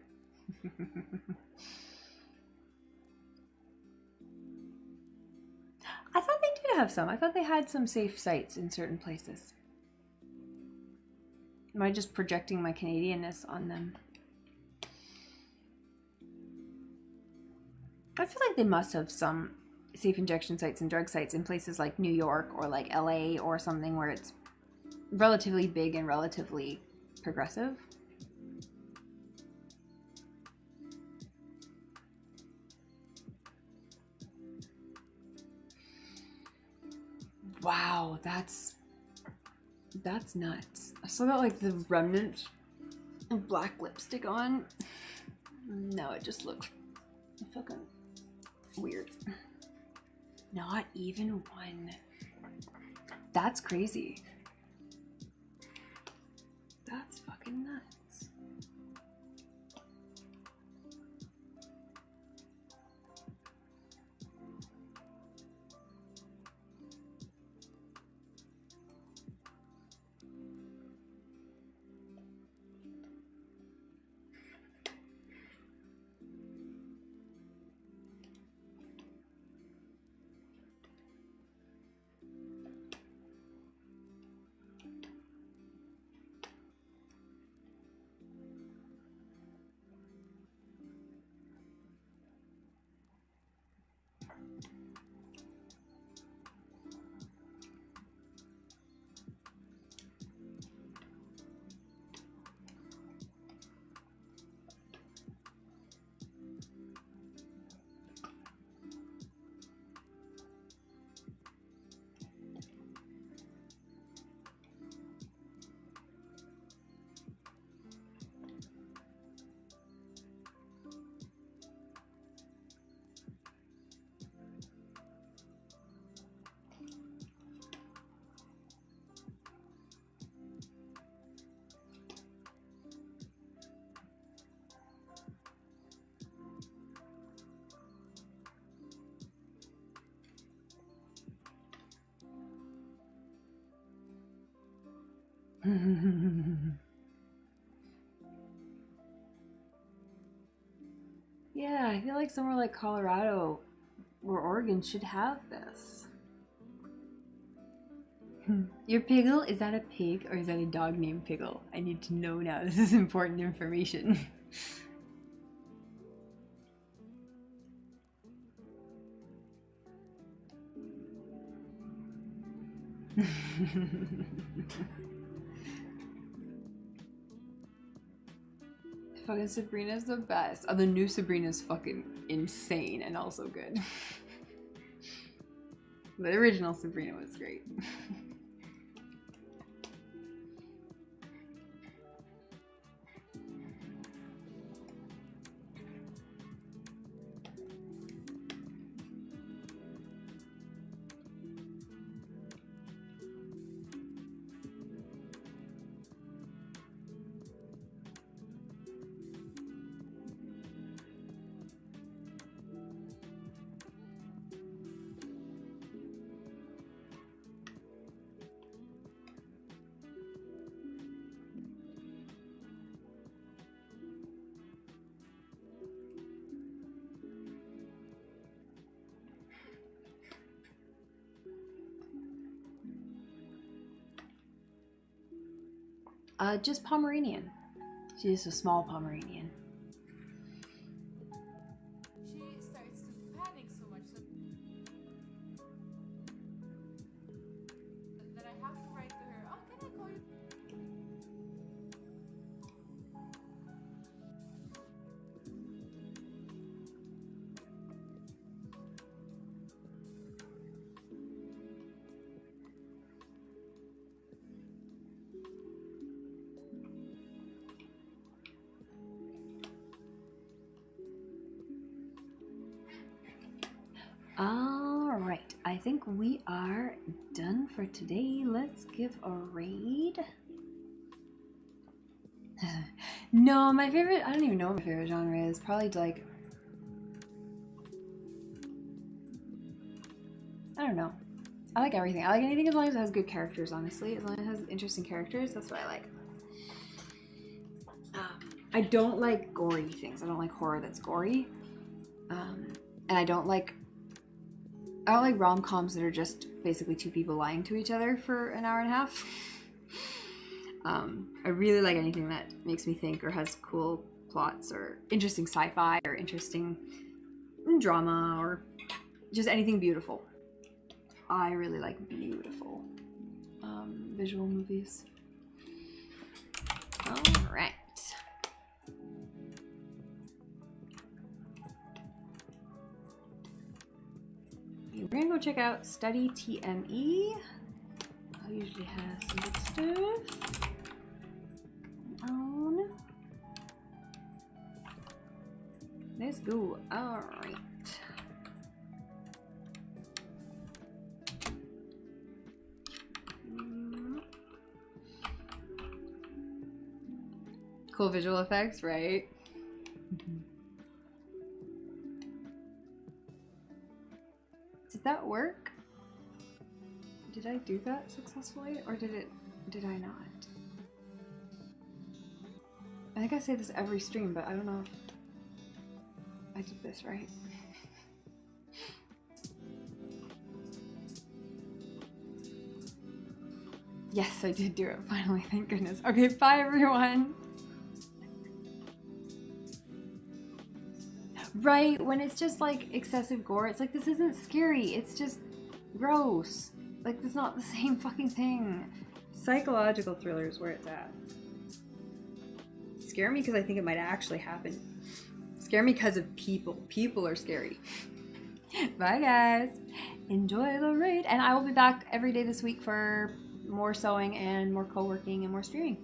I thought they did have some. I thought they had some safe sites in certain places. Am I just projecting my Canadianness on them? I feel like they must have some safe injection sites and drug sites in places like New York or like LA or something where it's relatively big and relatively progressive. Wow, that's nuts. I still got like the remnant of black lipstick on. No, it just looks fucking weird. Not even one. That's crazy. That's fucking nuts. Yeah, I feel like somewhere like Colorado or Oregon should have this. Your Piggle, is that a pig or is that a dog named Piggle? I need to know now. This is important information. Fucking Sabrina's the best. Oh, the new Sabrina's fucking insane and also good. The original Sabrina was great. Just Pomeranian. She's a small Pomeranian. She starts to panic so much that I have to write Alright, I think we are done for today. Let's give a raid. No, my favorite, I don't even know what my favorite genre is. Probably like, I don't know. I like everything. I like anything as long as it has good characters, honestly. As long as it has interesting characters, that's what I like. I don't like gory things. I don't like horror that's gory. And I don't like rom-coms that are just basically two people lying to each other for an hour and a half. I really like anything that makes me think or has cool plots or interesting sci-fi or interesting drama or just anything beautiful. I really like beautiful visual movies. All right. We're gonna go check out Study TME. I usually have some good stuff. On. Let's go. Alright. Cool visual effects, right? Did that work? Did I do that successfully or did I not? I think I say this every stream, but I don't know if I did this right. Yes, I did do it finally, thank goodness. Okay, bye everyone. Right, when it's just like excessive gore, it's like this isn't scary, it's just gross. Like, it's not the same fucking thing. Psychological thriller is where it's at. Scare me because I think it might actually happen. Scare me because of people. People are scary. Bye guys. Enjoy the raid. And I will be back every day this week for more sewing and more co-working and more streaming.